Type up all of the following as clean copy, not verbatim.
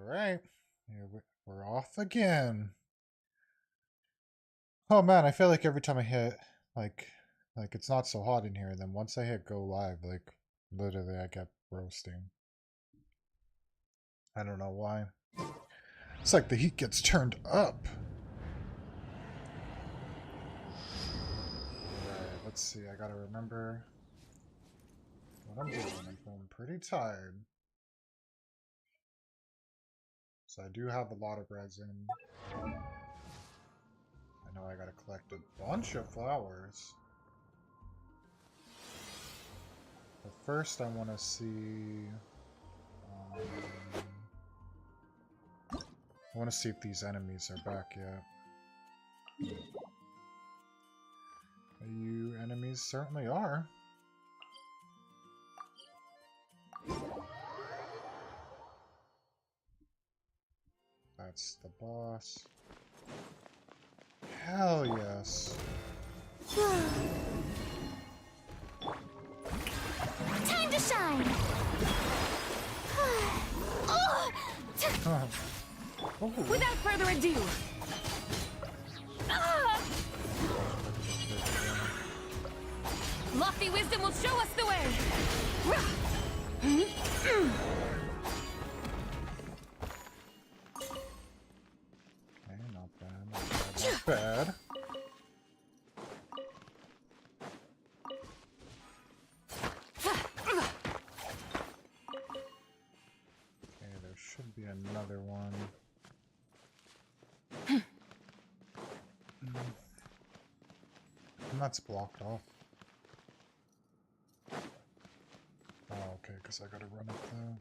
Alright, we're off again. Oh man, I feel like every time I hit, like it's not so hot in here, and then once I hit go live, like, literally I get roasting. I don't know why. It's like the heat gets turned up. Alright, let's see, I gotta remember what I'm doing. I'm feeling pretty tired. So I do have a lot of resin. I know I gotta collect a bunch of flowers. But first I want to see... I want to see if these enemies are back yet. You enemies certainly are. That's the boss. Hell yes. Time to shine. Oh. Without further ado. Lofty wisdom will show us the way. Okay, not bad, not bad, not bad. Okay, there should be another one. And that's blocked off. Oh, okay, because I gotta run up there.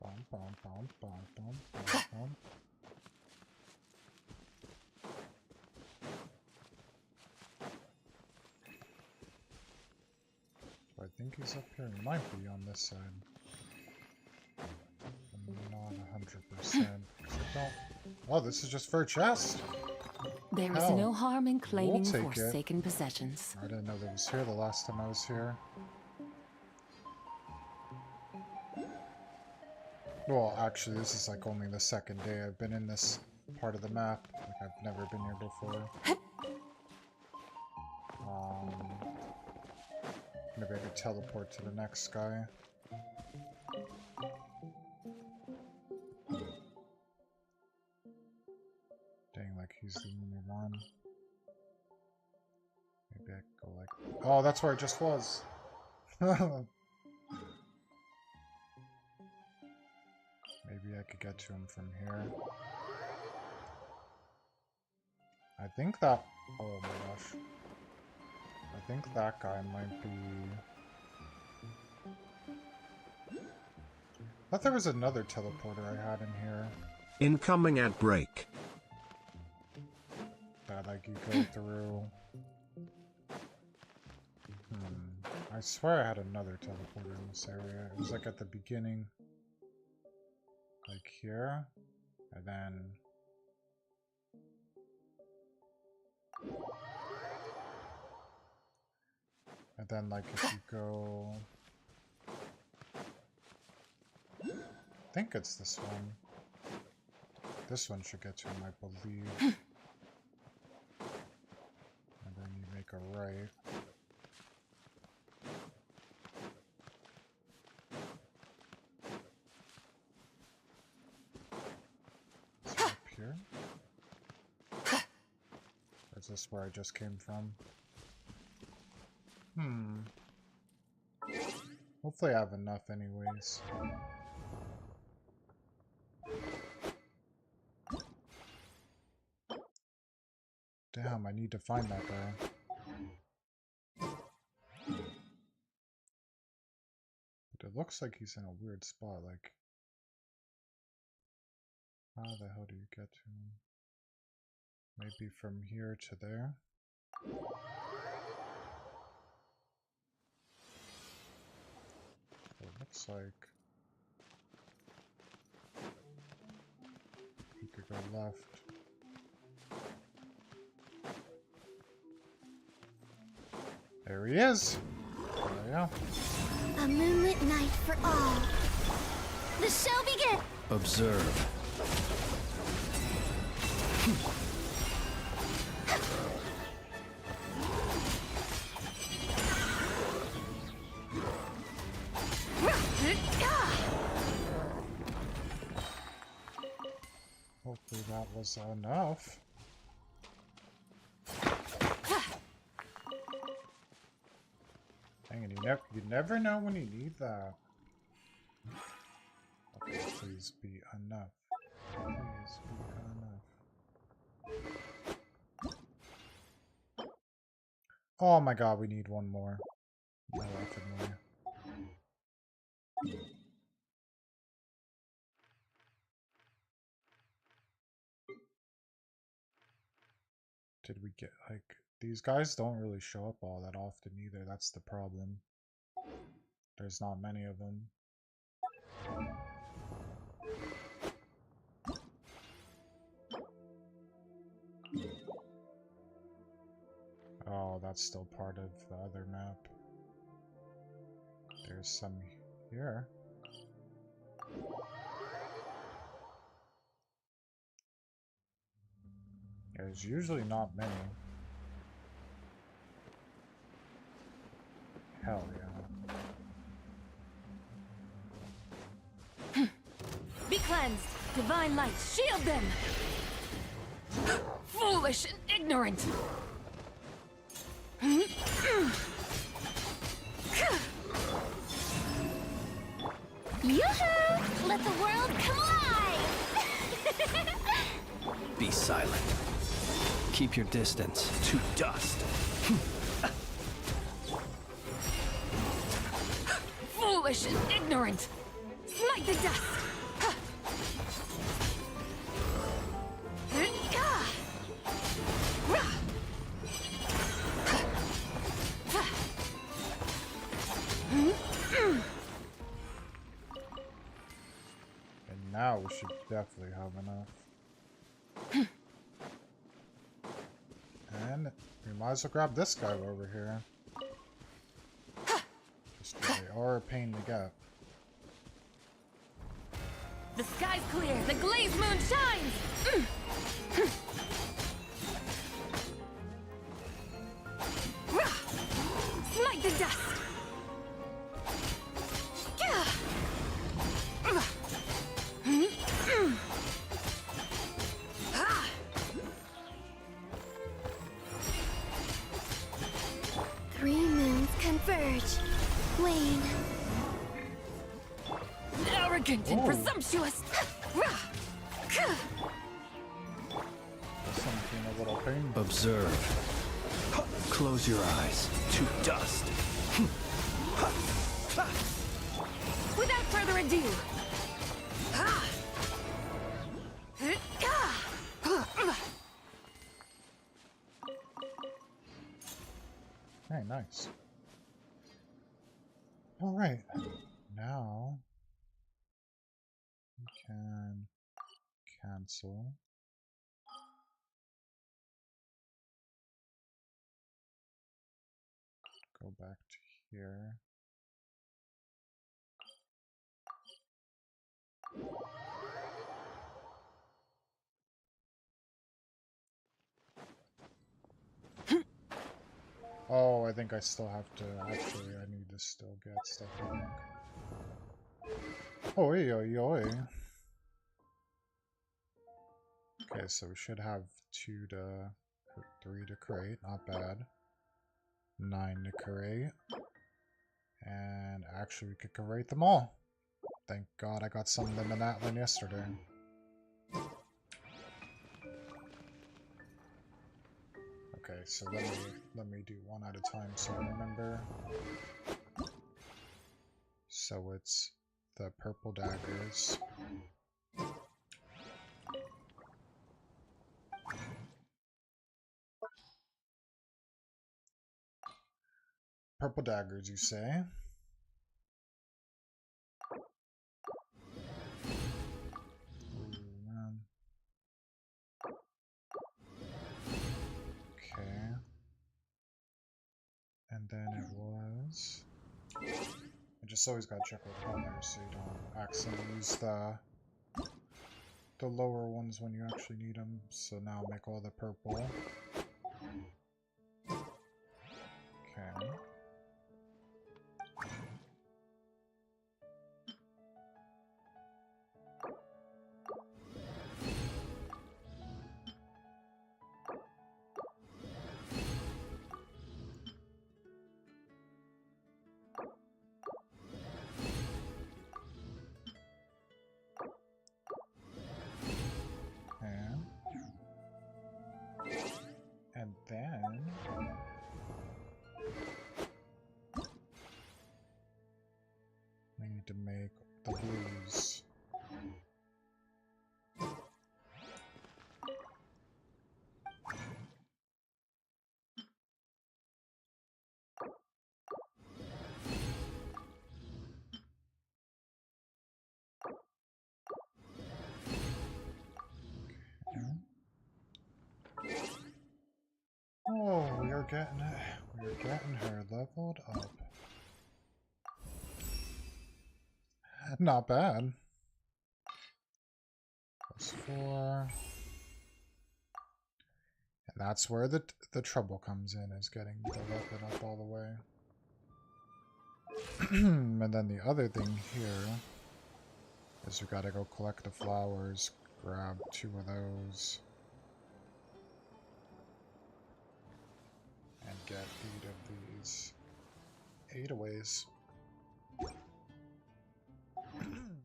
Bum, bum, bum, bum, bum, bum, bum. So I think he's up here. He might be on this side. I'm not 100%. Oh, this is just for a chest. There is no harm in claiming We'll take it. forsaken possessions. I didn't know that was here the last time I was here. Well, actually, this is like only the second day I've been in this part of the map. Like, I've never been here before. Maybe I could teleport to the next guy. Dang, like he's the only one. Maybe I could go like... Oh, that's where I just was! Maybe I could get to him from here. I think that... Oh my gosh. I think that guy might be... I thought there was another teleporter I had in here. Incoming ad break. That like you go through... I swear I had another teleporter in this area. It was like at the beginning. Like here. And then... And then like if you go... I think it's this one. This one should get to him, I believe. And then you make a right. Is it up here? Or is this where I just came from? Hopefully I have enough anyways. Damn, I need to find that guy. But it looks like he's in a weird spot, like... How the hell do you get to him? Maybe from here to there? It looks like... You could go left. There he is! There we go. A moonlit night for all. The show begins! Observe. Hopefully that was enough. Dang it, you never know when you need that. Okay, please be enough. Please be enough. Oh my god, we need one more. No effing way. Did we get, like, these guys don't really show up all that often either, that's the problem. There's not many of them. Oh, that's still part of the other map. There's some here. There's usually not many. Hell yeah. Be cleansed! Divine light, shield them! Foolish and ignorant! Yoo-hoo! Let the world come alive! Be silent. Keep your distance to dust. Foolish and ignorant! Smite the dust! And now we should definitely have enough. And we might as well grab this guy over here. Just they are a pain to get. The sky's clear, the glazed moon shines! Smite the dust! 3 moons converge. Wane. Arrogant and Oh. presumptuous! Something a little painful. Observe. Close your eyes to dust. Without further ado! Very nice. Alright. Now we can cancel. Go back to here. Oh, I think I still have to, actually, I need to still get stuff, I think. Oi, oi, oi. Okay, so we should have 2 to, 3 to create, not bad. 9 to create. And actually we could create them all. Thank God I got some of them in Atlan yesterday. Okay, so let me do one at a time so I remember. So it's the purple daggers. Purple daggers, you say? Ooh, man. Okay. And then it was... I just always gotta check with colors so you don't accidentally use the lower ones when you actually need them. So now make all the purple. Okay. And then we need to make the blues. Oh, we are getting her leveled up. Not bad. +4. And that's where the trouble comes in, is getting the weapon up all the way. And then the other thing here is we gotta go collect the flowers, grab 2 of those, and get 8 of these 8-aways.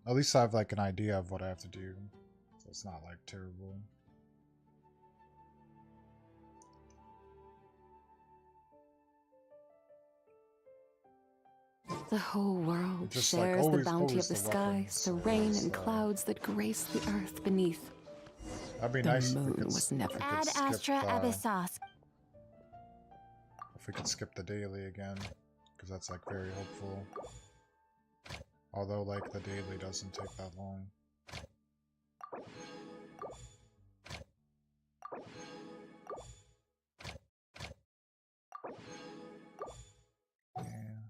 At least I have like an idea of what I have to do, so it's not like terrible. The whole world Just shares like the bounty always of the the skies, the weapons, rain always, and clouds that grace the earth beneath. That'd be The nice if we moon could, was never. if we could Ad skip, Astra Abyssos. if we could skip the daily again, because that's like very helpful. Although like the daily doesn't take that long. Yeah.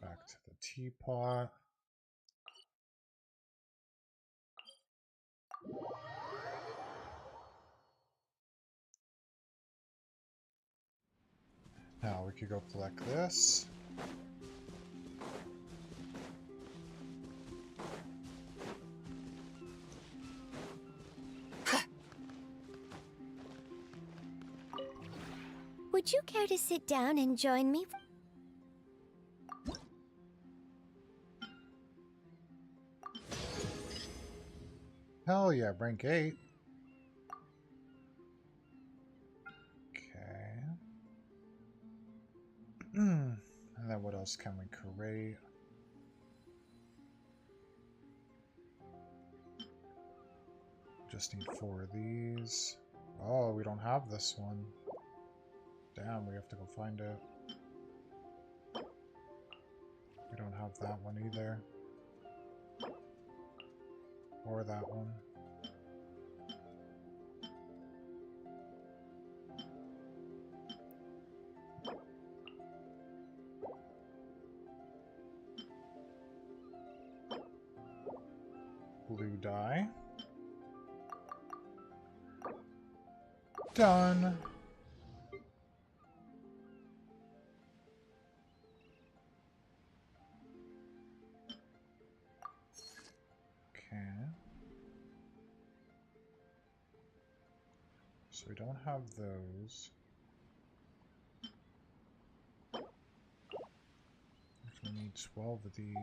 Back to the teapot. Now we could go collect this. Would you care to sit down and join me? Hell yeah, rank 8. Okay. And then what else can we create? Just need 4 of these. Oh, we don't have this one. Damn, we have to go find it. We don't have that one either. Or that one. Blue dye. Done. Okay. So we don't have those. We need 12 of these.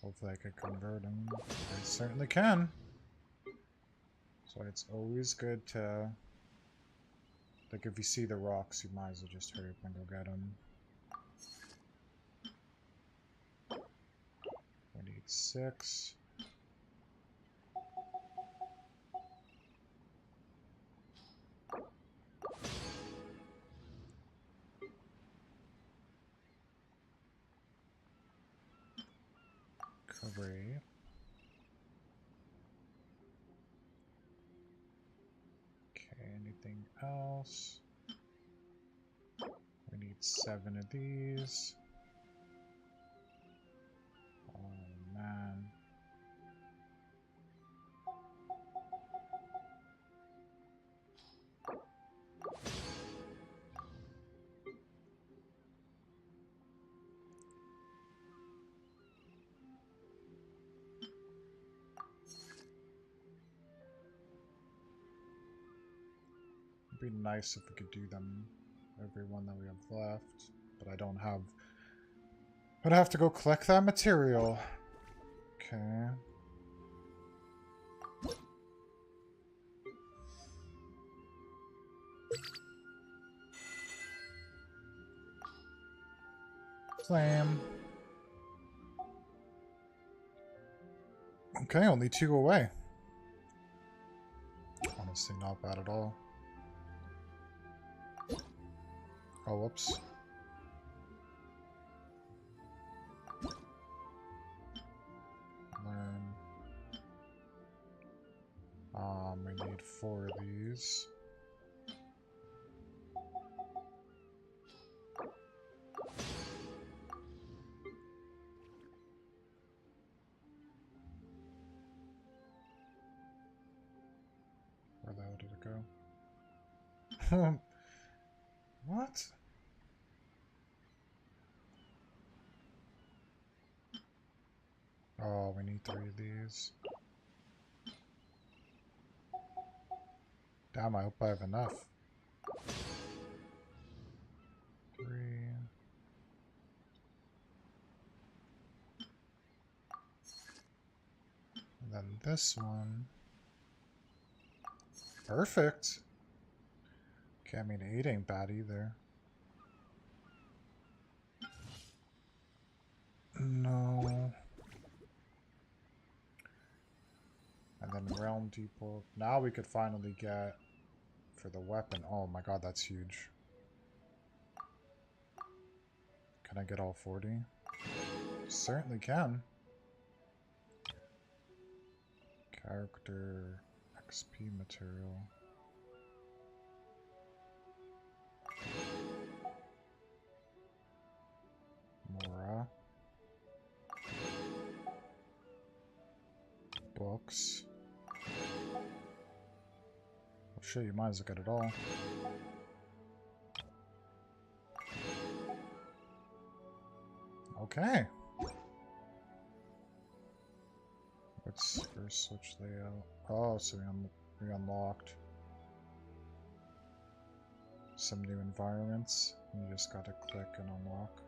Hopefully I can convert them. I certainly can. So it's always good to... Like, if you see the rocks, you might as well just hurry up and go get them. We need 6. Great. Okay, anything else? We need Need 7 of these. Oh man. It'd be nice if we could do them, every one that we have left, but I don't have. I'd have to go collect that material. Okay. Flame. Okay, only 2 away. Honestly, not bad at all. Oh, whoops. Learn. We need 4 of these. Where the hell did it go? What? Oh, we need 3 of these. Damn, I hope I have enough. 3. And then this one. Perfect. Okay, I mean, 8 ain't bad either. No. And then Realm Depot. Now we could finally get for the weapon. Oh my god, that's huge. Can I get all 40? Certainly can. Character XP material. Mora. Books. Well, shit, you might as well get it all. Okay. What's first switch layout? Oh, so we unlocked some new environments. You just gotta click and unlock.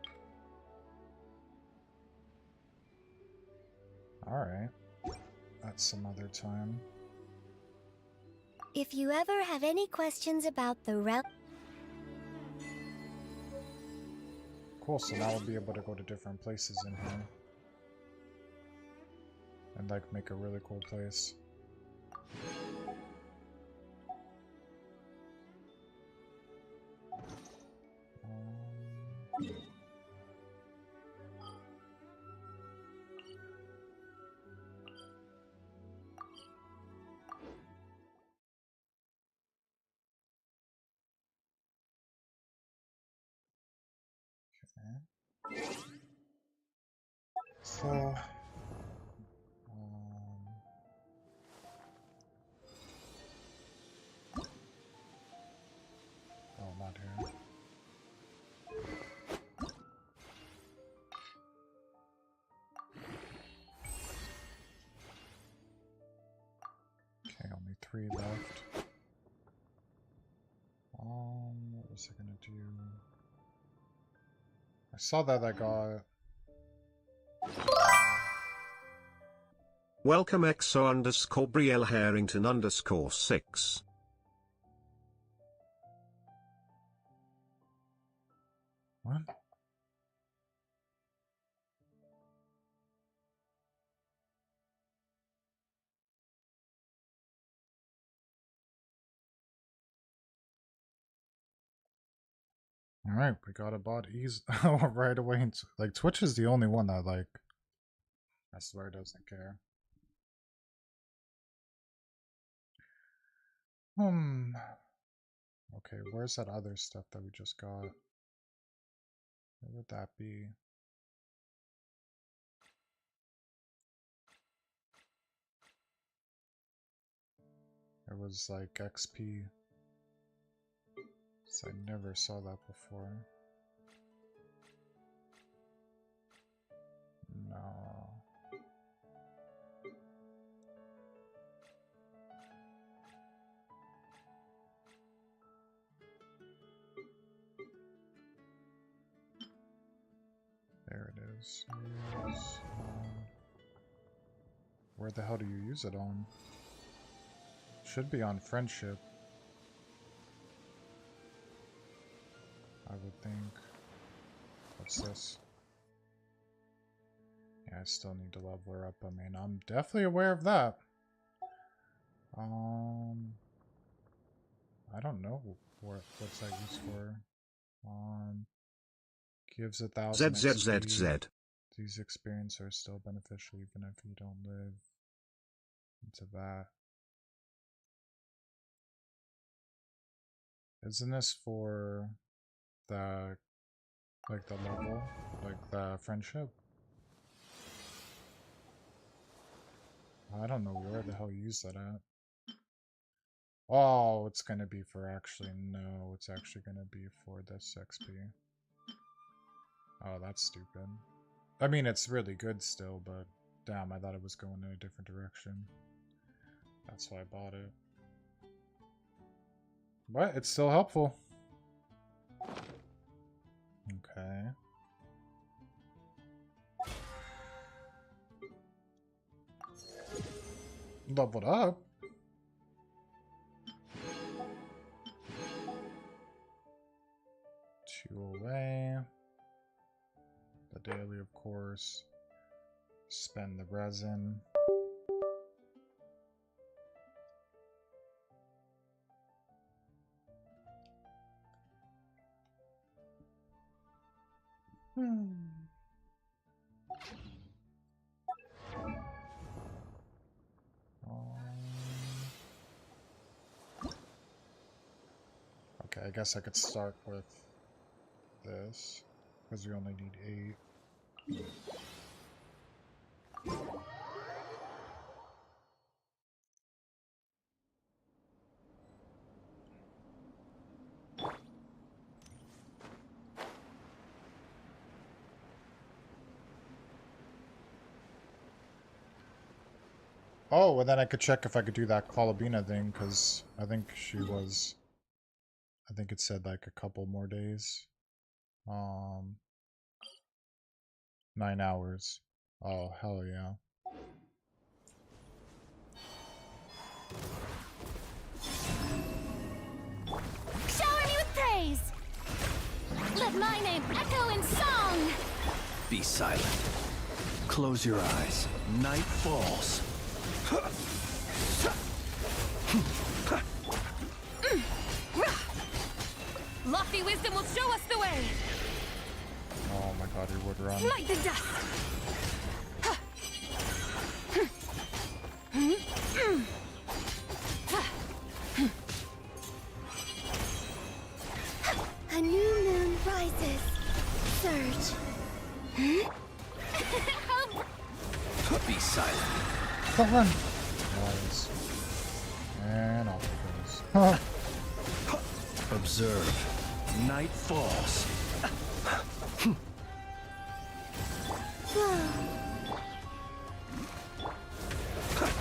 Alright. That's some other time. If you ever have any questions about the realm... Cool, so now we'll be able to go to different places in here. And like make a really cool place. Okay. So oh, not here. Okay, only 3 left. What was I gonna do? I saw that I got... Welcome XO_Brielle Harrington_6. What? Alright, we got a bot ease right away. Like, Twitch is the only one that, like, I swear doesn't care. Okay, where's that other stuff that we just got? would that be? It was like XP. So I never saw that before. No. There it is. Use, where the hell do you use it on? Should be on friendship. I would think. What's this? Yeah, I still need to level her up. I mean, I'm definitely aware of that. I don't know what's that used for. Gives 1,000 XP. ZZZZ. These experiences are still beneficial even if you don't live into that. Isn't this for the, like the level, like the friendship? I don't know where the hell you use that at. Oh, it's gonna be for actually, no, it's actually gonna be for this XP. Oh, that's stupid. I mean, it's really good still, but damn, I thought it was going in a different direction. That's why I bought it. But it's still helpful. Okay. Leveled up. Two away. The daily, of course. Spend the resin. Okay, I guess I could start with this, because we only need 8. Oh, and then I could check if I could do that Colabina thing, because I think she was... I think it said like a couple more days. 9 hours. Oh, hell yeah. Shower me with praise! Let my name echo in song! Be silent. Close your eyes. Night falls. Lofty wisdom will show us the way! Oh my god, he would run. Smite the dust! A new moon rises. Surge. Be silent. Don't run! Nice. And off it goes. Observe. Night falls.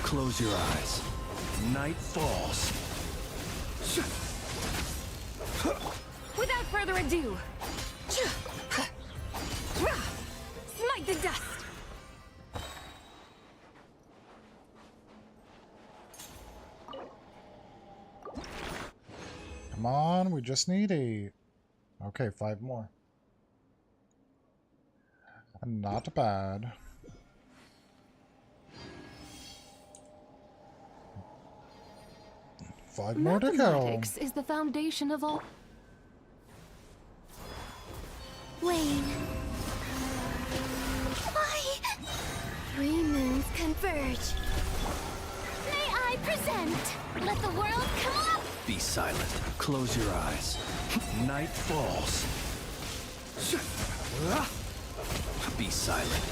Close your eyes. Night falls. Without further ado, smite the dust! Come on, we just need 8. Okay, 5 more. Not bad. Five more to go. Mathematics is the foundation of all. Wayne. Why? 3 moons converge. May I present? Let the world come up! Be silent. Close your eyes. Night falls. Be silent.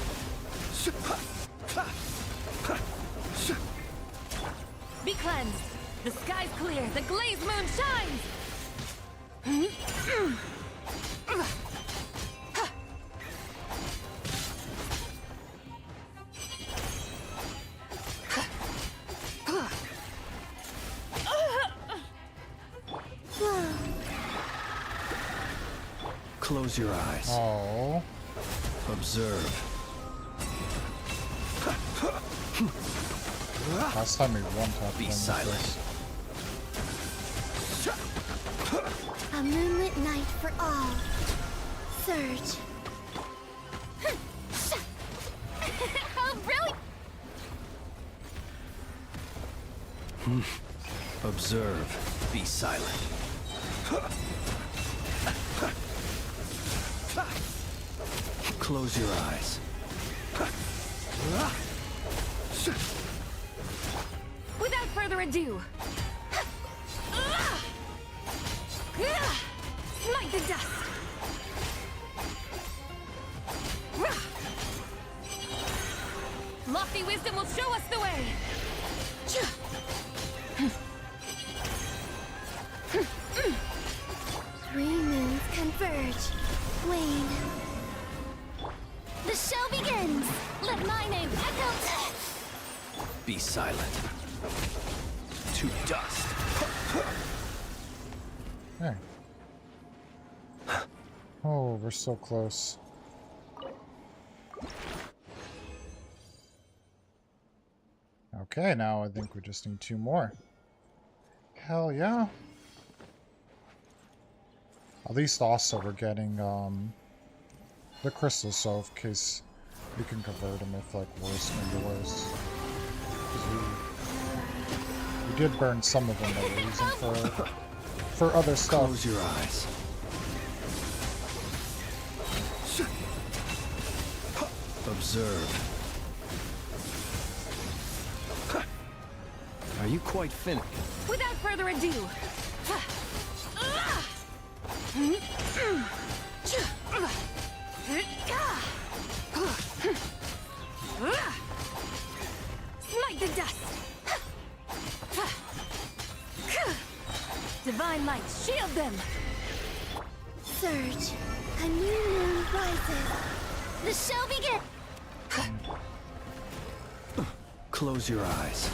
Be cleansed. The sky's clear. The glazed moon shines. Close your eyes. Oh. Observe. Last time we one-tapped Be him with silent. this. A moonlit night for all. Surge. How brilliant! Observe. Be silent. Close your eyes. Without further ado. Smite the dust. Lofty wisdom will show us the way. Three moons converge. Wane. The show begins! Let my name echo! Be silent. To dust. Hey. Oh, we're so close. Okay, now I think we just need 2 more. Hell yeah. At least also we're getting the crystals, so in case we can convert them if like worse can be worse. 'Cause we did burn some of them that we're using for other stuff. Close your eyes. Observe. Are you quite finished? Without further ado. Smite the dust. Divine light, shield them. Surge. A new moon rises. The show begins! Close your eyes.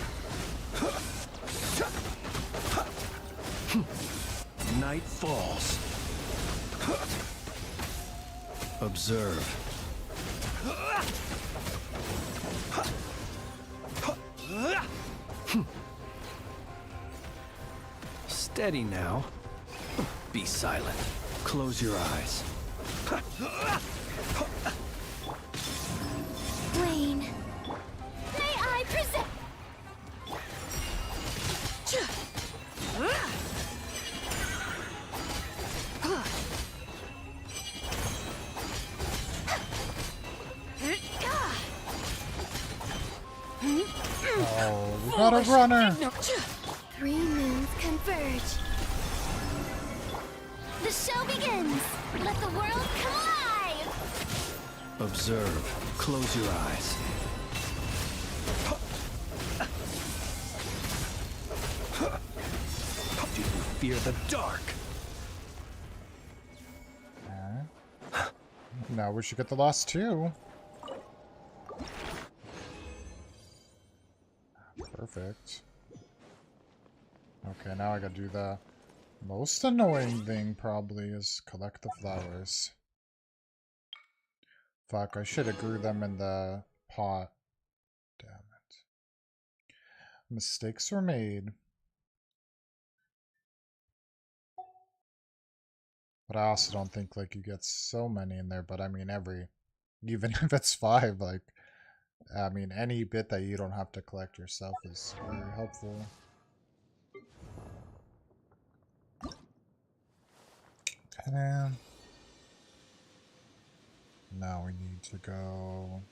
Night falls. Observe. Steady now. Be silent. Close your eyes. Wane. May I present... Oh, we got a runner! Three moons converge. The show begins! Let the world come alive! Observe. Close your eyes. Do you fear the dark? Now we should get the last 2. Perfect. Okay, now I gotta do the most annoying thing probably is collect the flowers. Fuck, I should have grew them in the pot. Damn it. Mistakes were made. But I also don't think like you get so many in there, but I mean even if it's 5, like, I mean any bit that you don't have to collect yourself is very helpful. And now we need to go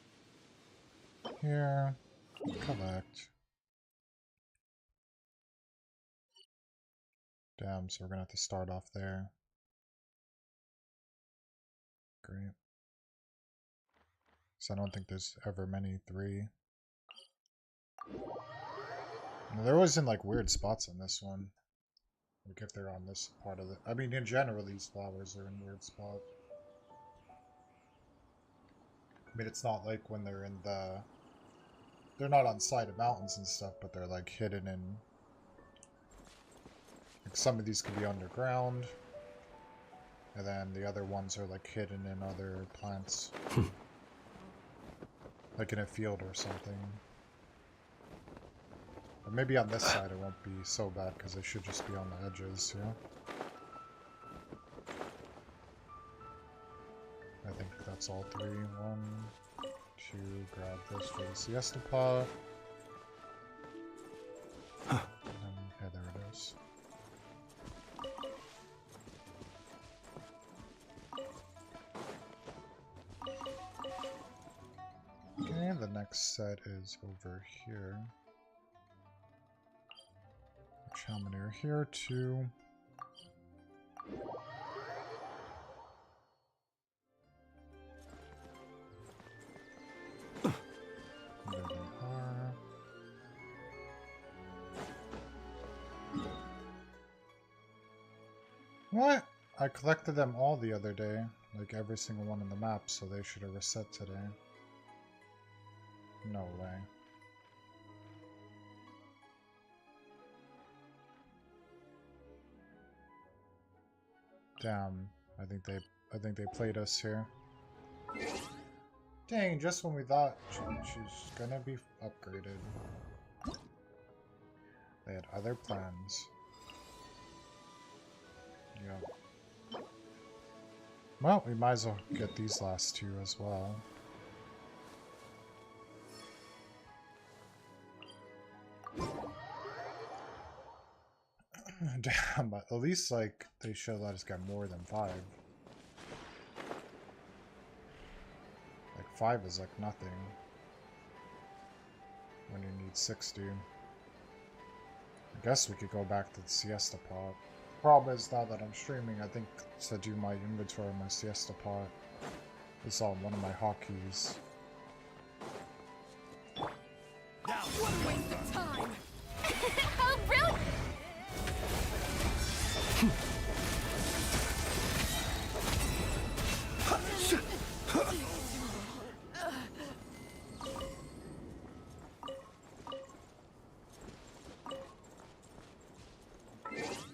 here, collect. Damn, so we're gonna have to start off there. Great. So I don't think there's ever many 3. And they're always in like weird spots in this one. Like if they're on this part of the... I mean, in general, these flowers are in weird spots. I mean, it's not like when they're in the... They're not on side of mountains and stuff, but they're like hidden in... Like some of these could be underground. And then the other ones are like hidden in other plants. Like in a field or something. Or maybe on this side it won't be so bad because they should just be on the edges, yeah? I think that's all 3. 1, 2, grab this for the siesta pot. And yeah, there it is. Okay, the next set is over here. Which how many are here? 2. There they are. What? I collected them all the other day. Like every single one in the map, so they should have reset today. No way. Damn. I think they played us here. Dang, just when we thought she's gonna be upgraded. They had other plans. Yep. Well, we might as well get these last 2 as well. Damn, but at least, like, they should let us get more than 5. Like, 5 is, like, nothing. When you need 60. I guess we could go back to the siesta pot. Problem is, now that I'm streaming, I think to do my inventory, my siesta pot is on one of my hotkeys. What a waste of time! Oh, brilliant!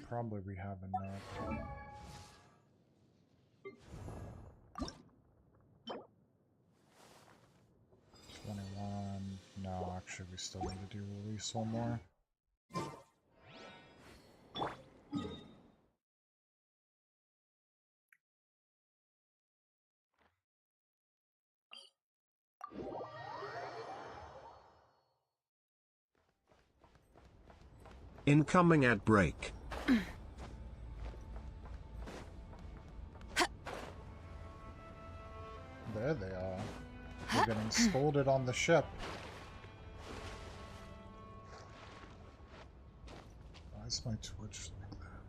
Probably we have enough. No, actually we still need to do at least one more. Incoming ad break. There they are. They're getting scolded on the ship. Why is my Twitch like that?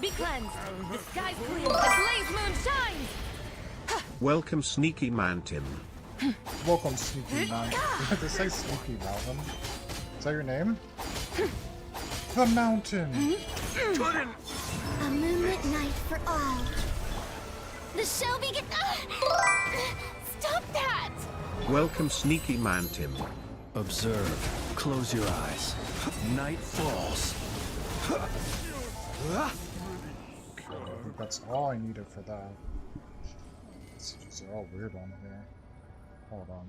Be cleansed! The sky's clear! The blaze moon shines! Welcome Sneaky Mantim. Welcome, Sneaky Mountain. You have to say Sneaky Mountain. Is that your name? The Mountain! A moonlit night for all. The show begins. Stop that! Welcome Sneaky Mantim. Observe. Close your eyes. Night falls. Okay, I think that's all I needed for that. These are all weird on here. Hold on.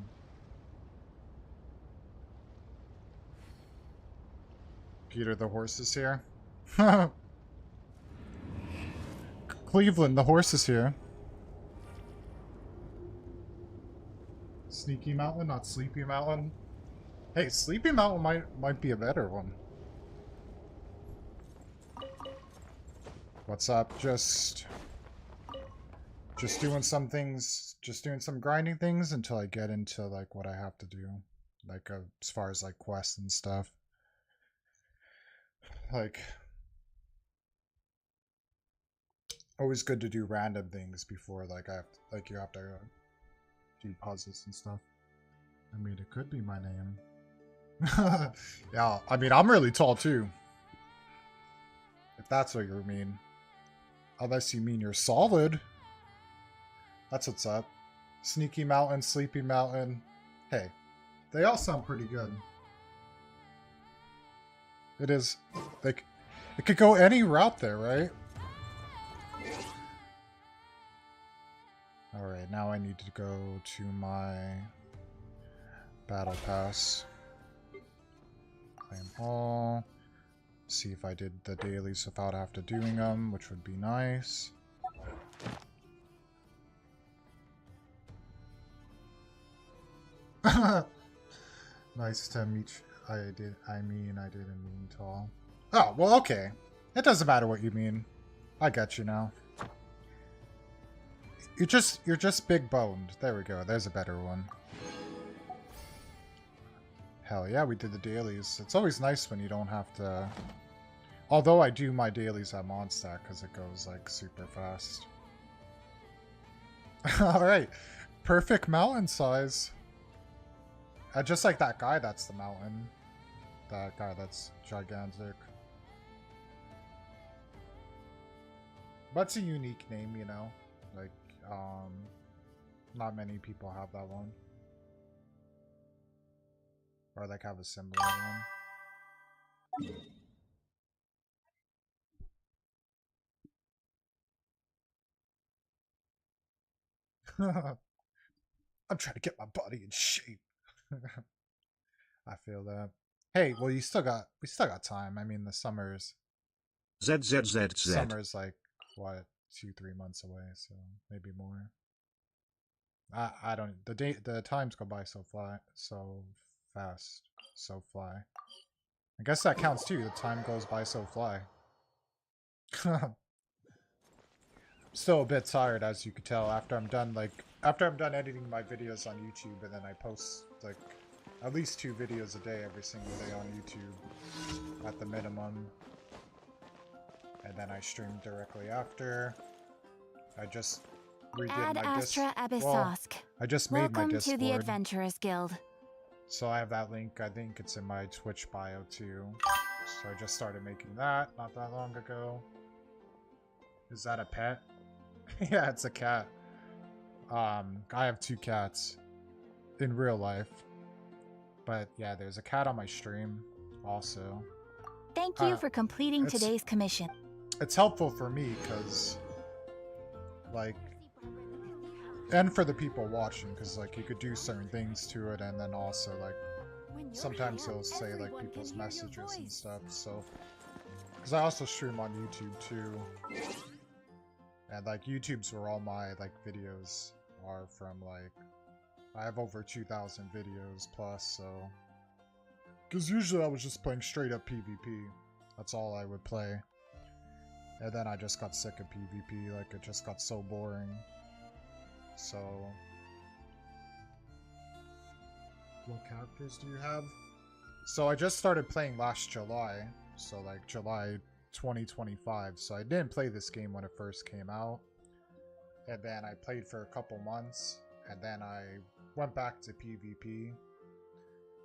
Peter the horse is here. Cleveland, the horse is here. Sneaky Mountain, not Sleepy Mountain. Hey, Sleepy Mountain might be a better one. What's up? Just doing some things, just doing some grinding things until I get into like what I have to do, like as far as like quests and stuff. Like Always good to do random things before, like, you have to do puzzles and stuff. I mean, it could be my name. Yeah, I mean, I'm really tall too. If that's what you mean. Unless you mean you're solid. That's what's up. Sneaky Mountain, Sleepy Mountain. Hey, they all sound pretty good. It is, like, it could go any route there, right? Alright, now I need to go to my battle pass. Claim all. See if I did the dailies without after doing them, which would be nice. Nice to meet you. I didn't mean tall. Oh, well, okay. It doesn't matter what you mean. I got you now. You're just big boned. There we go. There's a better one. Hell yeah, we did the dailies. It's always nice when you don't have to... Although I do my dailies at Mondstadt because it goes like super fast. Alright. Perfect mountain size. Just like that guy, that's the mountain. That guy, that's gigantic. But it's a unique name, you know? Like, not many people have that one. Or like have a similar one. I'm trying to get my body in shape. I feel that. Hey, well, we still got time. I mean, the summer's like what, 2-3 months away, so maybe more. I don't. The times go by so fast, so fly. I guess that counts too. The time goes by so fly. Still a bit tired, as you could tell, after I'm done editing my videos on YouTube, and then I post like at least 2 videos a day every single day on YouTube at the minimum. And then I stream directly after. I just redid my Discord. Well, I just made my Discord. Welcome to the Adventurers Guild. So I have that link. I think it's in my Twitch bio too. So I just started making that not that long ago. Is that a pet? Yeah, it's a cat. I have 2 cats in real life. But yeah, there's a cat on my stream also. Thank you for completing today's commission. It's helpful for me because, like, and for the people watching, because like you could do certain things to it, and then also like sometimes it'll say like people's messages and stuff. So, because I also stream on YouTube too, and like YouTube's where all my like videos are from. Like, I have over 2,000 videos plus, so because usually I was just playing straight up PvP. That's all I would play. And then I just got sick of PvP, like it just got so boring. So... What characters do you have? So I just started playing last July, so like July 2025, so I didn't play this game when it first came out. And then I played for a couple months, and then I went back to PvP.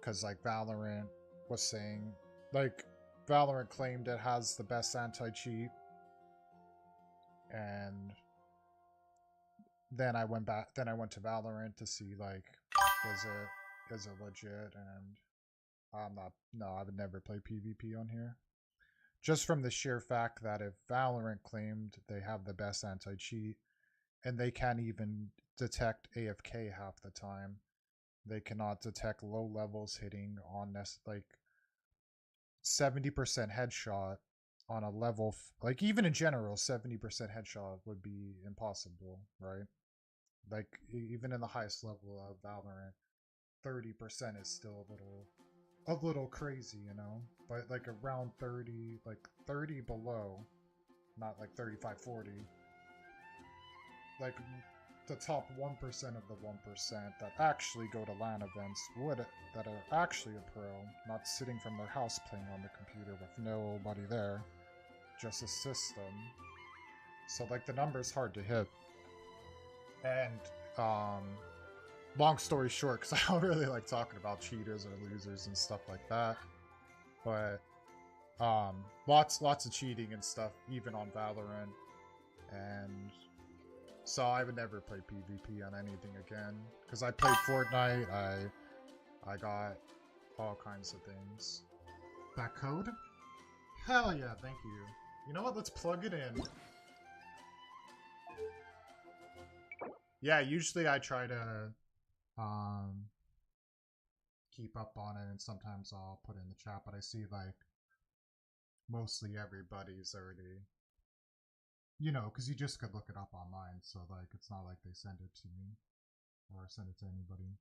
Because like Valorant was saying, like Valorant claimed it has the best anti-cheat. And then I went to Valorant to see like is it legit, and I would never play PvP on here. Just from the sheer fact that if Valorant claimed they have the best anti-cheat and they can't even detect AFK half the time, they cannot detect low levels hitting on like 70% headshot on a level, like even in general, 70% headshot would be impossible, right? Like even in the highest level of Valorant, 30% is still a little crazy, you know? But like around 30, like 30 below, not like 35, 40, like the top 1% of the 1% that actually go to LAN events that are actually a pro, not sitting from their house playing on the computer with nobody there, just a system. So like the number's hard to hit. And long story short, because I don't really like talking about cheaters or losers and stuff like that. But lots of cheating and stuff, even on Valorant. And so I would never play PvP on anything again. Because I played Fortnite, I got all kinds of things. That code? Hell yeah, thank you. You know what, let's plug it in. Yeah, usually I try to keep up on it, and sometimes I'll put it in the chat, but I see like mostly everybody's already, you know, because you just could look it up online, so like it's not like they send it to me or send it to anybody.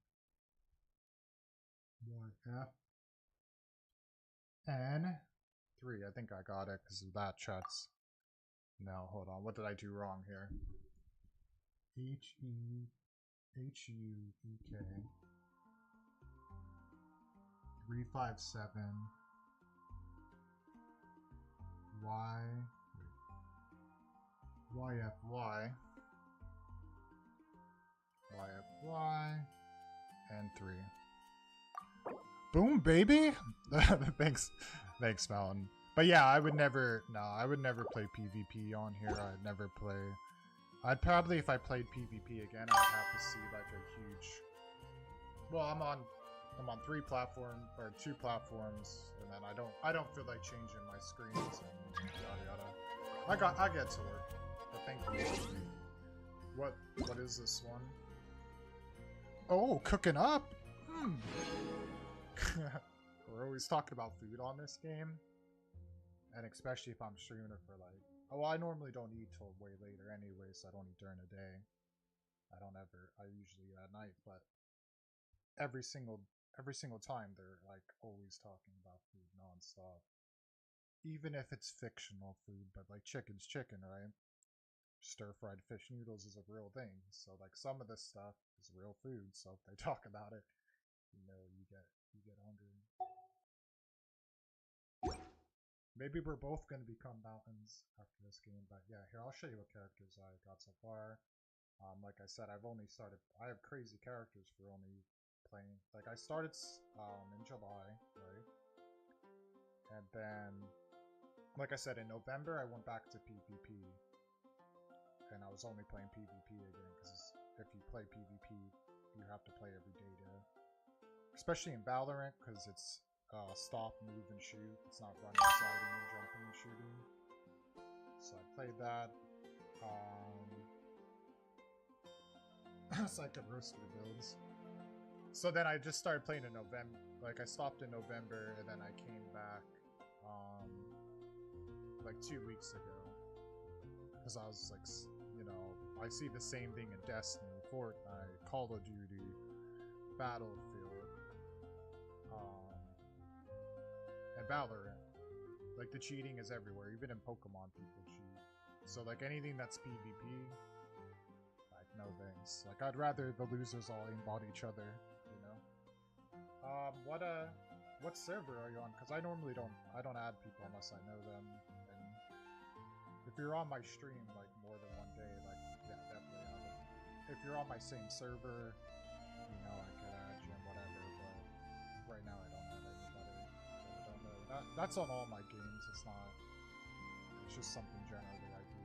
N3, I think I got it because of that chat's. No, hold on, what did I do wrong here? HEHUEK 357 Y YFY and 3. Boom, baby. Thanks, Mountain. But yeah, I would never play PvP on here. I'd never play. I'd probably, if I played PvP again, I'd have to see like a huge. Well, I'm on 3 platforms or 2 platforms, and then I don't feel like changing my screens and yada yada. I get to work. But thank you. What is this one? Oh, cooking up. We're always talking about food on this game, and especially if I'm streaming it for like. Oh, well, I normally don't eat till way later anyway, so I don't eat during the day. I usually eat at night, but every single time they're like always talking about food nonstop. Even if it's fictional food, but like chicken's chicken, right? Stir-fried fish noodles is a real thing. So like some of this stuff is real food, so if they talk about it, you know, you get hungry. Maybe we're both going to become mountains after this game, but yeah, here, I'll show you what characters I got so far. Like I said, I have crazy characters for only playing, like I started in July, right? And then, like I said, in November, I went back to PvP, and I was only playing PvP again, because if you play PvP, you have to play every day to, especially in Valorant, because it's stop, move, and shoot. It's not running, sliding, and jumping, and shooting. So I played that. So I could roast your builds. So then I just started playing in November. Like I stopped in November, and then I came back like 2 weeks ago. Because I was like, you know, I see the same thing in Destiny, Fortnite, Call of Duty, Battlefield. And Valorant. Like the cheating is everywhere, even in Pokemon people cheat. So like anything that's PvP, like no thanks. Like I'd rather the losers all aimbot each other, you know. What server are you on? Because I normally don't add people unless I know them. And if you're on my stream like more than one day, like yeah, definitely. If you're on my same server, you know, I could add you and whatever. But right now I don't have anybody. That's on all my games. It's just something generally I do.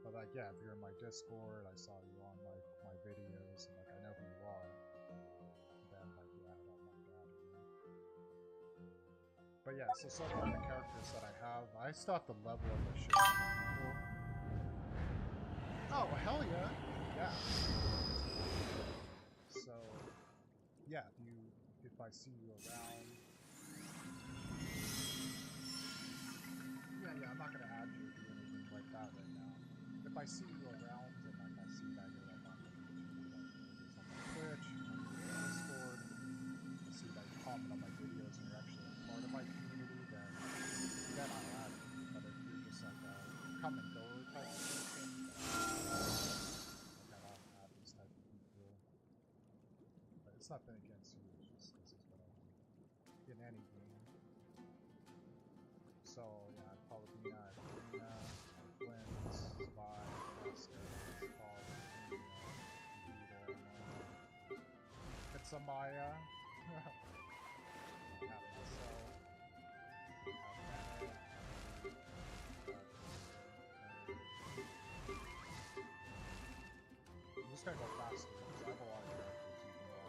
But like, yeah, if you're in my Discord, I saw you on like my videos, and like I know who you are. Then like, yeah, I don't mind adding you. But yeah, so some of the characters that I have, I still have to level up my shit. Oh hell yeah, yeah. So yeah, if I see you around. Yeah, I'm not gonna add you or do anything like that right now. If I see you around and like I see that you're like on my Twitch, on my Discord, I see that you comment on my videos and you're actually like part of my community, then I'll add you. But if you're just like a come and go type of person, like I don't add these type of people. But it's nothing against you, it's just this is what I do in any game. So yeah, I'd probably be at Arena, Samaya. Have myself. I'm just gonna go faster because I have a lot of characters even though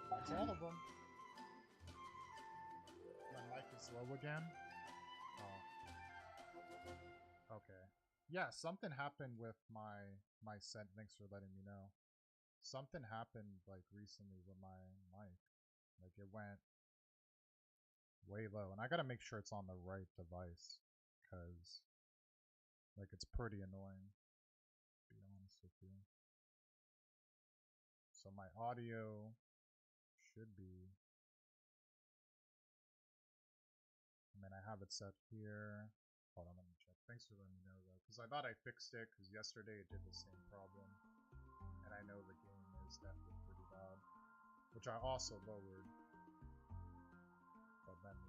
that's all of them. My mic is low again. Oh. Okay. Yeah, something happened with my set. Thanks for letting me know. Something happened like recently with my mic. Like it went way low, and I gotta make sure it's on the right device, cause like it's pretty annoying. To be honest with you. So my audio should be. I mean, I have it set here. Hold on, let me check. Thanks for letting me know though, because I thought I fixed it. Because yesterday it did the same problem, and I know the game is definitely pretty loud, which I also lowered. But then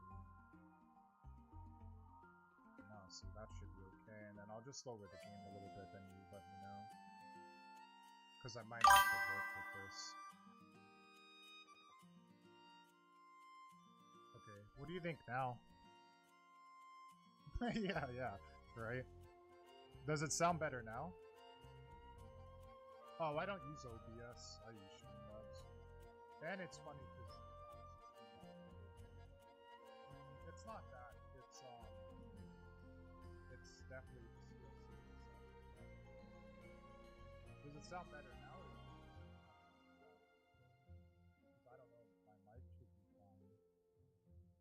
no, see that should be okay, and then I'll just lower the game a little bit. Then you let me know, because I might have to work with this. Okay, what do you think now? yeah, right? Does it sound better now? Oh, I don't use OBS. I use Streamlabs. And it's funny because it's not that. It's definitely does it sound better now? Because I don't know. My mic should be fine.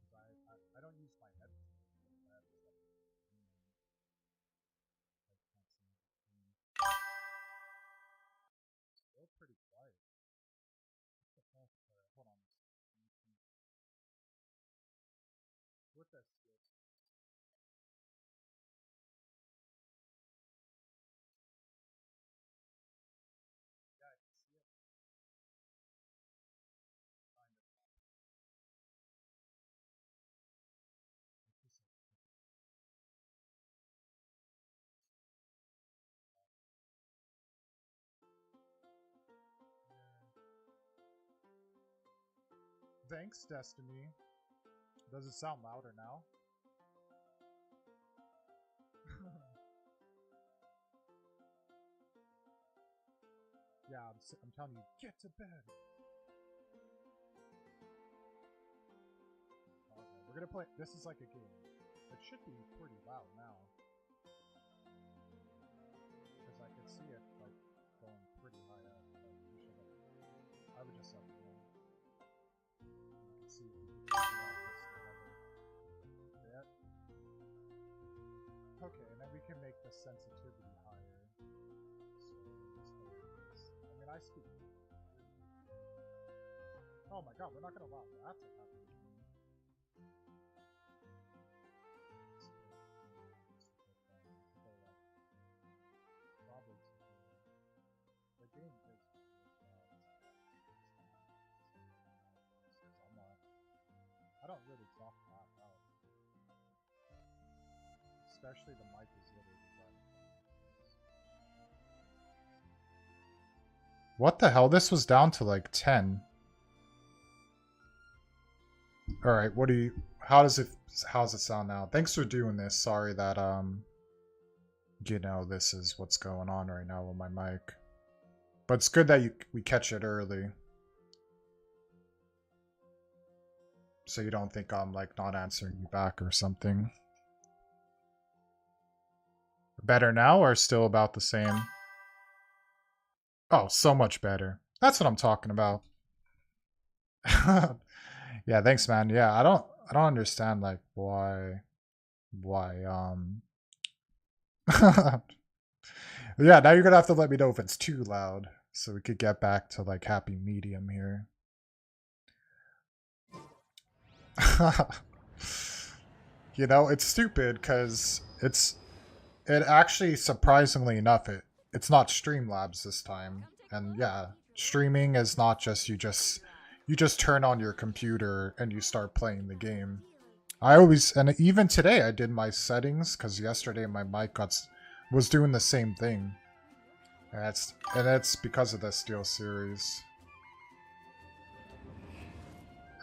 Because I don't use my headphones. Still pretty quiet. What the heck? Alright, hold on. What the skills? Yeah, I can see it. Kind of. It's just Thanks, Destiny. Does it sound louder now? Yeah, I'm telling you, get to bed. Okay, we're gonna play. This is like a game. It should be pretty loud now, because I can see it like going pretty high up. Like, we should have, I would just let it go. You can see if we can figure out this together. Yeah. Okay, and then we can make the sensitivity higher. So let's go with this. I mean, I speak. Oh my god, we're not gonna allow that to happen to me. Probably too good. The game is I don't really talk that loud. Especially the mic is literally right. What the hell? This was down to like 10. Alright, what do you how's it sound now? Thanks for doing this. Sorry that you know, this is what's going on right now with my mic. But it's good that we catch it early. So you don't think I'm like not answering you back or something. Better now or still about the same? Oh, so much better. That's what I'm talking about. Yeah, thanks man. Yeah, I don't understand like why yeah, now you're gonna have to let me know if it's too loud so we could get back to like happy medium here. You know, it's stupid because it's It actually, surprisingly enough, it's not Streamlabs this time. And yeah, streaming is not just you just turn on your computer and you start playing the game. I always, and even today I did my settings because yesterday my mic was doing the same thing. And it's because of the Steel series.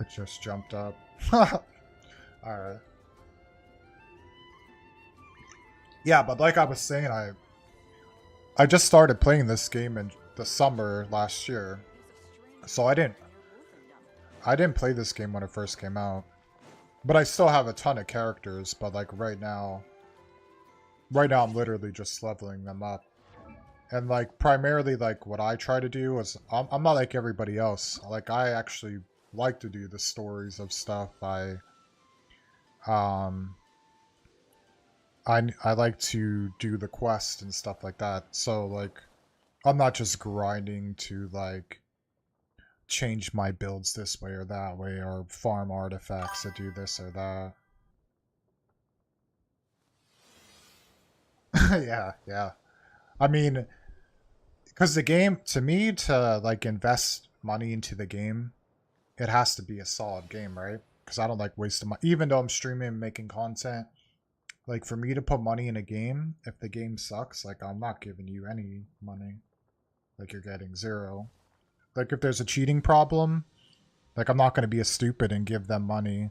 It just jumped up. Alright. Yeah, but like I was saying, I just started playing this game in the summer last year. So I didn't play this game when it first came out. But I still have a ton of characters, but like right now I'm literally just leveling them up. And like primarily like what I try to do is I'm not like everybody else. Like I actually like to do the stories of stuff. Um I like to do the quest and stuff like that. So like I'm not just grinding to like change my builds this way or that way or farm artifacts to do this or that. Yeah, yeah. I mean, because the game, to me, to like invest money into the game, it has to be a solid game, right? Because I don't like wasting money. Even though I'm streaming and making content, like for me to put money in a game, if the game sucks, like I'm not giving you any money. Like you're getting zero. Like if there's a cheating problem, like I'm not going to be a stupid and give them money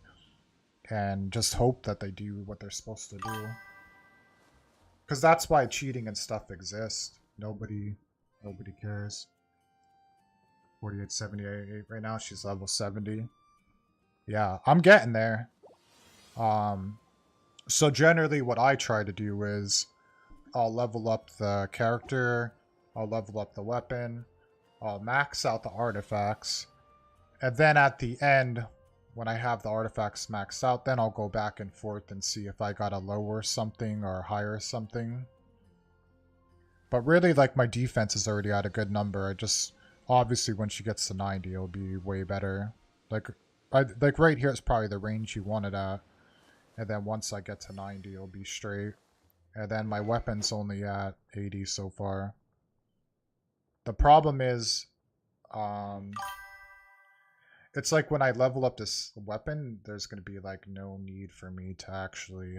and just hope that they do what they're supposed to do. Because that's why cheating and stuff exists. Nobody cares. 4878 right now. She's level 70. Yeah, I'm getting there. So generally what I try to do is I'll level up the character, I'll level up the weapon, I'll max out the artifacts, and then at the end, when I have the artifacts maxed out, then I'll go back and forth and see if I gotta lower something or higher something. But really, like, my defense is already at a good number. I just, obviously, when she gets to 90, it'll be way better. Like right here is probably the range you want it at. And then once I get to 90, it'll be straight. And then my weapon's only at 80 so far. The problem is, it's like when I level up this weapon, there's going to be like no need for me to actually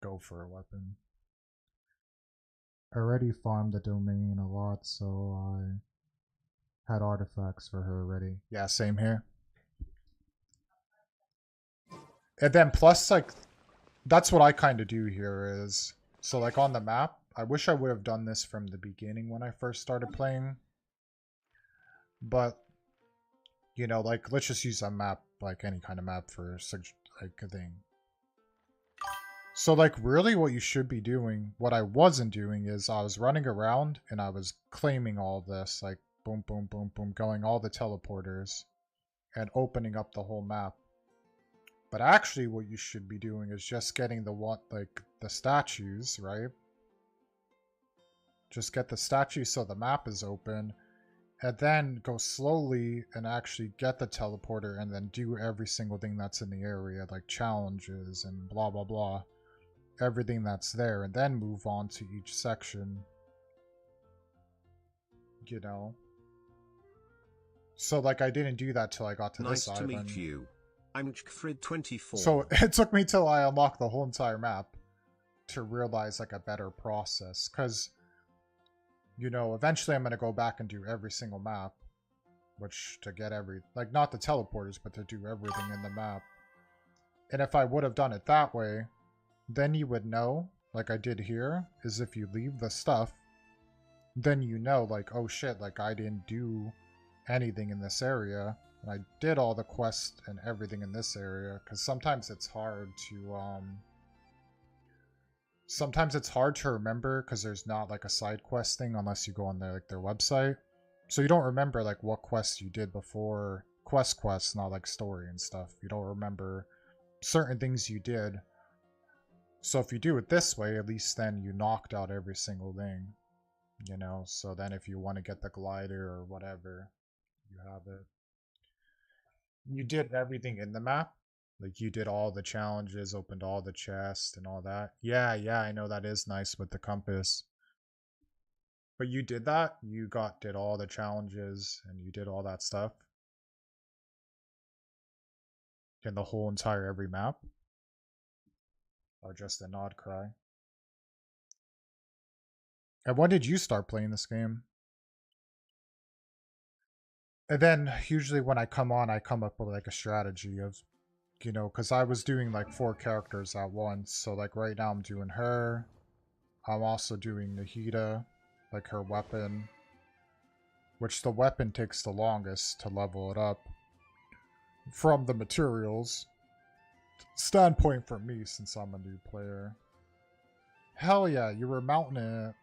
go for a weapon. I already farmed the domain a lot, so I had artifacts for her already. Yeah, same here. And then plus, like, that's what I kind of do here is, so like on the map, I wish I would have done this from the beginning when I first started playing. But, you know, like, let's just use a map, like any kind of map for like a thing. So like really what you should be doing, what I wasn't doing is I was running around and I was claiming all this, like boom, boom, boom, boom, going all the teleporters and opening up the whole map. But actually what you should be doing is just getting the statues, right? Just get the statues so the map is open, and then go slowly and actually get the teleporter and then do every single thing that's in the area, like challenges and blah blah blah. Everything that's there, and then move on to each section. You know? So like I didn't do that till I got to this island. Nice to meet you. I'm Chkfrid24. So it took me till I unlocked the whole entire map to realize like a better process, because you know, eventually I'm going to go back and do every single map, which to get like not the teleporters, but to do everything in the map. And if I would have done it that way, then you would know, like I did here, is if you leave the stuff, then you know, like, oh shit, like I didn't do anything in this area, and I did all the quests and everything in this area, because sometimes it's hard to remember, because there's not like a side quest thing unless you go on their website. So you don't remember like what quests you did before, quests, not like story and stuff. You don't remember certain things you did. So if you do it this way, at least then you knocked out every single thing, you know? So then if you want to get the glider or whatever, you have it. You did everything in the map, Like you did all the challenges, opened all the chests and all that. Yeah, yeah, I know that is nice with the compass. But you did that? You did all the challenges and you did all that stuff? In the whole entire every map? Or just a nod cry? And when did you start playing this game? And then usually when I come on, I come up with like a strategy of, you know, because I was doing like 4 characters at once. So like right now I'm doing her. I'm also doing Nahida, like her weapon. Which the weapon takes the longest to level it up. From the materials standpoint for me, since I'm a new player. Hell yeah, you were mounting it.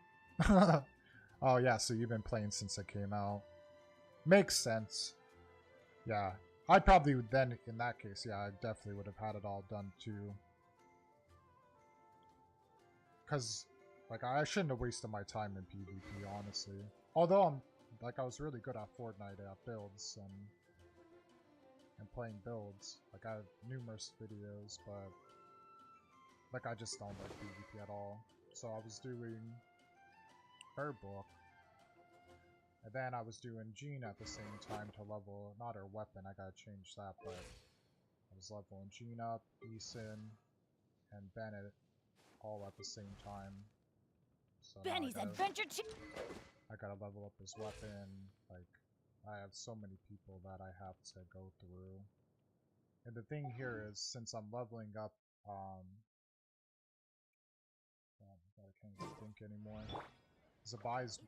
Oh yeah, so you've been playing since it came out. Makes sense. Yeah. I probably would then, in that case, yeah, I definitely would have had it all done too. Because, like, I shouldn't have wasted my time in PvP, honestly. Although I was really good at Fortnite at builds and playing builds. Like, I have numerous videos, but, like, I just don't like PvP at all. So I was doing her book. And then I was doing Jean at the same time to level, not her weapon, I gotta change that, but I was leveling Jean up, Eason, and Bennett all at the same time. So Benny's Adventure I gotta level up his weapon, like, I have so many people that I have to go through. And the thing here is, since I'm leveling up, I can't even think anymore. Zibai's,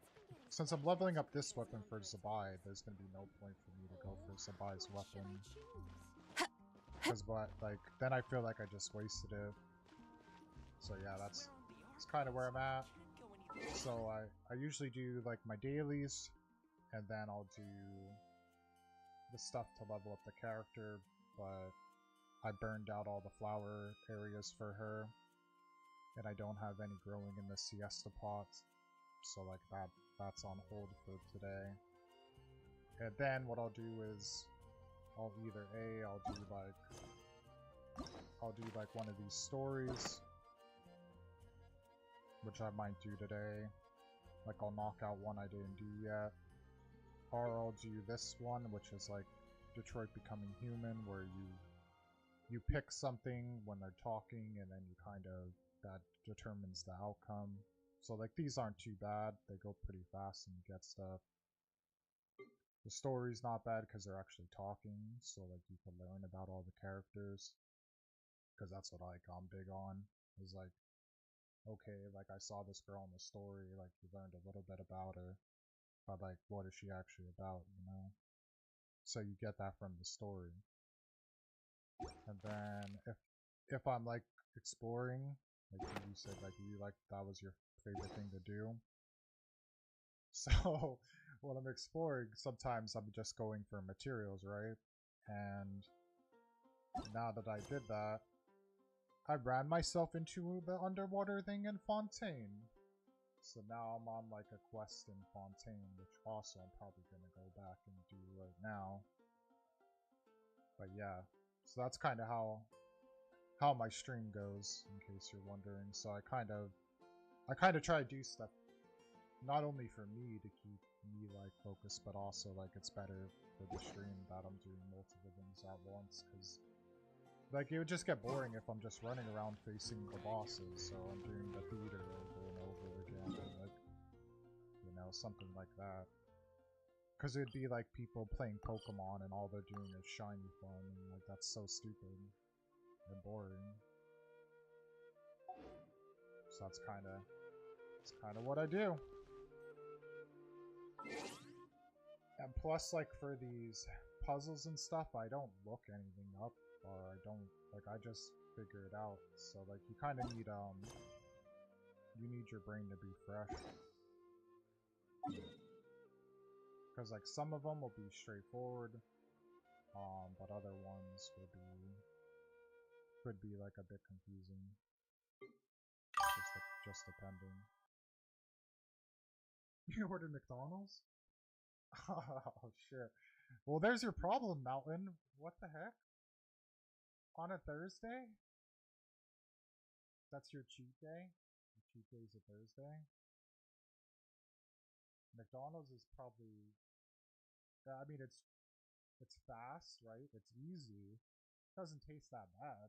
since I'm leveling up this weapon for Zibai, there's gonna be no point for me to go for Zibai's weapon. Because, like, then I feel like I just wasted it. So yeah, that's kind of where I'm at. So I usually do, like, my dailies, and then I'll do the stuff to level up the character, but I burned out all the flower areas for her, and I don't have any growing in the siesta pots. So like that's on hold for today. And then what I'll do is I'll do like one of these stories, which I might do today. Like I'll knock out one I didn't do yet. Or I'll do this one, which is like Detroit Becoming Human, where you pick something when they're talking and then you kind of, that determines the outcome. So, like, these aren't too bad. They go pretty fast and you get stuff. The story's not bad because they're actually talking, so, like, you can learn about all the characters. Because that's what, like, I'm big on. Is, like, okay, like, I saw this girl in the story, like, you learned a little bit about her. But, like, what is she actually about, you know? So you get that from the story. And then, if I'm, like, exploring, like you said, like, that was your favorite thing to do. So when I'm exploring, sometimes I'm just going for materials, right? And now that I did that, I ran myself into the underwater thing in Fontaine. So now I'm on like a quest in Fontaine, which also I'm probably gonna go back and do right now. But yeah, so that's kind of how my stream goes, in case you're wondering. So I kind of try to do stuff not only for me to keep me like focused, but also like it's better for the stream that I'm doing multiple things at once, because like it would just get boring if I'm just running around facing the bosses. So I'm doing the theater over and over again, or like, you know, something like that. Because it'd be like people playing Pokemon and all they're doing is shiny farming. Like, that's so stupid and boring. So that's kind of what I do. And plus, like, for these puzzles and stuff, I don't look anything up, or I don't, like, I just figure it out. So, like, you kind of need, you need your brain to be fresh. Because, like, some of them will be straightforward, but other ones could be, like, a bit confusing. Just depending. You ordered McDonald's? Oh, shit. Well, there's your problem, Mountain. What the heck? On a Thursday? That's your cheat day? Your cheat day is a Thursday? McDonald's is probably... I mean, it's fast, right? It's easy. It doesn't taste that bad.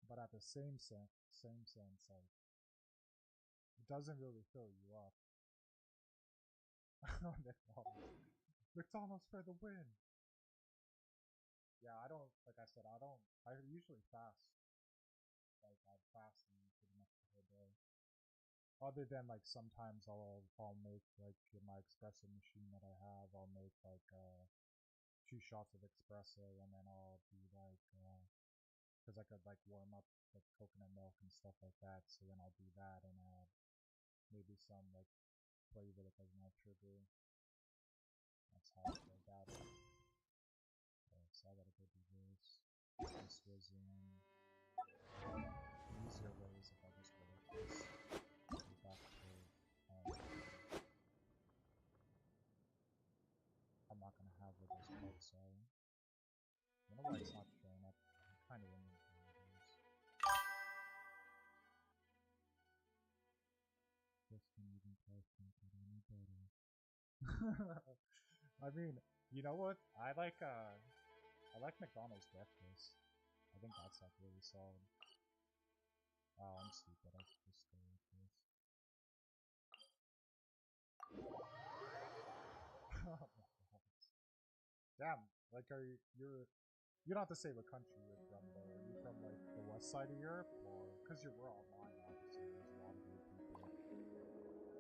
But at the same sense, like, it doesn't really fill you up. McDonald's. McDonald's for the win! Yeah, I don't, like I said, I usually fast. Like, I'd fast pretty much the whole day. Other than, like, sometimes I'll make, like, in my espresso machine that I have, I'll make, like, 2 shots of espresso, and then I'll do, like, because I could, like, warm up, like, coconut milk and stuff like that, so then I'll do that and add maybe some, like, flavor that doesn't have sugar. That's how I go about it. Okay, so I gotta go do this. This was in easier ways if I just go like this. Go back to I'm not gonna have where those parts are. I don't know why it's not showing up. I'm kind of in these. Just can even question it any better. I mean, you know what? I like McDonald's breakfast. I think that's like really solid. Oh, I'm stupid. I should just go with this. Damn, like you don't have to say what country you're from though. Are you from like the west side of Europe, or because we're online obviously there's a lot of good people.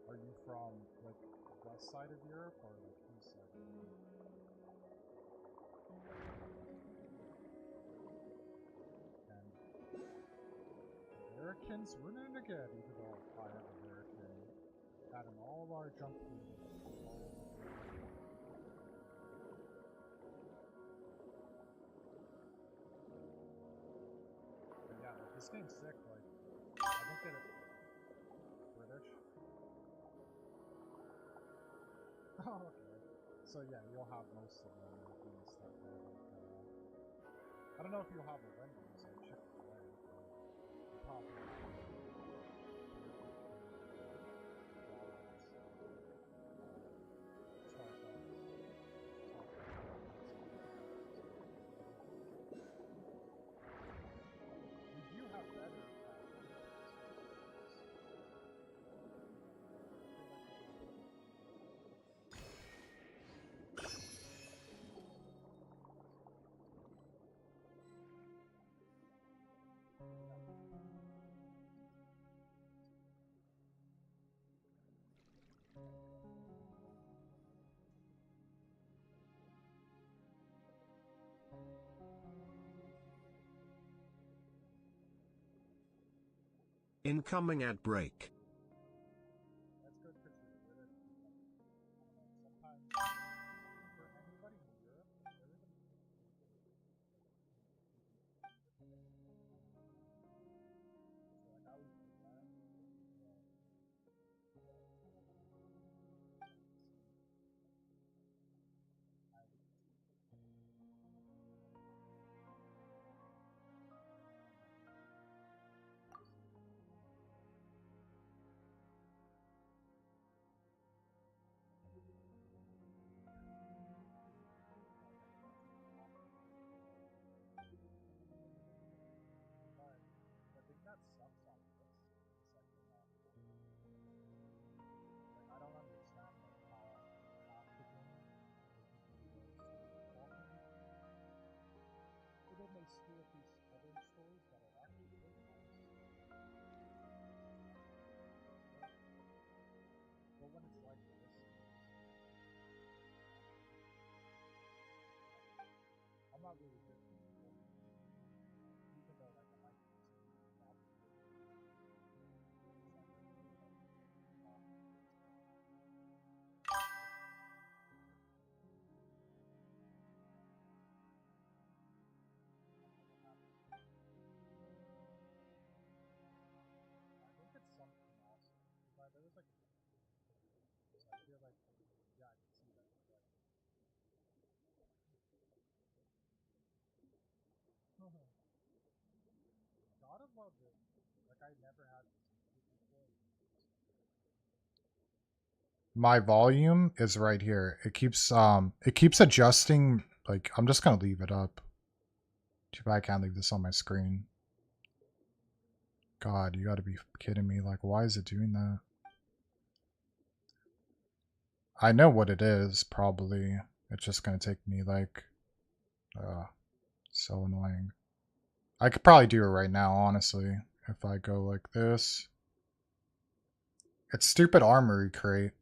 Are you from like west side of Europe or like east side of Europe? And Americans winning again, even though I am American, having all of our junk food. But yeah, like, this game's sick. Like, I don't get it. British. Oh, okay. So yeah, you'll have most of the European stuff there. Like, I don't know if you'll have a Wendy's or Chick-fil-A, but you probably we do have better Incoming ad break. That's good because you're British. Sometimes for anybody in Europe, everybody so like I always do that. But the thing that sucks on this is like I don't understand like how half the game they can do the story walking, but then they screw up these other stories that are actually really nice. But when it's like this, I'm not really good for people, even though like I might be I think it's something else. But there was like a so I feel like yeah, I can see that. Like, Gotta love it. Like I never had this before. My volume is right here. It keeps adjusting. Like I'm just gonna leave it up. Too bad I can't leave this on my screen. God, you gotta be kidding me. Like, why is it doing that? I know what it is, probably. It's just gonna take me like so annoying. I could probably do it right now, honestly. If I go like this. It's stupid armory crate.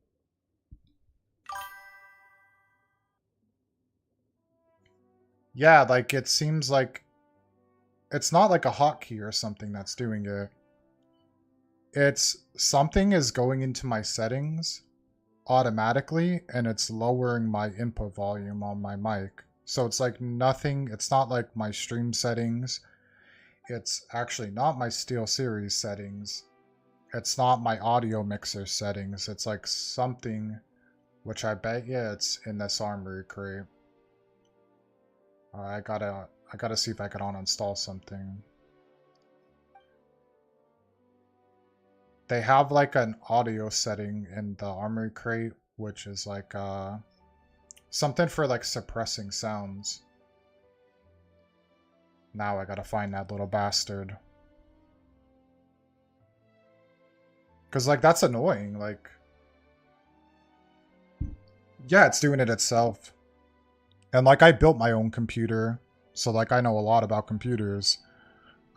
Yeah, like it seems like it's not like a hotkey or something that's doing it. It's something is going into my settings automatically and it's lowering my input volume on my mic. So it's like nothing, it's not like my stream settings. It's actually not my SteelSeries settings. It's not my audio mixer settings. It's like something which I bet yeah it's in this armory crate. I gotta see if I can uninstall something. They have like an audio setting in the armory crate, which is like something for like suppressing sounds. Now I gotta find that little bastard. Cause like that's annoying, like yeah, it's doing it itself. And like I built my own computer, so like I know a lot about computers.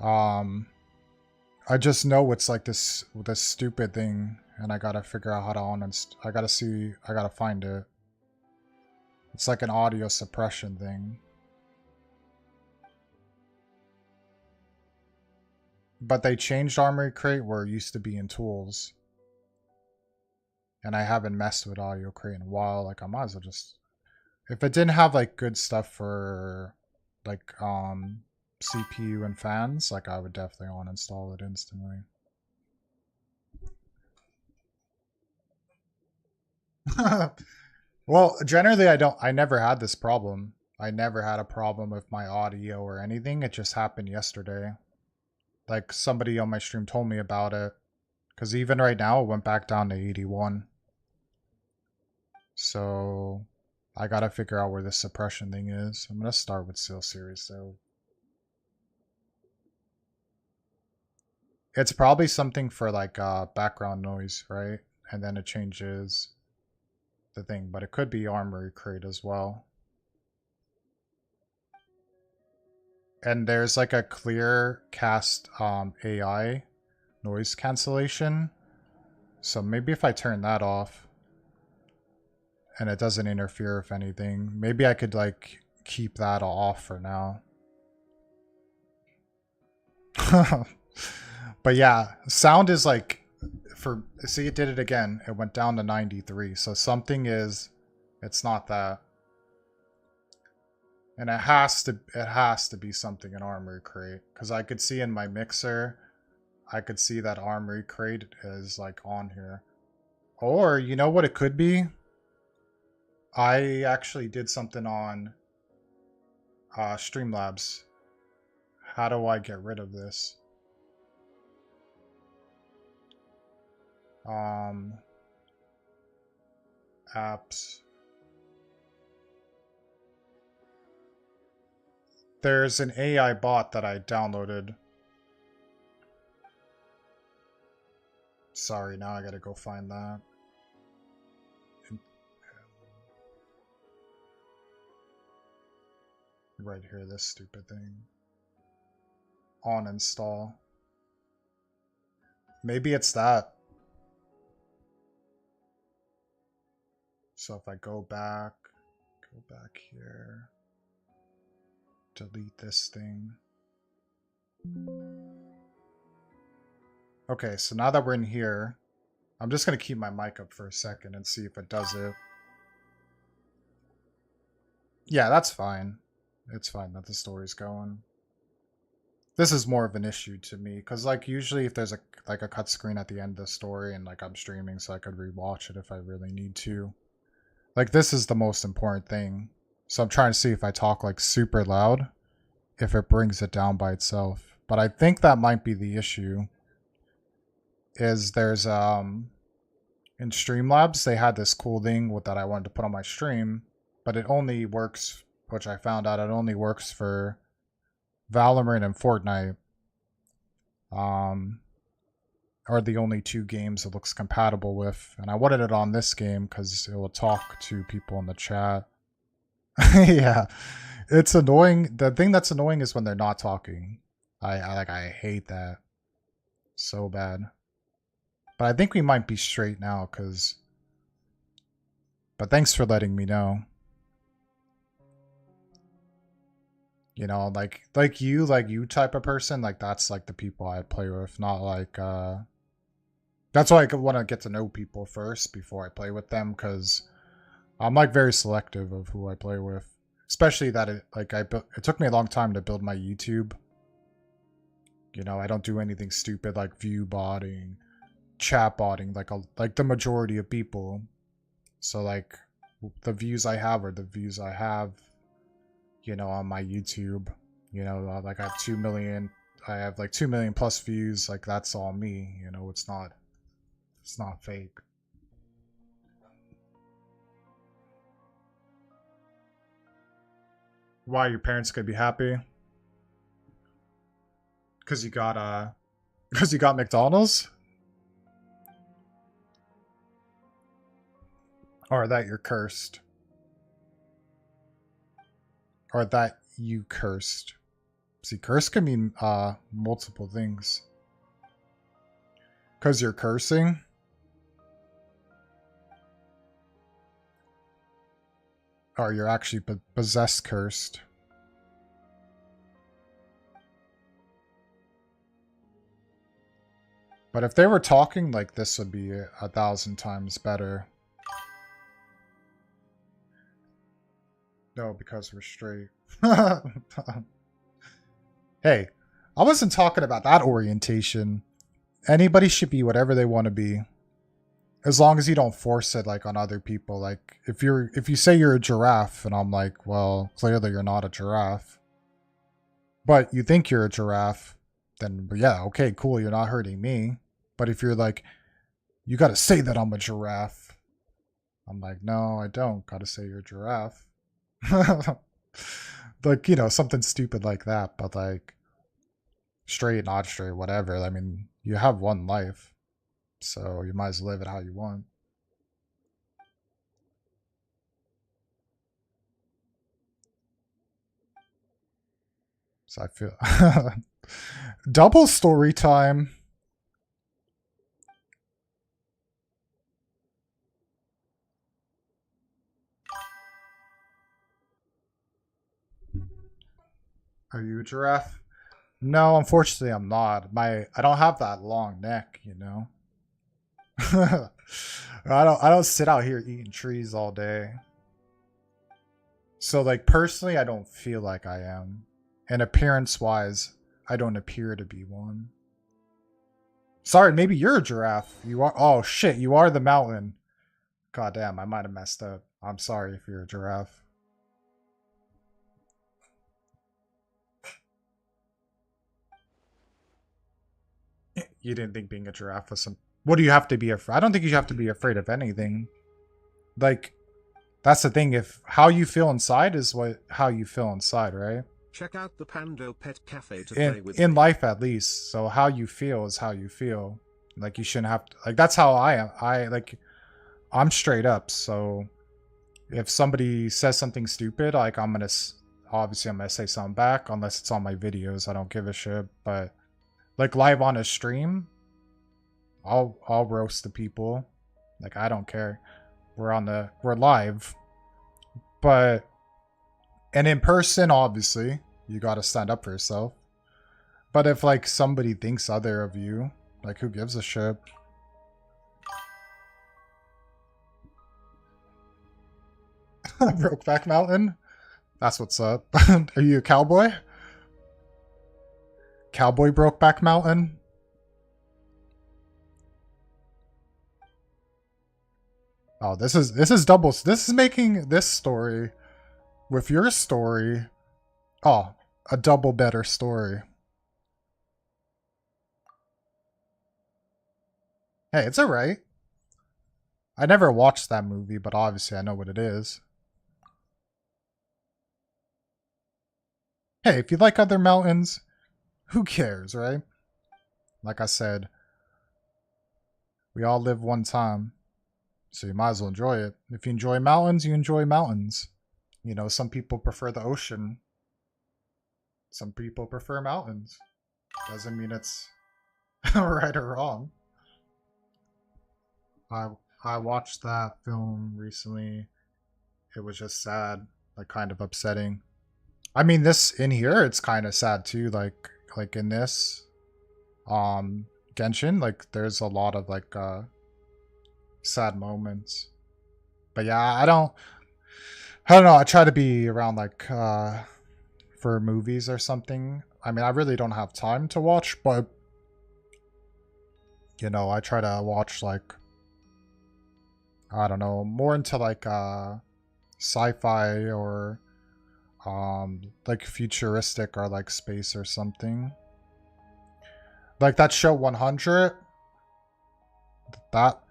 I just know it's like this stupid thing, and I gotta figure out how to I gotta find it. It's like an audio suppression thing. But they changed Armory Crate where it used to be in Tools. And I haven't messed with Audio Crate in a while. Like I might as well just, if it didn't have like good stuff for like CPU and fans, like I would definitely uninstall it instantly. Well, generally I never had this problem. I never had a problem with my audio or anything. It just happened yesterday. Like somebody on my stream told me about it. Cause even right now it went back down to 81. So I gotta figure out where this suppression thing is. I'm gonna start with SteelSeries though. It's probably something for like background noise, right? And then it changes the thing, but it could be Armory Crate as well. And there's like a clear cast AI noise cancellation. So maybe if I turn that off and it doesn't interfere with anything, maybe I could like keep that off for now. But yeah, sound is like see it did it again. It went down to 93. So something is it's not that. And it has to be something in Armory Crate. Because I could see in my mixer, I could see that Armory Crate is like on here. Or you know what it could be? I actually did something on Streamlabs. How do I get rid of this? Apps. There's an AI bot that I downloaded. Sorry, now I gotta go find that. Right here, this stupid thing. On install. Maybe it's that. So if I go back here, delete this thing. Okay, so now that we're in here, I'm just going to keep my mic up for a second and see if it does it. Yeah, that's fine. It's fine that the story's going. This is more of an issue to me, because like usually if there's a cut screen at the end of the story and like I'm streaming so I could rewatch it if I really need to. Like this is the most important thing. So I'm trying to see if I talk like super loud, if it brings it down by itself. But I think that might be the issue. Is there's in Streamlabs they had this cool thing with that I wanted to put on my stream, but it only works, which I found out it only works for Valorant and Fortnite. Are the only two games it looks compatible with, and I wanted it on this game because it will talk to people in the chat. Yeah, it's annoying. The thing that's annoying is when they're not talking. I hate that so bad. But I think we might be straight now, cause. But thanks for letting me know. You know, like you type of person, like that's like the people I play with, not like that's why I want to get to know people first before I play with them, because I'm like very selective of who I play with. Especially that it took me a long time to build my YouTube. You know, I don't do anything stupid like view botting, chat botting like the majority of people. So like the views I have are the views I have, you know, on my YouTube. You know, like I have 2 million, I have like 2 million plus views, like that's all me, you know, it's not fake. Why your parents could be happy? Cause you got McDonald's? Or that you're cursed. Or that you cursed. See, curse can mean multiple things. Cause you're cursing? Or you're actually possessed cursed. But if they were talking, like, this would be 1,000 times better. No, because we're straight. Hey, I wasn't talking about that orientation. Anybody should be whatever they want to be. As long as you don't force it, like, on other people. Like, if you say you're a giraffe, and I'm like, well, clearly you're not a giraffe. But you think you're a giraffe, then yeah, okay, cool, you're not hurting me. But if you're like, you gotta say that I'm a giraffe, I'm like, no, I don't gotta say you're a giraffe. Like, you know, something stupid like that. But like, straight, not straight, whatever. I mean, you have one life, so you might as well live it how you want. So I feel double story time. Are you a giraffe? No, unfortunately I'm not. I don't have that long neck, you know. I don't sit out here eating trees all day. So like personally I don't feel like I am. And appearance wise, I don't appear to be one. Sorry, maybe you're a giraffe. You are. Oh shit, you are the mountain. God damn, I might have messed up. I'm sorry if you're a giraffe. You didn't think being a giraffe was some... What do you have to be afraid? I don't think you have to be afraid of anything. Like, that's the thing. If how you feel inside is how you feel inside, right? Check out the Pando Pet Cafe to play with in me. life, at least. So how you feel is how you feel. Like, you shouldn't have to... Like, that's how I am. I'm straight up. So if somebody says something stupid, like, obviously I'm gonna say something back, unless it's on my videos. I don't give a shit. But like live on a stream, I'll roast the people. Like, I don't care. We're live. But and in person, obviously, you gotta stand up for yourself. But if like somebody thinks other of you, like, who gives a shit? Brokeback Mountain? That's what's up. Are you a cowboy? Cowboy Brokeback Mountain? Oh, this is double. This is making this story with your story. Oh, a double better story. Hey, it's alright. I never watched that movie, but obviously I know what it is. Hey, if you like other mountains, who cares, right? Like I said, we all live one time, so you might as well enjoy it. If you enjoy mountains, you enjoy mountains. You know, some people prefer the ocean. Some people prefer mountains. Doesn't mean it's right or wrong. I watched that film recently. It was just sad, like kind of upsetting. I mean, this in here, it's kind of sad too. Like in this, Genshin, like there's a lot of like sad moments. But yeah, I don't know. I try to be around like for movies or something. I mean, I really don't have time to watch, but you know, I try to watch like, I don't know, more into like sci-fi or like futuristic or like space or something. Like that show 100, that,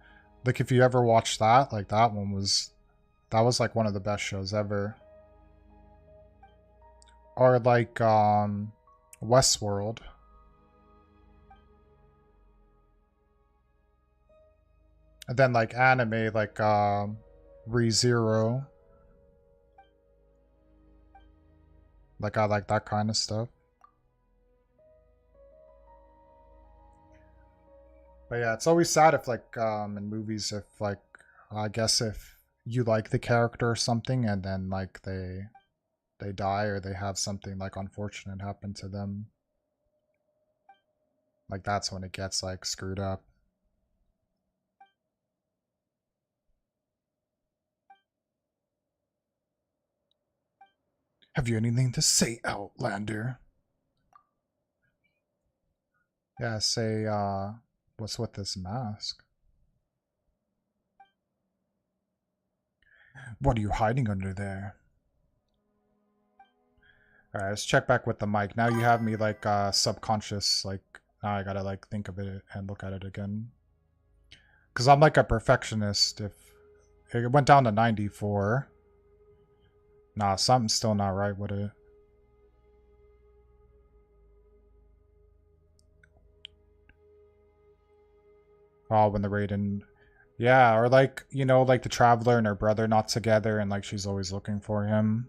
like if you ever watched that, like that was like one of the best shows ever. Or like Westworld. And then like anime like ReZero. Like I like that kind of stuff. But yeah, it's always sad if like in movies, if like, I guess if you like the character or something and then like they die or they have something like unfortunate happen to them. Like that's when it gets like screwed up. Have you anything to say, Outlander? Yeah, say what's with this mask? What are you hiding under there? Alright, let's check back with the mic. Now you have me like subconscious, like now I gotta like think of it and look at it again. Cause I'm like a perfectionist. If it went down to 94. Nah, something's still not right with it. Oh, when the Raiden... Yeah, or like, you know, like the Traveler and her brother not together and like she's always looking for him.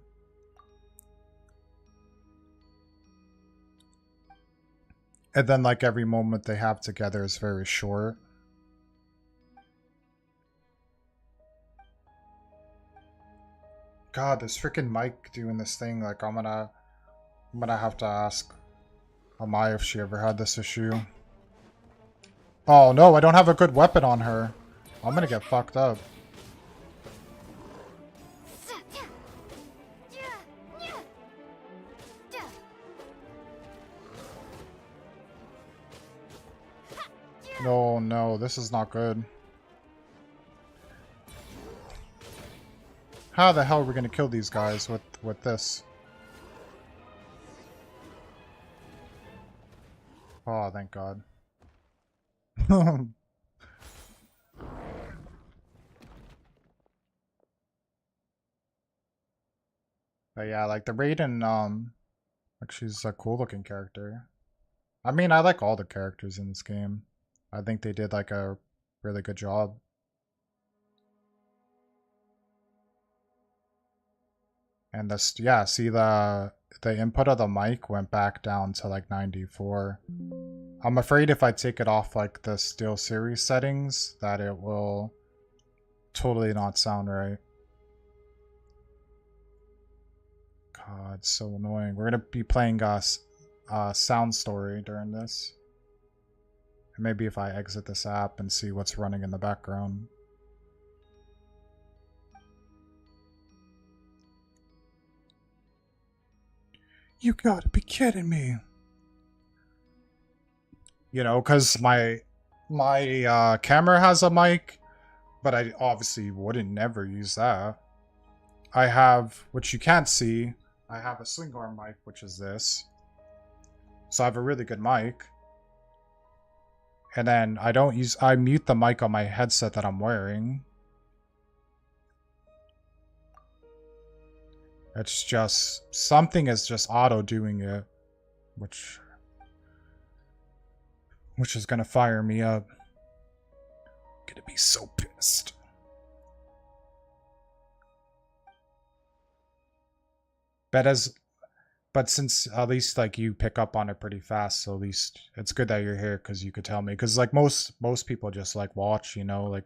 And then like every moment they have together is very short. God, this freaking mic doing this thing, like I'm gonna have to ask Amaya if she ever had this issue. Oh no, I don't have a good weapon on her. I'm gonna get fucked up. No, no, this is not good. How the hell are we gonna kill these guys with this? Oh, thank God. But yeah, like the Raiden, like she's a cool looking character. I mean, I like all the characters in this game. I think they did like a really good job. And this, yeah, see the input of the mic went back down to like 94. I'm afraid if I take it off like the Steel Series settings that it will totally not sound right. God, so annoying. We're gonna be playing Sound Story during this. And maybe if I exit this app and see what's running in the background. You gotta be kidding me. You know, because my camera has a mic, but I obviously wouldn't never use that. I have, which you can't see, I have a swing arm mic, which is this. So I have a really good mic. And then I mute the mic on my headset that I'm wearing. It's just, something is just auto doing it, which is gonna fire me up. I'm gonna be so pissed. But since at least like you pick up on it pretty fast, so at least it's good that you're here because you could tell me. Because like most people just like watch, you know, like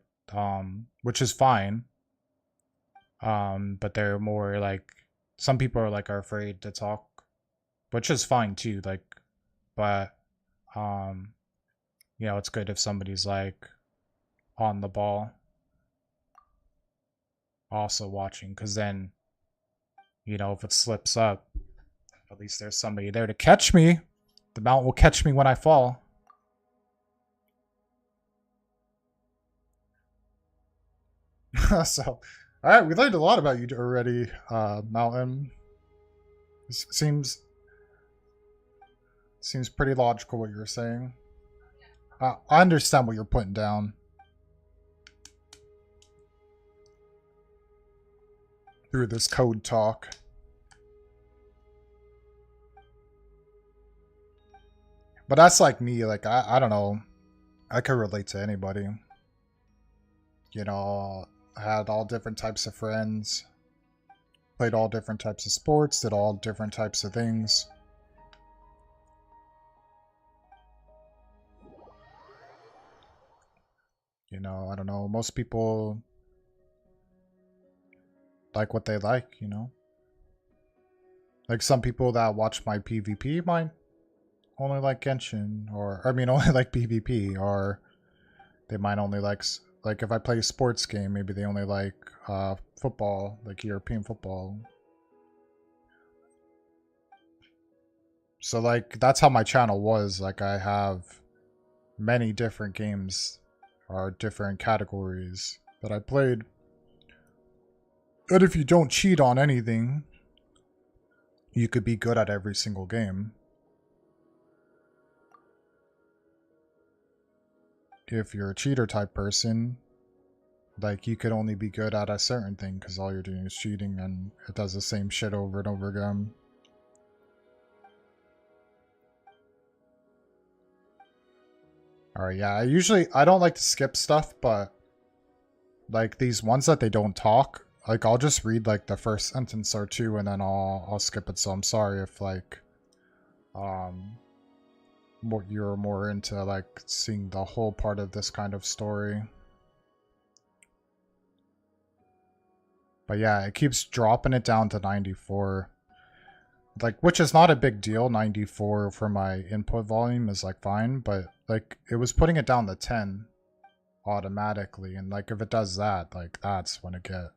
which is fine. But they're more like, some people are afraid to talk, which is fine too. Like, but you know, it's good if somebody's like on the ball, also watching, because then, you know, if it slips up, at least there's somebody there to catch me. The mountain will catch me when I fall. So, alright, we learned a lot about you already, Mountain. Seems pretty logical what you're saying. I understand what you're putting down. Through this code talk. But that's like me, like, I don't know. I could relate to anybody. You know, I had all different types of friends. Played all different types of sports, did all different types of things. You know, I don't know. Most people like what they like, you know? Like some people that watch my PvP might only like Genshin, or I mean only like PvP, or they might only like if I play a sports game, maybe they only like football, like European football. So like that's how my channel was. Like I have many different games or different categories that I played. And if you don't cheat on anything, you could be good at every single game. If you're a cheater type person, like you could only be good at a certain thing because all you're doing is cheating and it does the same shit over and over again. Alright, yeah, I don't like to skip stuff, but like these ones that they don't talk, like I'll just read like the first sentence or two and then I'll skip it. So I'm sorry if like you're more into like seeing the whole part of this kind of story. But yeah, it keeps dropping it down to 94. Like, which is not a big deal. 94 for my input volume is like fine, but like it was putting it down to 10 automatically, and like if it does that, like that's when it get.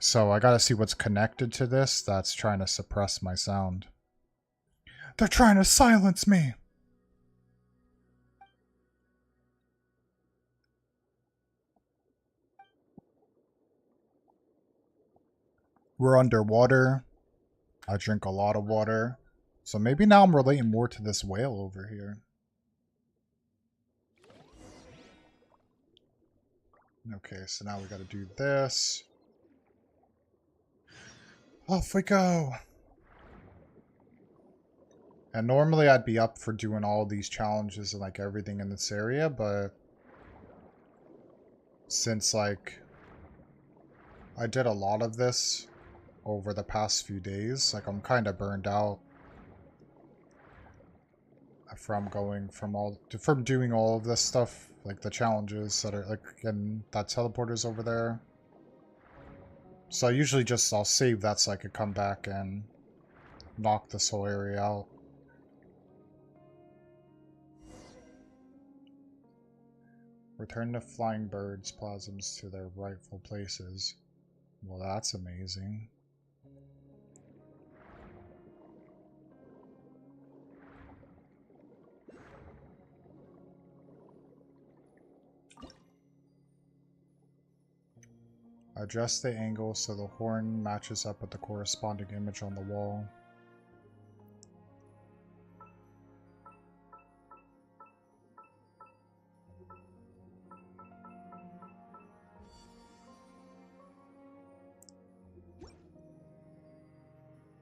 So I gotta see what's connected to this that's trying to suppress my sound. They're trying to silence me! We're underwater. I drink a lot of water. So maybe now I'm relating more to this whale over here. Okay, so now we gotta do this. Off we go! And normally I'd be up for doing all these challenges and like everything in this area, but since like I did a lot of this over the past few days, like I'm kind of burned out from doing all of this stuff, like the challenges that are like, and that teleporter's over there. So I usually I'll save that so I could come back and knock this whole area out. Return the flying birds' plasms to their rightful places. Well, that's amazing. Adjust the angle so the horn matches up with the corresponding image on the wall.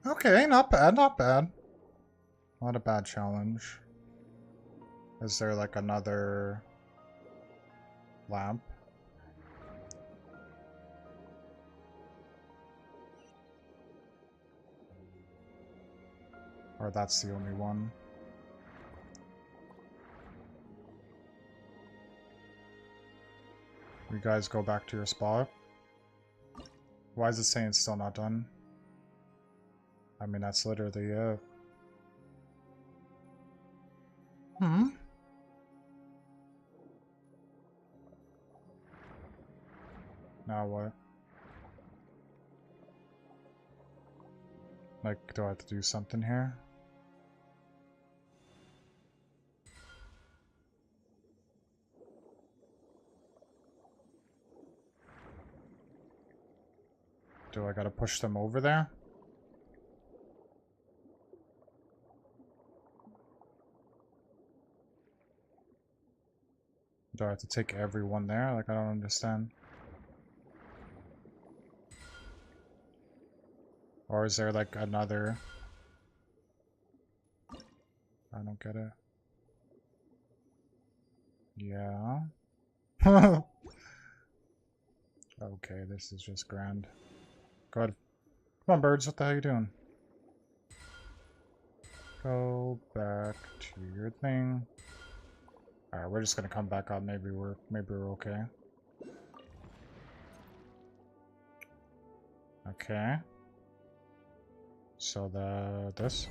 Okay, not bad, not bad. Not a bad challenge. Is there like another lamp? Or that's the only one? You guys go back to your spot? Why is it saying it's still not done? I mean, that's literally it. Hmm? Now what? Like, do I have to do something here? Do I gotta push them over there? Do I have to take everyone there? Like, I don't understand. Or is there like another... I don't get it. Yeah. Okay, this is just grand. Go ahead. Come on, birds. What the hell are you doing? Go back to your thing. Alright, we're just gonna come back up. Maybe we're okay. Okay. So this.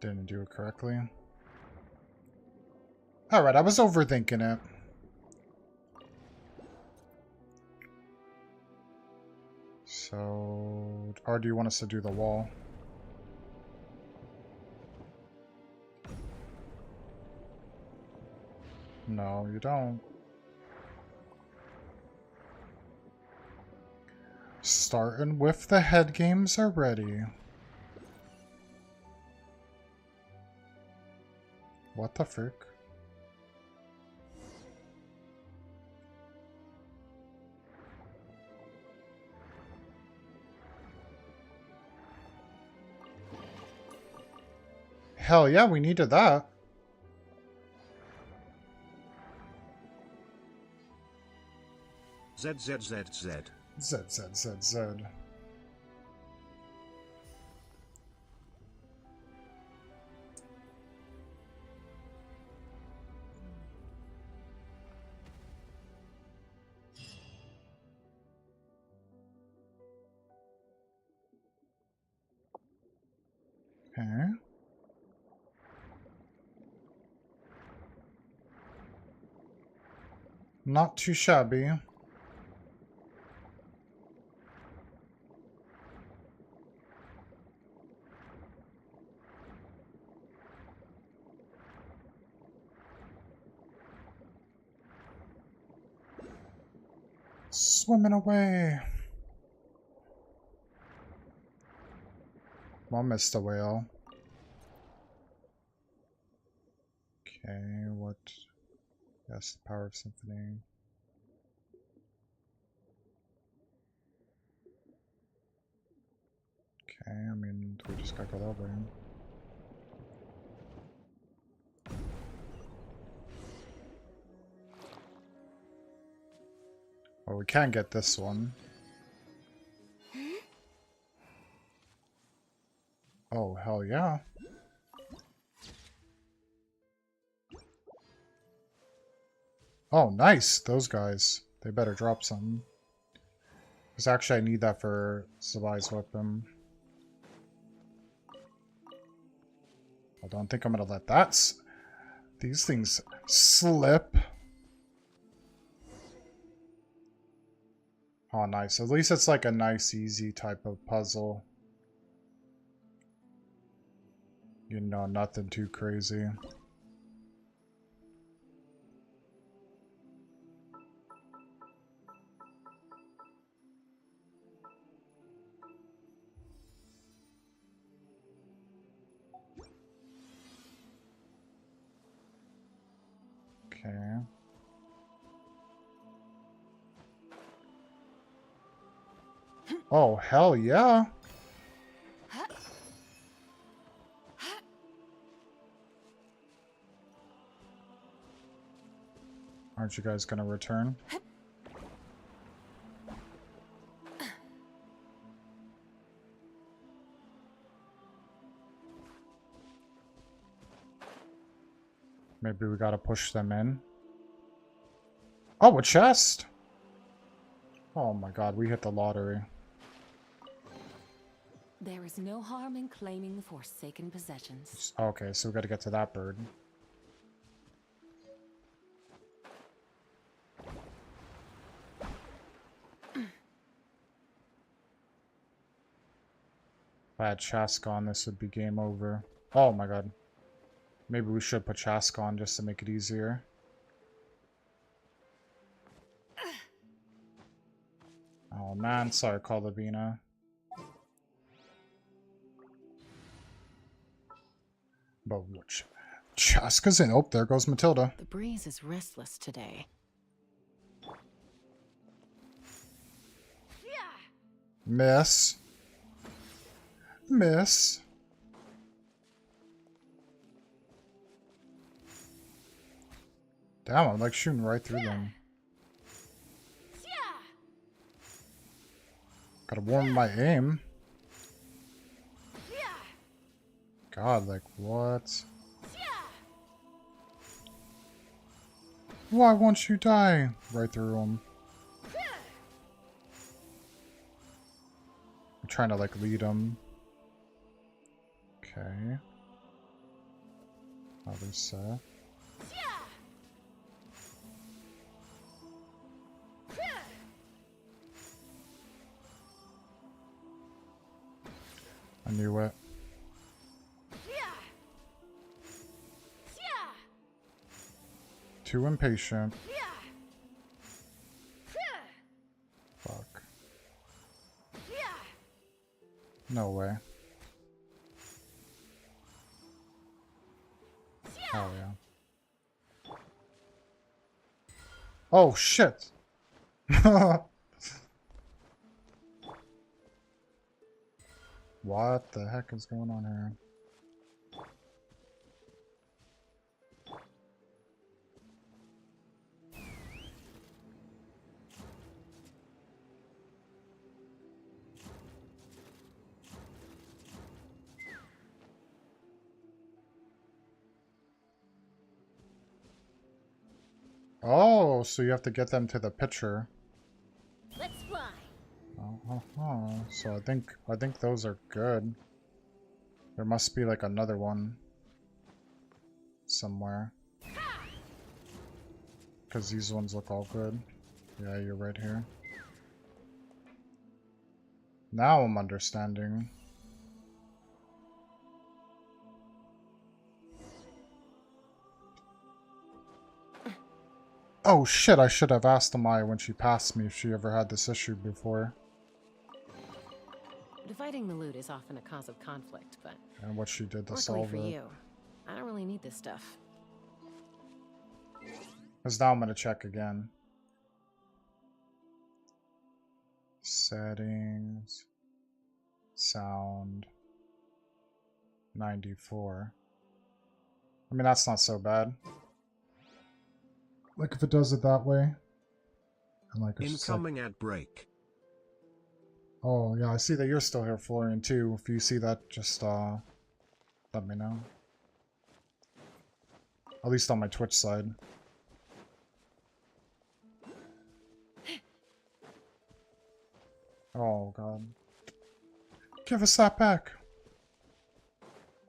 Didn't do it correctly. Alright, I was overthinking it. So... Or do you want us to do the wall? No, you don't. Starting with the head games already. What the frick? Hell yeah, we needed that. Z. Z, Z, Z, Z. Okay. Not too shabby. Swimming away. Well, missed a whale. Okay, what? Yes, the power of symphony. Okay, I mean, we just gotta go that way. Well, we can get this one. Oh, hell yeah. Oh, nice! Those guys. They better drop something. Because actually I need that for Zibai's weapon. I don't think I'm gonna let that these things slip. Oh, nice. At least it's like a nice, easy type of puzzle. You know, nothing too crazy. Oh, hell yeah. Aren't you guys gonna return? Maybe we gotta push them in. Oh, a chest! Oh my god, we hit the lottery. There is no harm in claiming forsaken possessions. Okay, so we gotta get to that bird. If I had Chask on, this would be game over. Oh my god. Maybe we should put Chask on just to make it easier. Oh man, sorry, Calabina. But which Chaska's in? Oh, there goes Matilda. The breeze is restless today. Miss. Miss. Damn, I'm like shooting right through them. Gotta warm my aim. God, like what? Why won't you die? Right through him. I'm trying to like lead him. Okay. Other set. I knew it. Too impatient. Fuck. No way. Oh yeah. Oh shit! What the heck is going on here? Oh, so you have to get them to the pitcher. Let's fly. So I think those are good. There must be like another one somewhere. Because these ones look all good. Yeah, you're right here. Now I'm understanding. Oh shit, I should have asked Amaya when she passed me if she ever had this issue before. Dividing the loot is often a cause of conflict, but And what she did to luckily solve for it. you, I don't really need this stuff. Because now I'm going to check again. Settings. Sound. 94. I mean, that's not so bad. Like, if it does it that way. And like, it's Incoming ad break. Oh, yeah, I see that you're still here, Florian, too. If you see that, just, let me know. At least on my Twitch side. Oh, God. Give us that back.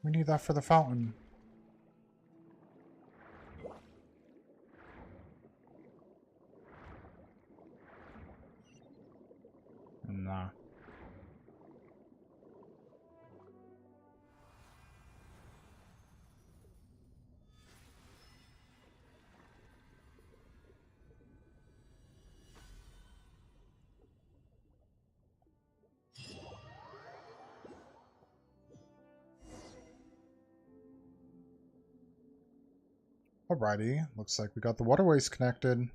We need that for the fountain. Nah. Alrighty, looks like we got the waterways connected.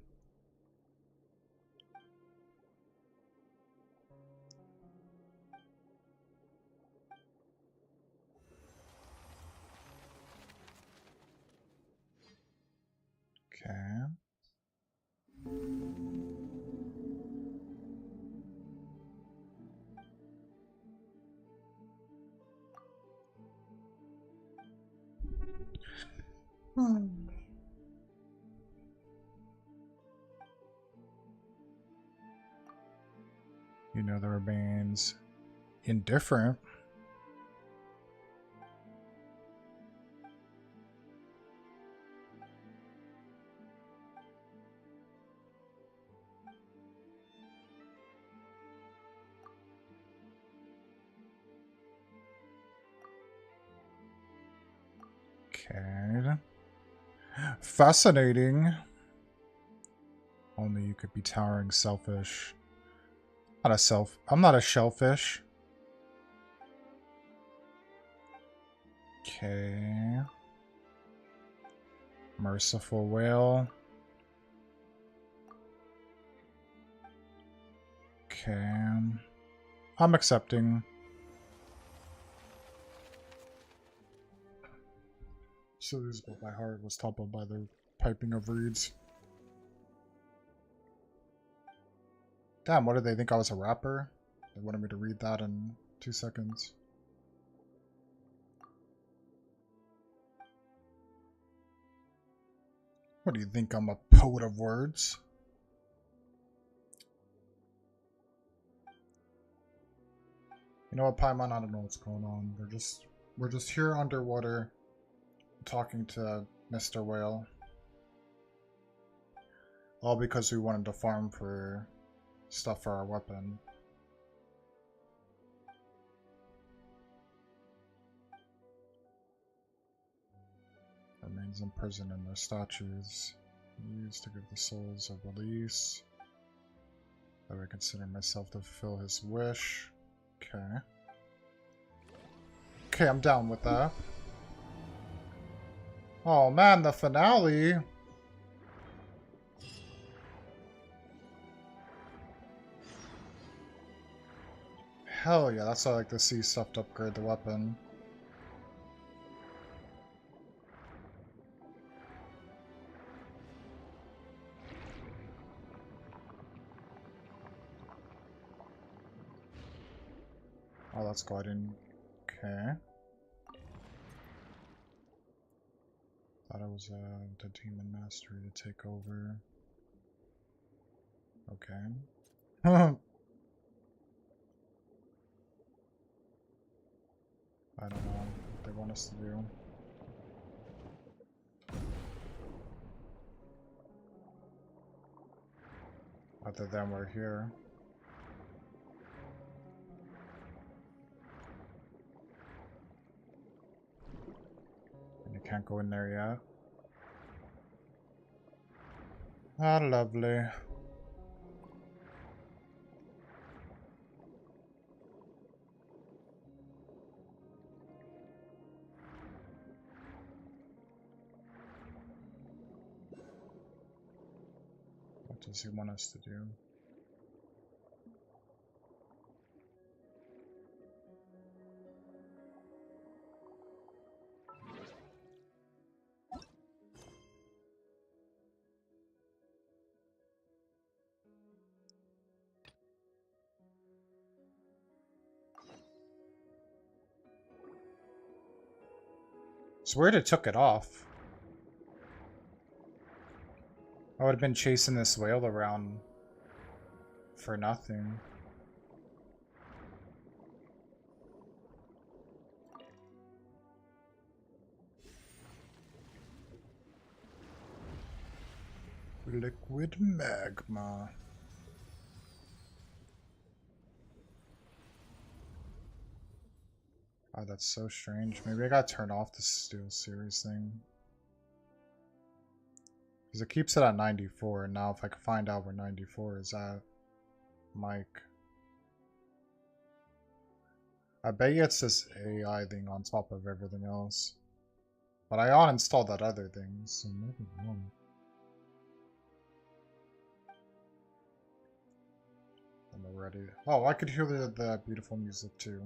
Okay. You know the remains indifferent. Okay. Fascinating. Only you could be towering selfish. I'm not a shellfish. Okay. Merciful whale. Okay. I'm accepting. So this is what my heart was toppled by the piping of reeds. Damn, what did they think I was a rapper? They wanted me to read that in 2 seconds. What do you think, I'm a poet of words? You know what, Paimon? I don't know what's going on. We're just here underwater talking to Mr. Whale. All because we wanted to farm for stuff for our weapon. Remains imprisoned in their statues. Used to give the souls a release. I would consider myself to fulfill his wish. Okay. Okay, I'm down with that. Oh man, the finale! Hell yeah, that's why I like to see stuff to upgrade the weapon. Oh, that's gliding. Okay. Thought I was the demon mastery to take over. Okay. I don't know what they want us to do. Other than we're here. And you can't go in there yet. Ah, lovely. What does he want us to do? It's weird it took it off. I would have been chasing this whale around for nothing. Liquid magma. Oh, that's so strange. Maybe I gotta turn off the Steel Series thing. Because it keeps it at 94, and now if I can find out where 94 is at, Mike. I bet you it's this AI thing on top of everything else. But I uninstalled that other thing, so maybe one. I'm ready. Oh, I could hear the beautiful music too.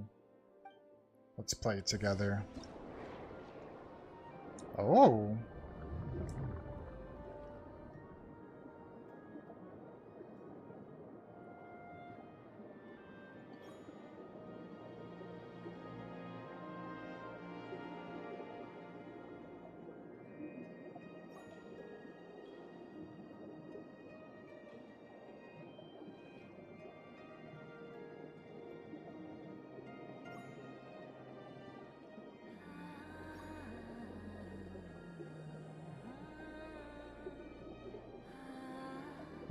Let's play it together. Oh!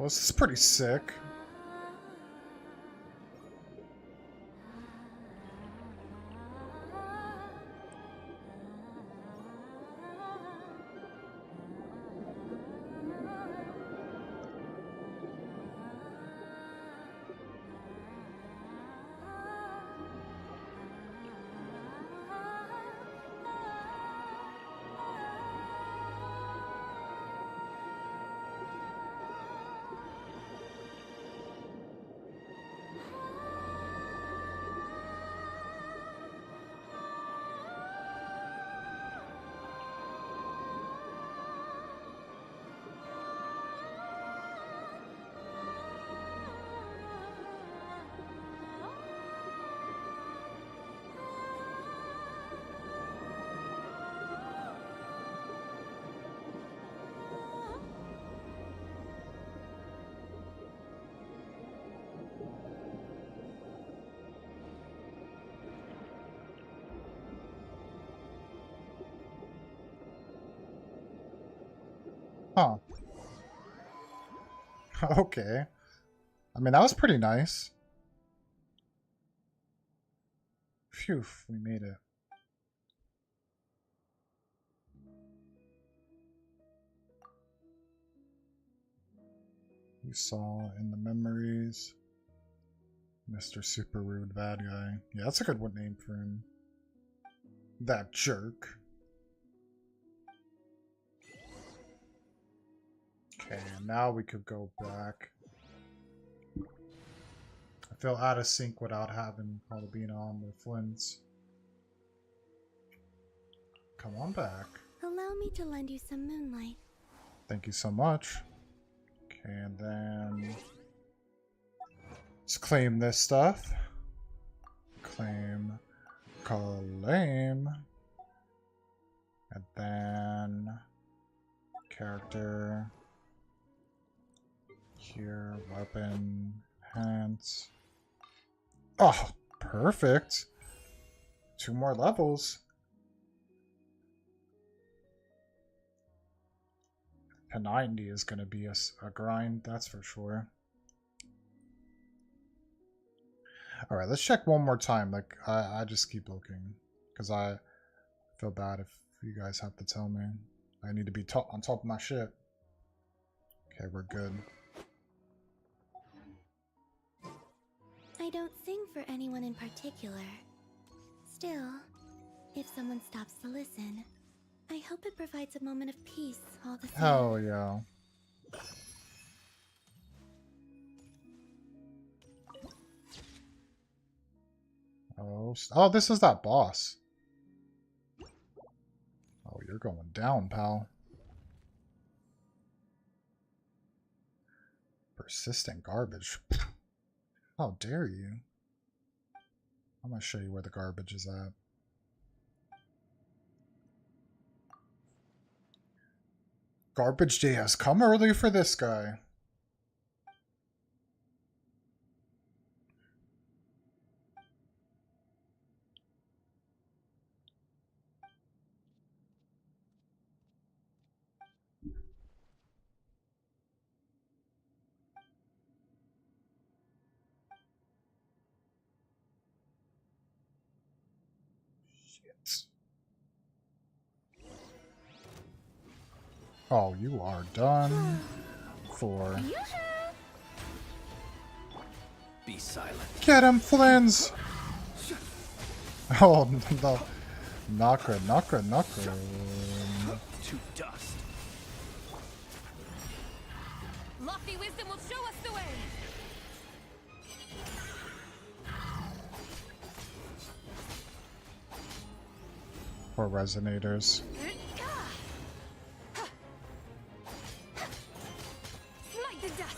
Well, this is pretty sick. Huh. Okay. I mean, that was pretty nice. Phew, we made it. You saw in the memories. Mr. Super Rude Bad Guy. Yeah, that's a good name for him. That jerk. Okay, now we could go back. I feel out of sync without having Palabina on the Flints. Come on back. Allow me to lend you some moonlight. Thank you so much. Okay, and then let's claim this stuff. Claim. And then character. Here, weapon, hands. Oh, perfect. 2 more levels. A 90 is going to be a grind, that's for sure. Alright, let's check one more time. Like, I just keep looking. Because I feel bad if you guys have to tell me. I need to be on top of my shit. Okay, we're good. I don't sing for anyone in particular. Still, if someone stops to listen, I hope it provides a moment of peace all the same. Hell yeah. Oh, this is that boss. Oh, you're going down, pal. Persistent garbage. How dare you? I'm gonna show you where the garbage is at. Garbage day has come early for this guy. Shit. Oh, you are done for. Be silent. Get him, Flins! Oh, no. Knocker. To dust. Lofty wisdom will show us the way. Poor resonators. Smite the dust.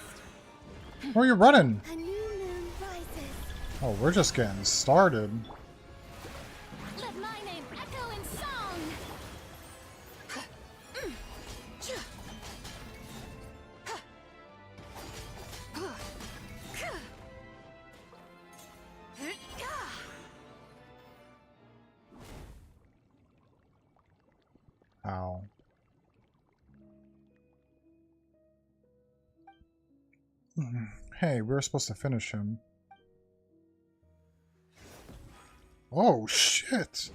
Where are you running? A new moon rises. Oh, we're just getting started. Let my name echo in song. Ow. Hey, we were supposed to finish him. Oh, shit!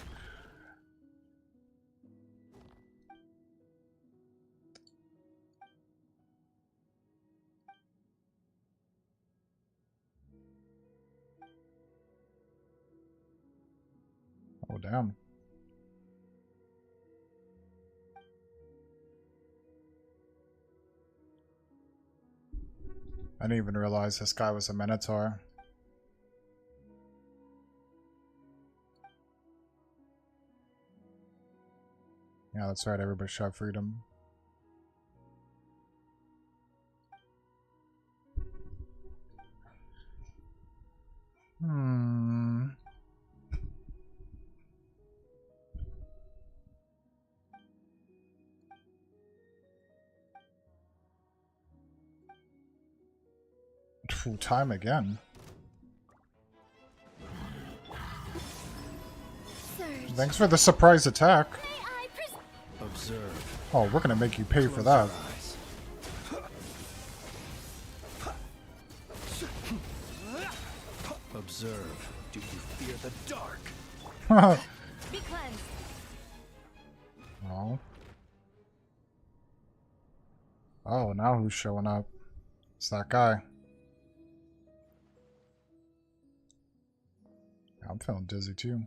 Oh, damn. I didn't even realize this guy was a Minotaur. Yeah, that's right, everybody shout freedom. Hmm. Full time again. Surge. Thanks for the surprise attack. Observe. Oh, we're gonna make you pay for Close that. your eyes. Observe. Do you fear the dark? Be cleansed. Oh. Oh, now who's showing up? It's that guy. I'm feeling dizzy too.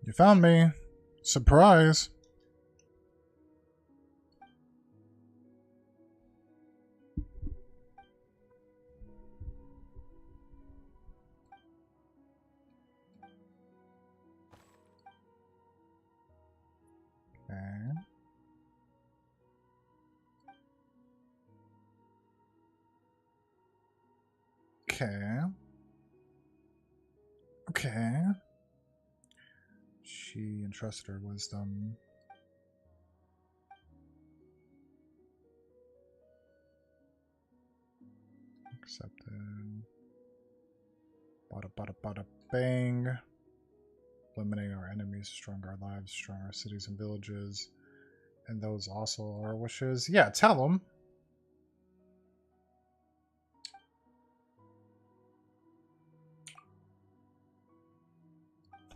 You found me. Surprise. Okay. Okay. Okay. She entrusted her wisdom. Accepted. Bada bada bada bang. Eliminating our enemies, stronger our lives, stronger our cities and villages. And those also are our wishes. Yeah, tell them.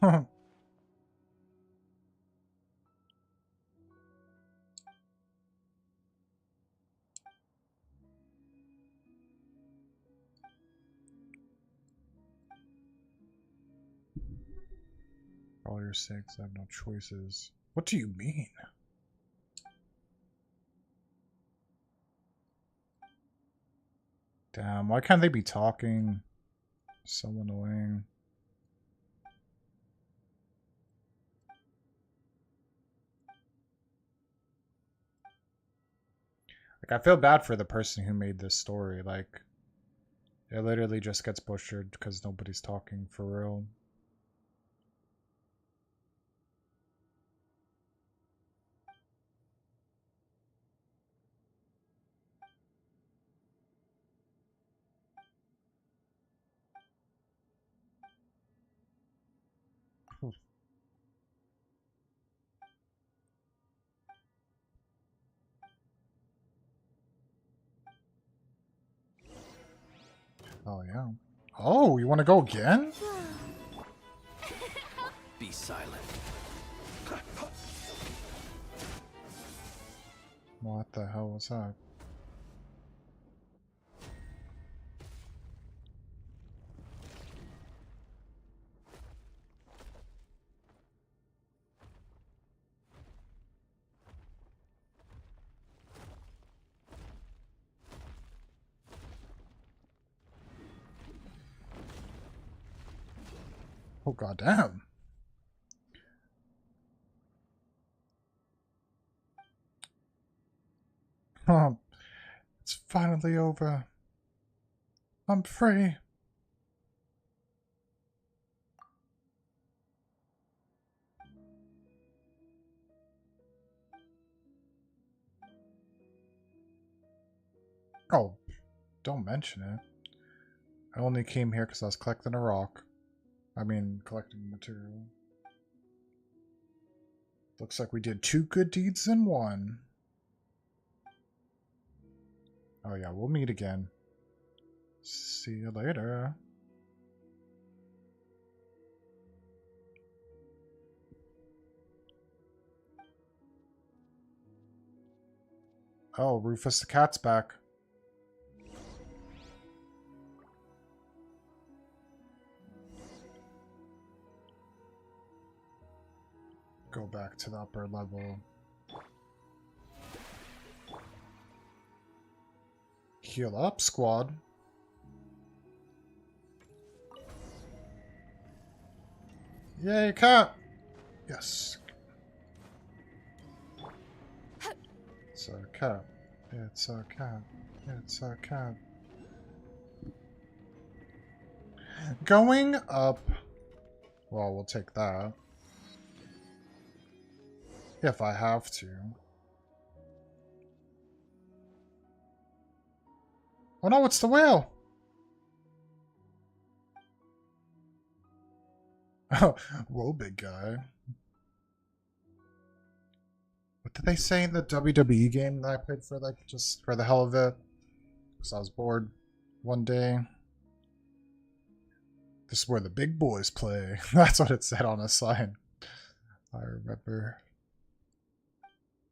For all your sakes, I have no choices. What do you mean? Damn, why can't they be talking? So annoying. Like, I feel bad for the person who made this story. Like, it literally just gets butchered because nobody's talking for real. Oh, yeah. Oh, you want to go again? Be silent. What the hell was that? Oh, goddamn. It's finally over. I'm free. Oh, don't mention it. I only came here because I was collecting a rock. I mean, collecting material. Looks like we did 2 good deeds in 1. Oh yeah, we'll meet again. See you later. Oh, Rufus the cat's back. Go back to the upper level. Heal up, squad. Yay, cat! Yes. It's a cat. It's a cat. It's a cat. Going up. Well, we'll take that. If I have to. Oh no, it's the whale! Whoa, big guy. What did they say in the WWE game that I played for, like, just for the hell of it? Because I was bored one day. This is where the big boys play. That's what it said on a sign. I remember.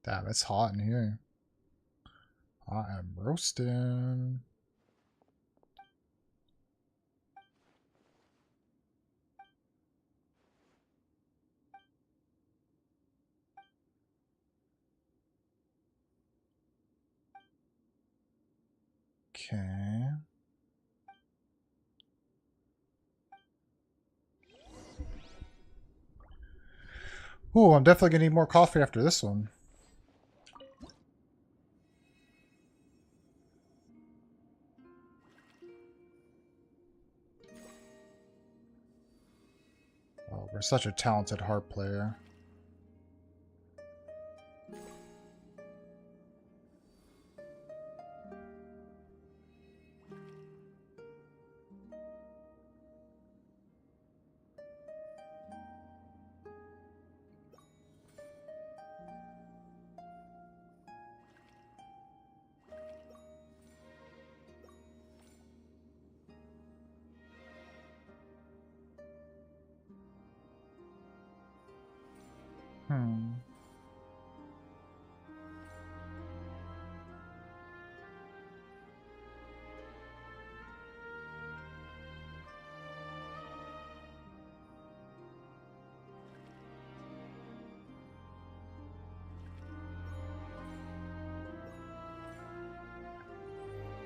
Damn, it's hot in here. I am roasting. Okay. Oh, I'm definitely gonna need more coffee after this one. Oh, we're such a talented harp player. Hmm.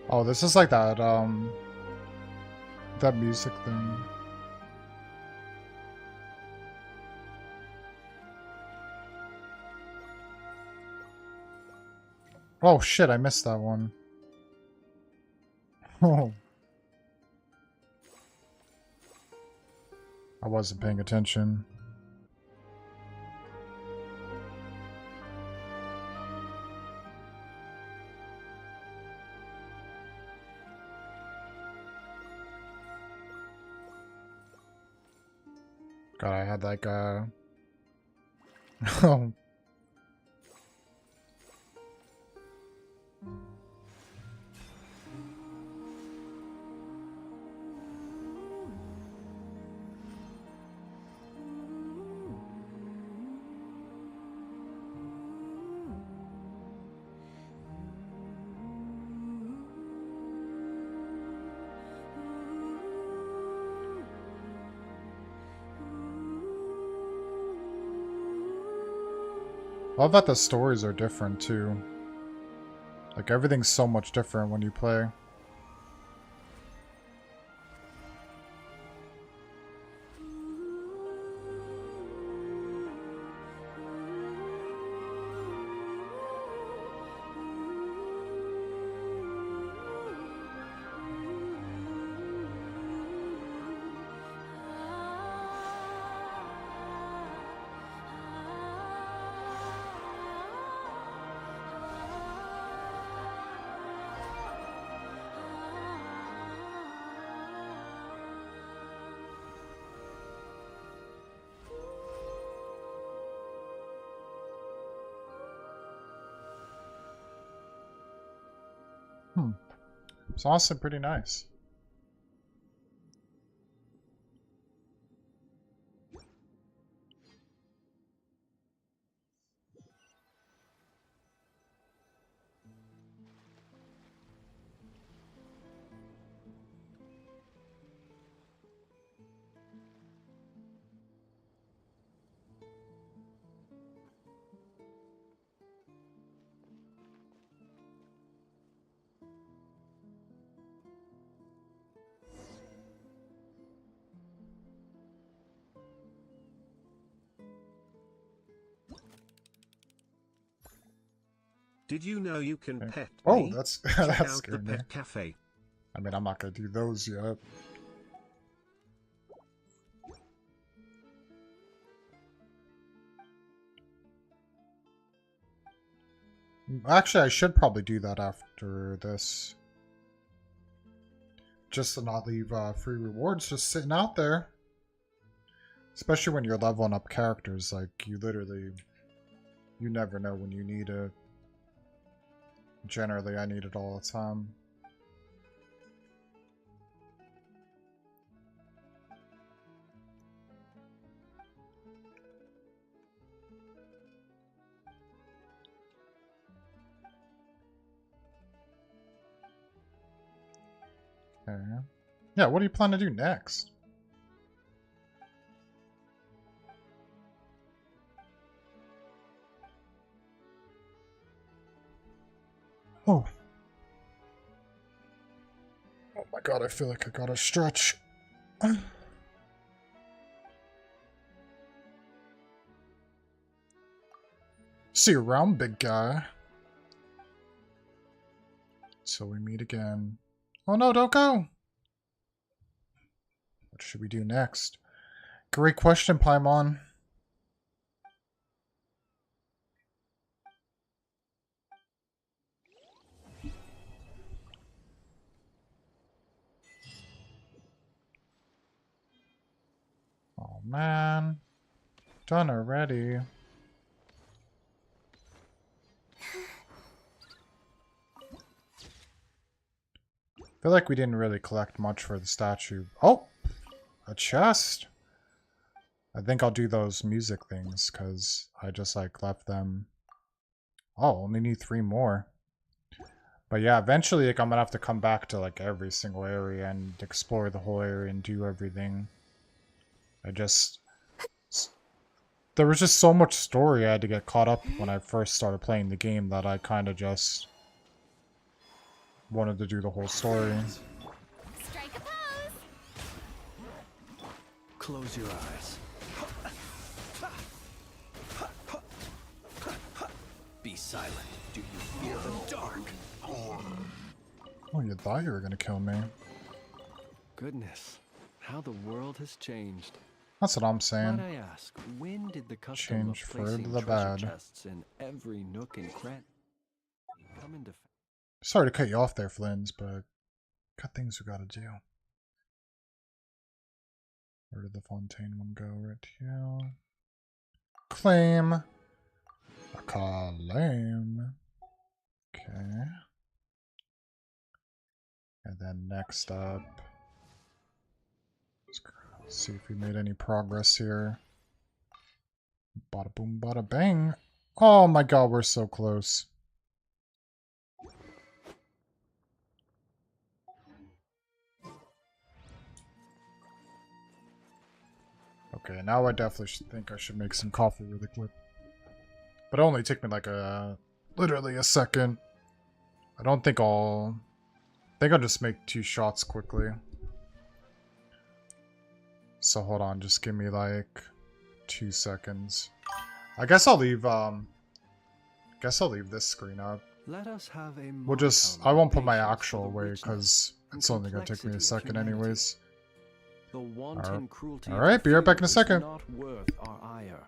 Oh, this is like that music thing. Oh shit, I missed that one. Oh. I wasn't paying attention. God, I had like oh. I love that the stories are different too. Like everything's so much different when you play. It's honestly pretty nice. Did you know you can pet Oh, me? that's Check that out the scared me. pet cafe. I mean, I'm not gonna do those yet. Actually, I should probably do that after this. Just to not leave free rewards just sitting out there. Especially when you're leveling up characters, like, you never know when you need it. Generally, I need it all the time. Okay. Yeah, what do you plan to do next? Oh. Oh my god, I feel like I gotta stretch. See you around, big guy. So we meet again. Oh no, don't go! What should we do next? Great question, Paimon. Oh man. Done already. Feel like we didn't really collect much for the statue. Oh! A chest! I think I'll do those music things, because I just, like, left them. Oh, only need 3 more. But yeah, eventually, like, I'm gonna have to come back to, like, every single area and explore the whole area and do everything. There was just so much story I had to get caught up when I first started playing the game that I kind of just wanted to do the whole story. Strike a pose! Close your eyes. Be silent. Do you fear the dark? Oh, you thought you were gonna kill me. Goodness, how the world has changed. That's what I'm saying. Might I ask, when did the custom Change of for placing the treasure bad. chests in every nook and cranny come into Sorry to cut you off there, Flins, but got things we gotta do. Where did the Fontaine one go? Right here. Claim. A claim. Okay. And then next up, let's see if we made any progress here. Bada boom, bada bang. Oh my god, we're so close. Okay, now I definitely think I should make some coffee really quick. But it only took me like literally a second. I think I'll just make 2 shots quickly. So hold on, just give me like 2 seconds. I guess I'll leave this screen up. Let us have a I won't put my patience for actual the away richness because and it's only gonna take me a complexity of second humanity. anyways. The wanton cruelty of Alright, the be right back in a few is second. not worth our ire.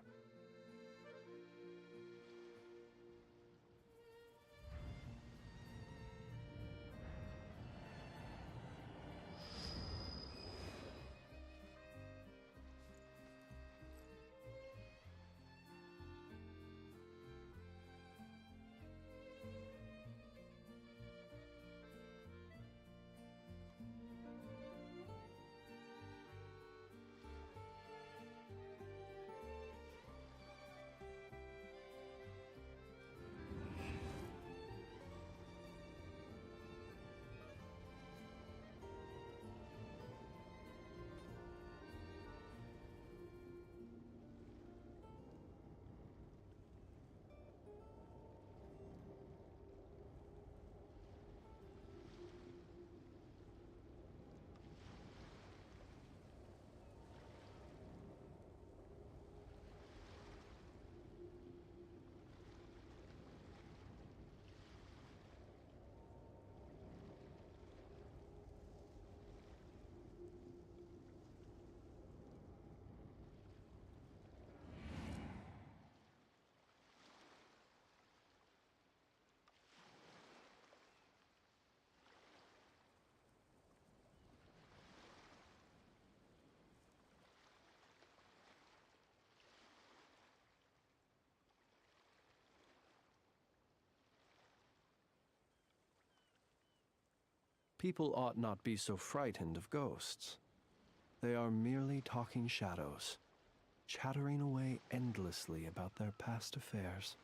People ought not be so frightened of ghosts. They are merely talking shadows, chattering away endlessly about their past affairs.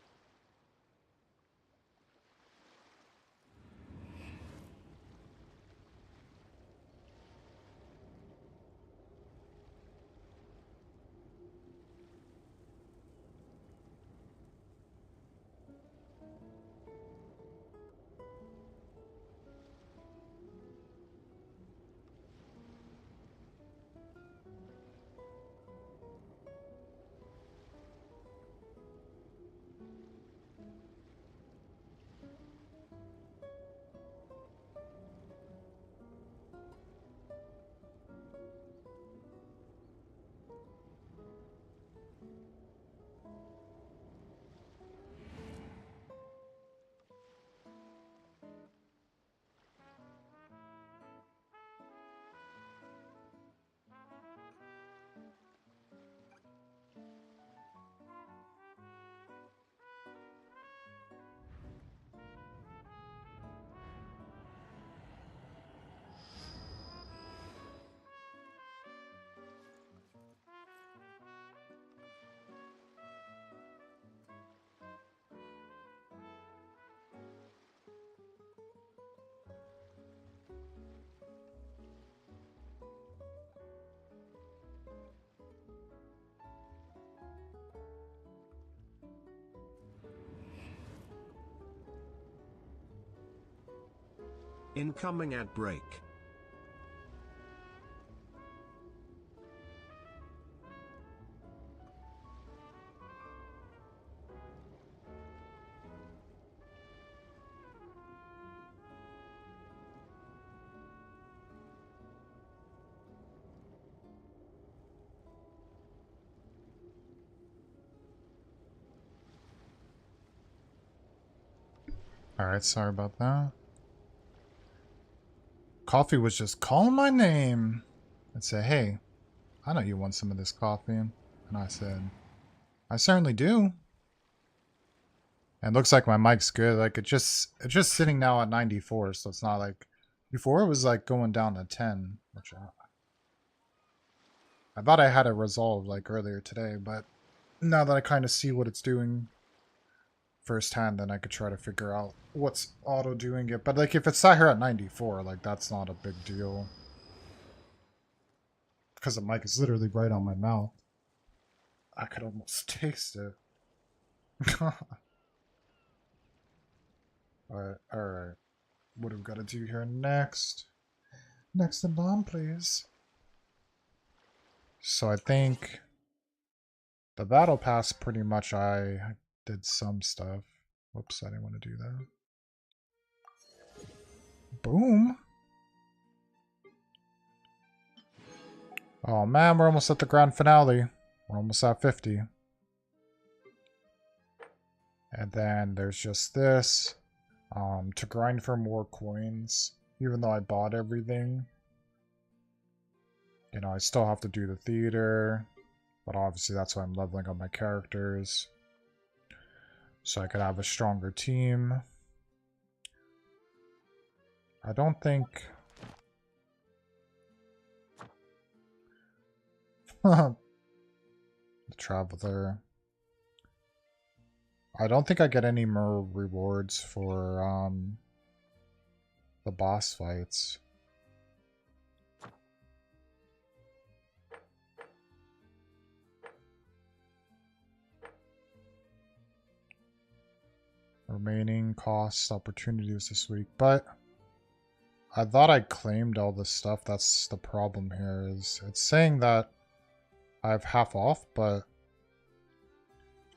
Incoming ad break. Alright, sorry about that. Coffee was just calling my name and said, hey, I know you want some of this coffee. And I said, I certainly do. And it looks like my mic's good. Like it's just sitting now at 94, so it's not like before it was like going down to 10, which I thought I had it resolved like earlier today, but now that I kind of see what it's doing firsthand, then I could try to figure out what's auto doing it. But like if it's sat here at 94, like that's not a big deal. Because the mic is literally right on my mouth. I could almost taste it. Alright. What do we got to do here next? Next in line, please. So I think the battle pass pretty much I did some stuff. Whoops, I didn't want to do that. Boom. Oh man, we're almost at the grand finale. We're almost at 50. And then there's just this. To grind for more coins, even though I bought everything. You know, I still have to do the theater. But obviously that's why I'm leveling up my characters. So I could have a stronger team. I don't think... the Traveler. I don't think I get any more rewards for the boss fights. Remaining costs, opportunities this week, but I thought I claimed all this stuff. That's the problem here, is it's saying that I have half off, but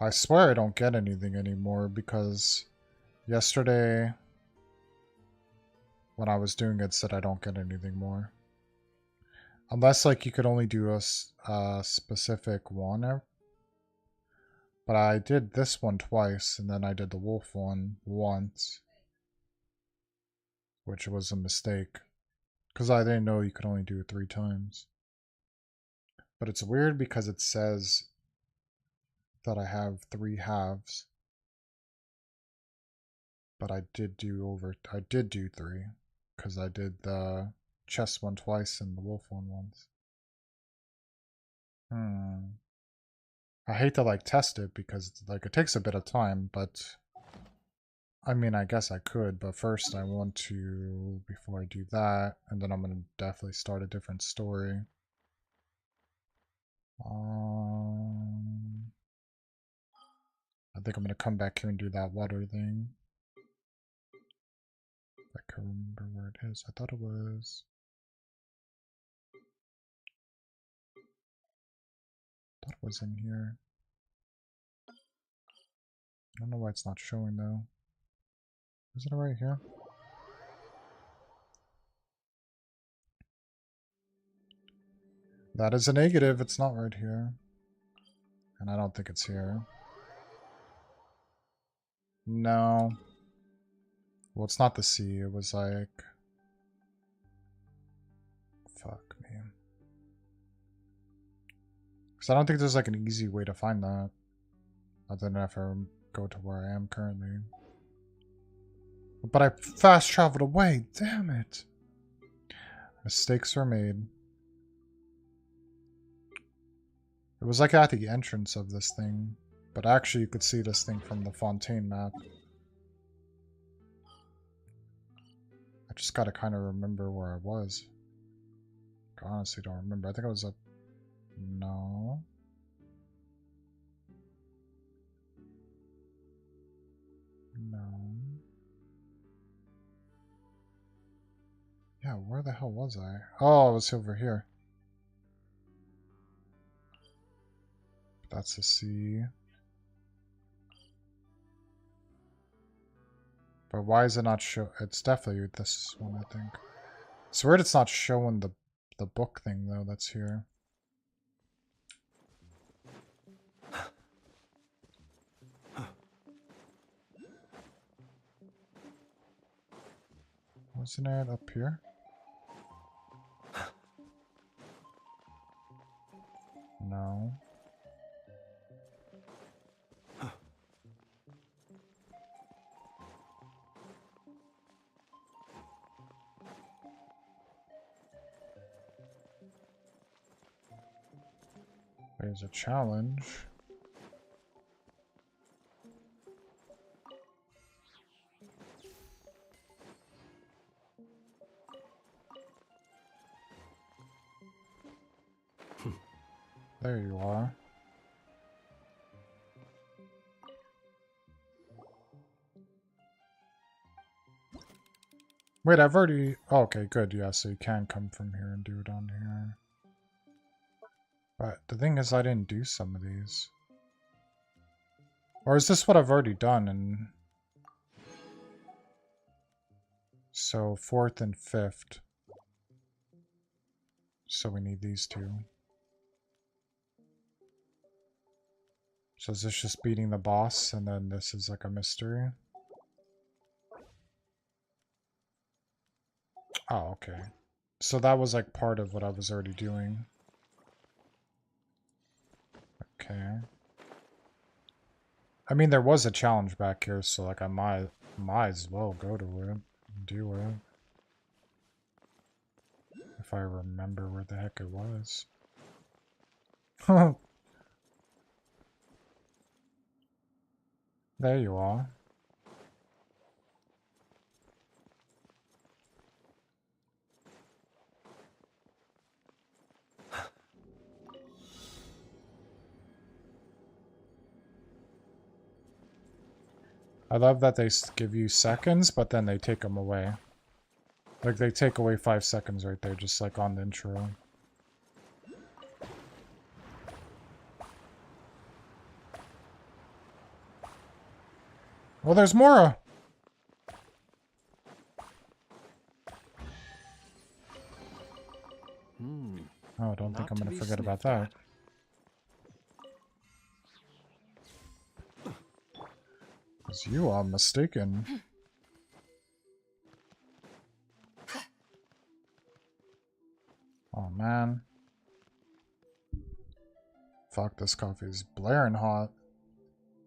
I swear I don't get anything anymore because yesterday when I was doing it, it said I don't get anything more. Unless like you could only do a specific one. But I did this one twice, and then I did the wolf one once. Which was a mistake. Because I didn't know you could only do it 3 times. But it's weird because it says that I have 3 halves. But I did do 3. because I did the chess one twice and the wolf one once. I hate to like test it because like it takes a bit of time, but I mean I guess I could, but first I want to, before I do that, and then I'm gonna definitely start a different story. I think I'm gonna come back here and do that water thing. I can't remember where it is. I thought it was. I thought it was in here. I don't know why it's not showing though. Is it right here? That is a negative. It's not right here. And I don't think it's here. No. Well, it's not the sea. It was like... Fuck me. Because I don't think there's like an easy way to find that. Other than if I go to where I am currently. But I fast traveled away. Damn it. Mistakes were made. It was like at the entrance of this thing. But actually you could see this thing from the Fontaine map. I just gotta kind of remember where I was. I honestly don't remember. I think I was up... No. No. Yeah, where the hell was I? Oh, I was over here. That's the sea. But why is it not show? It's definitely this one, I think. It's weird it's not showing the book thing though. That's here. Wasn't it up here? No. There's a challenge. There you are. Wait, I've already... Oh, okay, good. Yeah, so you can come from here and do it on here. But the thing is, I didn't do some of these. Or is this what I've already done? And so 4th and 5th. So we need these two. So is this just beating the boss, and then this is like a mystery? Oh, okay. So that was like part of what I was already doing. Okay. I mean, there was a challenge back here, so like I might as well go to it and do it. If I remember where the heck it was. There you are. I love that they give you seconds, but then they take them away. Like, they take away 5 seconds right there, just like on the intro. Well, there's Mora! Oh, I don't think I'm gonna forget about that. Because you are mistaken. Oh, man. Fuck, this coffee is blaring hot.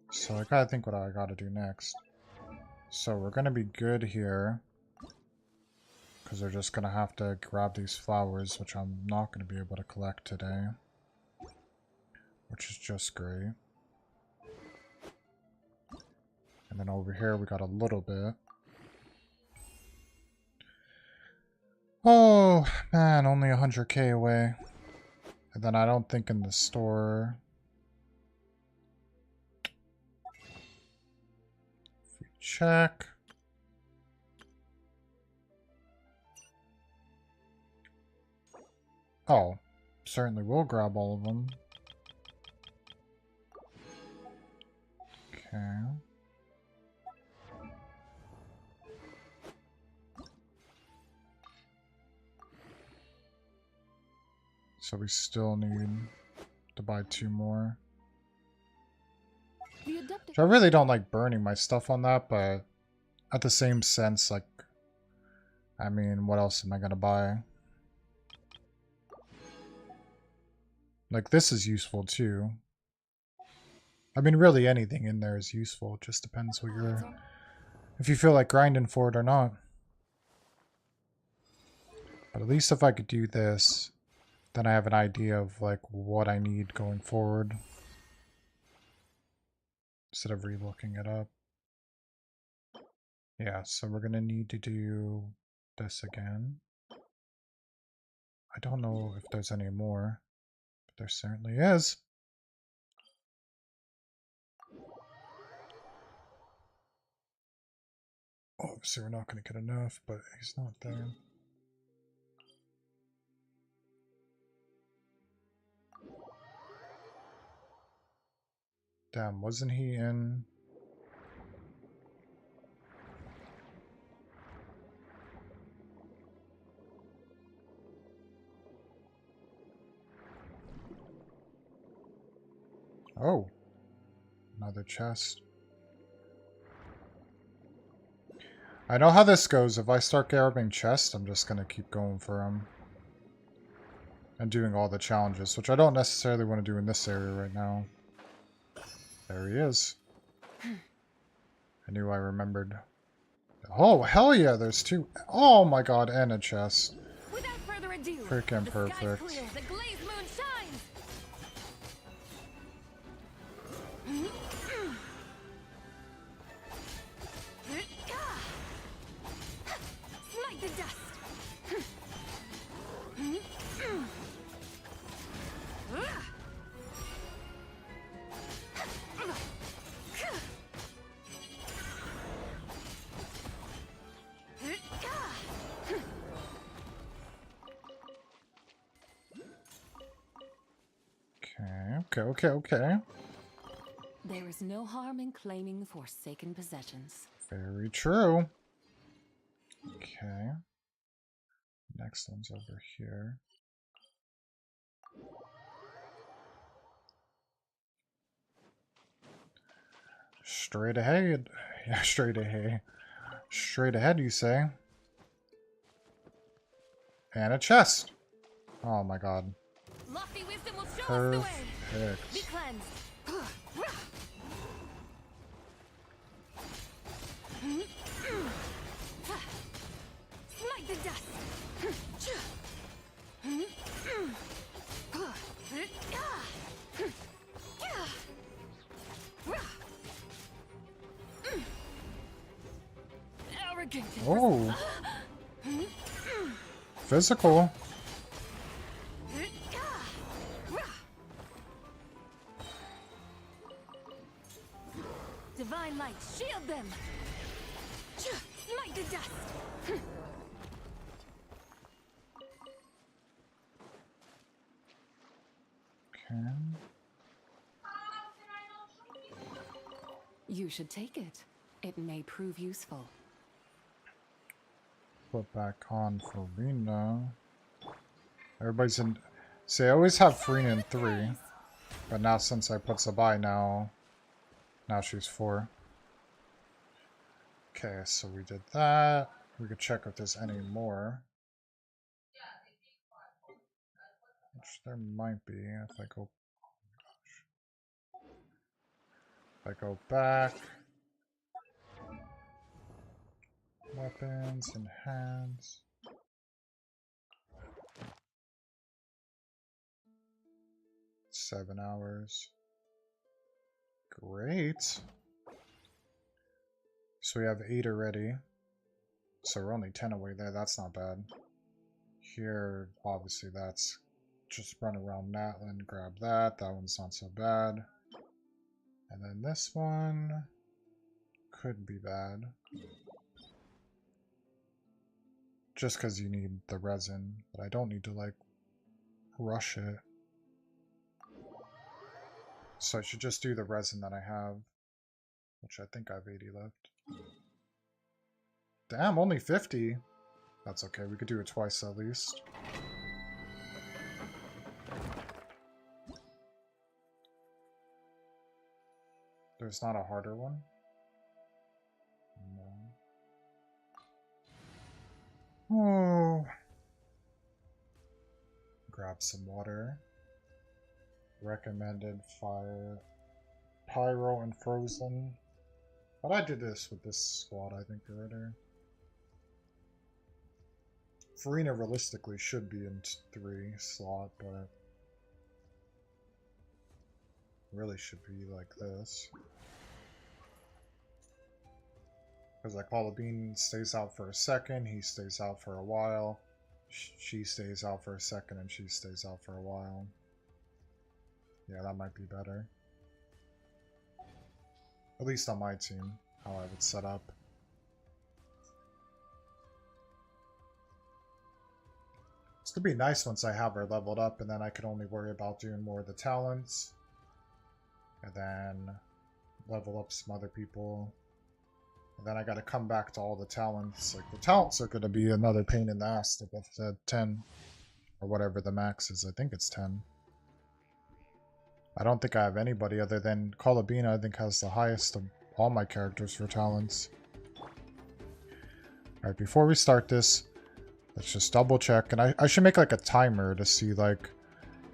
So I gotta think what I gotta do next. So we're gonna be good here. Because they're just going to have to grab these flowers, which I'm not going to be able to collect today. Which is just great. And then over here we got a little bit. Oh, man, only 100k away. And then I don't think in the store... If we check... Oh, certainly will grab all of them. Okay. So we still need to buy 2 more. So I really don't like burning my stuff on that, but at the same sense, like, I mean, what else am I gonna buy? Like, this is useful too. I mean, really anything in there is useful. It just depends what you're... if you feel like grinding for it or not. But at least if I could do this, then I have an idea of, like, what I need going forward. Instead of re-looking it up. Yeah, so we're gonna need to do this again. I don't know if there's any more. But there certainly is. Obviously we're not going to get enough, but he's not there. Damn, wasn't he in... Oh. Another chest. I know how this goes. If I start grabbing chests, I'm just going to keep going for them. And doing all the challenges, which I don't necessarily want to do in this area right now. There he is. I knew I remembered. Oh, hell yeah, there's 2. Oh my god, and a chest. Without further ado, Freaking the perfect. sky's clear, the glazed moon shines. Smite the dust. Okay. There is no harm in claiming forsaken possessions. Very true. Okay. Next one's over here. Straight ahead. Yeah, straight ahead. Straight ahead, you say? And a chest. Oh my god. Lofty wisdom will show us the way. Perfect. Be cleansed. Smite the dust. Arrogant. Oh. Physical. Divine light, shield them. Smite the dust. Okay. You should take it. It may prove useful. Put back on Farina. Everybody's in... See, I always have Farina in 3. But now since I put Zibai now she's 4. Okay, so we did that. We could check if there's any more. Which there might be if I go... Oh my gosh. If I go back... Weapons, enhance... 7 hours. Great. So we have 8 already. So we're only 10 away there. That's not bad. Here, obviously, that's just run around Natlan, grab that. That one's not so bad. And then this one could be bad. Just because you need the resin. But I don't need to, like, rush it. So I should just do the resin that I have. Which I think I have 80 left. Damn, only 50. That's okay, we could do it twice at least. There's not a harder one? No. Oh. Grab some water. Recommended fire. Pyro and frozen. But I did this with this squad, I think, already. Farina realistically should be in 3 slot, but really should be like this. Because like Bean stays out for a second, he stays out for a while, she stays out for a second, and she stays out for a while. Yeah, that might be better. At least on my team, how I would set up. It's gonna be nice once I have her leveled up, and then I can only worry about doing more of the talents. And then level up some other people. And then I gotta come back to all the talents. Like, the talents are gonna be another pain in the ass to get to 10. Or whatever the max is. I think it's 10. I don't think I have anybody other than Colabina, I think, has the highest of all my characters for talents. Alright, before we start this, let's just double check. And I should make like a timer to see like...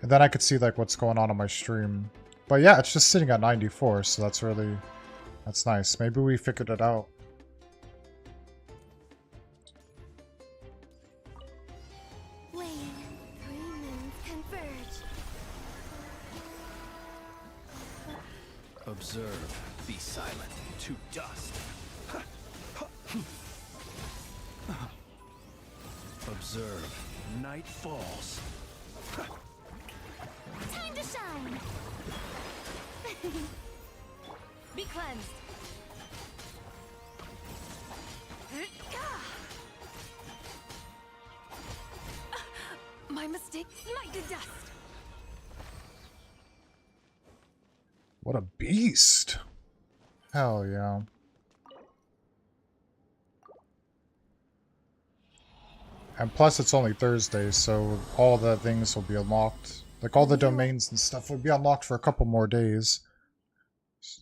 And then I could see like what's going on my stream. But yeah, it's just sitting at 94, so that's really... That's nice. Maybe we figured it out. Wayne, 3 moons converge. Observe, be silent, to dust. Observe, night falls. Time to shine! Be cleansed. My mistake. Smite to dust. What a beast! Hell yeah. And plus it's only Thursday, so all the things will be unlocked. Like all the domains and stuff will be unlocked for a couple more days.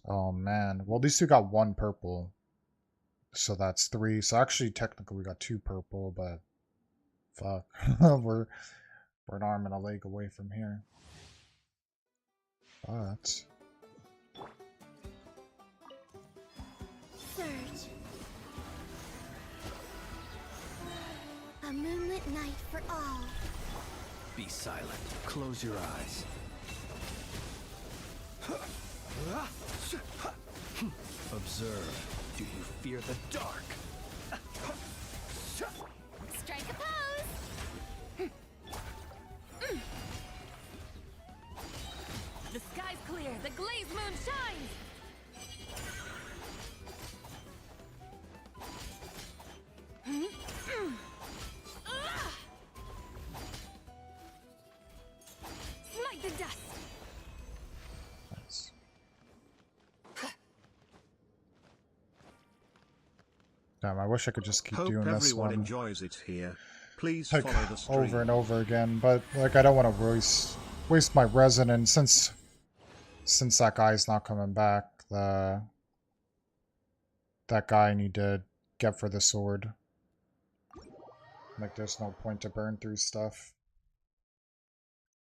Oh man. Well, at least we got 1 purple. So that's 3. So actually technically we got 2 purple, but fuck. we're an arm and a leg away from here. But Surge. A moonlit night for all. Be silent, close your eyes. Observe, do you fear the dark? Strike a pose! The sky's clear. The glazed moon shines. Smite the dust. nice. Damn, I wish I could just keep Hope doing this everyone one. enjoys it here. Please Like, follow the stream. over and over again, but like I don't want to waste my resin, and since that guy's not coming back, that guy I need to get for the sword. Like, there's no point to burn through stuff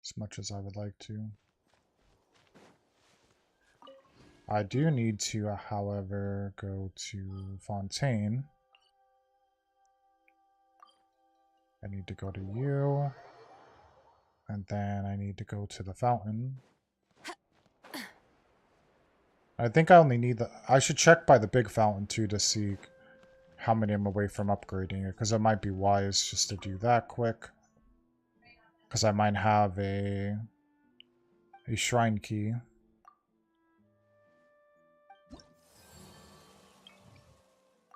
as much as I would like to. I do need to, however, go to Fontaine. I need to go to you. And then I need to go to the fountain. I think I only need the... I should check by the big fountain too to see how many I'm away from upgrading it, because it might be wise just to do that quick. Because I might have a shrine key.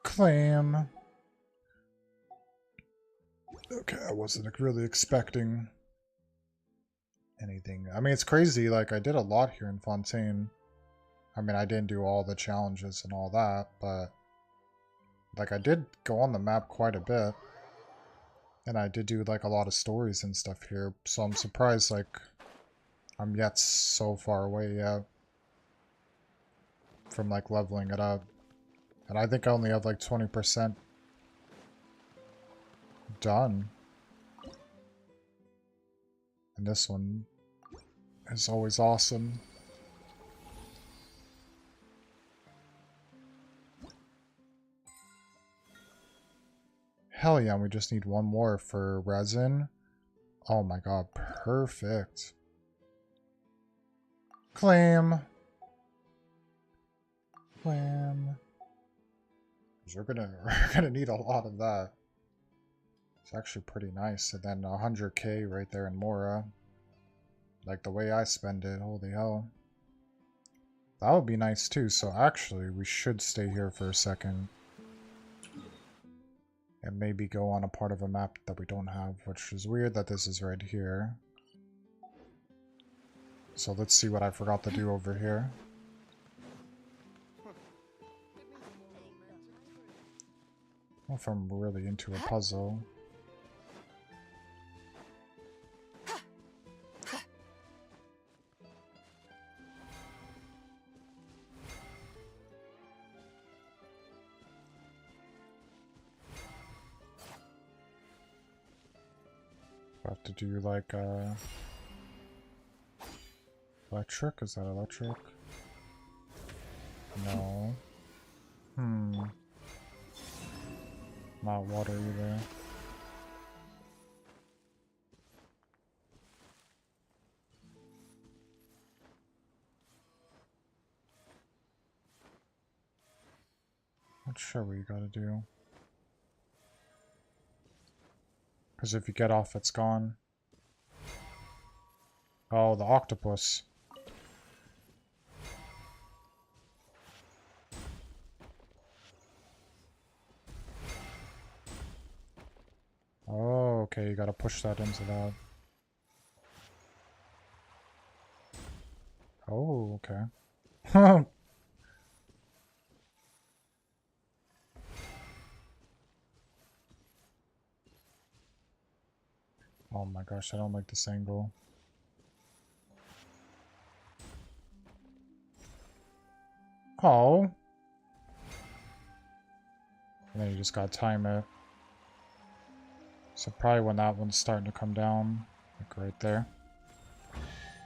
Claim. Okay, I wasn't really expecting anything. I mean, it's crazy. Like, I did a lot here in Fontaine. I mean, I didn't do all the challenges and all that, but like, I did go on the map quite a bit. And I did do, like, a lot of stories and stuff here. So I'm surprised, like, I'm yet so far away yet from, like, leveling it up. And I think I only have, like, 20% done. And this one is always awesome. Hell yeah, we just need one more for resin. Oh my god, perfect. Claim. Claim. We're gonna need a lot of that. It's actually pretty nice. And then 100k right there in Mora. Like the way I spend it, holy hell. That would be nice too, so actually we should stay here for a second. And maybe go on a part of a map that we don't have, which is weird that this is right here. So let's see what I forgot to do over here. If I'm really into a puzzle. I have to do like electric? Is that electric? No. Not water either. Not sure what you gotta do. Because if you get off, it's gone. Oh, the octopus. Oh, okay, you gotta push that into that. Oh, okay. Oh my gosh, I don't like this angle. Oh. And then you just gotta time it. So probably when that one's starting to come down, like right there.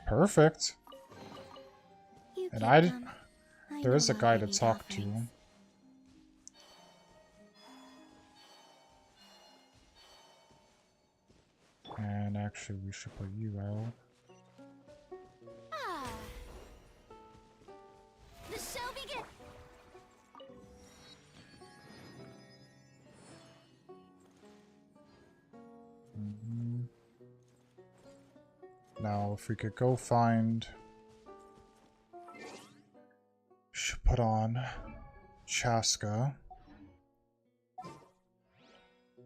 Perfect. And there is a guy to talk to. And actually, we should put you out. The show begins. Now, if we could go find... Should put on Chaska.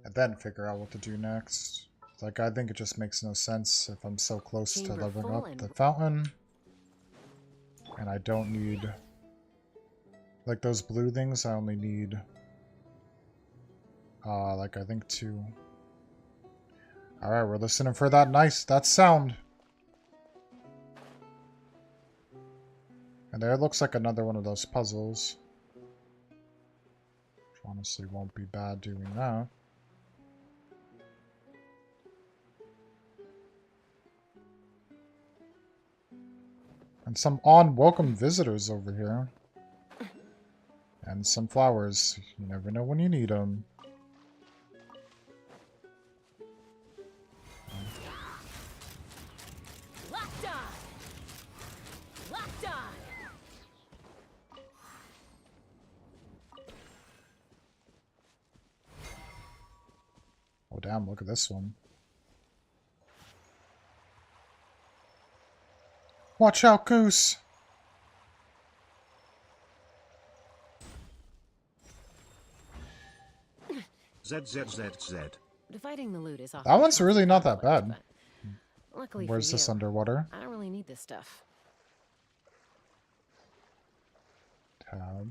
And then figure out what to do next. Like, I think it just makes no sense if I'm so close to leveling up the fountain. And I don't need... Like, those blue things, I only need... like, I think 2. Alright, we're listening for that sound. And there looks like another one of those puzzles. Which honestly won't be bad doing that. And some unwelcome visitors over here. And some flowers. You never know when you need them. Locked on! Locked on! Oh damn, look at this one. Watch out, Goose! ZZZZ. Dividing the loot is often That a one's cause of really not that conflict, bad. but luckily Where's for this you, underwater? I don't really need this stuff. Tab.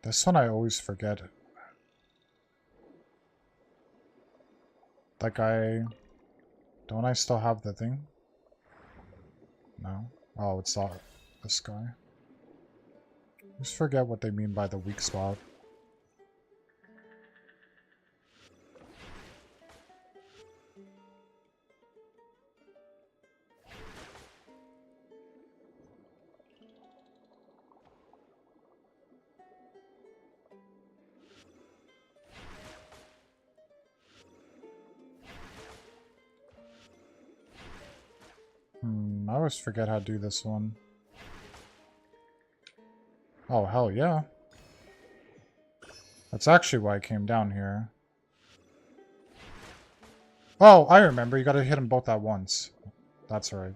This one I always forget. Like don't I still have the thing? No? Oh, it's not this guy. Just forget what they mean by the weak spot. I always forget how to do this one. Oh, hell yeah. That's actually why I came down here. Oh, I remember. You gotta hit them both at once. That's right.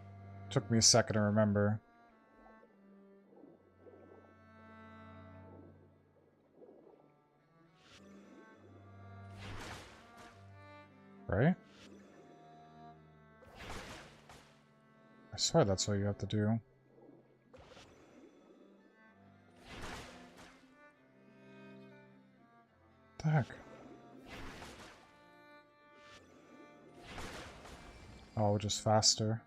Took me a second to remember. Right? I swear that's what you have to do. What the heck? Oh, just faster.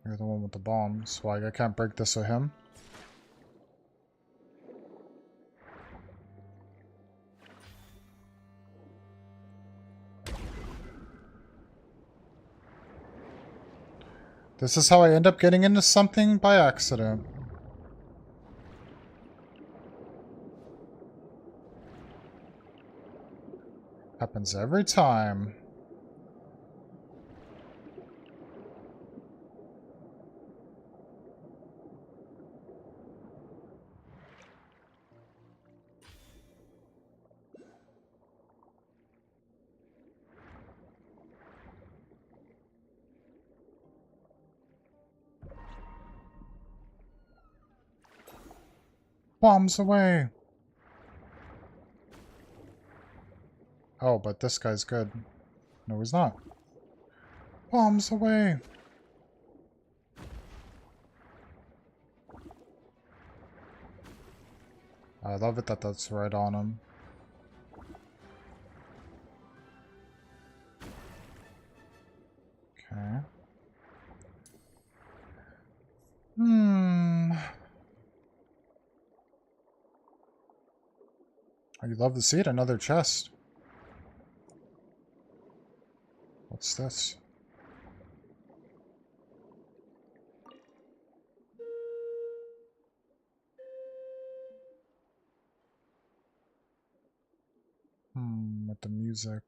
You're the one with the bombs. Why, I can't break this with him? This is how I end up getting into something by accident. Happens every time. Bombs away! Oh, but this guy's good. No, he's not. Bombs away! I love it that that's right on him. Okay. I'd love to see it. Another chest. What's this? With the music.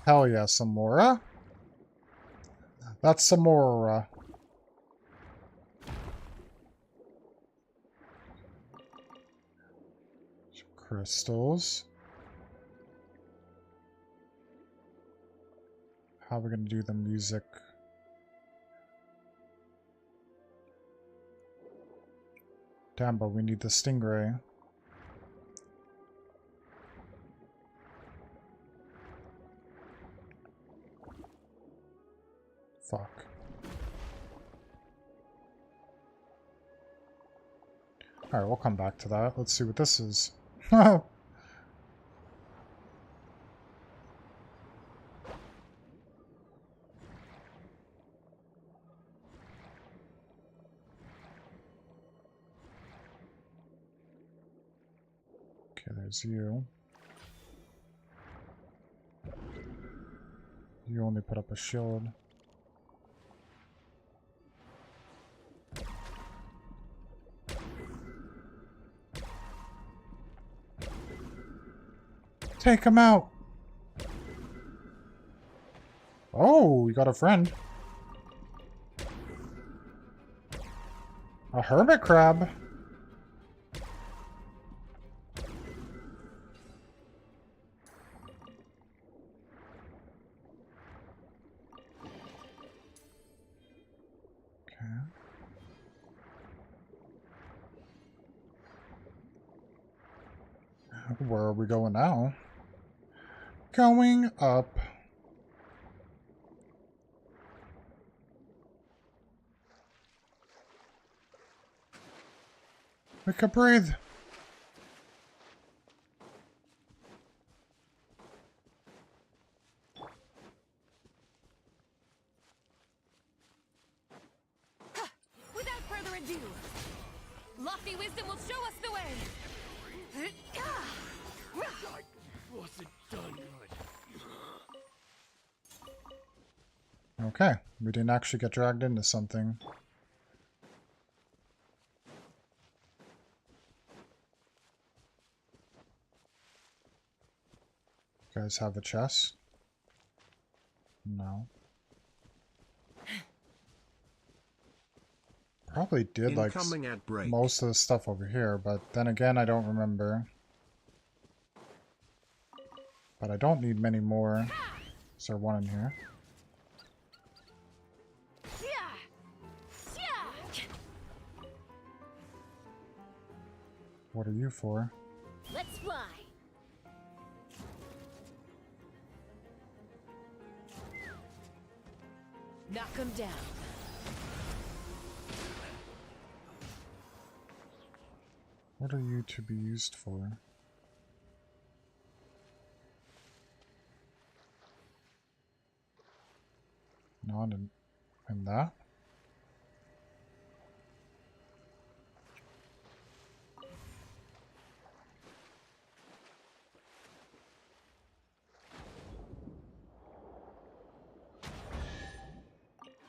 Hell yeah, Samora. That's Samora. Crystals. How are we gonna do the music? Damn, but we need the stingray. Fuck. Alright, we'll come back to that. Let's see what this is. Okay, there's you. You only put up a shield. Take him out! Oh, we got a friend. A hermit crab. Okay. Where are we going now? Going up. We could breathe. Without further ado, lofty wisdom will show us the way. Wasn't done good. Okay, we didn't actually get dragged into something. You guys have a chest? No. Probably did like Incoming at break. most of the stuff over here, but then again, I don't remember. But I don't need many more. Is there one in here? What are you for? Let's fly. Knock him down. What are you to be used for? Not in that?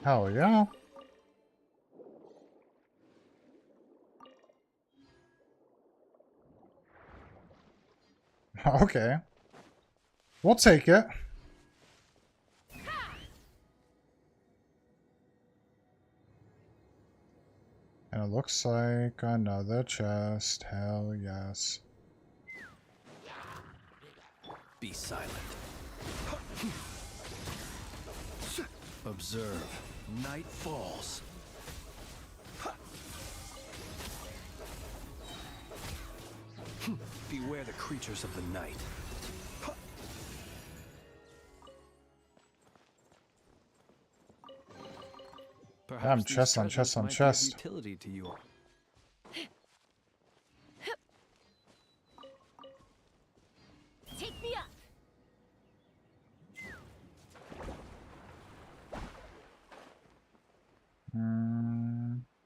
Hell yeah. Okay. We'll take it. And it looks like another chest. Hell yes. Be silent. Observe. Night falls. Beware the creatures of the night. Perhaps these chest on treasures chest on might be of chest. utility to you. Take me up.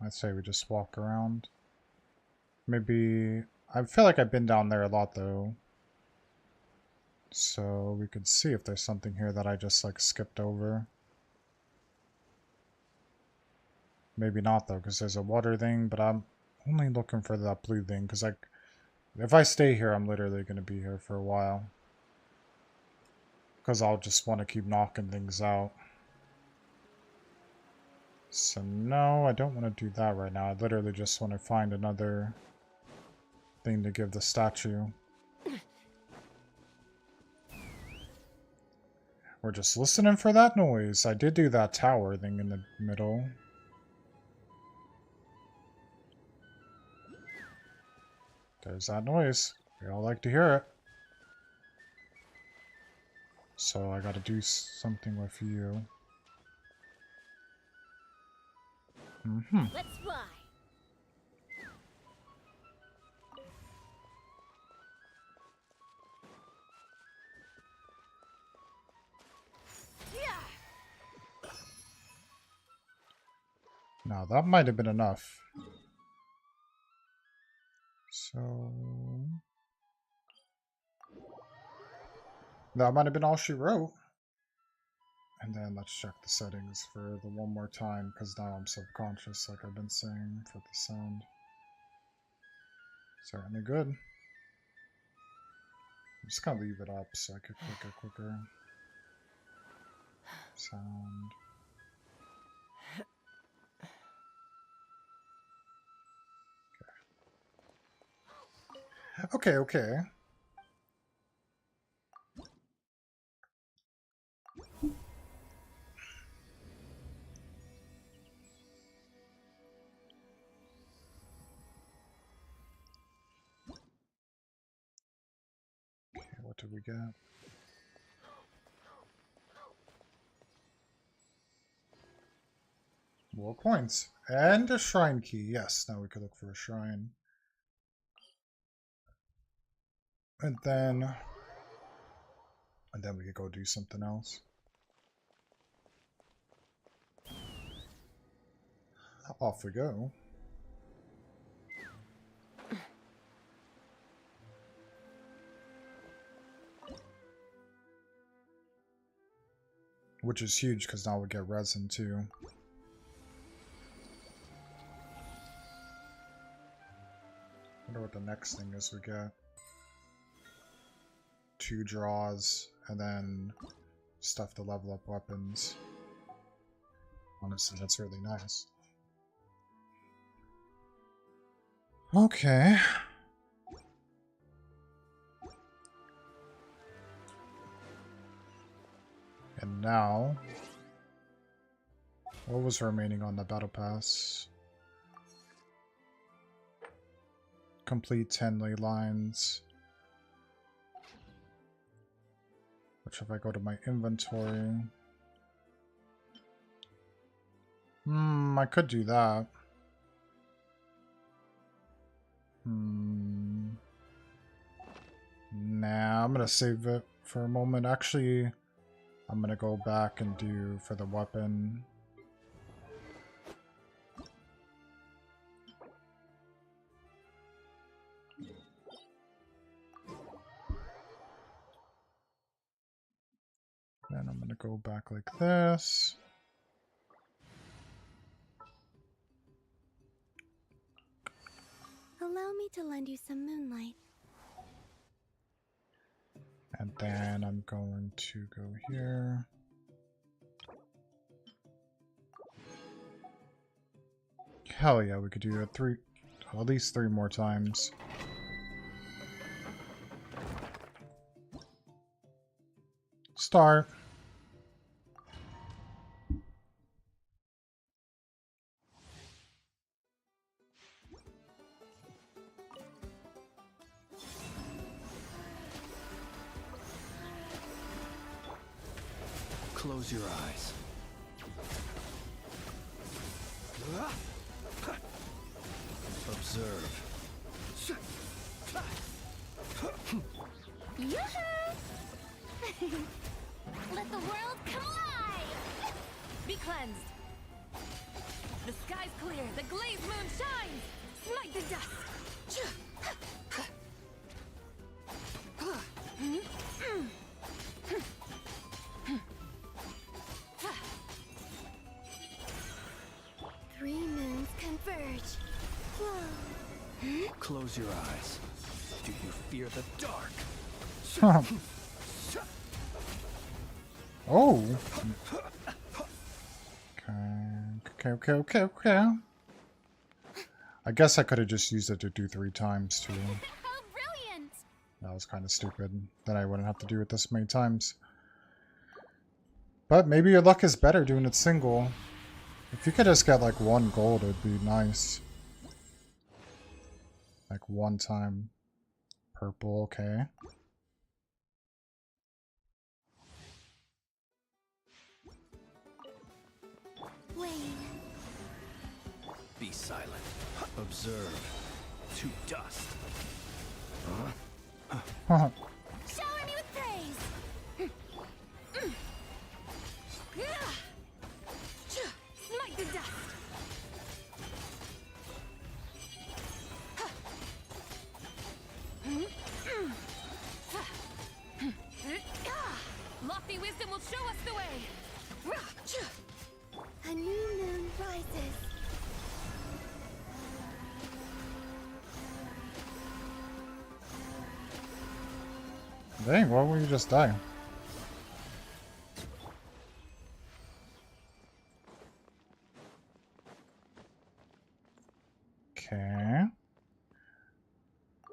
I'd say we just walk around. Maybe... I feel like I've been down there a lot, though. So we could see if there's something here that I just, like, skipped over. Maybe not, though, because there's a water thing, but I'm only looking for that blue thing, because, like, if I stay here, I'm literally going to be here for a while. Because I'll just want to keep knocking things out. So no, I don't want to do that right now. I literally just want to find another thing to give the statue. We're just listening for that noise. I did do that tower thing in the middle. There's that noise. We all like to hear it. So I gotta do something with you. Let's fly. Now that might have been enough. So... that might have been all she wrote. And then let's check the settings for the one more time, because now I'm subconscious, like I've been saying, for the sound. Certainly good. I'm just gonna leave it up so I could click it quicker. Sound. Okay, okay. Okay, what did we get? More coins. And a shrine key. Yes, now we could look for a shrine. And then we could go do something else. Off we go. Which is huge because now we get resin too. Wonder what the next thing is we get. 2 draws and then stuff to level up weapons. Honestly, that's really nice. Okay. And now, what was remaining on the battle pass? Complete 10 ley lines. Which if I go to my inventory... I could do that. Nah, I'm gonna save it for a moment. Actually, I'm gonna go back and do for the weapon. Then I'm gonna go back like this. Allow me to lend you some moonlight. And then I'm going to go here. Hell yeah, we could do it at least 3 more times. Start. Close your eyes. Observe. Yoo-hoo! Let the world come alive! Be cleansed. The sky's clear, the glazed moon shines! Smite the dust! 3 moons converge. Whoa. Close your eyes. Do you fear the dark? Oh. Okay. I guess I could have just used it to do 3 times too. How brilliant! That was kind of stupid. Then I wouldn't have to do it this many times. But maybe your luck is better doing it single. If you could just get like 1 gold, it'd be nice. Like 1 time. Purple, okay. Wayne. Be silent. Observe. To dust. Shower me with praise! Smite the dust! Lofty wisdom will show us the way! A new moon rises. Dang, why would you just die? Okay.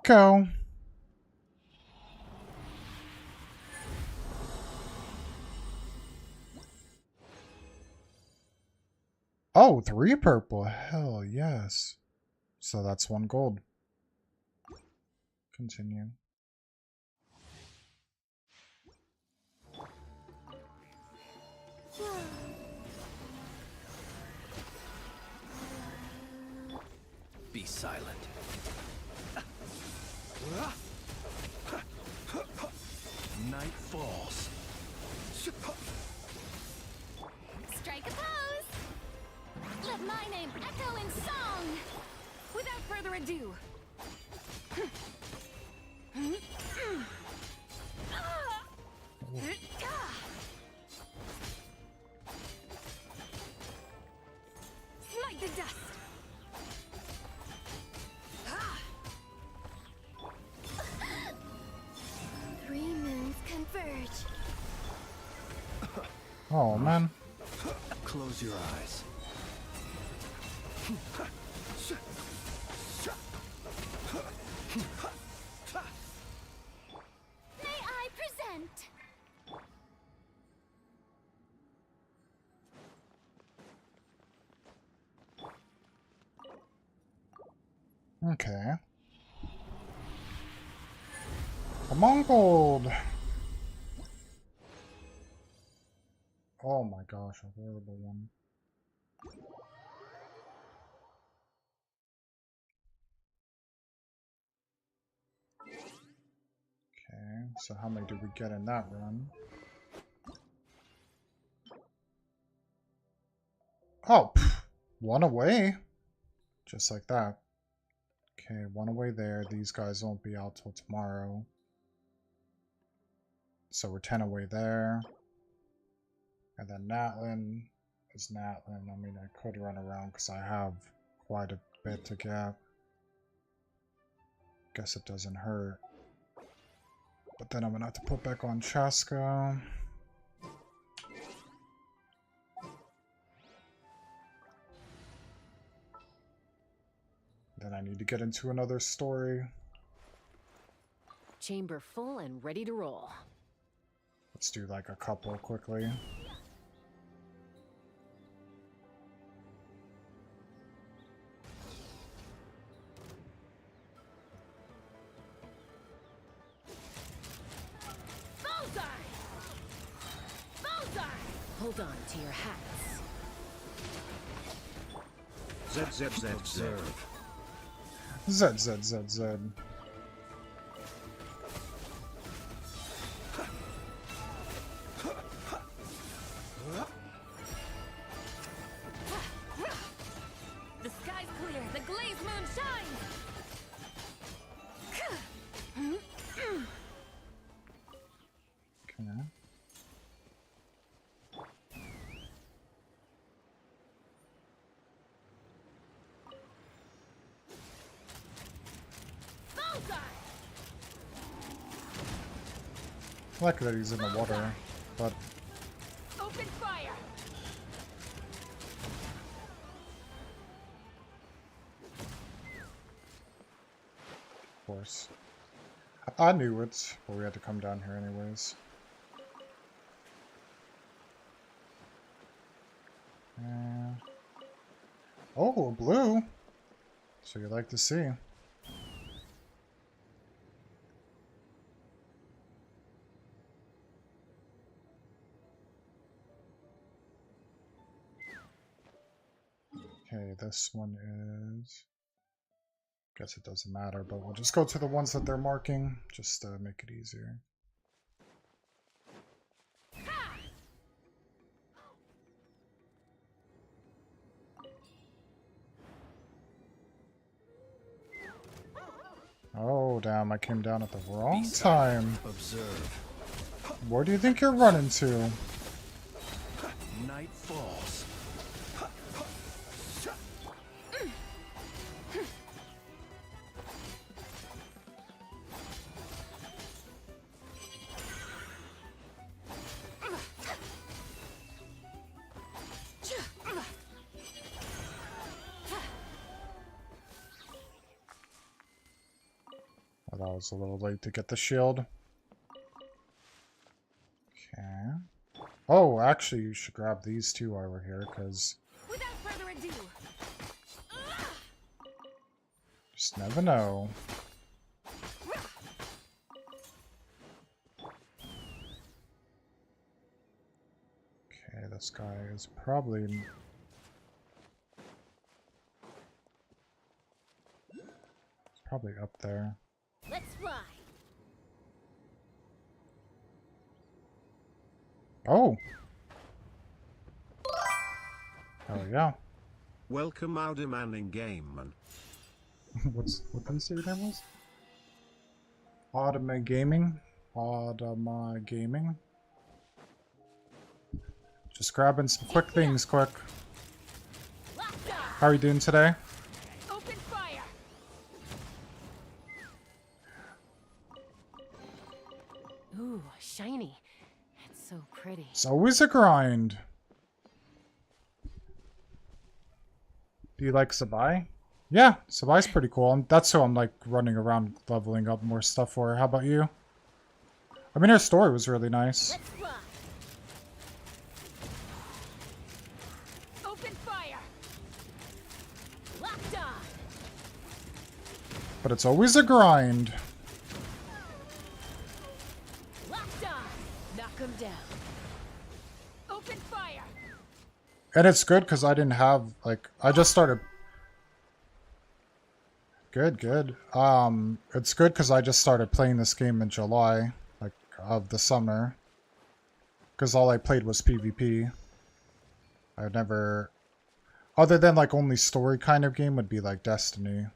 Go. Oh, 3 purple. Hell yes. So that's 1 gold. Continue. Be silent. Night falls. Strike a pose! Let my name echo in song! Without further ado. Smite the dust! 3 moons converge. Oh, man. Close your eyes. May I present? Okay. Come on, gold. Oh my gosh, a horrible one. Okay, so how many did we get in that run? Oh, 1 away. Just like that. Okay, 1 away there. These guys won't be out till tomorrow. So we're 10 away there. And then Natlin is Natlin. I mean, I could run around because I have quite a bit to get. Guess it doesn't hurt. But then I'm going to have to put back on Chaska. Then I need to get into another story. Chamber full and ready to roll. Let's do like a couple quickly. Bullseye! Bullseye! Hold on to your hats. ZZZZ. Observe. ZZZZ. The sky's clear, the glazed moon shines! Okay. Bullseye! I like that he's in the water, but Open fire! of course. I knew it, but we had to come down here anyways. Oh, blue! So you like to see. Okay, this one is... Guess it doesn't matter, but we'll just go to the ones that they're marking, just to make it easier. Oh, damn, I came down at the wrong time. Observe. Where do you think you're running to? Night falls. that was a little late to get the shield. Okay. Oh, actually, you should grab these two while we're here, because Without further ado. just never know. Okay, this guy is probably... probably up there. Let's fly. Oh! There we go. Welcome Alderman in game, man. What did you say your name was? Audema Gaming? Audema Gaming? Just grabbing some quick things, quick. How are you doing today? Open fire. Ooh, shiny. It's so pretty. It's always a grind. Do you like Zibai? Yeah, Zibai's pretty cool. And that's who I'm like running around leveling up more stuff for. How about you? I mean, her story was really nice. Let's fly. Open fire. Locked on. But it's always a grind. Locked on. Knock him down. Open fire. And it's good because I didn't have, like, I just started... Good, good. It's good because I just started playing this game in July, like, of the summer. Because all I played was PvP. I never... Other than, like, only story kind of game would be, like, Destiny.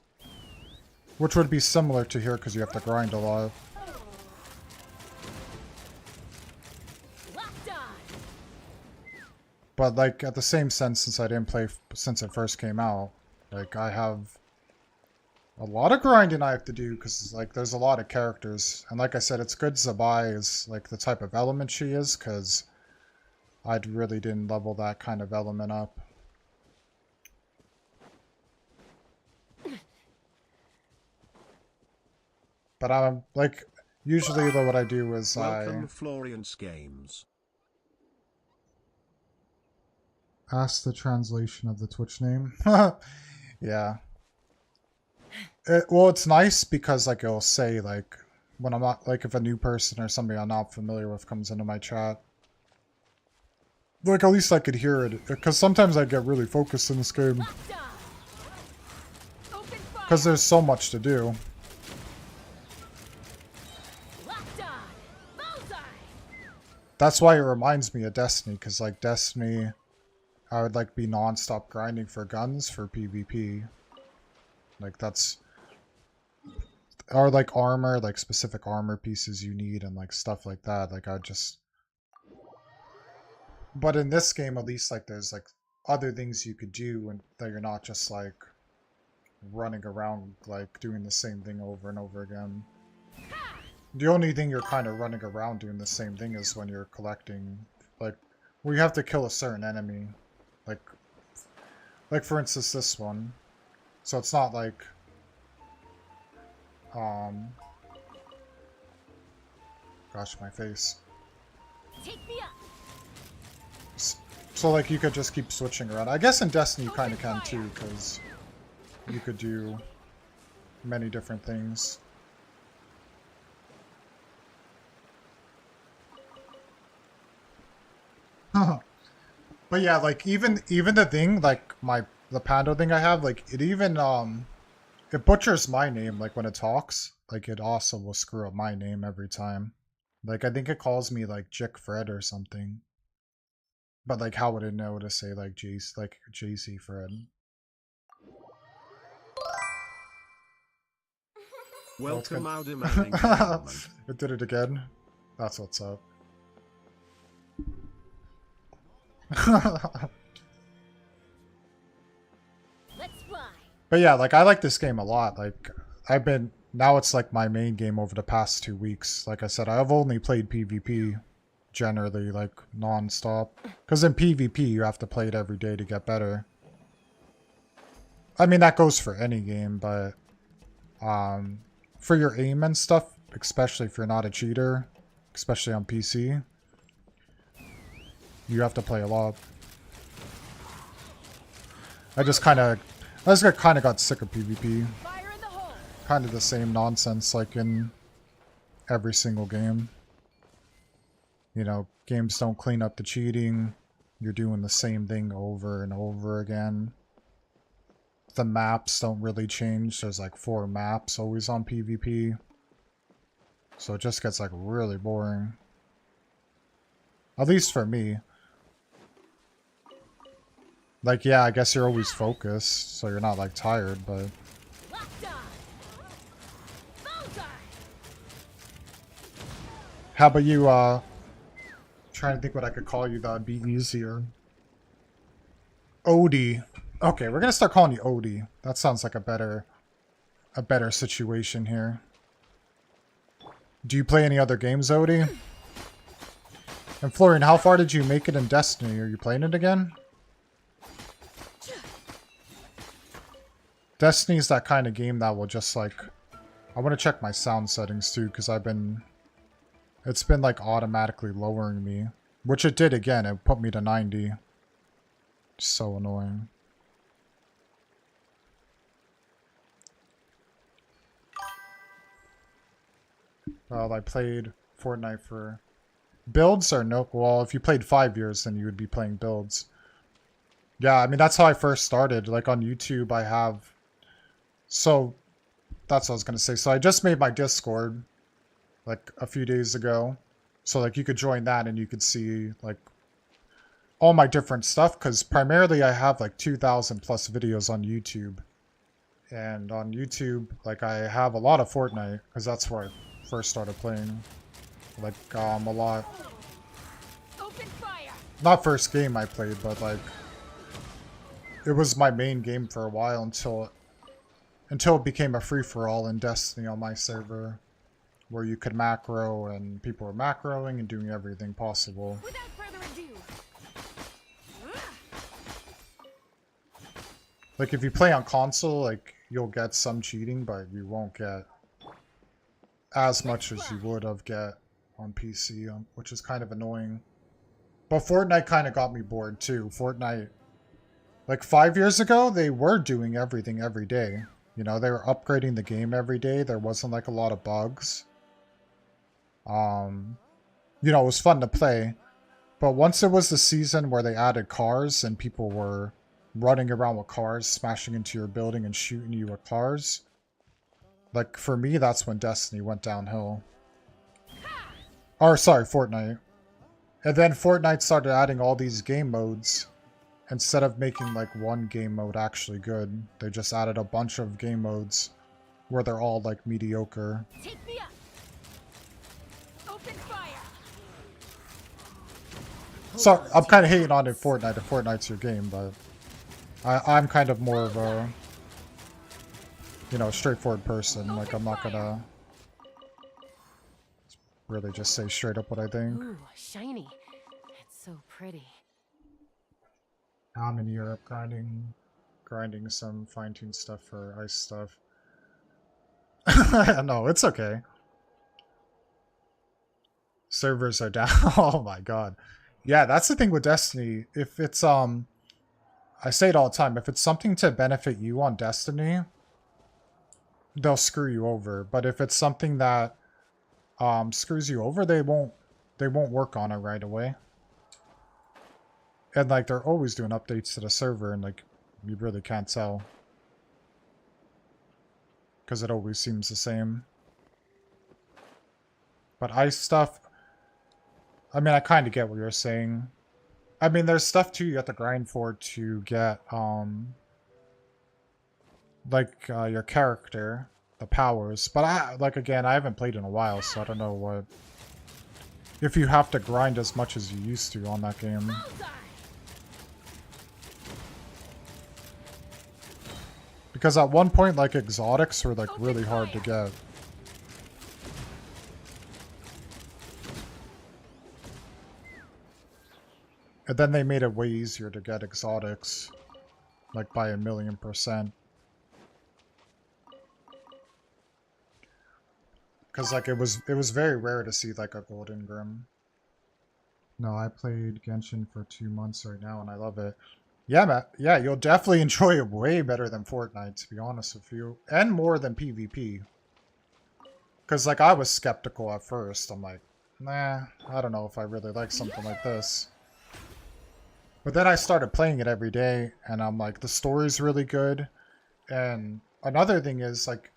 Which would be similar to here because you have to grind a lot. Locked on. But, like, at the same sense, since I didn't play since it first came out, like, I have a lot of grinding I have to do, because, like, there's a lot of characters. And like I said, it's good Zibai is, like, the type of element she is, because I really didn't level that kind of element up. But I'm, like, usually though what I do is Welcome Florian's Games. ask the translation of the Twitch name. Yeah. Well, it's nice because, like, it'll say, like, when I'm not, like, if a new person or somebody I'm not familiar with comes into my chat. Like, at least I could hear it. Because sometimes I get really focused in this game. Locked on. Open fire. Because there's so much to do. Locked on. Bullseye. That's why it reminds me of Destiny. Because, like, Destiny, I would, like, be non-stop grinding for guns for PvP. Like, that's... Or, like, armor, like, specific armor pieces you need and, like, stuff like that. Like, I just... But in this game, at least, like, there's, like, other things you could do and that you're not just, like, running around, like, doing the same thing over and over again. The only thing you're kind of running around doing the same thing is when you're collecting, like, where you have to kill a certain enemy. Like, for instance, this one. So it's not like... Gosh, my face. Take me up. So, like, you could just keep switching around. I guess in Destiny you kind of can too, because you could do many different things. But yeah, like, even the thing, like, the Pando thing I have, like, it even, it butchers my name, like, when it talks. Like, it also will screw up my name every time. Like, I think it calls me, like, Jick Fred or something. But, like, how would it know to say, like, JC Fred? Welcome Alderman in game, man. It did it again. That's what's up. Let's fly. But yeah, like, I like this game a lot. Like, now it's like my main game over the past 2 weeks. Like I said, I've only played PvP generally, like, non-stop. Because in PvP, you have to play it every day to get better. I mean, that goes for any game, but for your aim and stuff, especially if you're not a cheater, especially on PC, you have to play a lot. I just kind of got sick of PvP. Fire in the hole. Kind of the same nonsense like in every single game. You know, games don't clean up the cheating. You're doing the same thing over and over again. The maps don't really change. There's like 4 maps always on PvP. So it just gets like really boring. At least for me. Like, yeah, I guess you're always focused, so you're not like tired, but... Locked on. Bullseye. How about you, trying to think what I could call you that would be easier. Odie. Okay, we're gonna start calling you Odie. That sounds like a better situation here. Do you play any other games, Odie? And Florian, how far did you make it in Destiny? Are you playing it again? Destiny's that kind of game that will just like... I want to check my sound settings too, because it's been like automatically lowering me. Which it did again, it put me to 90. So annoying. Well, I played Fortnite for... Builds or no? Well, if you played 5 years, then you would be playing builds. Yeah, I mean, that's how I first started. Like on YouTube, I have... So, that's what I was going to say. So I just made my Discord, like, a few days ago. So, like, you could join that and you could see, like, all my different stuff. Because primarily I have, like, 2,000 plus videos on YouTube. And on YouTube, like, I have a lot of Fortnite. Because that's where I first started playing. Like, a lot. Open fire. Not first game I played, but, like... It was my main game for a while until it became a free-for-all in Destiny on my server, where you could macro and people were macroing and doing everything possible. Without further ado. Like if you play on console, like you'll get some cheating, but you won't get as much as you would have get on PC, which is kind of annoying. But Fortnite kind of got me bored too. Fortnite, like 5 years ago, they were doing everything every day. You know, they were upgrading the game every day. There wasn't like a lot of bugs. You know, it was fun to play. But once it was the season where they added cars and people were running around with cars, smashing into your building and shooting you with cars, like for me, that's when Destiny went downhill. Or sorry, Fortnite. And then Fortnite started adding all these game modes. Instead of making like one game mode actually good, they just added a bunch of game modes where they're all like mediocre. Take me up. Open fire. So I'm kind of hating on it Fortnite if Fortnite's your game, but I'm kind of more of a, you know, straightforward person. Like I'm not gonna really just say straight up what I think. Ooh, shiny. It's so pretty. I'm in Europe grinding some fine-tuned stuff for ice stuff. No, it's okay. Servers are down. Oh my god. Yeah, that's the thing with Destiny. If it's I say it all the time, if it's something to benefit you on Destiny, they'll screw you over. But if it's something that screws you over, they won't work on it right away. And, like, they're always doing updates to the server, and, like, you really can't tell. Because it always seems the same. But ice stuff... I mean, I kind of get what you're saying. I mean, there's stuff, too, you have to grind for to get, your character, the powers. But, again, I haven't played in a while, so I don't know what... If you have to grind as much as you used to on that game. Because at one point, like, exotics were, like, really hard to get. And then they made it way easier to get exotics. Like, by 1,000,000%. Because like it was very rare to see like a golden grim. No, I played Genshin for 2 months right now and I love it. Yeah, Matt. Yeah, you'll definitely enjoy it way better than Fortnite, to be honest with you, and more than PvP. Because like I was skeptical at first. I'm like, nah, I don't know if I really like something like this. But then I started playing it every day, and I'm like, the story's really good. And another thing is like,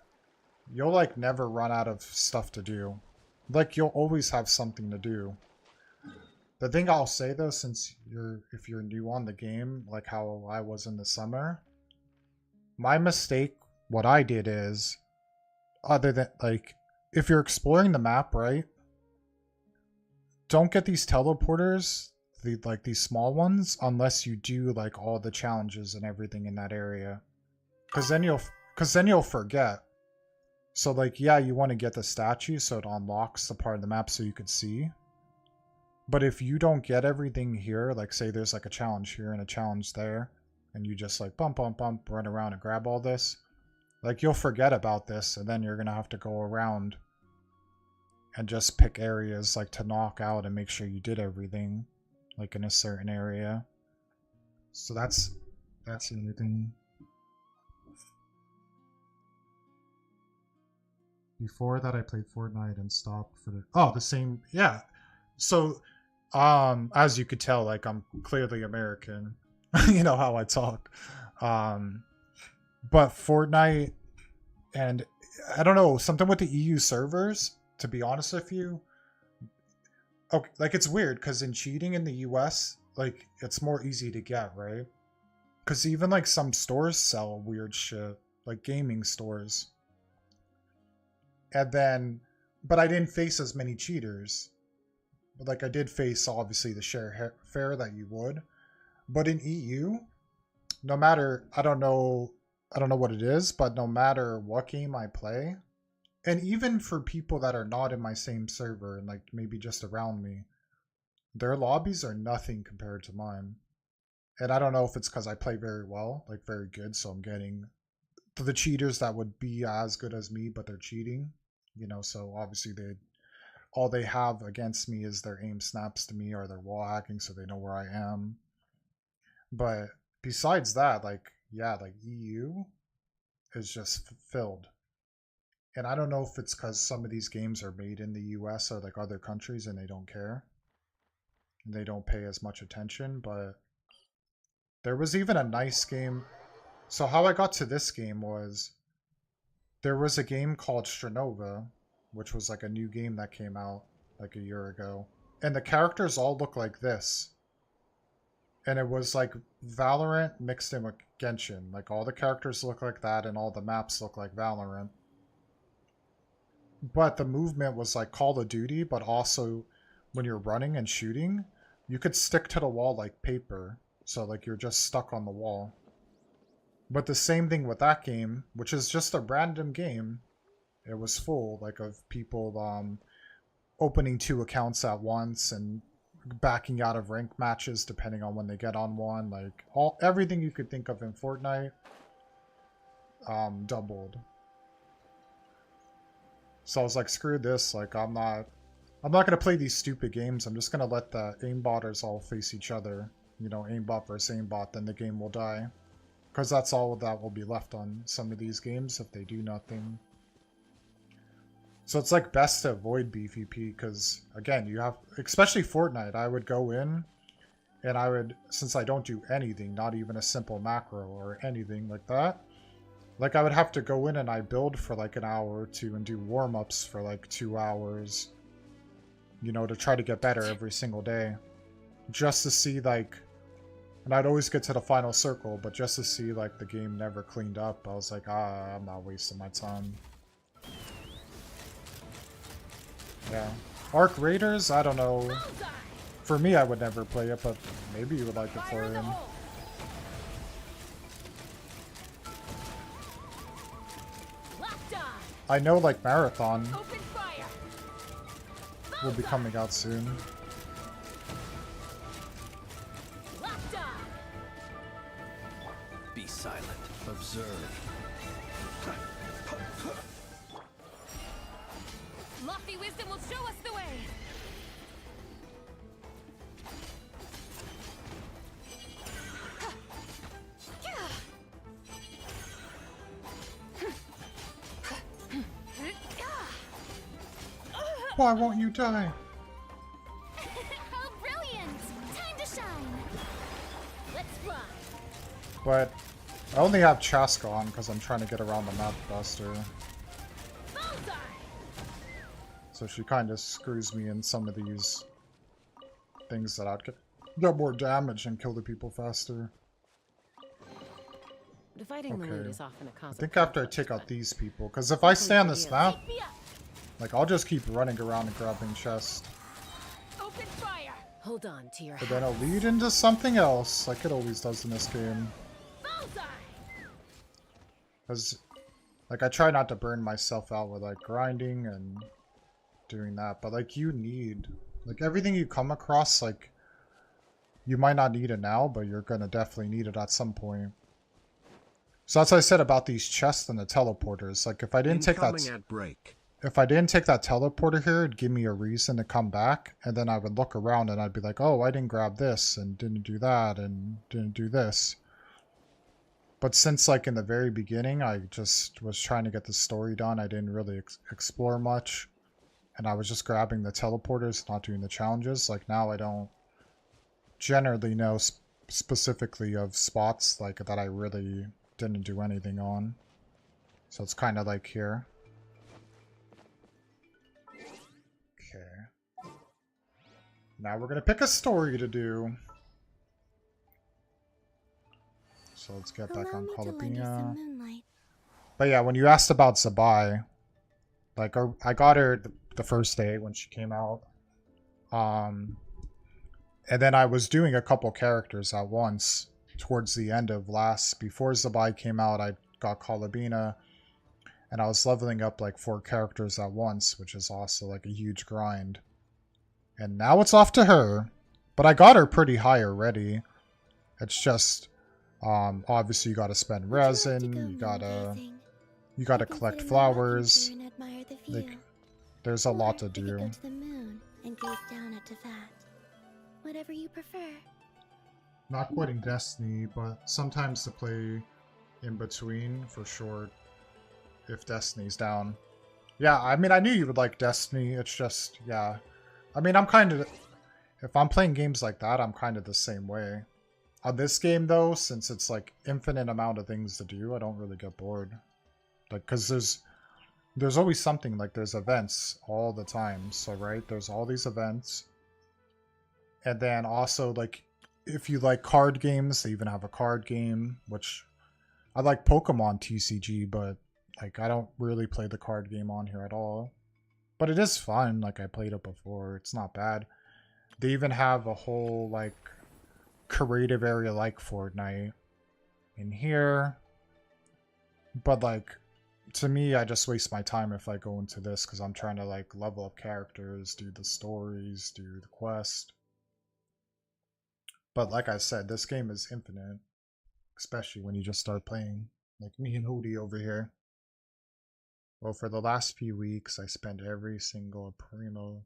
you'll like never run out of stuff to do. Like you'll always have something to do. The thing I'll say though, since if you're new on the game, like how I was in the summer, my mistake, what I did is, other than like, if you're exploring the map, right? Don't get these teleporters, like these small ones, unless you do like all the challenges and everything in that area, because then you'll forget. So like, yeah, you want to get the statue so it unlocks the part of the map so you can see. But if you don't get everything here, like say there's like a challenge here and a challenge there, and you just like bump, run around and grab all this, like you'll forget about this, and then you're gonna have to go around and just pick areas like to knock out and make sure you did everything like in a certain area. So that's the only thing. Before that I played Fortnite and stopped for the same, yeah. So as you could tell, like I'm clearly American. You know how I talk. But Fortnite, and I don't know, something with the EU servers, to be honest with you. Okay, like it's weird because in cheating in the US, like it's more easy to get, right? Because even like some stores sell weird shit, like gaming stores. And then, but I didn't face as many cheaters. But like I did face obviously the share fare that you would. But in EU, no matter, I don't know what it is, but no matter what game I play, and even for people that are not in my same server and like maybe just around me, their lobbies are nothing compared to mine. And I don't know if it's because I play very well, like very good, so I'm getting the cheaters that would be as good as me, but they're cheating, you know, so obviously all they have against me is their aim snaps to me or their wall hacking, so they know where I am. But besides that, like, yeah, like EU is just filled. And I don't know if it's because some of these games are made in the US or like other countries and they don't care. And they don't pay as much attention, but there was even a nice game. So how I got to this game was, there was a game called Stranova, which was like a new game that came out like a year ago. And the characters all look like this. And it was like Valorant mixed in with Genshin. Like all the characters look like that and all the maps look like Valorant. But the movement was like Call of Duty, but also when you're running and shooting, you could stick to the wall like paper. So like you're just stuck on the wall. But the same thing with that game, which is just a random game. It was full like of people opening 2 accounts at once and backing out of rank matches depending on when they get on one. Like everything you could think of in Fortnite doubled. So I was like, screw this, like I'm not gonna play these stupid games. I'm just gonna let the aimbotters all face each other. You know, aimbot versus aimbot, then the game will die. Because that's all that will be left on some of these games if they do nothing. So it's like best to avoid BVP because, again, you have, especially Fortnite, I would go in and I would, since I don't do anything, not even a simple macro or anything like that, like I would have to go in and I build for like an hour or two and do warm-ups for like 2 hours, you know, to try to get better every single day. Just to see like, and I'd always get to the final circle, but just to see like the game never cleaned up, I was like, I'm not wasting my time. Yeah. Arc Raiders, I don't know. For me, I would never play it, but maybe you would like it for him. I know like Marathon will be coming out soon. Be silent. Observe. Lofty wisdom will show us the way. Why won't you die? How brilliant! Time to shine. Let's run. But I only have Chaska on because I'm trying to get around the map faster. Bullseye. So she kind of screws me in some of these things that I'd get more damage and kill the people faster. Dividing the loot Okay. is often a cause I think after I take out these people, because if I stay on this map, like I'll just keep running around and grabbing chests. Open fire. Hold on to your But then it'll lead into something else, like it always does in this game. bullseye. Because, like, I try not to burn myself out with, like, grinding and doing that. But, like, you need, like, everything you come across, like, you might not need it now, but you're gonna definitely need it at some point. So that's what I said about these chests and the teleporters. Like, if I didn't take that... Incoming ad break. If I didn't take that teleporter here, it'd give me a reason to come back, and then I would look around and I'd be like, oh, I didn't grab this, and didn't do that, and didn't do this. But since, like, in the very beginning, I just was trying to get the story done, I didn't really explore much, and I was just grabbing the teleporters, not doing the challenges. Like, now I don't generally know specifically of spots, like, that I really didn't do anything on. So it's kind of like here. Okay. Now we're gonna pick a story to do. So let's get back on Calabina. But yeah, when you asked about Zibai, like I got her the first day when she came out. And then I was doing a couple characters at once towards the end of before Zibai came out, I got Calabina. And I was leveling up like 4 characters at once, which is also like a huge grind. And now it's off to her. But I got her pretty high already. It's just, obviously you gotta spend resin, you gotta collect flowers. Like, there's a lot to do. Go to the moon and gaze down at Tefat. Whatever you prefer. Not quitting Destiny, but sometimes to play in between for sure. If Destiny's down. Yeah, I mean, I knew you would like Destiny. It's just, yeah. I mean, I'm kind of... If I'm playing games like that, I'm kind of the same way. On this game, though, since it's, like, infinite amount of things to do, I don't really get bored. Like, because there's always something, like, there's events all the time. So, right, there's all these events. And then also, like, if you like card games, they even have a card game, which... I like Pokemon TCG, but... Like, I don't really play the card game on here at all. But it is fun. Like, I played it before. It's not bad. They even have a whole, like, creative area like Fortnite in here. But, like, to me, I just waste my time if I go into this because I'm trying to, like, level up characters, do the stories, do the quest. But, like I said, this game is infinite. Especially when you just start playing. Like me and Hootie over here. Well, for the last few weeks, I spent every single primo.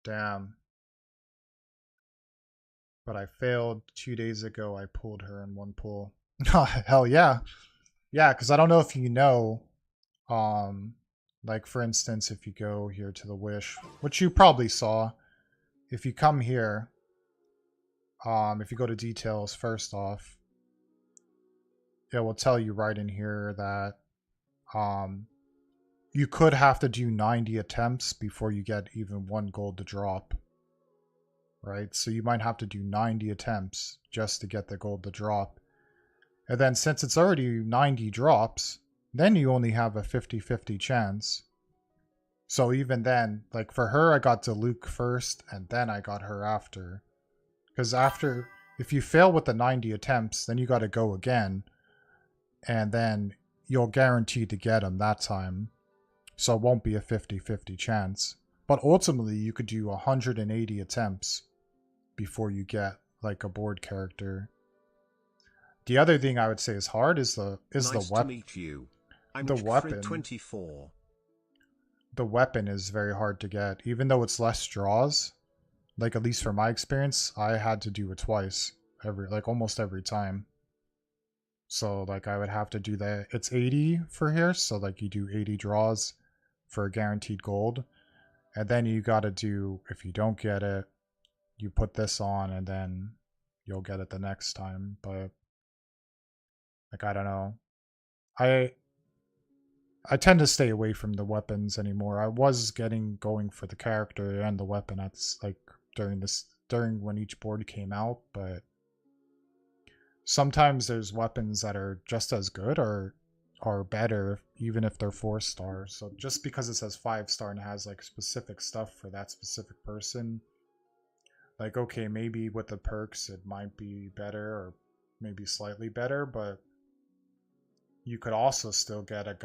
Damn. But I failed 2 days ago. I pulled her in one pull. Hell yeah. Yeah, because I don't know if you know. Like, for instance, if you go here to the Wish, which you probably saw. If you come here, if you go to details first off, it will tell you right in here that you could have to do 90 attempts before you get even 1 gold to drop. Right? So you might have to do 90 attempts just to get the gold to drop. And then since it's already 90 drops, then you only have a 50-50 chance. So even then, like for her, I got to Luke first, and then I got her after. Because after, if you fail with the 90 attempts, then you got to go again. And then you'll guarantee to get him that time. So it won't be a 50-50 chance. But ultimately, you could do 180 attempts before you get like a board character. The other thing I would say is hard is the Nice weapon. to meet you. I'm The weapon. 24. the weapon is very hard to get, even though it's less draws. Like, at least for my experience, I had to do it twice, almost every time. So like I would have to do that. It's 80 for here, so like you do 80 draws for a guaranteed gold, and then you got to do, if you don't get it, you put this on and then you'll get it the next time. But like, I don't know, I tend to stay away from the weapons anymore. I was going for the character and the weapon at like during when each board came out, but sometimes there's weapons that are just as good or are better even if they're 4-star. So just because it says 5-star and has like specific stuff for that specific person, like, okay, maybe with the perks it might be better or maybe slightly better, but you could also still get a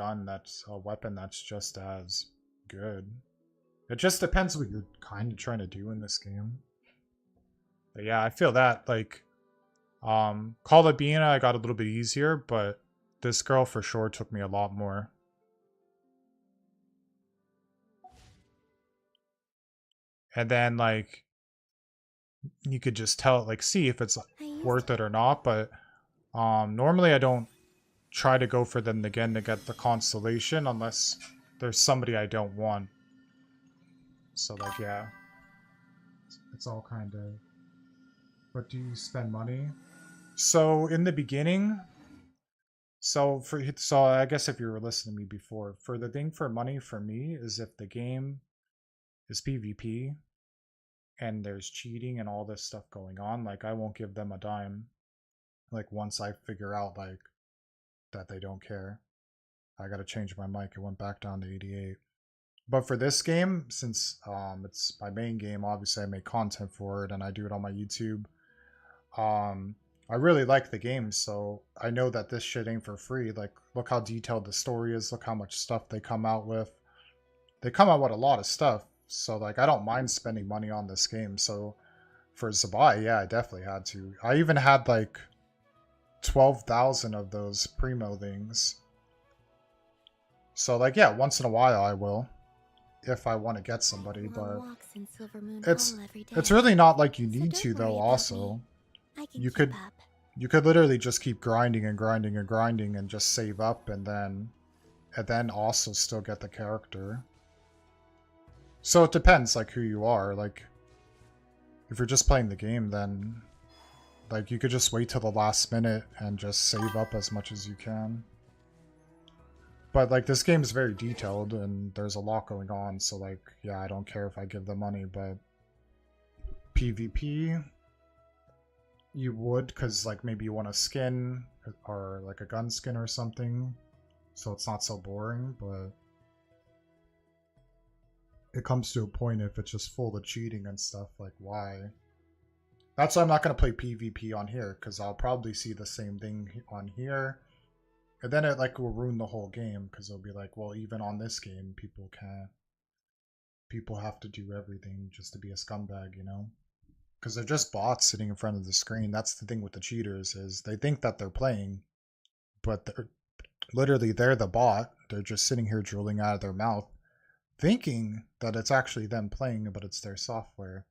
weapon that's just as good. It just depends what you're kind of trying to do in this game. But yeah, I feel that like Call of Bina I got a little bit easier, but this girl for sure took me a lot more. And then like you could just tell, like, see if it's worth it or not, but normally I don't try to go for them again to get the constellation unless there's somebody I don't want. So like, yeah, it's all kind of, but do you spend money? So in the beginning, so I guess if you were listening to me before, for the thing for money for me is if the game is PvP and there's cheating and all this stuff going on, like I won't give them a dime. Like once I figure out like that they don't care. I gotta change my mic, it went back down to 88. But for this game, since it's my main game, obviously I make content for it and I do it on my YouTube. I really like the game, so I know that this shit ain't for free. Like, look how detailed the story is, look how much stuff they come out with. They come out with a lot of stuff, so like I don't mind spending money on this game. So for Zibai, yeah, I definitely had to. I even had like 12,000 of those primo things. So like, yeah, once in a while I will, if I want to get somebody, but it's really not like you need to though. Also, you could literally just keep grinding and grinding and grinding and just save up and then also still get the character. So it depends like who you are. Like if you're just playing the game, then like you could just wait till the last minute and just save up as much as you can. But like this game is very detailed and there's a lot going on, so like, yeah, I don't care if I give the money, but PvP you would, because like maybe you want a skin or like a gun skin or something, so it's not so boring. But it comes to a point if it's just full of cheating and stuff, like why? That's why I'm not going to play PvP on here, because I'll probably see the same thing on here. And then it like will ruin the whole game, because it'll be like, well, even on this game, people have to do everything just to be a scumbag, you know? Because they're just bots sitting in front of the screen. That's the thing with the cheaters, is they think that they're playing, but they're the bot. They're just sitting here drooling out of their mouth, thinking that it's actually them playing, but it's their software.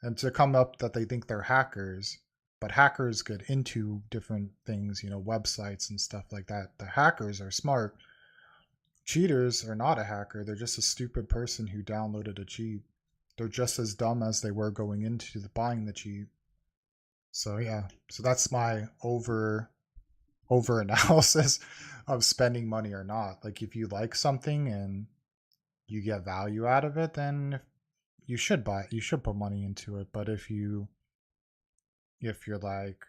And to come up that they think they're hackers, but hackers get into different things, you know, websites and stuff like that. The hackers are smart. Cheaters are not a hacker. They're just a stupid person who downloaded a cheat. They're just as dumb as they were going into buying the cheat. So yeah, so that's my over analysis of spending money or not. Like if you like something and you get value out of it, then you should buy it. You should put money into it. But if you're like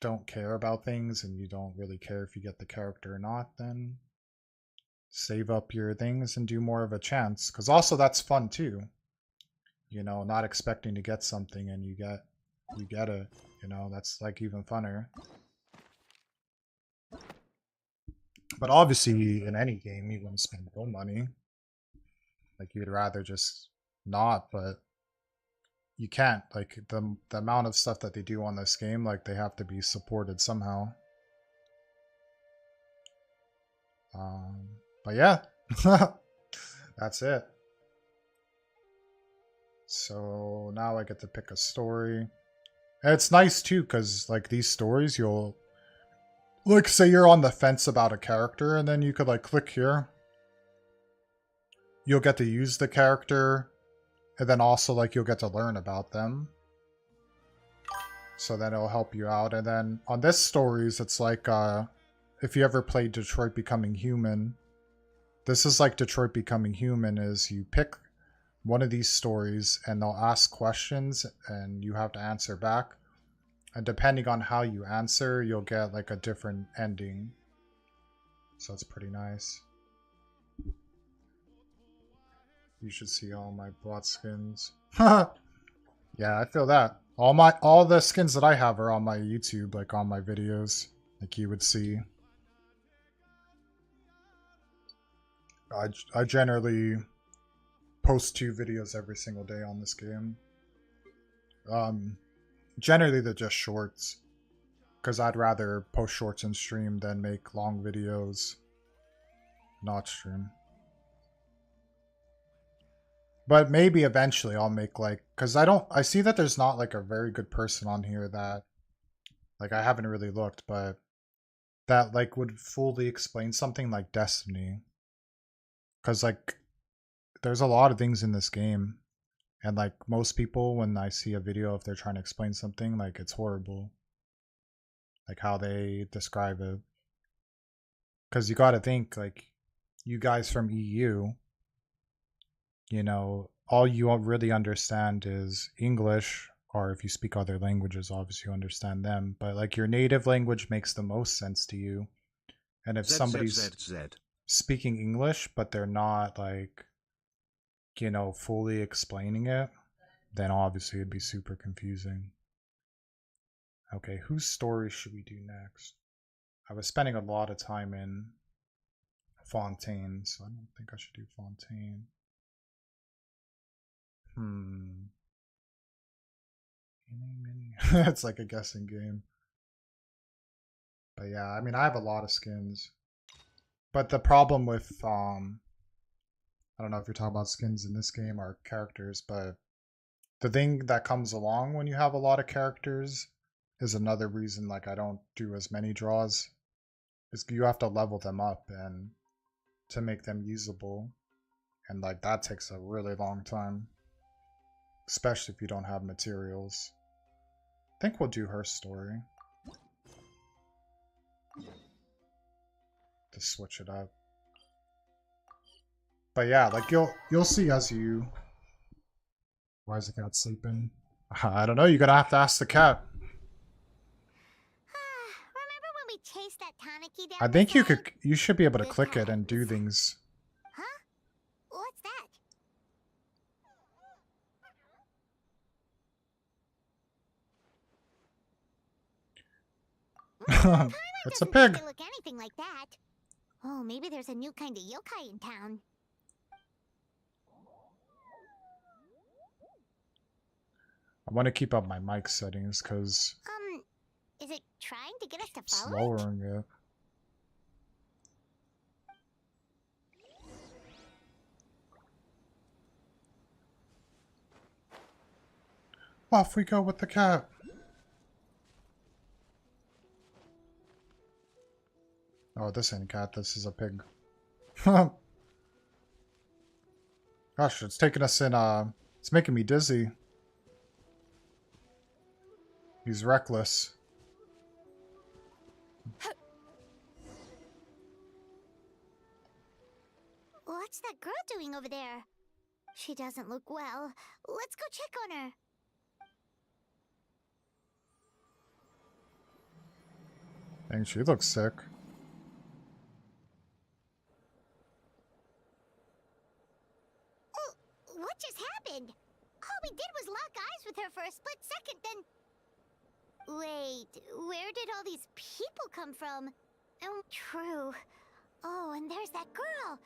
don't care about things and you don't really care if you get the character or not, then save up your things and do more of a chance. Because also that's fun too. You know, not expecting to get something and you get it. You know, that's like even funner. But obviously, in any game, you wouldn't spend no money. Like you'd rather just not, but you can't. Like the amount of stuff that they do on this game, like they have to be supported somehow. But yeah, that's it. So now I get to pick a story. And it's nice too, because like these stories, you'll like say you're on the fence about a character, and then you could like click here. You'll get to use the character, and then also like you'll get to learn about them. So then it'll help you out. And then on this stories, it's like if you ever played Detroit Becoming Human, this is like Detroit Becoming Human is you pick one of these stories and they'll ask questions and you have to answer back. And depending on how you answer, you'll get like a different ending. So it's pretty nice. You should see all my bot skins. Yeah, I feel that. All the skins that I have are on my YouTube, like on my videos, like you would see. I generally post 2 videos every single day on this game. Generally they're just shorts, because I'd rather post shorts and stream than make long videos, not stream. But maybe eventually I'll make like, because I see that there's not like a very good person on here that, like I haven't really looked, but that like would fully explain something like Destiny. Because like there's a lot of things in this game, and like most people, when I see a video, if they're trying to explain something, like it's horrible. Like how they describe it. Because you gotta think, like, you guys from EU, you know, all you really understand is English, or if you speak other languages, obviously you understand them. But like your native language makes the most sense to you. And if somebody's speaking English, but they're not like, you know, fully explaining it, then obviously it'd be super confusing. Okay, whose story should we do next? I was spending a lot of time in Fontaine, so I don't think I should do Fontaine. It's like a guessing game. But yeah, I mean, I have a lot of skins. But the problem with, I don't know if you're talking about skins in this game or characters, but the thing that comes along when you have a lot of characters is another reason like I don't do as many draws. Is you have to level them up and to make them usable. And like that takes a really long time. Especially if you don't have materials. I think we'll do her story. To switch it up. But yeah, like you'll see as you... Why is the cat sleeping? I don't know, you're gonna have to ask the cat. Remember when we chased that Tanuki down? I think you should be able to click it and do things. Huh? What's that? It's a pig. Look anything like that. Oh, maybe there's a new kind of yokai in town. I want to keep up my mic settings because Is it trying to get us to it's follow it? lowering it. Off we go with the cat. Oh, this ain't a cat, this is a pig. Gosh, it's taking us in, it's making me dizzy. He's reckless. What's that girl doing over there? She doesn't look well. Let's go check on her. Dang, she looks sick. What just happened? All we did was lock eyes with her for a split second, then... Wait, where did all these people come from? Oh, true. Oh, and there's that girl.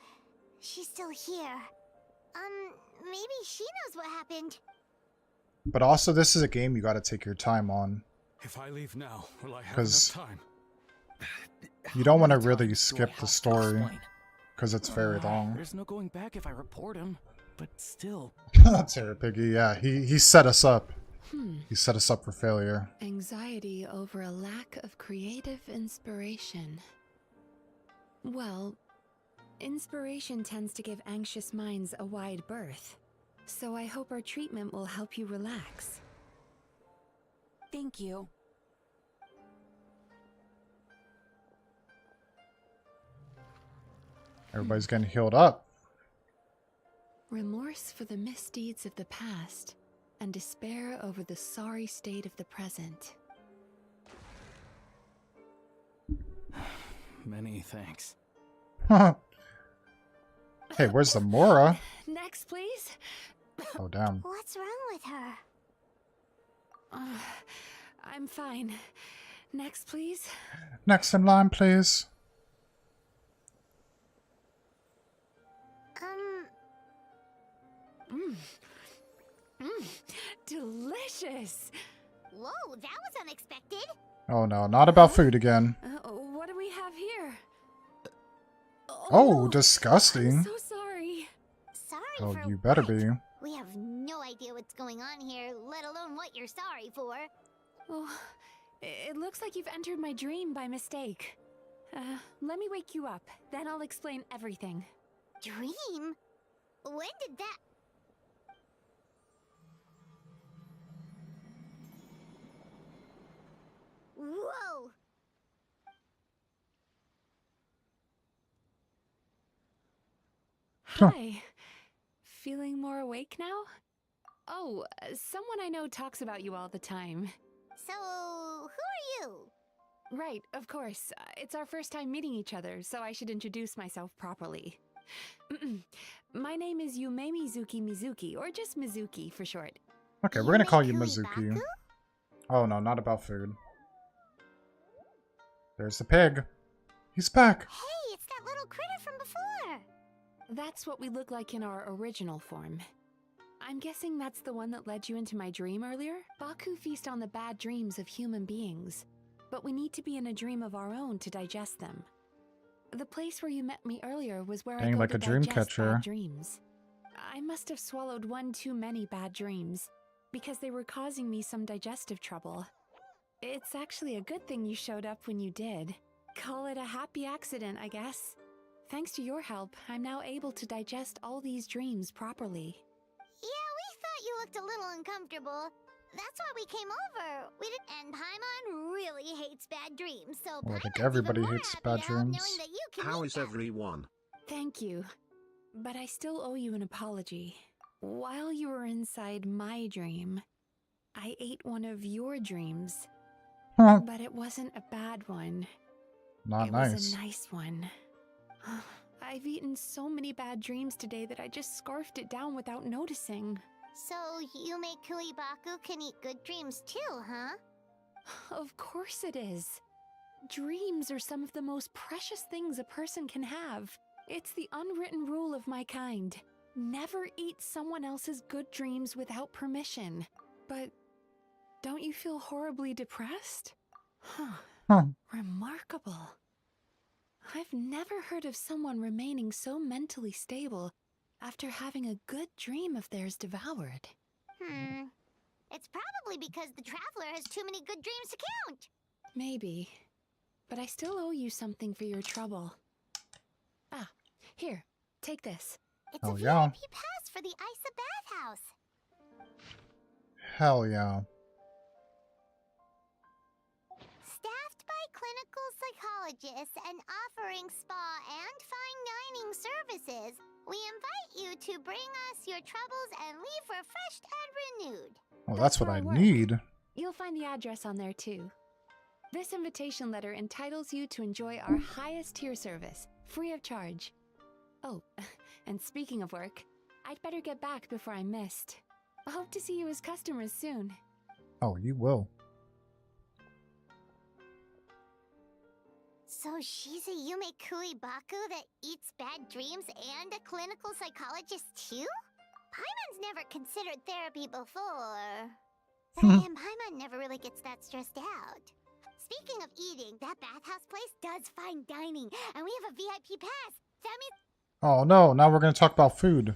She's still here. Maybe she knows what happened. But also, this is a game you gotta take your time on. If I leave now, will I have enough time? You don't want to really skip the story. because it's very long. There's no going back if I report him. But still. Terra Piggy, yeah, he set us up. He set us up for failure. Anxiety over a lack of creative inspiration. Well, inspiration tends to give anxious minds a wide berth. So I hope our treatment will help you relax. Thank you. Everybody's getting healed up. Remorse for the misdeeds of the past, and despair over the sorry state of the present. Many thanks. Hey, where's the Mora? Next, please. Oh, damn. What's wrong with her? I'm fine. Next, please. Next in line, please. Delicious. Whoa, that was unexpected. Oh no, not about food again. What do we have here? Oh, no. disgusting. I'm so sorry. Sorry Oh, for you better what? be. We have no idea what's going on here, let alone what you're sorry for. Oh, it looks like you've entered my dream by mistake. Let me wake you up, then I'll explain everything. Dream? When did that... Whoa! Hi. Feeling more awake now? Oh, someone I know talks about you all the time. So, who are you? Right, of course. It's our first time meeting each other, so I should introduce myself properly. My name is Yume Mizuki, or just Mizuki for short. Okay, we're gonna call you Yume Mizuki. Kuibaku? Oh no, not about food. There's the pig. He's back. Hey, it's that little critter from before. That's what we look like in our original form. I'm guessing that's the one that led you into my dream earlier? Baku feast on the bad dreams of human beings, but we need to be in a dream of our own to digest them. The place where you met me earlier was where I Dang, go like to a dream digest catcher. bad dreams. I must have swallowed one too many bad dreams, because they were causing me some digestive trouble. It's actually a good thing you showed up when you did. Call it a happy accident, I guess. Thanks to your help, I'm now able to digest all these dreams properly. Yeah, we thought you looked a little uncomfortable. That's why we came over. We didn't, and Paimon really hates bad dreams, so Well, I think Paimon's everybody even more hates happy bad to help dreams. knowing that you can How eat is them. everyone? Thank you. But I still owe you an apology. While you were inside my dream, I ate one of your dreams. Huh, But it wasn't a bad one. not It nice. was a nice one. I've eaten so many bad dreams today that I just scarfed it down without noticing. So Yume Kuibaku can eat good dreams too, huh? Of course it is. Dreams are some of the most precious things a person can have. It's the unwritten rule of my kind. Never eat someone else's good dreams without permission. But don't you feel horribly depressed? Huh. Remarkable. I've never heard of someone remaining so mentally stable after having a good dream of theirs devoured. It's probably because the traveler has too many good dreams to count. Maybe. But I still owe you something for your trouble. Ah, here, take this. It's Oh, a yeah. VIP pass for the Isa bathhouse. Hell yeah. Staffed by clinical psychologists and offering spa and fine dining services, we invite you to bring us your troubles and leave refreshed and renewed. Well, that's what where I work. need. You'll find the address on there too. This invitation letter entitles you to enjoy our highest tier service, free of charge. Oh, and speaking of work, I'd better get back before I'm missed. I hope to see you as customers soon. Oh, you will. So she's a Yume Kuibaku that eats bad dreams and a clinical psychologist too? Paimon's never considered therapy before. And Paimon never really gets that stressed out. Speaking of eating, that bathhouse place does fine dining, and we have a VIP pass. That means Oh no, now we're gonna talk about food.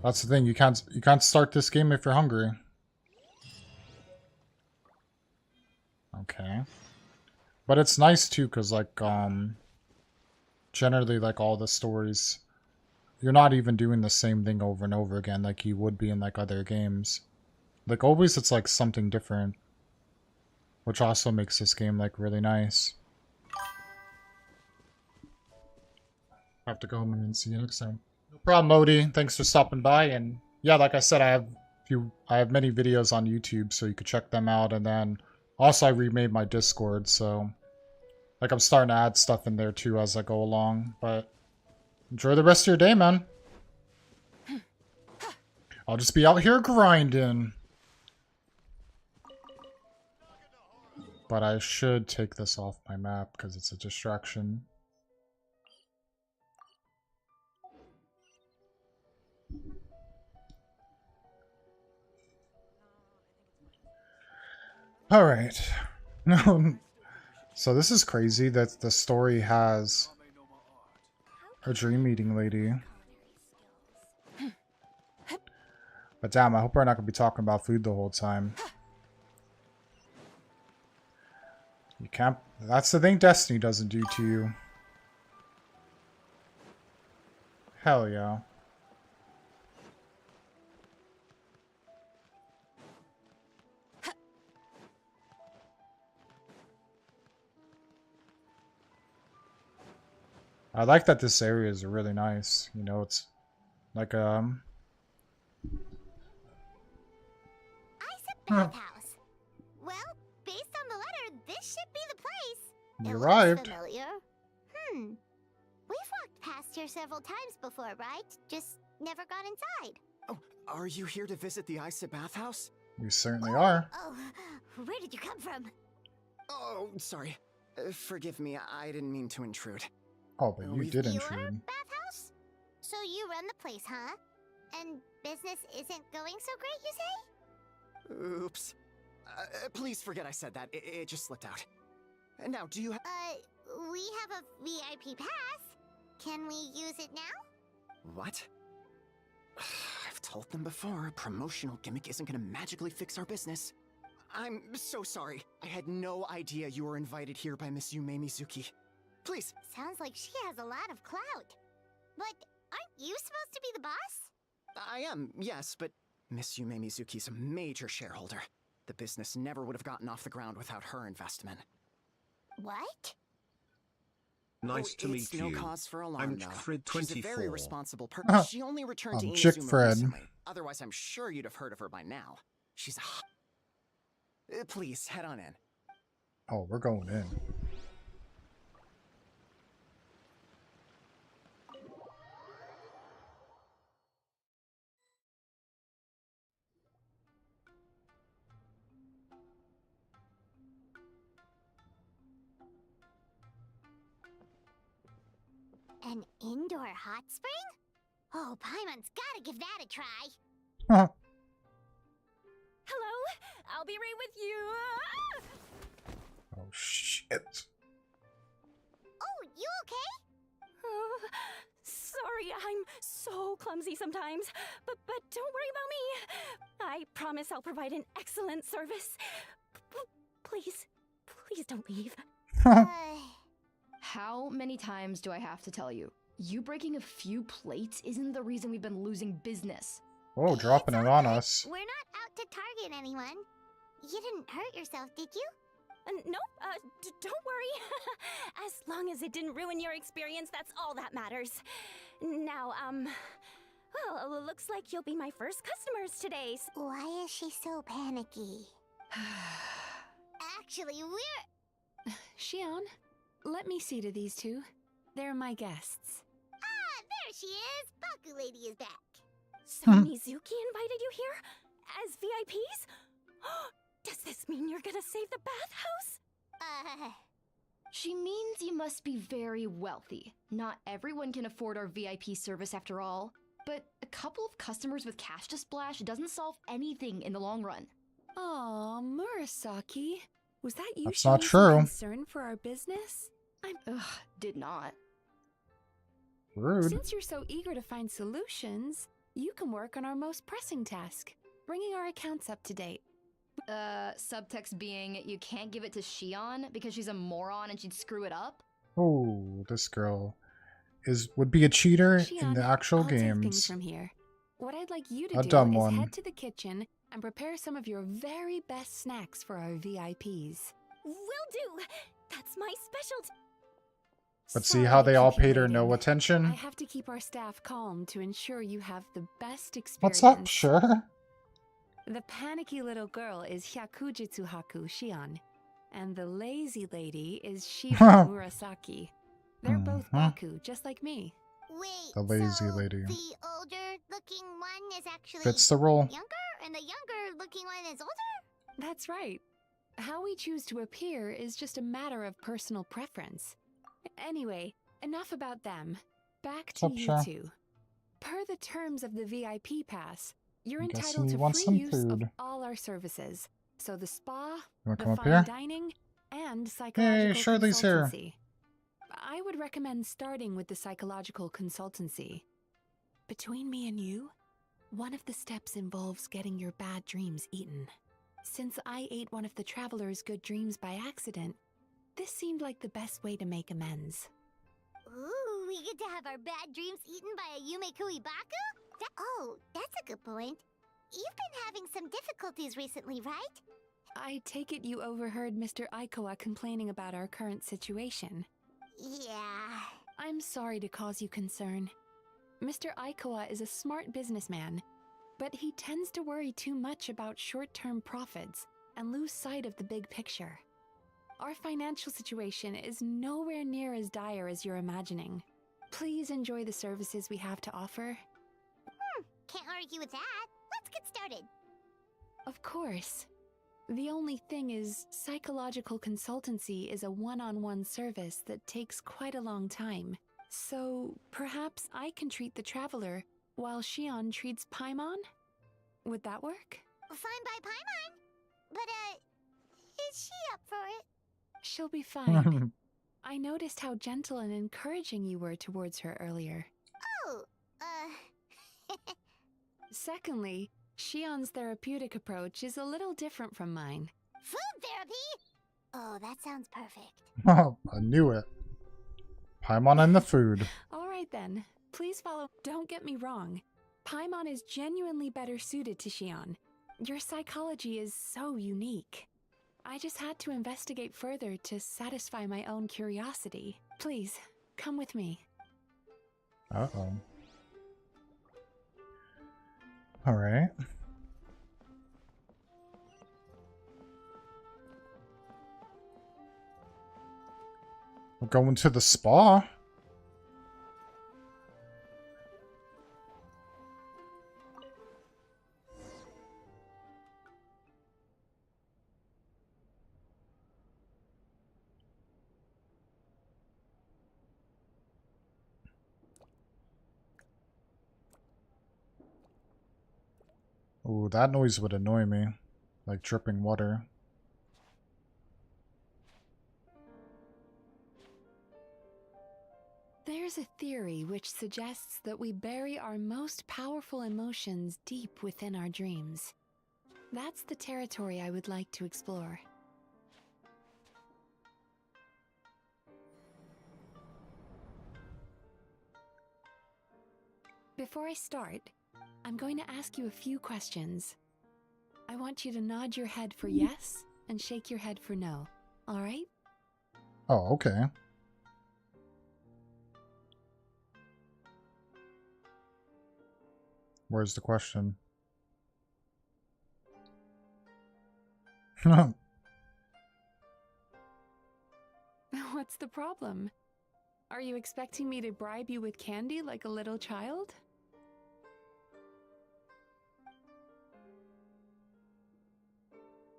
That's the thing, you can't start this game if you're hungry. Okay. But it's nice too, cause like generally like all the stories, you're not even doing the same thing over and over again like you would be in like other games. Like always it's like something different. Which also makes this game like really nice. I have to go home and see you next time. No problem, Modi. Thanks for stopping by. And yeah, like I said, I have many videos on YouTube, so you could check them out. And then also I remade my Discord, so like I'm starting to add stuff in there too as I go along. But enjoy the rest of your day, man. I'll just be out here grinding. But I should take this off my map because it's a distraction. Alright. So this is crazy that the story has a dream eating lady. But damn, I hope we're not going to be talking about food the whole time. You can't... That's the thing Destiny doesn't do to you. Hell yeah. I like that this area is really nice. You know, it's like Ice bathhouse. Well, based on the letter, this should be the place. You It arrived. looks familiar. We've walked past here several times before, right? Just never got inside. Oh, are you here to visit the Ice Bathhouse? We certainly are. Oh, where did you come from? Oh, sorry. Forgive me, I didn't mean to intrude. Oh, but you did Your intrude. bathhouse? So you run the place, huh? And business isn't going so great, you say? Oops. Please forget I said that. It just slipped out. And now, do you We have a VIP pass. Can we use it now? What? I've told them before, a promotional gimmick isn't gonna magically fix our business. I'm so sorry. I had no idea you were invited here by Miss Yume Mizuki. Please. Sounds like she has a lot of clout. But aren't you supposed to be the boss? I am, yes, but Miss Yume Mizuki's a major shareholder. The business never would have gotten off the ground without her investment. What? Nice to it's meet no you. cause for alarm, I'm though. Fred She's a 24. very responsible person. She only returned to I'm Chick Inazuma Fred. recently. Otherwise, I'm sure you'd have heard of her by now. She's a... Please, head on in. Oh, we're going in. An indoor hot spring? Oh, Paimon's gotta give that a try. Hello? I'll be right with you. Oh, shit. Oh, you okay? Oh, sorry, I'm so clumsy sometimes. But don't worry about me. I promise I'll provide an excellent service. Please don't leave. How many times do I have to tell you? You breaking a few plates isn't the reason we've been losing business. Whoa, dropping it on us. We're not out to target anyone. You didn't hurt yourself, did you? Nope, don't worry. As long as it didn't ruin your experience, that's all that matters. Now, well, looks like you'll be my first customers today. Why is she so panicky? Actually, we're... Shion, let me see to these two. They're my guests. Ah, there she is! Baku Lady is back. So Mizuki invited you here? As VIPs? Does this mean you're gonna save the bathhouse? She means you must be very wealthy. Not everyone can afford our VIP service after all. But a couple of customers with cash to splash doesn't solve anything in the long run. Aw, Murasaki. Was that you That's showing not some true. concern for our business? Did not. Rude. Since you're so eager to find solutions, you can work on our most pressing task, bringing our accounts up to date. Subtext being you can't give it to Shion because she's a moron and she'd screw it up? Oh, this girl would be a cheater in Shion, the actual I'll take things games. from here. What I'd like you to A do dumb is one. head to the kitchen and prepare some of your very best snacks for our VIPs. Will do. That's my specialty. But see Sorry how to they all keep you paid her no waiting. attention? I have to keep our staff calm to ensure you have the best experience. What's up, sure? The panicky little girl is Hyakujitsu Haku Shion, and the lazy lady is Shiba Murasaki. They're both Baku, just like me. Wait, The lazy so lady. the older-looking one is actually Fits the role. younger, and the younger-looking one is older? That's right. How we choose to appear is just a matter of personal preference. Anyway, enough about them. Back to What's up, you Sha? two. Per the terms of the VIP pass, you're I'm guessing entitled you to want free some use of food. all our services. So the spa, You wanna the come up fine here? dining, and psychological Shirley's here. consultancy. I would recommend starting with the psychological consultancy. Between me and you, one of the steps involves getting your bad dreams eaten. Since I ate one of the traveler's good dreams by accident, this seemed like the best way to make amends. Ooh, we get to have our bad dreams eaten by a Yume Kuibaku? That's a good point. You've been having some difficulties recently, right? I take it you overheard Mr. Aikawa complaining about our current situation. Yeah. I'm sorry to cause you concern. Mr. Aikawa is a smart businessman, but he tends to worry too much about short-term profits and lose sight of the big picture. Our financial situation is nowhere near as dire as you're imagining. Please enjoy the services we have to offer. Can't argue with that. Let's get started. Of course. The only thing is, psychological consultancy is a one-on-one service that takes quite a long time. So, perhaps I can treat the traveler while Shion treats Paimon? Would that work? Fine by Paimon. But, is she up for it? She'll be fine. I noticed how gentle and encouraging you were towards her earlier. Oh, Secondly, Shion's therapeutic approach is a little different from mine. food therapy? Oh, that sounds perfect. I knew it. Paimon and the food. Alright then, please follow. Don't get me wrong. Paimon is genuinely better suited to Shion. Your psychology is so unique. I just had to investigate further to satisfy my own curiosity. Please, come with me. Uh-oh. Alright. We're going to the spa. Ooh, that noise would annoy me. Like dripping water. There's a theory which suggests that we bury our most powerful emotions deep within our dreams. That's the territory I would like to explore. Before I start, I'm going to ask you a few questions. I want you to nod your head for yes and shake your head for no. All right? Oh, okay. Where's the question? What's the problem? Are you expecting me to bribe you with candy like a little child?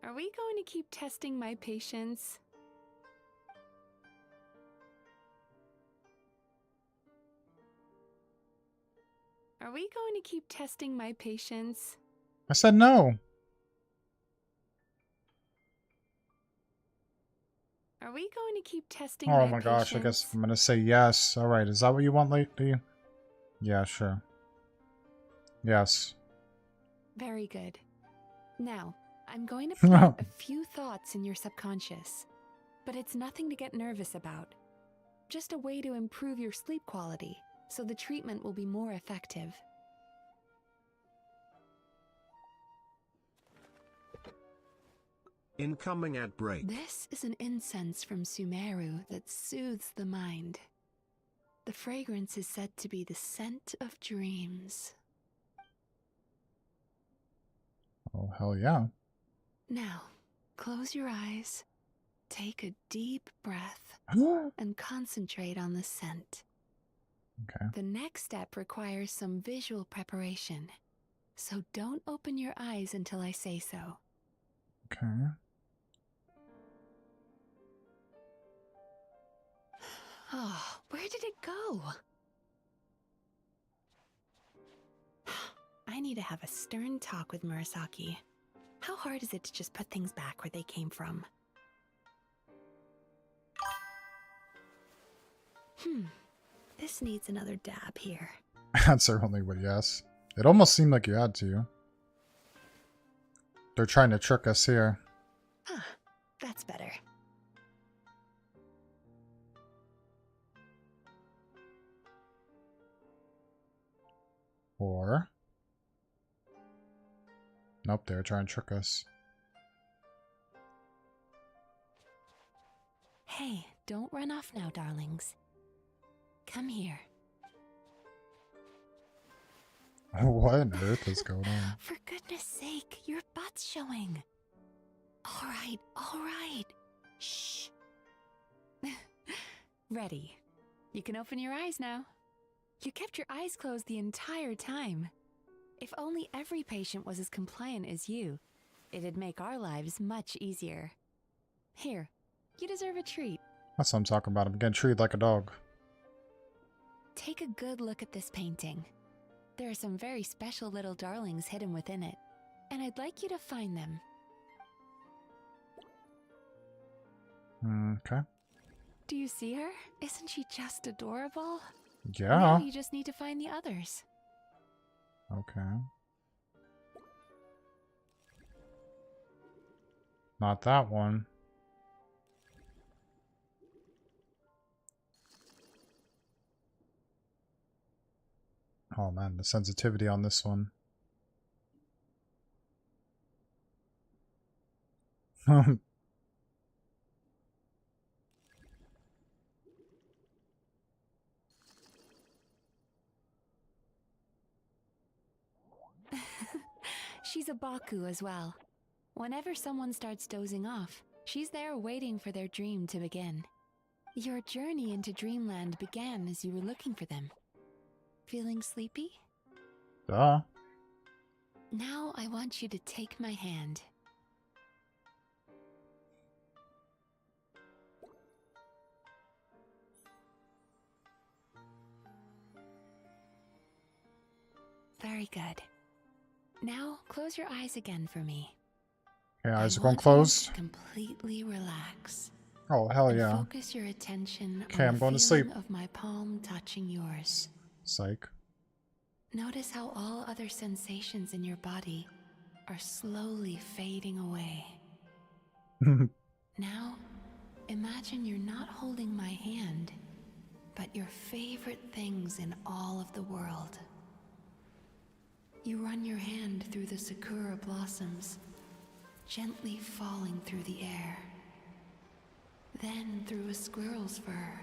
Are we going to keep testing my patience? Are we going to keep testing my patience? I said no. Are we going to keep testing Oh my my gosh, I guess patience? I'm gonna say yes. Alright, is that what you want lately? Yeah, sure. Yes. Very good. Now, I'm going to plant a few thoughts in your subconscious. But it's nothing to get nervous about. Just a way to improve your sleep quality, so the treatment will be more effective. Incoming ad break. This is an incense from Sumeru that soothes the mind. The fragrance is said to be the scent of dreams. Oh, hell yeah. Now, close your eyes, take a deep breath, and concentrate on the scent. Okay. The next step requires some visual preparation, so don't open your eyes until I say so. Okay. Oh, where did it go? I need to have a stern talk with Murasaki. How hard is it to just put things back where they came from? This needs another dab here. Answer only with yes. It almost seemed like you had to. They're trying to trick us here. Ah, that's better. Or... Nope, they're trying to trick us. Hey, don't run off now, darlings. Come here. What on earth is going on? For goodness sake, your butt's showing. All right. Shh. Ready. You can open your eyes now. You kept your eyes closed the entire time. If only every patient was as compliant as you, it'd make our lives much easier. Here, you deserve a treat. That's what I'm talking about. I'm getting treated like a dog. Take a good look at this painting. There are some very special little darlings hidden within it, and I'd like you to find them. Okay. Do you see her? Isn't she just adorable? Yeah. Now you just need to find the others. Okay. Not that one. Oh man, the sensitivity on this one. She's a Baku as well. Whenever someone starts dozing off, she's there waiting for their dream to begin. Your journey into Dreamland began as you were looking for them. Feeling sleepy? Duh. Now I want you to take my hand. Very good. Now close your eyes again for me. Okay, eyes I are going want you closed. to completely relax. Oh, hell And yeah. focus your attention Okay, on I'm the going to sleep. feeling of my palm touching yours. Psych. Notice how all other sensations in your body are slowly fading away. Now, imagine you're not holding my hand, but your favorite things in all of the world. You run your hand through the sakura blossoms, gently falling through the air. Then through a squirrel's fur.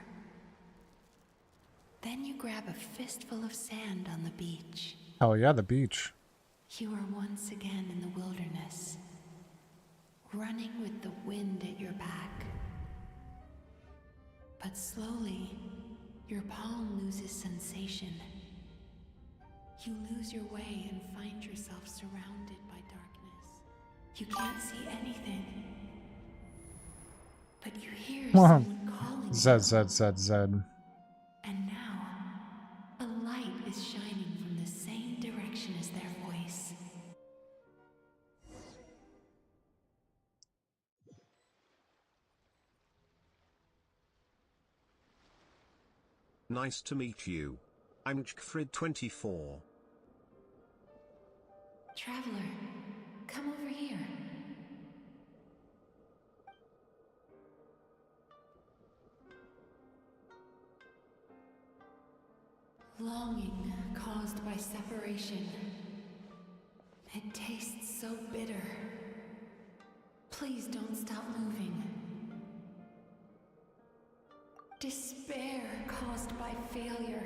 Then you grab a fistful of sand on the beach. Hell yeah, the beach. You are once again in the wilderness, running with the wind at your back. But slowly, your palm loses sensation. You lose your way and find yourself surrounded by darkness. You can't see anything, but you hear someone calling Zed, you. Zed, Zed, Zed. And now, a light is shining from the same direction as their voice. Nice to meet you. I'm Chkfrid24. Traveler, come over here. Longing caused by separation. It tastes so bitter. Please don't stop moving. Despair caused by failure.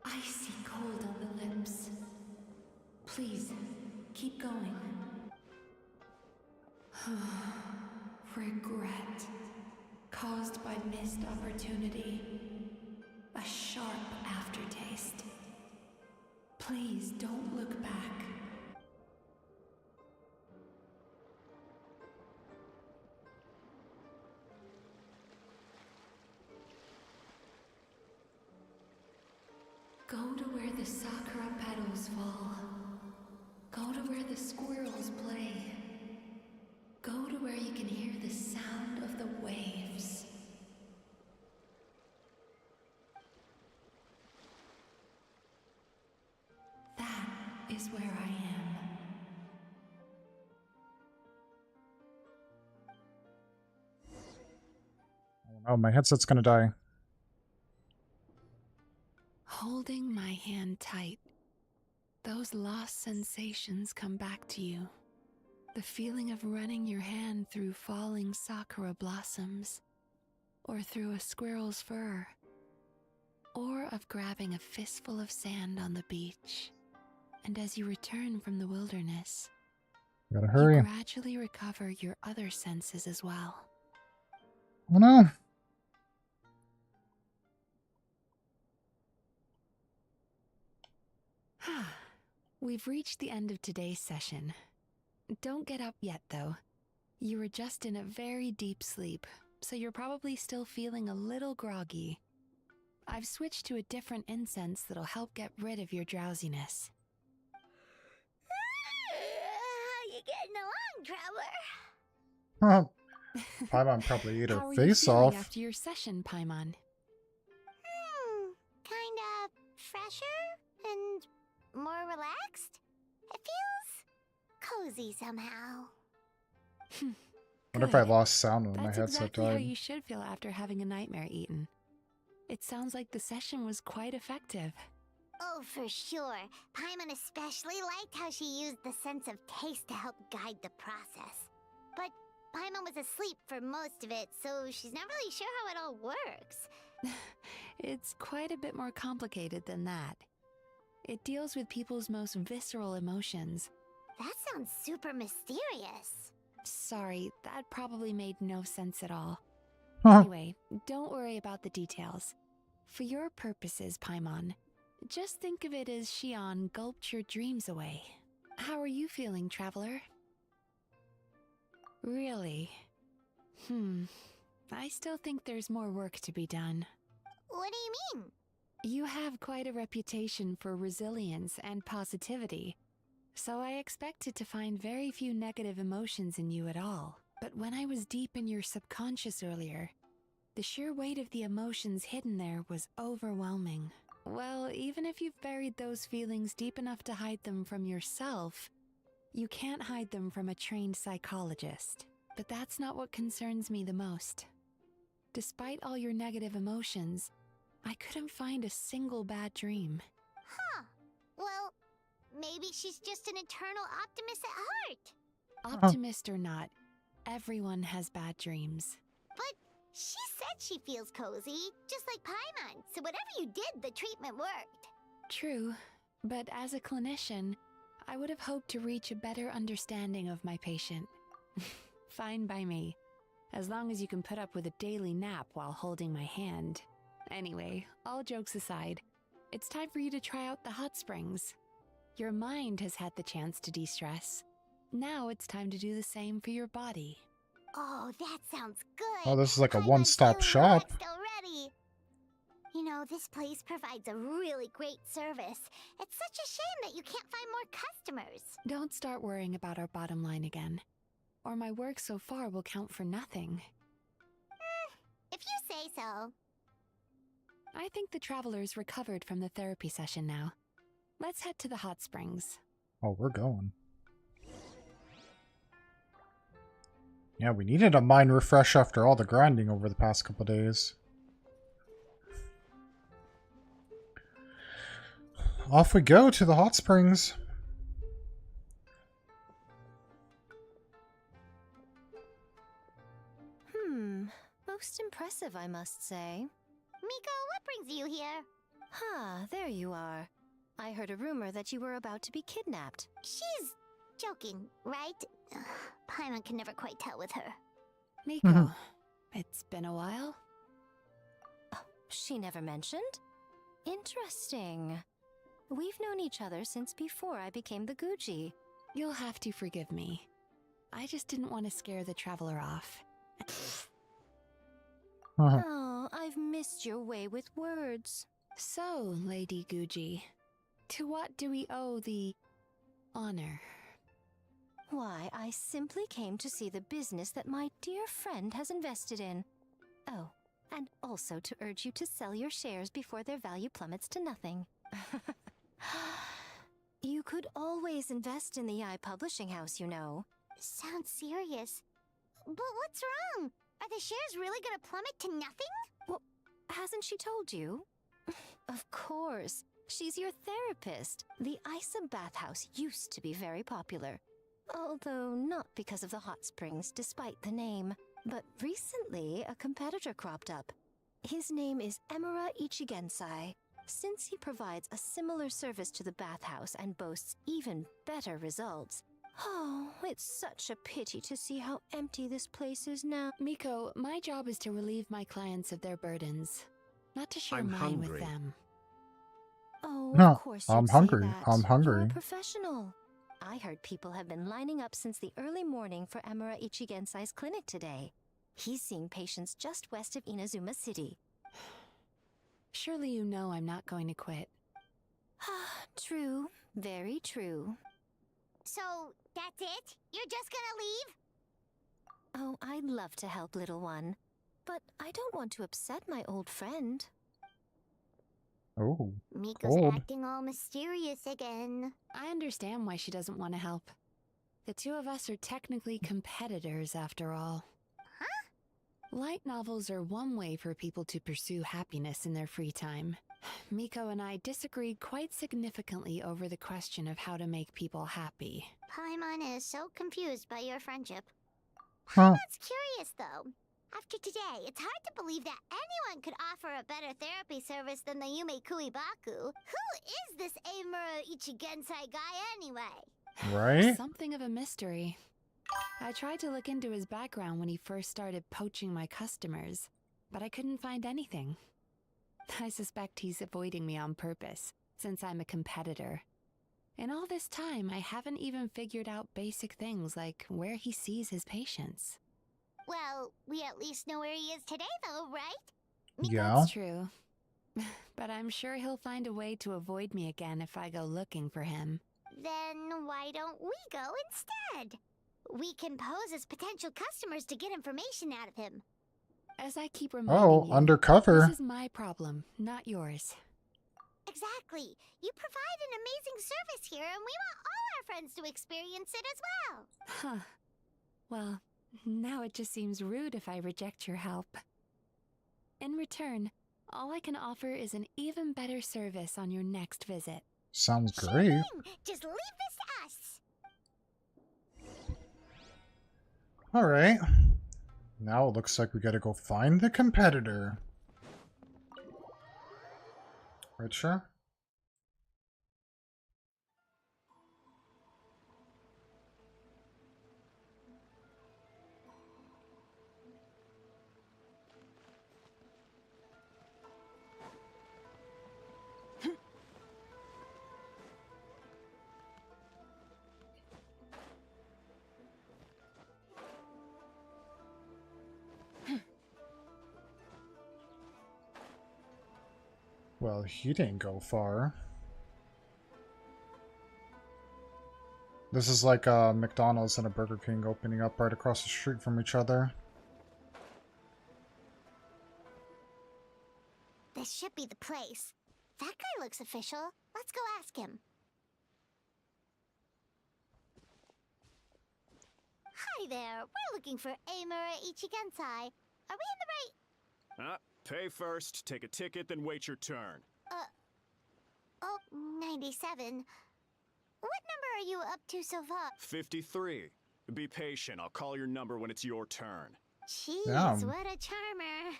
Icy cold on the lips. Please, keep going. Regret caused by missed opportunity. A sharp aftertaste. Please don't look back. Go to where the sakura petals fall. Go to where the squirrels play. Go to where you can hear the sound of the waves. That is where I am. Oh, my headset's gonna die. Holding my hand tight, those lost sensations come back to you. The feeling of running your hand through falling sakura blossoms, or through a squirrel's fur, or of grabbing a fistful of sand on the beach. And as you return from the wilderness, Gotta hurry. you gradually recover your other senses as well. Oh no. We've reached the end of today's session. Don't get up yet, though. You were just in a very deep sleep, so you're probably still feeling a little groggy. I've switched to a different incense that'll help get rid of your drowsiness. How you getting along, Traveler? Paimon probably ate her How are you face feeling off. after your session, Paimon? Kinda fresher and more relaxed. It feels cozy somehow. Wonder if I Good. lost sound when my That's headset exactly how died. you should feel after having a nightmare eaten. It sounds like the session was quite effective. Oh, for sure. Paimon especially liked how she used the sense of taste to help guide the process. But Paimon was asleep for most of it, so she's not really sure how it all works. It's quite a bit more complicated than that. It deals with people's most visceral emotions. That sounds super mysterious. Sorry, that probably made no sense at all. Huh. Anyway, don't worry about the details. For your purposes, Paimon, just think of it as Xion gulped your dreams away. How are you feeling, Traveler? Really? I still think there's more work to be done. What do you mean? You have quite a reputation for resilience and positivity, so I expected to find very few negative emotions in you at all. But when I was deep in your subconscious earlier, the sheer weight of the emotions hidden there was overwhelming. Well, even if you've buried those feelings deep enough to hide them from yourself, you can't hide them from a trained psychologist. But that's not what concerns me the most. Despite all your negative emotions, I couldn't find a single bad dream. Huh. Well, maybe she's just an eternal optimist at heart. Optimist or not, everyone has bad dreams. But she said she feels cozy, just like Paimon. So whatever you did, the treatment worked. True, but as a clinician, I would have hoped to reach a better understanding of my patient. Fine by me, as long as you can put up with a daily nap while holding my hand. Anyway, all jokes aside, it's time for you to try out the hot springs. Your mind has had the chance to de-stress. Now it's time to do the same for your body. Oh, that sounds good. Oh, this is like a Paimon's one-stop feeling shop. relaxed already. You know, this place provides a really great service. It's such a shame that you can't find more customers. Don't start worrying about our bottom line again, or my work so far will count for nothing. If you say so. I think the travelers recovered from the therapy session now. Let's head to the hot springs. Oh, we're going. Yeah, we needed a mind refresh after all the grinding over the past couple days. Off we go to the hot springs. Most impressive, I must say. Miko, what brings you here? There you are. I heard a rumor that you were about to be kidnapped. She's joking, right? Paimon can never quite tell with her. Miko, it's been a while. She never mentioned? Interesting. We've known each other since before I became the Guji. You'll have to forgive me. I just didn't want to scare the traveler off. Oh, I've missed your way with words. So, Lady Guji, to what do we owe the honor? Why, I simply came to see the business that my dear friend has invested in. Oh, and also to urge you to sell your shares before their value plummets to nothing. You could always invest in the publishing house, you know. Sounds serious. But what's wrong? Are the shares really gonna plummet to nothing? Well, hasn't she told you? Of course. She's your therapist. The Isa bathhouse used to be very popular. Although not because of the hot springs, despite the name. But recently, a competitor cropped up. His name is Emura Ichigensai. Since he provides a similar service to the bathhouse and boasts even better results, oh, it's such a pity to see how empty this place is now. Miko, my job is to relieve my clients of their burdens, not to share I'm mine hungry. with them. Oh, No, of course I'm you'd say hungry. that. I'm hungry. You're a professional. I heard people have been lining up since the early morning for Emura Ichigensai's clinic today. He's seeing patients just west of Inazuma City. Surely you know I'm not going to quit. True. Very true. So, that's it? You're just gonna leave? Oh, I'd love to help, little one. But I don't want to upset my old friend. Oh, Miko's cold. acting all mysterious again. I understand why she doesn't want to help. The two of us are technically competitors, after all. Light novels are one way for people to pursue happiness in their free time. Miko and I disagreed quite significantly over the question of how to make people happy. Paimon is so confused by your friendship. Huh. That's curious, though. After today, it's hard to believe that anyone could offer a better therapy service than the Yume Kuibaku. Who is this Emura Ichigensai guy anyway? Right? Something of a mystery. I tried to look into his background when he first started poaching my customers, but I couldn't find anything. I suspect he's avoiding me on purpose, since I'm a competitor. In all this time, I haven't even figured out basic things like where he sees his patients. Well, we at least know where he is today, though, right? Yeah. That's true. But I'm sure he'll find a way to avoid me again if I go looking for him. Then why don't we go instead? We can pose as potential customers to get information out of him. As I keep reminding Oh, you, undercover. this is my problem, not yours. Exactly. You provide an amazing service here, and we want all our friends to experience it as well. Huh. Well, now it just seems rude if I reject your help. In return, all I can offer is an even better service on your next visit. Sounds Sure great. thing. Just leave this to us. Alright. Now it looks like we gotta go find the competitor. Right, sure? Well, he didn't go far. This is like a McDonald's and a Burger King opening up right across the street from each other. This should be the place. That guy looks official. Let's go ask him. Hi there. We're looking for Amura Ichigensai. Are we in the right... Pay first, take a ticket, then wait your turn. Oh, 97. What number are you up to so far? 53. Be patient, I'll call your number when it's your turn. Jeez, Damn. what a charmer.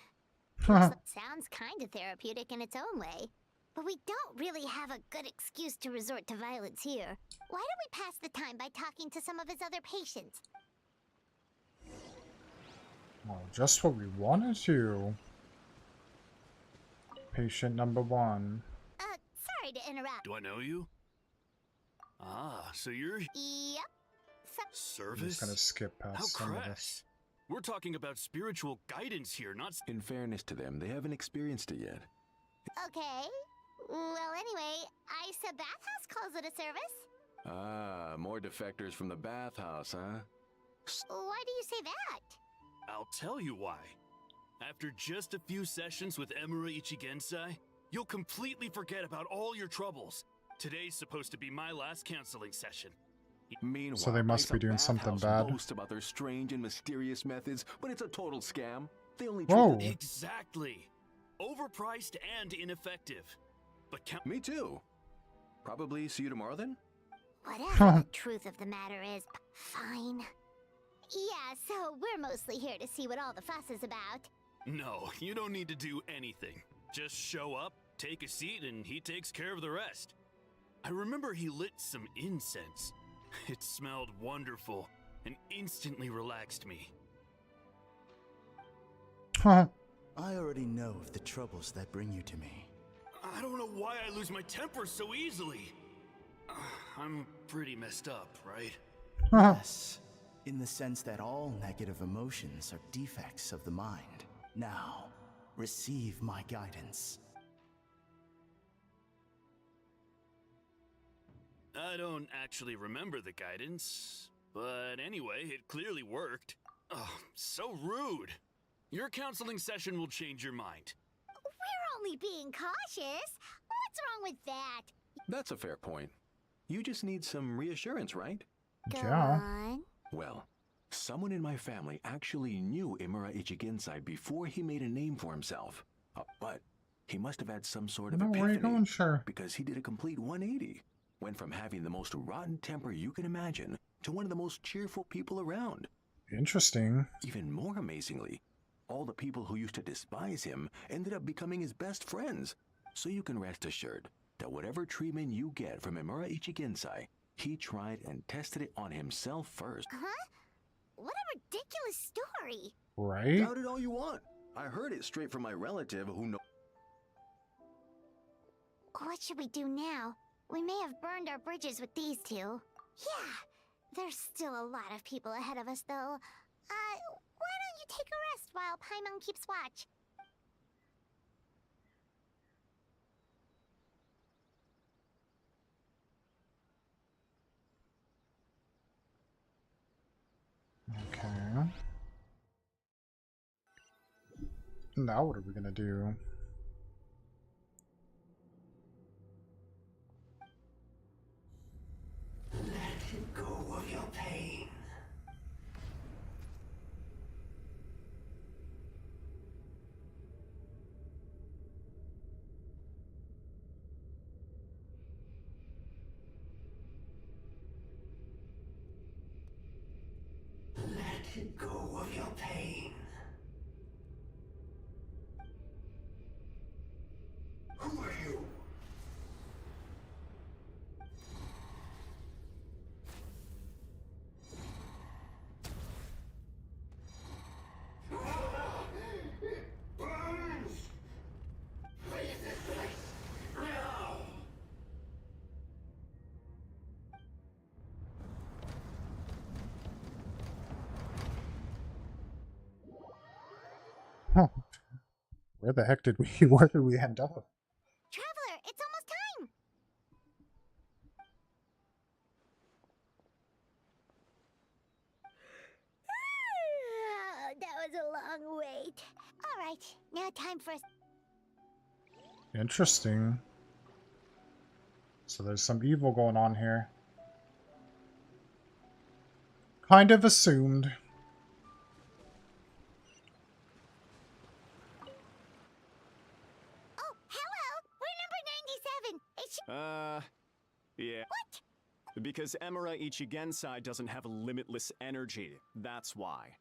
Sounds kind of therapeutic in its own way. But we don't really have a good excuse to resort to violence here. Why don't we pass the time by talking to some of his other patients? Oh, just what we wanted to. Patient number 1. Sorry to interrupt. Do I know you? Ah, so you're Yep. I'm service? just gonna skip How past some of this. crass. We're talking about spiritual guidance here, not In fairness to them, they haven't experienced it yet. Okay. Well, anyway, Isa Bathhouse calls it a service. Ah, more defectors from the bathhouse, huh? Why do you say that? I'll tell you why. After just a few sessions with Emura Ichigensai, you'll completely forget about all your troubles. Today's supposed to be my last counseling session. Meanwhile, So they must Isa be doing something Bathhouse bad. boasts about their strange and mysterious methods when it's a total scam. They only Whoa. treat Exactly. Overpriced and ineffective. But Me too. Probably see you tomorrow then? Whatever the truth of the matter is, fine. Yeah, so we're mostly here to see what all the fuss is about. No, you don't need to do anything. Just show up, take a seat, and he takes care of the rest. I remember he lit some incense. It smelled wonderful and instantly relaxed me. Huh. I already know of the troubles that bring you to me. I don't know why I lose my temper so easily. I'm pretty messed up, right? Yes, in the sense that all negative emotions are defects of the mind. Now, receive my guidance. I don't actually remember the guidance, but anyway, it clearly worked. Oh, so rude. Your counseling session will change your mind. We're only being cautious. What's wrong with that? That's a fair point. You just need some reassurance, right? Go Yeah. on. Well, someone in my family actually knew Imura Ichigensai before he made a name for himself. But he must have had some sort of No, where are you epiphany, going, sir? because he did a complete 180. Went from having the most rotten temper you can imagine to one of the most cheerful people around. Interesting. Even more amazingly, all the people who used to despise him ended up becoming his best friends. So you can rest assured that whatever treatment you get from Imura Ichigensai, he tried and tested it on himself first. Huh? What a ridiculous story. Right? Doubt it all you want. I heard it straight from my relative who knows. What should we do now? We may have burned our bridges with these two. Yeah, there's still a lot of people ahead of us, though. Why don't you take a rest while Paimon keeps watch? Okay. Now what are we gonna do? Let go of your pain. Let go of your pain. Who are you? It burns! Leave this place now! Huh. Where the heck did we where did we end up? Traveler, it's almost time! That was a long wait. Alright, now time for... Interesting. So there's some evil going on here. Kind of assumed. Oh, hello! We're number 97! It's... Yeah. What? Because Emura Ichigensai doesn't have limitless energy. That's why.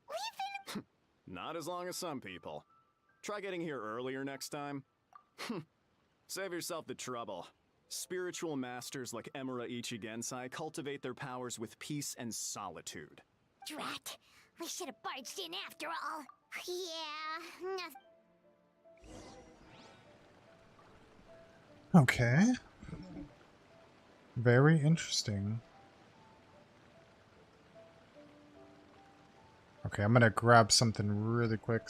We've been... Not as long as some people. Try getting here earlier next time. Save yourself the trouble. Spiritual masters like Emura Ichigensai cultivate their powers with peace and solitude. Drat. We should have barged in after all. Yeah, Okay. Very interesting. Okay, I'm gonna grab something really quick.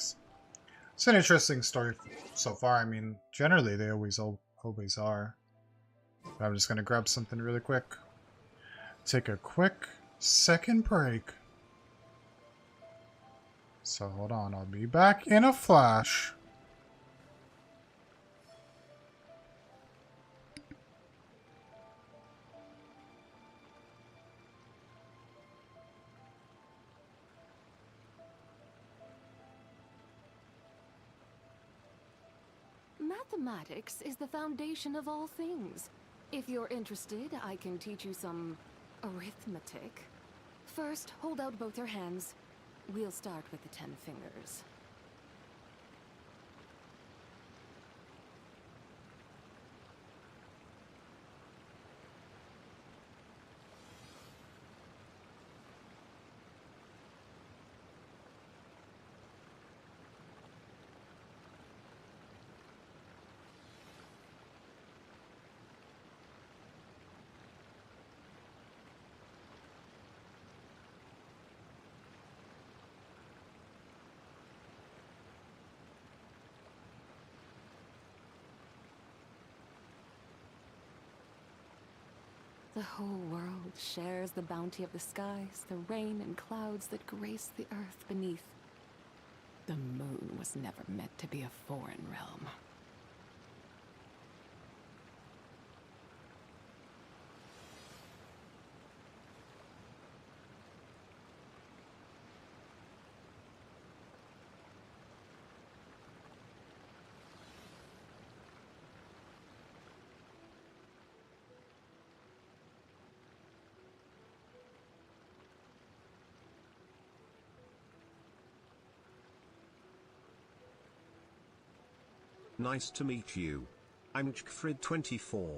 It's an interesting story so far. I mean, generally they always are. But I'm just gonna grab something really quick. Take a quick second break. So hold on, I'll be back in a flash. Mathematics is the foundation of all things. If you're interested, I can teach you some arithmetic. First, hold out both your hands. We'll start with the 10 fingers. The whole world shares the bounty of the skies, the rain and clouds that grace the earth beneath. The moon was never meant to be a foreign realm. Nice to meet you. I'm Chkfrid24.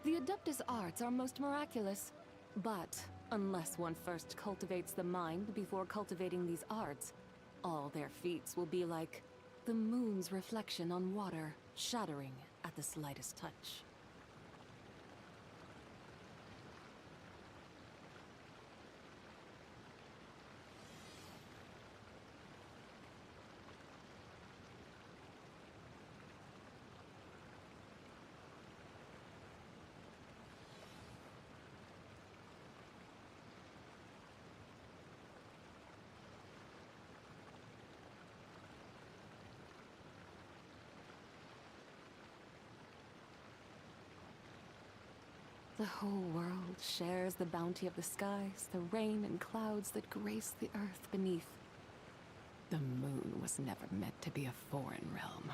The Adeptus arts are most miraculous. But unless one first cultivates the mind before cultivating these arts, all their feats will be like the moon's reflection on water, shattering at the slightest touch. The whole world shares the bounty of the skies, the rain and clouds that grace the earth beneath. The moon was never meant to be a foreign realm.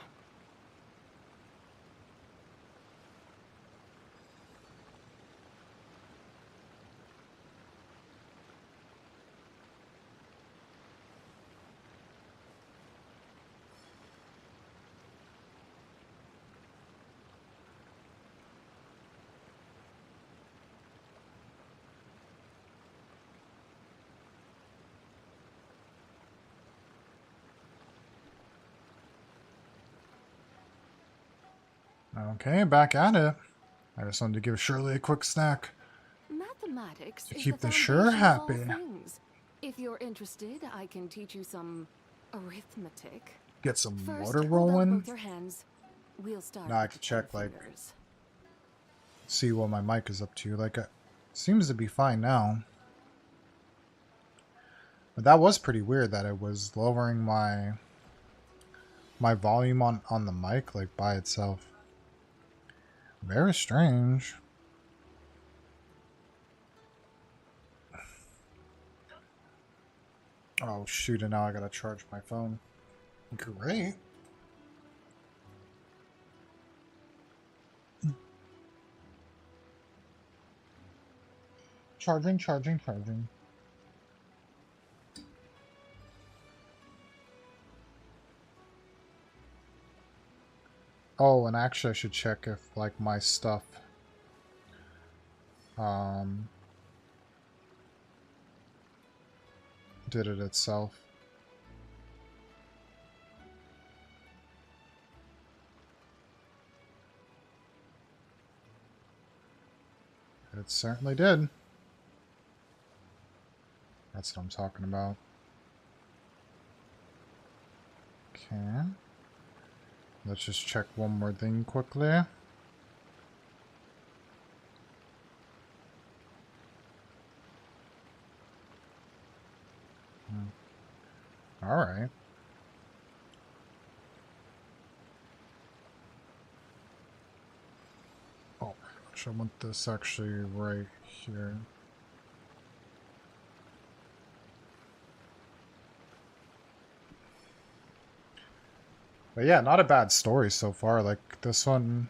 Okay, back at it. I just wanted to give Shirley a quick snack. Mathematics To is keep the the Shur foundation of all happy. things. If you're interested, I can teach you some arithmetic. Get some First, motor hold out rolling. both your hands. We'll start Now I with can the 10 check, like, fingers. see what my mic is up to. Like, seems to be fine now. But that was pretty weird that it was lowering my volume on the mic, like, by itself. Very strange. Oh shoot, and now I gotta charge my phone. Great. Charging, charging, charging. Oh, and actually I should check if, like, my stuff did it itself. It certainly did. That's what I'm talking about. Okay. Let's just check one more thing quickly. Alright. Oh my gosh, I want this actually right here. But yeah, not a bad story so far. Like, this one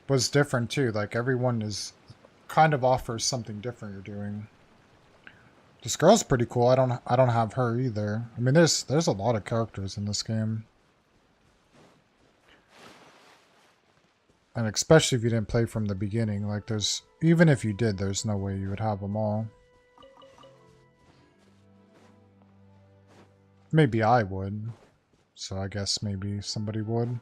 was different too. Like, everyone is kind of offers something different you're doing. This girl's pretty cool. I don't have her either. I mean, there's a lot of characters in this game. And especially if you didn't play from the beginning, like, there's, even if you did, there's no way you would have them all. Maybe I would. So I guess maybe somebody would.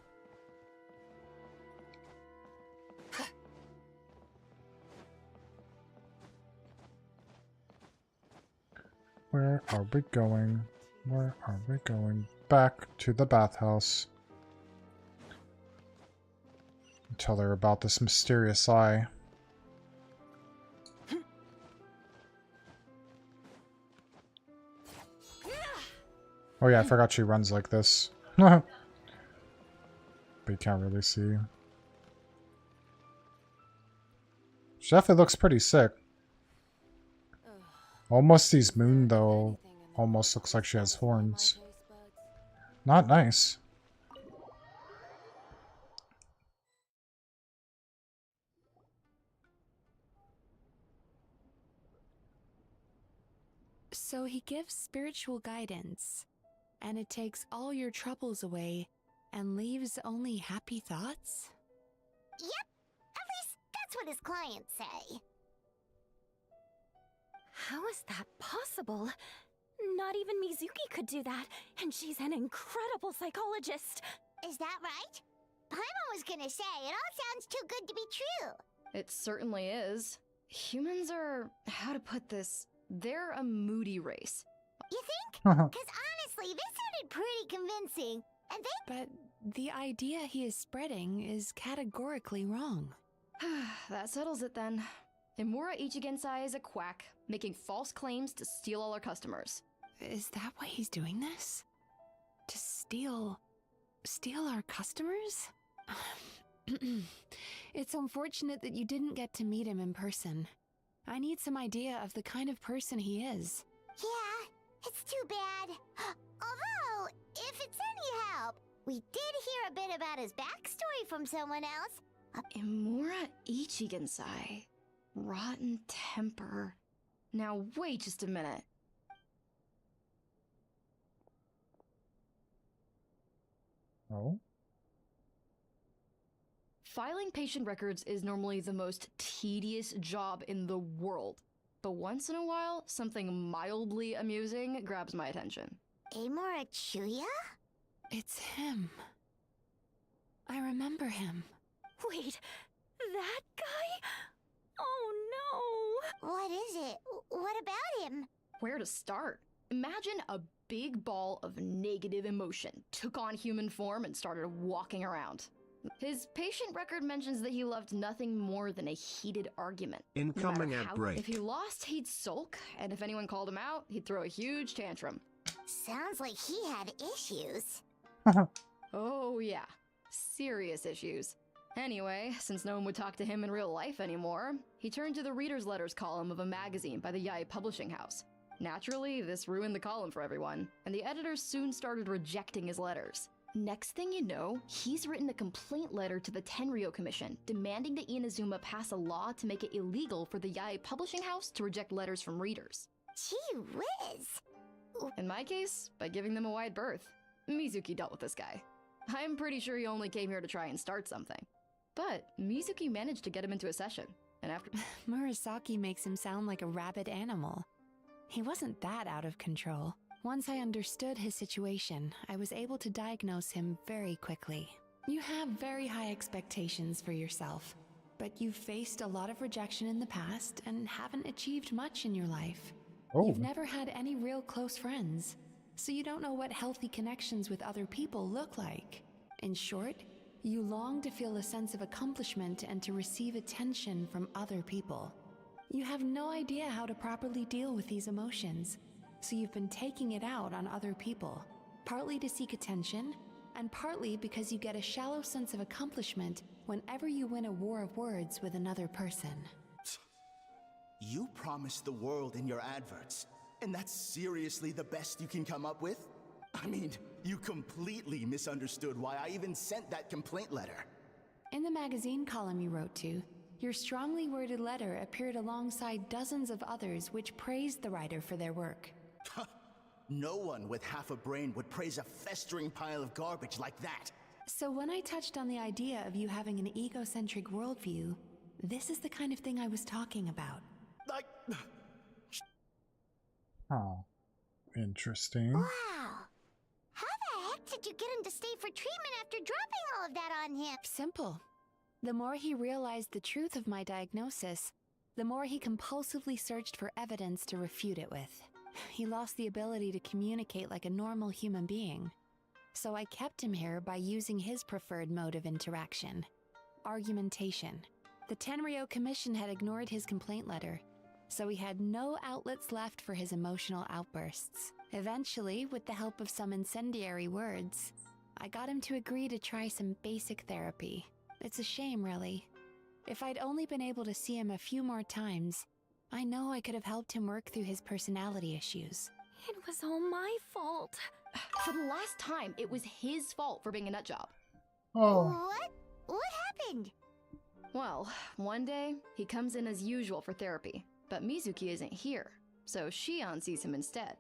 Where are we going? Where are we going? Back to the bathhouse. Tell her about this mysterious eye. Oh yeah, I forgot she runs like this. But you can't really see. She definitely looks pretty sick. Almost sees Moon, though. Almost looks like she has horns. Not nice. So he gives spiritual guidance, and it takes all your troubles away and leaves only happy thoughts? Yep, at least that's what his clients say. How is that possible? Not even Mizuki could do that, and she's an incredible psychologist. Is that right? Paimon was gonna say, it all sounds too good to be true. It certainly is. Humans are, how to put this, they're a moody race. You think? Because honestly, this sounded pretty convincing. And But the idea he is spreading is categorically wrong. That settles it then. Imura Ichigensai is a quack, making false claims to steal all our customers. Is that why he's doing this? To steal our customers? It's unfortunate that you didn't get to meet him in person. I need some idea of the kind of person he is. yeah, it's too bad. Although, if it's any help, we did hear a bit about his backstory from someone else. Imura Ichigensai. Rotten temper. Now wait just a minute. Oh? Filing patient records is normally the most tedious job in the world. But once in a while, something mildly amusing grabs my attention. Amora Chuya? It's him. I remember him. Wait, that guy? Oh no! What is it? What about him? Where to start? Imagine a big ball of negative emotion took on human form and started walking around. His patient record mentions that he loved nothing more than a heated argument. Incoming No matter ad how- break. If he lost, he'd sulk, and if anyone called him out, he'd throw a huge tantrum. Sounds like he had issues. Oh yeah, serious issues. Anyway, since no one would talk to him in real life anymore, he turned to the reader's letters column of a magazine by the Yai Publishing House. Naturally, this ruined the column for everyone, and the editors soon started rejecting his letters. Next thing you know, he's written a complaint letter to the Tenryo Commission, demanding that Inazuma pass a law to make it illegal for the Yai Publishing House to reject letters from readers. Gee whiz. In my case, by giving them a wide berth. Mizuki dealt with this guy. I'm pretty sure he only came here to try and start something. But Mizuki managed to get him into a session, and after— Murasaki makes him sound like a rabid animal. He wasn't that out of control. Once I understood his situation, I was able to diagnose him very quickly. You have very high expectations for yourself, but you've faced a lot of rejection in the past and haven't achieved much in your life. Oh. You've never had any real close friends, so you don't know what healthy connections with other people look like. In short, you long to feel a sense of accomplishment and to receive attention from other people. You have no idea how to properly deal with these emotions, so you've been taking it out on other people, partly to seek attention, and partly because you get a shallow sense of accomplishment whenever you win a war of words with another person. You promised the world in your adverts, and that's seriously the best you can come up with? I mean, you completely misunderstood why I even sent that complaint letter. In the magazine column you wrote to, your strongly worded letter appeared alongside dozens of others which praised the writer for their work. No one with half a brain would praise a festering pile of garbage like that. So when I touched on the idea of you having an egocentric worldview, this is the kind of thing I was talking about. Oh, interesting. Wow. How the heck did you get him to stay for treatment after dropping all of that on him? Simple. The more he realized the truth of my diagnosis, the more he compulsively searched for evidence to refute it with. He lost the ability to communicate like a normal human being. So I kept him here by using his preferred mode of interaction: argumentation. The Tenryo Commission had ignored his complaint letter, so he had no outlets left for his emotional outbursts. Eventually, with the help of some incendiary words, I got him to agree to try some basic therapy. It's a shame, really. If I'd only been able to see him a few more times, I know I could have helped him work through his personality issues. It was all my fault. For the last time, it was his fault for being a nutjob. Oh. What happened? Well, one day, he comes in as usual for therapy, but Mizuki isn't here, so Shion sees him instead.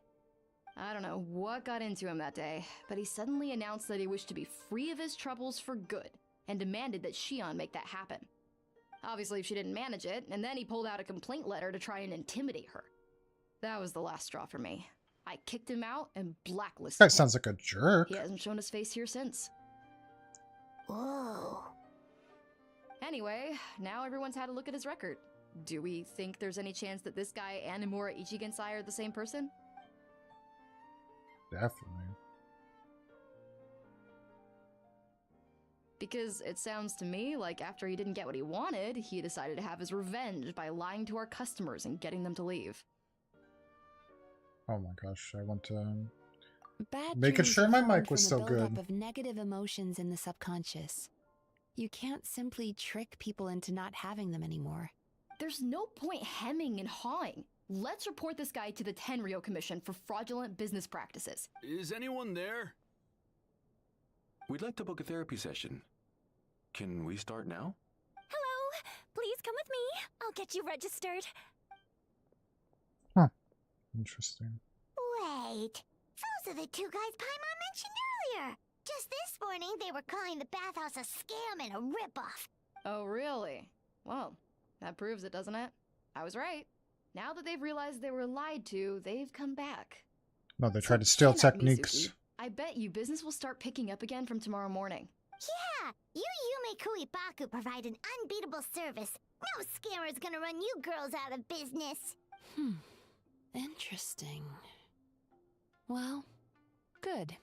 I don't know what got into him that day, but he suddenly announced that he wished to be free of his troubles for good, and demanded that Shion make that happen. Obviously, she didn't manage it, and then he pulled out a complaint letter to try and intimidate her. That was the last straw for me. I kicked him out and blacklisted him. That sounds like a jerk. He hasn't shown his face here since. Whoa. Anyway, now everyone's had a look at his record. Do we think there's any chance that this guy and Imura Ichigensai are the same person? Definitely. Because it sounds to me like after he didn't get what he wanted, he decided to have his revenge by lying to our customers and getting them to leave. Oh my gosh, I want to Bad making dreams sure are my formed mic was from still the buildup good. of negative emotions in the subconscious. You can't simply trick people into not having them anymore. There's no point hemming and hawing. Let's report this guy to the Tenryo Commission for fraudulent business practices. Is anyone there? We'd like to book a therapy session. Can we start now? Hello, please come with me. I'll get you registered. Huh. Interesting. Wait. Those are the two guys Paimon mentioned earlier. Just this morning, they were calling the bathhouse a scam and a ripoff. Oh, really? Well, that proves it, doesn't it? I was right. Now that they've realized they were lied to, they've come back. No, they tried to steal chin up, techniques. Mizuki. I bet you business will start picking up again from tomorrow morning. Yeah, You Yume Kuibaku provide an unbeatable service. No scammer's gonna run you girls out of business. Interesting. Well, good.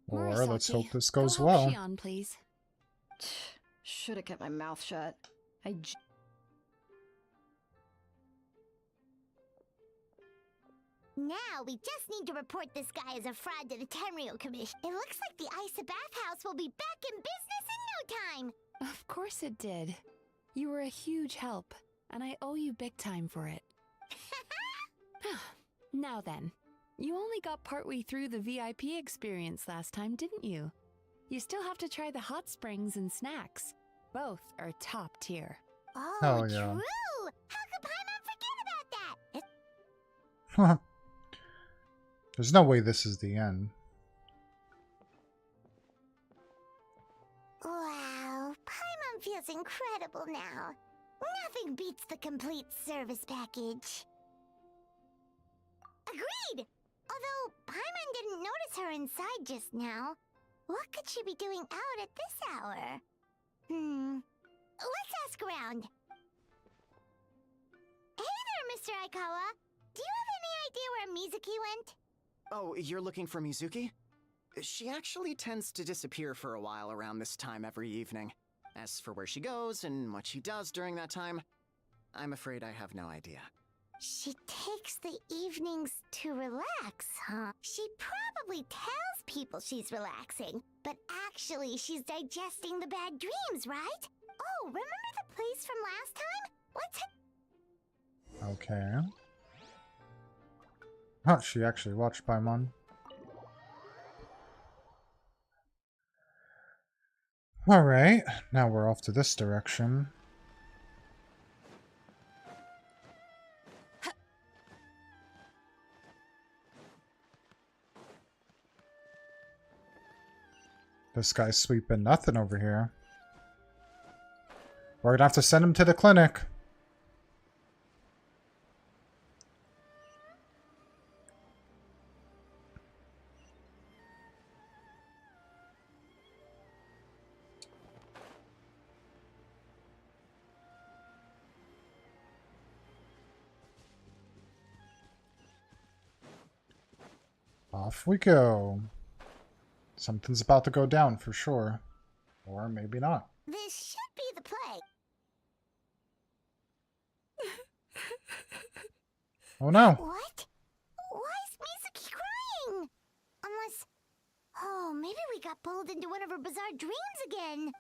Or let's Murasaki, hope this go goes help well. Shion, please. Should have kept my mouth shut. Now we just need to report this guy as a fraud to the Tenryo Commission. It looks like the Isa Bathhouse will be back in business in no time. Of course it did. You were a huge help, and I owe you big time for it. Now then, you only got partway through the VIP experience last time, didn't you? You still have to try the hot springs and snacks. Both are top tier. Oh, Hell yeah. true! How could Paimon forget about that? There's no way this is the end. Wow, Paimon feels incredible now. Nothing beats the complete service package. Agreed! Although Paimon didn't notice her inside just now. What could she be doing out at this hour? Let's ask around. Hey there, Mr. Aikawa. Do you have any idea where Mizuki went? Oh, you're looking for Mizuki? She actually tends to disappear for a while around this time every evening. As for where she goes and what she does during that time, I'm afraid I have no idea. She takes the evenings to relax, huh? She probably tells people she's relaxing, but actually she's digesting the bad dreams, right? Oh, remember the place from last time? Let's Okay. Huh, she actually watched Paimon. Alright, now we're off to this direction. This guy's sweeping nothing over here. We're gonna have to send him to the clinic. Off we go. Something's about to go down for sure. Or maybe not. This should be the play. Oh no. What? Why is Mizuki crying? Unless... Oh, maybe we got pulled into one of her bizarre dreams again.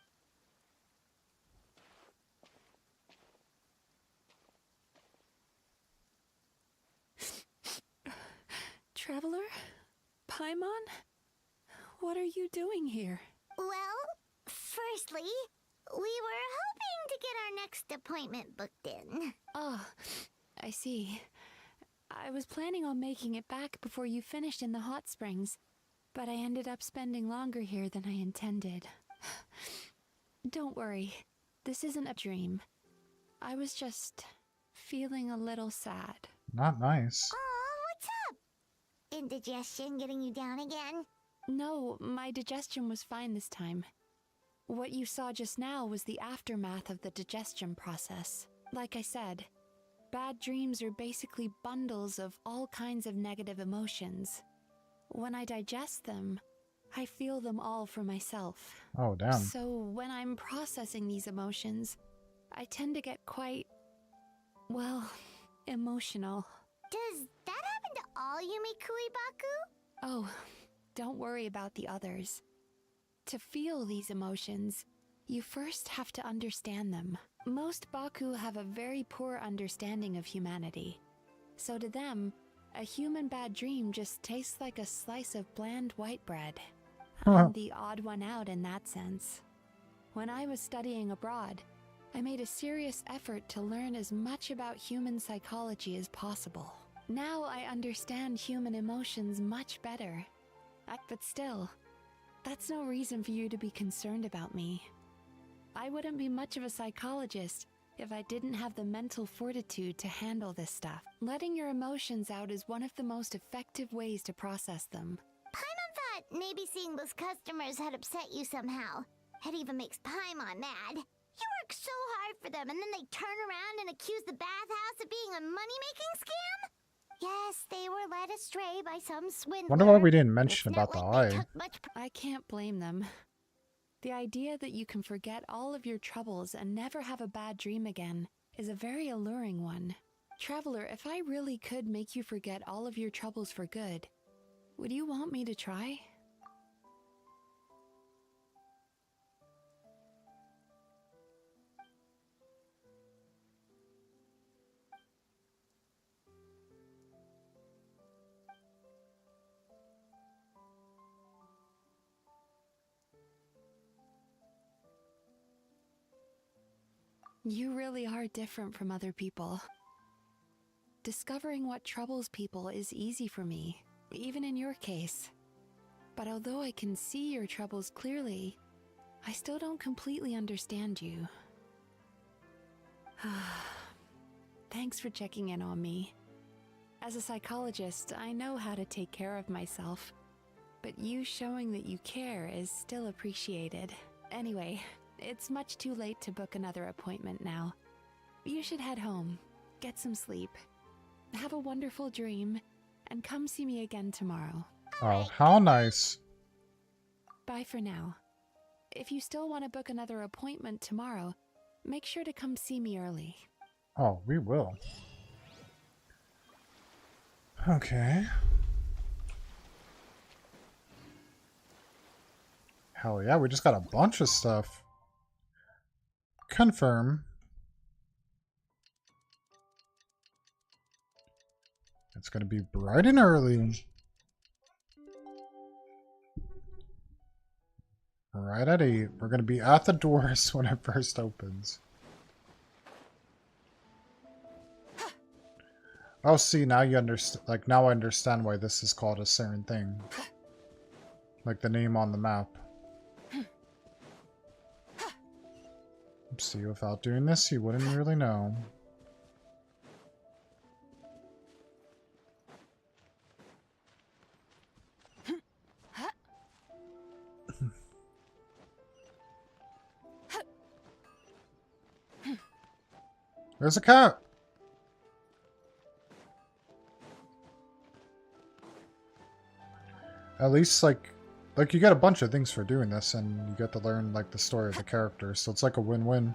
Traveler? Paimon? What are you doing here? Well, firstly, we were hoping to get our next appointment booked in. Oh, I see. I was planning on making it back before you finished in the hot springs, but I ended up spending longer here than I intended. Don't worry, this isn't a dream. I was just feeling a little sad. Not nice. Aw, what's up? Indigestion getting you down again? No, my digestion was fine this time. What you saw just now was the aftermath of the digestion process. Like I said, bad dreams are basically bundles of all kinds of negative emotions. When I digest them, I feel them all for myself. Oh, damn. So when I'm processing these emotions, I tend to get quite, well, emotional. Does that happen to all Yume Kuibaku? Oh, don't worry about the others. To feel these emotions, you first have to understand them. Most Baku have a very poor understanding of humanity. So to them, a human bad dream just tastes like a slice of bland white bread. I'm the odd one out in that sense. When I was studying abroad, I made a serious effort to learn as much about human psychology as possible. Now I understand human emotions much better. But still, that's no reason for you to be concerned about me. I wouldn't be much of a psychologist if I didn't have the mental fortitude to handle this stuff. Letting your emotions out is one of the most effective ways to process them. Paimon thought maybe seeing those customers had upset you somehow. But It even makes Paimon mad. You work so hard for them, and then they turn around and accuse the bathhouse of being a money-making scam? Yes, they were led astray by some swindler. Wonder why we didn't It's mention not about the like they eye. took much I can't blame them. The idea that you can forget all of your troubles and never have a bad dream again is a very alluring one. Traveler, if I really could make you forget all of your troubles for good, would you want me to try? You really are different from other people. Discovering what troubles people is easy for me, even in your case. But although I can see your troubles clearly, I still don't completely understand you. Thanks for checking in on me. As a psychologist, I know how to take care of myself, but you showing that you care is still appreciated. Anyway, it's much too late to book another appointment now. You should head home, get some sleep, have a wonderful dream, and come see me again tomorrow. Oh, how nice. Bye for now. If you still want to book another appointment tomorrow, make sure to come see me early. Oh, we will. Okay. Hell yeah, we just got a bunch of stuff. Confirm. It's gonna be bright and early. Right at 8. We're gonna be at the doors when it first opens. Oh, see, now you understand. Like, now I understand why this is called a certain thing. Like the name on the map. See, without doing this, you wouldn't really know. There's a cat! At least, like you get a bunch of things for doing this, and you get to learn, like, the story of the characters, so it's like a win-win.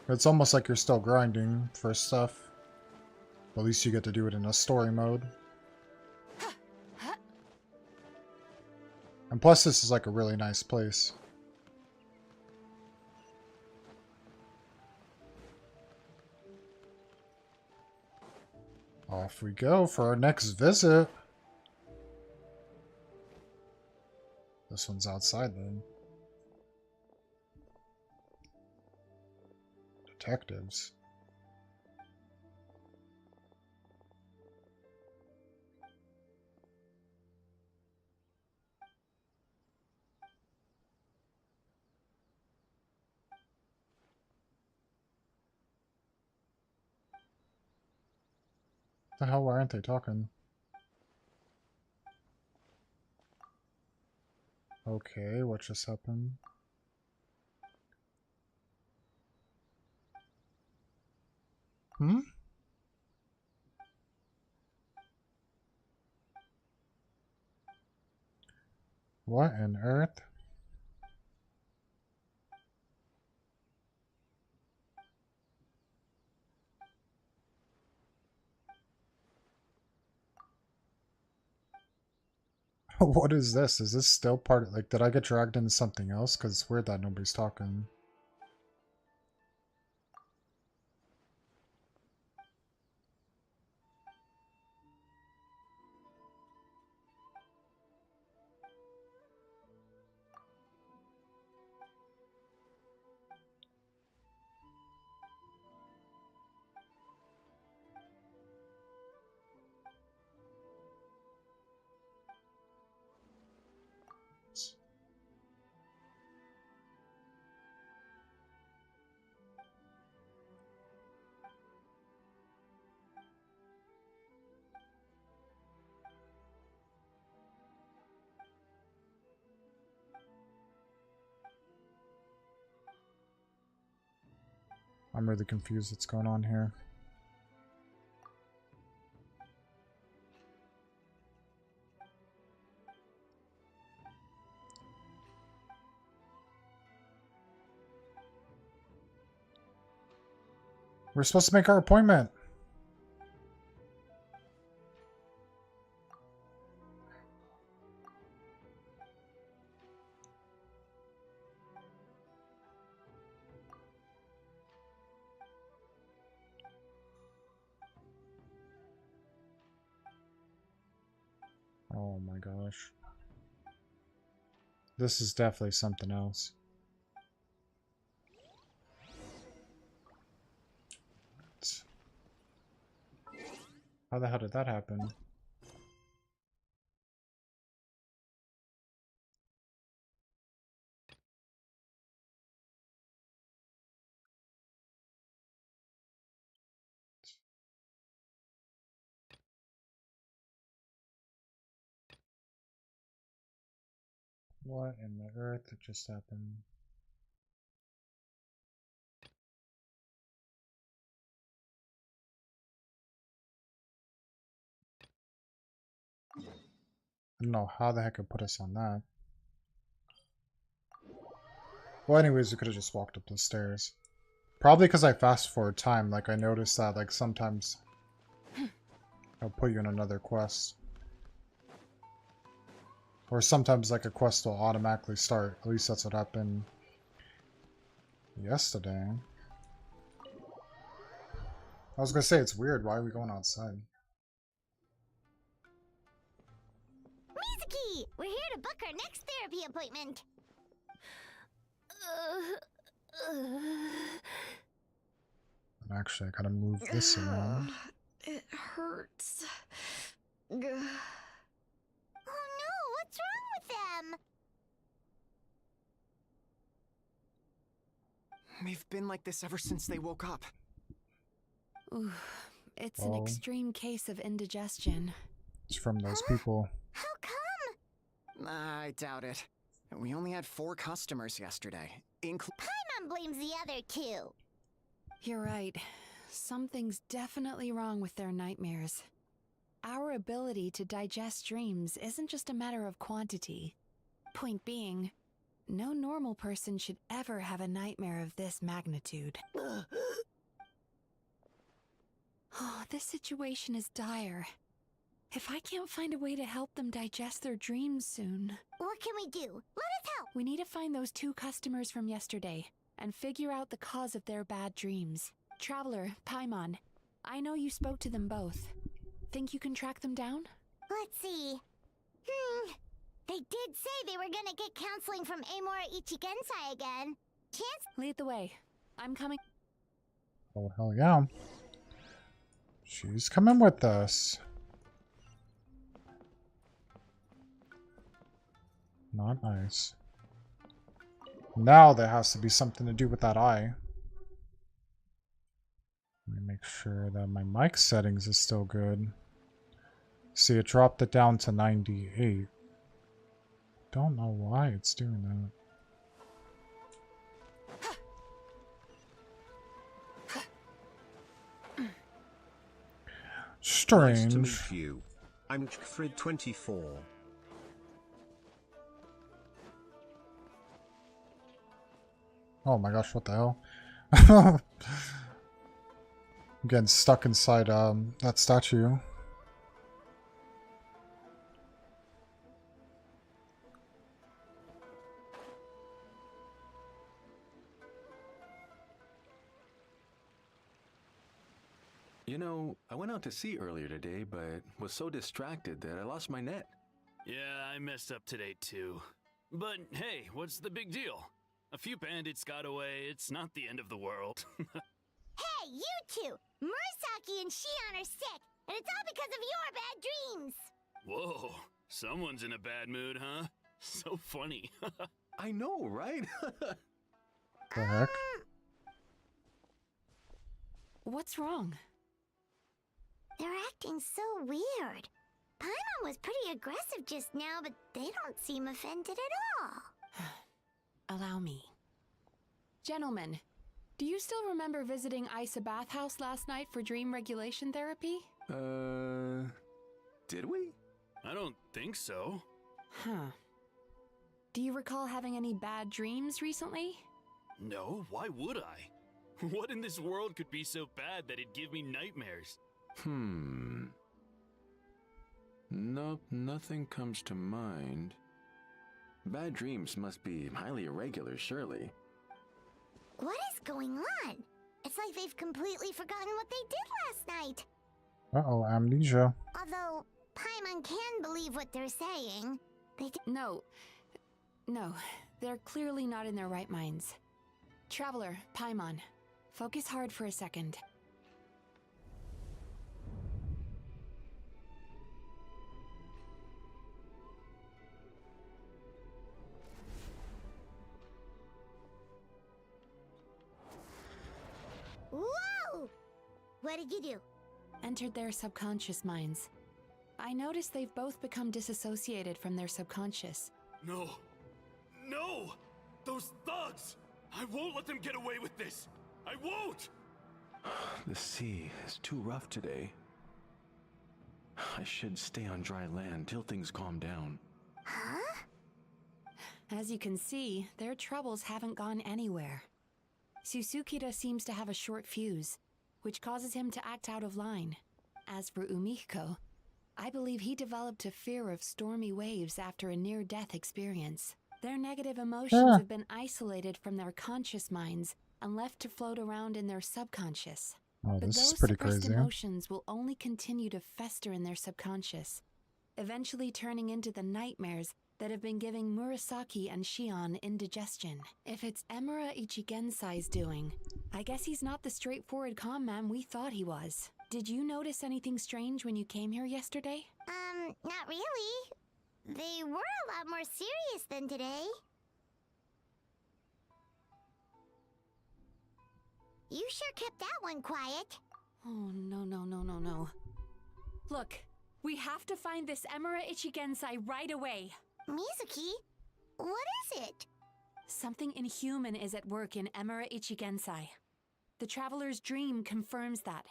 It's almost like you're still grinding for stuff. But at least you get to do it in a story mode. And plus, this is like a really nice place. Off we go for our next visit. This one's outside then. Detectives. The hell, why aren't they talking? Okay, what just happened? Hmm? What on earth? What is this? Is this still part of, like, did I get dragged into something else? Because it's weird that nobody's talking. I'm really confused what's going on here. We're supposed to make our appointment. Oh my gosh. This is definitely something else. How the hell did that happen? What in the earth just happened? I don't know how the heck it put us on that. Well, anyways, we could have just walked up the stairs. Probably because I fast forward time, like I noticed that like sometimes I'll put you in another quest. Or sometimes like a quest will automatically start. At least that's what happened yesterday. I was gonna say it's weird, why are we going outside? Mizuki! We're here to book our next therapy appointment. And actually I gotta move this around. It hurts. Oh no, what's wrong with them? They've been like this ever since they woke up. Ooh, it's an Oh. extreme case of indigestion. It's from those people. How come? I doubt it. We only had 4 customers yesterday. Paimon blames the other 2. You're right. Something's definitely wrong with their nightmares. Our ability to digest dreams isn't just a matter of quantity. Point being, no normal person should ever have a nightmare of this magnitude. Oh, this situation is dire. If I can't find a way to help them digest their dreams soon... What can we do? Let us help! We need to find those 2 customers from yesterday and figure out the cause of their bad dreams. Traveler, Paimon, I know you spoke to them both. Think you can track them down? Let's see. They did say they were gonna get counseling from Amora Ichigensai again. Chance? Lead the way. I'm coming. Oh, hell yeah. She's coming with us. Not nice. Now there has to be something to do with that eye. Let me make sure that my mic settings is still good. See, it dropped it down to 98. Don't know why it's doing that. Strange. Nice to meet you. I'm Frid 24. Oh my gosh, what the hell? I'm getting stuck inside that statue. You know, I went out to sea earlier today, but was so distracted that I lost my net. Yeah, I messed up today too. But hey, what's the big deal? A few bandits got away, it's not the end of the world. Hey, you 2! Murasaki and Shion are sick, and it's all because of your bad dreams! Whoa, someone's in a bad mood, huh? So funny. I know, right? The heck? What's wrong? They're acting so weird. Paimon was pretty aggressive just now, but they don't seem offended at all. Allow me. Gentlemen, Do you still remember visiting Isa Bathhouse last night for dream regulation therapy? Did we? I don't think so. Huh. Do you recall having any bad dreams recently? No, why would I? What in this world could be so bad that it'd give me nightmares? Nope, nothing comes to mind. Bad dreams must be highly irregular, surely. What is going on? It's like they've completely forgotten what they did last night. Uh-oh, amnesia. Although, Paimon can believe what they're saying. No, they're clearly not in their right minds. Traveler, Paimon, focus hard for a second. Whoa! What did you do? Entered their subconscious minds. I noticed they've both become disassociated from their subconscious. No! No! Those thugs! I won't let them get away with this! I won't! The sea is too rough today. I should stay on dry land till things calm down. Huh? As you can see, their troubles haven't gone anywhere. Susukira seems to have a short fuse, which causes him to act out of line. As for Umiko, I believe he developed a fear of stormy waves after a near-death experience. Their negative emotions have been isolated from their conscious minds and left to float around in their subconscious. Oh, But this is those pretty suppressed crazy. emotions will only continue to fester in their subconscious, eventually turning into the nightmares that have been giving Murasaki and Shion indigestion. If it's Emura Ichigensai's doing, I guess he's not the straightforward calm man we thought he was. Did you notice anything strange when you came here yesterday? Not really. They were a lot more serious than today. You sure kept that one quiet. Oh, no. Look, we have to find this Emura Ichigensai right away. Mizuki, what is it? Something inhuman is at work in Emura Ichigensai. The Traveler's Dream confirms that.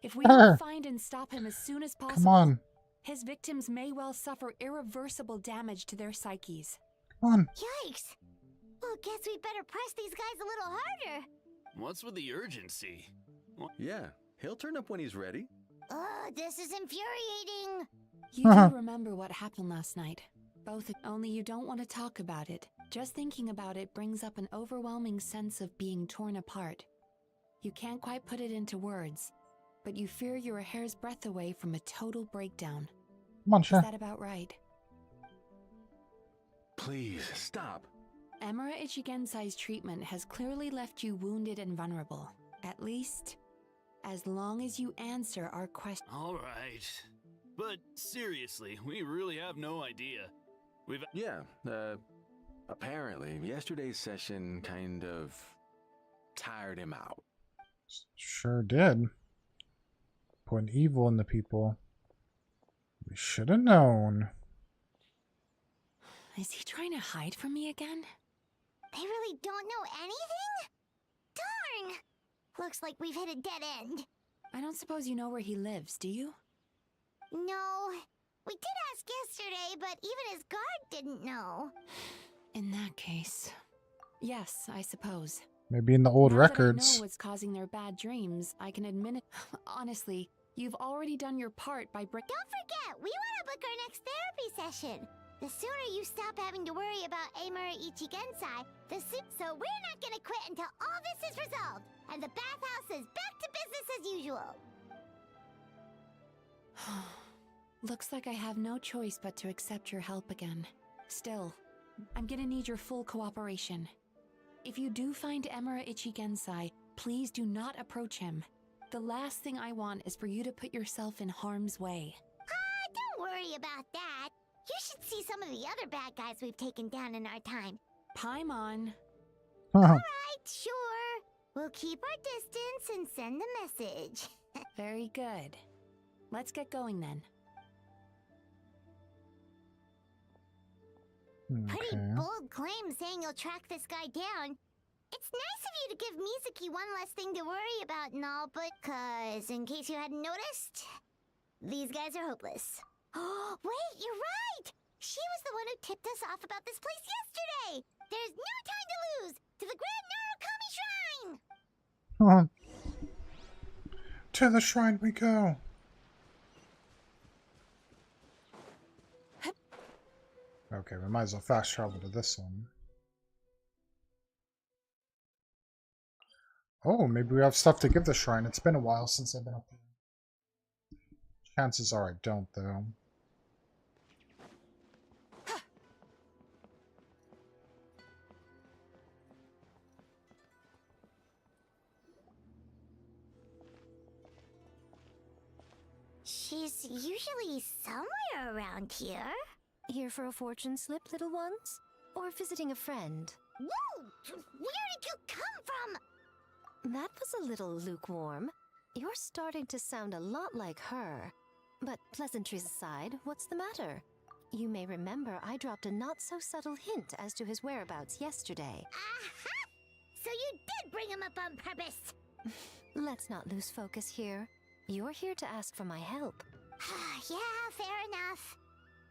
If we don't find and stop him as soon as possible, Come on. his victims may well suffer irreversible damage to their psyches. Come on. Yikes. Well, guess we better press these guys a little harder. What's with the urgency? Yeah, he'll turn up when he's ready. Ugh, this is infuriating. You do remember what happened last night. Both, only you don't want to talk about it. Just thinking about it brings up an overwhelming sense of being torn apart. You can't quite put it into words, but you fear you're a hair's breadth away from a total breakdown. Come on, Is Sha. that about right? Please, stop. Emura Ichigensai's treatment has clearly left you wounded and vulnerable. At least, as long as you answer our question. Alright. But seriously, we really have no idea. Yeah, apparently, yesterday's session kind of tired him out. Sure did. Putting evil in the people. We should have known. Is he trying to hide from me again? They really don't know anything? Darn! Looks like we've hit a dead end. I don't suppose you know where he lives, do you? No. We did ask yesterday, but even his guard didn't know. In that case, yes, I suppose. Maybe in the old Now that I records. know what's causing their bad dreams, I can admit it. Honestly, you've already done your part by Don't forget, we want to book our next therapy session. The sooner you stop having to worry about Emura Ichigensai, so we're not gonna quit until all this is resolved, and the bathhouse is back to business as usual. Looks like I have no choice but to accept your help again. Still, I'm gonna need your full cooperation. If you do find Emura Ichigensai, please do not approach him. The last thing I want is for you to put yourself in harm's way. Don't worry about that. You should see some of the other bad guys we've taken down in our time. Paimon. Alright, sure. We'll keep our distance and send the message. Very good. Let's get going then. Pretty bold claim saying you'll track this guy down. It's nice of you to give Mizuki one less thing to worry about and all, but, in case you hadn't noticed, these guys are hopeless. Oh, wait, you're right! She was the one who tipped us off about this place yesterday! There's no time to lose! To the Grand Narukami Shrine! To the shrine we go! Okay, we might as well fast travel to this one. Oh, maybe we have stuff to give the shrine. It's been a while since I've been up there. Chances are I don't, though. She's usually somewhere around here. Here for a fortune slip, little ones? Or visiting a friend? Whoa! Where did you come from? That was a little lukewarm. You're starting to sound a lot like her. But pleasantries aside, what's the matter? You may remember I dropped a not-so-subtle hint as to his whereabouts yesterday. Aha! So you did bring him up on purpose! Let's not lose focus here. You're here to ask for my help. Yeah, fair enough.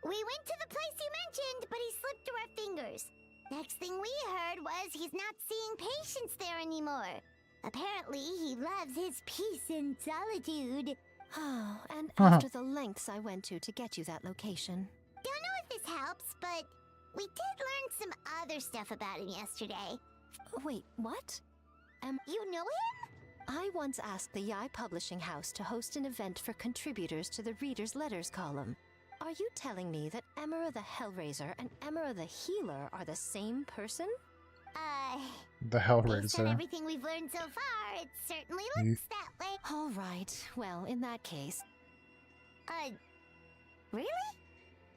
We went to the place you mentioned, but he slipped through our fingers. Next thing we heard was he's not seeing patients there anymore. Apparently, he loves his peace and solitude. Oh, and after the lengths I went to get you that location. Don't know if this helps, but we did learn some other stuff about him yesterday. Wait, what? You know him? I once asked the Yai Publishing House to host an event for contributors to the Reader's Letters column. Are you telling me that Emera the Hellraiser and Emera the Healer are the same person? The Based on Hellraiser. everything we've learned so far, it certainly looks that way. All right. Well, in that case... Really?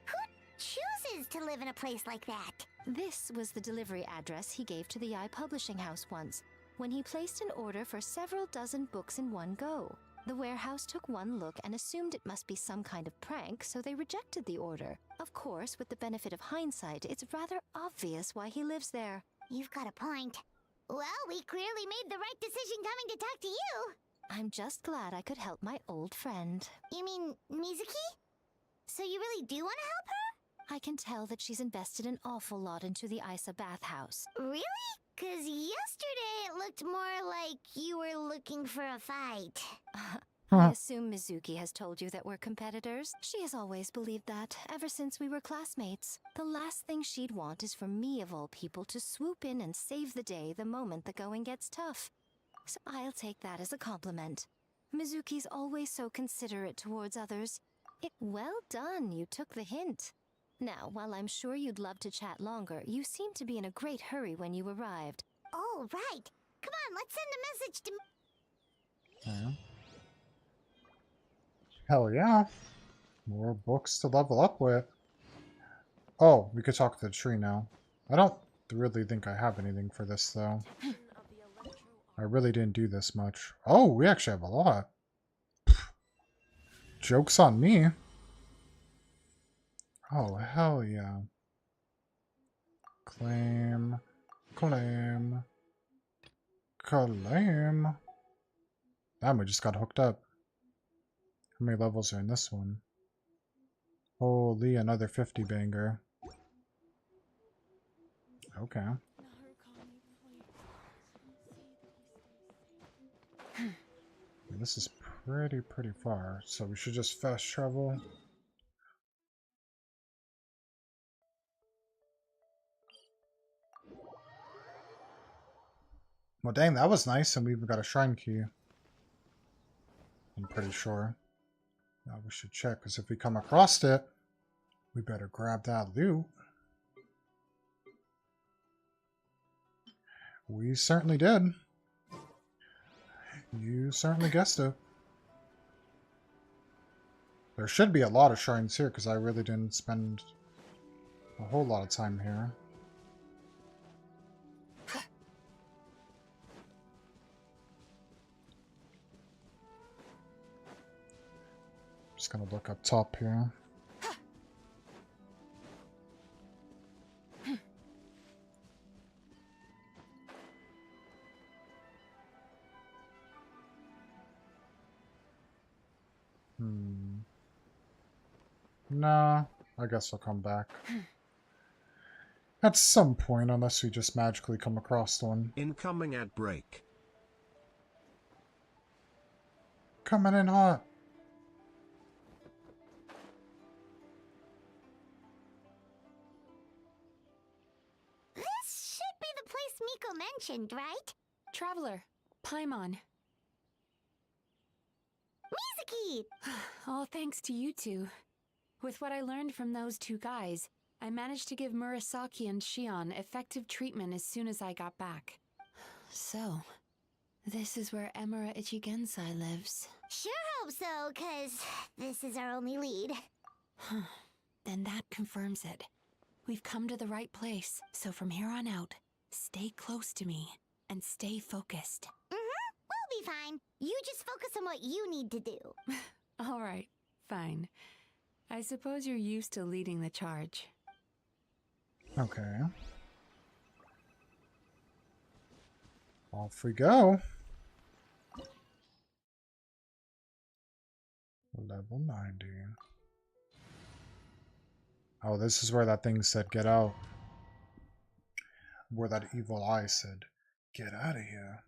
Who chooses to live in a place like that? This was the delivery address he gave to the Yai Publishing House once, when he placed an order for several dozen books in one go. The warehouse took one look and assumed it must be some kind of prank, so they rejected the order. Of course, with the benefit of hindsight, it's rather obvious why he lives there. You've got a point. Well, we clearly made the right decision coming to talk to you. I'm just glad I could help my old friend. You mean Mizuki? So you really do want to help her? I can tell that she's invested an awful lot into the Isa bathhouse. Really? 'Cause yesterday it looked more like you were looking for a fight. I assume Mizuki has told you that we're competitors. She has always believed that, ever since we were classmates. The last thing she'd want is for me, of all people, to swoop in and save the day the moment the going gets tough. So I'll take that as a compliment. Mizuki's always so considerate towards others. Well done, you took the hint. Now, while I'm sure you'd love to chat longer, you seemed to be in a great hurry when you arrived. Oh, right. Come on, let's send a message to... Yeah. Hell yeah. More books to level up with. Oh, we could talk to the tree now. I don't really think I have anything for this, though. I really didn't do this much. Oh, we actually have a lot. Joke's on me. Oh, hell yeah. Claim. Claim. Claim. Damn, we just got hooked up. How many levels are in this one? Holy, another 50 banger. Okay. This is pretty far, so we should just fast travel. Well, dang, that was nice, and we even got a shrine key. I'm pretty sure. Now we should check, because if we come across it, we better grab that loot. We certainly did. You certainly guessed it. There should be a lot of shrines here, because I really didn't spend a whole lot of time here. Just gonna look up top here. Nah, I guess I'll come back. At some point, unless we just magically come across one. Incoming ad break. Coming in hot. This should be the place Miko mentioned, right? Traveler, Paimon. Mizuki! All thanks to you two. With what I learned from those two guys, I managed to give Murasaki and Shion effective treatment as soon as I got back. So, this is where Emura Ichigensai lives. Sure hope so, 'cause this is our only lead. Then that confirms it. We've come to the right place, so from here on out, stay close to me and stay focused. We'll be fine. You just focus on what you need to do. All right, fine. I suppose you're used to leading the charge. Okay. Off we go. Level 90. Oh, this is where that thing said, get out. Where that evil eye said, get out of here.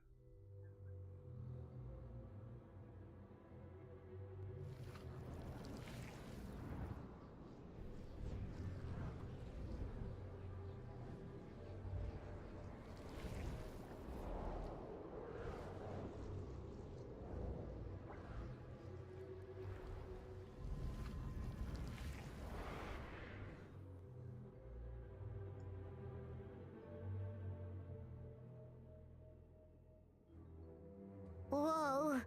Whoa.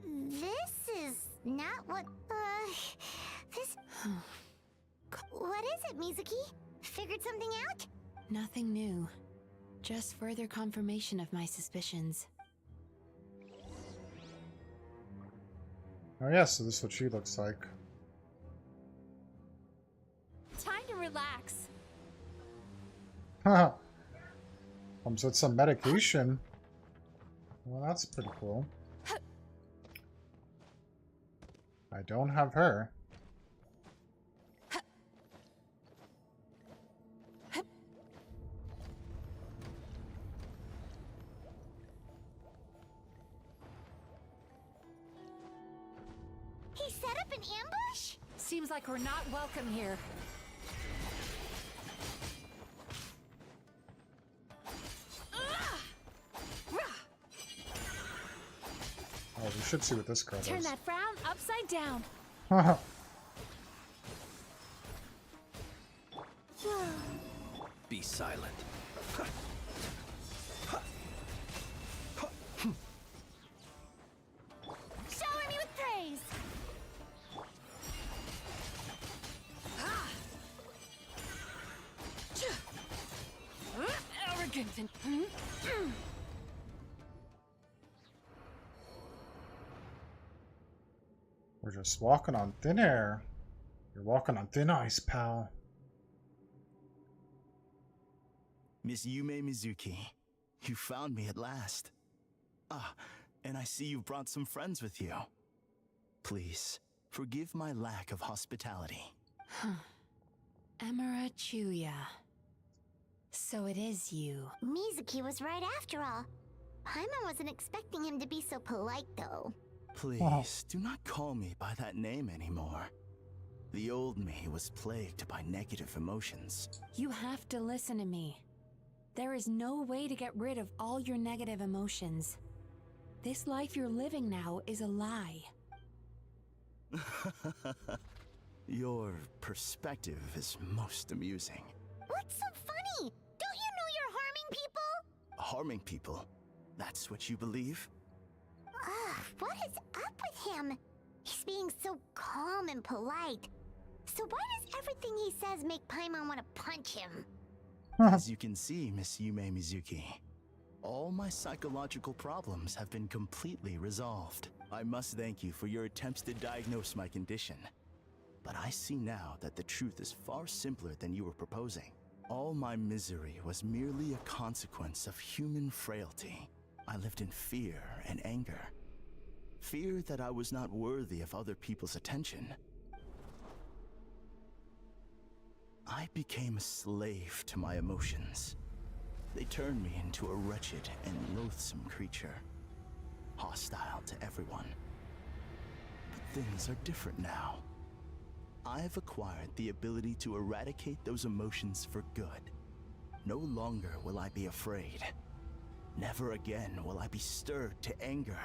This is not what, this... What is it, Mizuki? Figured something out? Nothing new. Just further confirmation of my suspicions. Oh yeah, so this is what she looks like. Time to relax. Haha. Comes with some medication. Well, that's pretty cool. I don't have her. He set up an ambush? Seems like we're not welcome here. Oh, we should see what this girl Turn does. that frown upside down. Haha. Be silent. Shower me with praise. Arrogant and... We're just walking on thin air. You're walking on thin ice, pal. Miss Yume Mizuki, you found me at last. Ah, and I see you've brought some friends with you. Please, forgive my lack of hospitality. Emura Chuya. So it is you. Mizuki was right after all. Paimon wasn't expecting him to be so polite, though. Please, do not call me by that name anymore. The old me was plagued by negative emotions. You have to listen to me. There is no way to get rid of all your negative emotions. This life you're living now is a lie. Your perspective is most amusing. What's so funny? Don't you know you're harming people? Harming people? That's what you believe? Ugh, what is up with him? He's being so calm and polite. So why does everything he says make Paimon want to punch him? As you can see, Miss Yume Mizuki, all my psychological problems have been completely resolved. I must thank you for your attempts to diagnose my condition. But I see now that the truth is far simpler than you were proposing. All my misery was merely a consequence of human frailty. I lived in fear and anger. Fear that I was not worthy of other people's attention. I became a slave to my emotions. They turned me into a wretched and loathsome creature, hostile to everyone. But things are different now. I've acquired the ability to eradicate those emotions for good. No longer will I be afraid. Never again will I be stirred to anger.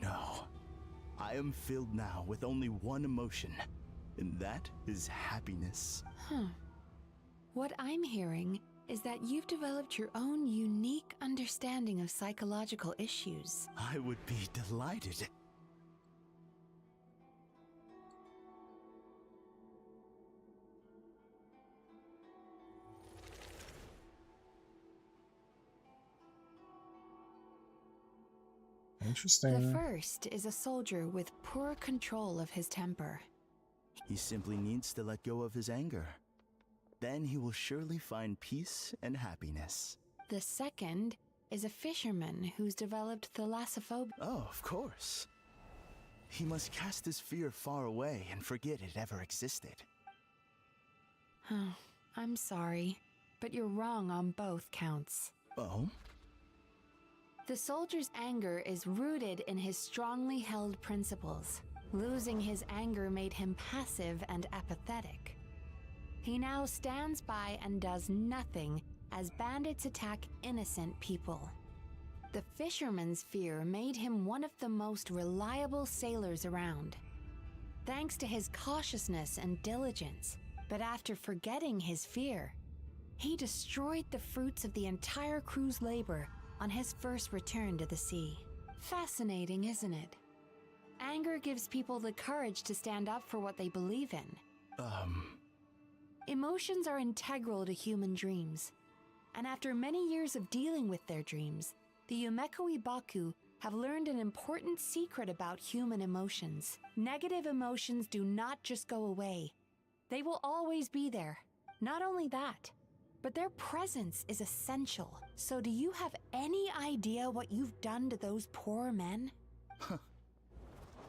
No, I am filled now with only one emotion, and that is happiness. What I'm hearing is that you've developed your own unique understanding of psychological issues. I would be delighted. Interesting. The first is a soldier with poor control of his temper. He simply needs to let go of his anger. Then he will surely find peace and happiness. The second is a fisherman who's developed thalassophobia. Oh, of course. He must cast his fear far away and forget it ever existed. I'm sorry, but you're wrong on both counts. Oh? The soldier's anger is rooted in his strongly held principles. Losing his anger made him passive and apathetic. He now stands by and does nothing as bandits attack innocent people. The fisherman's fear made him one of the most reliable sailors around, thanks to his cautiousness and diligence. But after forgetting his fear, he destroyed the fruits of the entire crew's labor on his first return to the sea. Fascinating, isn't it? Anger gives people the courage to stand up for what they believe in. Emotions are integral to human dreams. And after many years of dealing with their dreams, the Yumekoi Baku have learned an important secret about human emotions. Negative emotions do not just go away. They will always be there. Not only that, but their presence is essential. So do you have any idea what you've done to those poor men?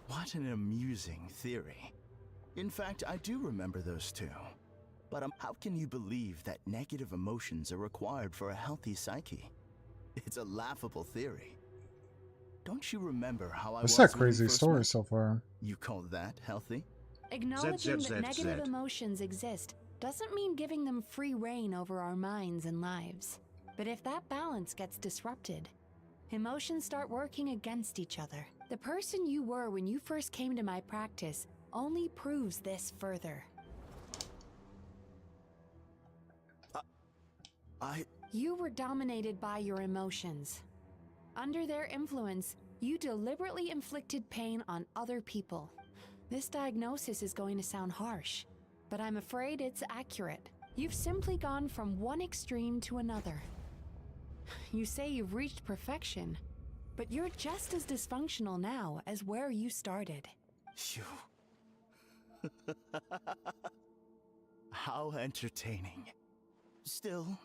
What an amusing theory. In fact, I do remember those two. But how can you believe that negative emotions are required for a healthy psyche? It's a laughable theory. Don't you remember how I was That's a when we crazy first story met? so far. You call that healthy? Acknowledging that negative emotions exist doesn't mean giving them free rein over our minds and lives. But if that balance gets disrupted, emotions start working against each other. The person you were when you first came to my practice only proves this further. You were dominated by your emotions. Under their influence, you deliberately inflicted pain on other people. This diagnosis is going to sound harsh, but I'm afraid it's accurate. You've simply gone from one extreme to another. You say you've reached perfection, but you're just as dysfunctional now as where you started. Phew. How entertaining. Still,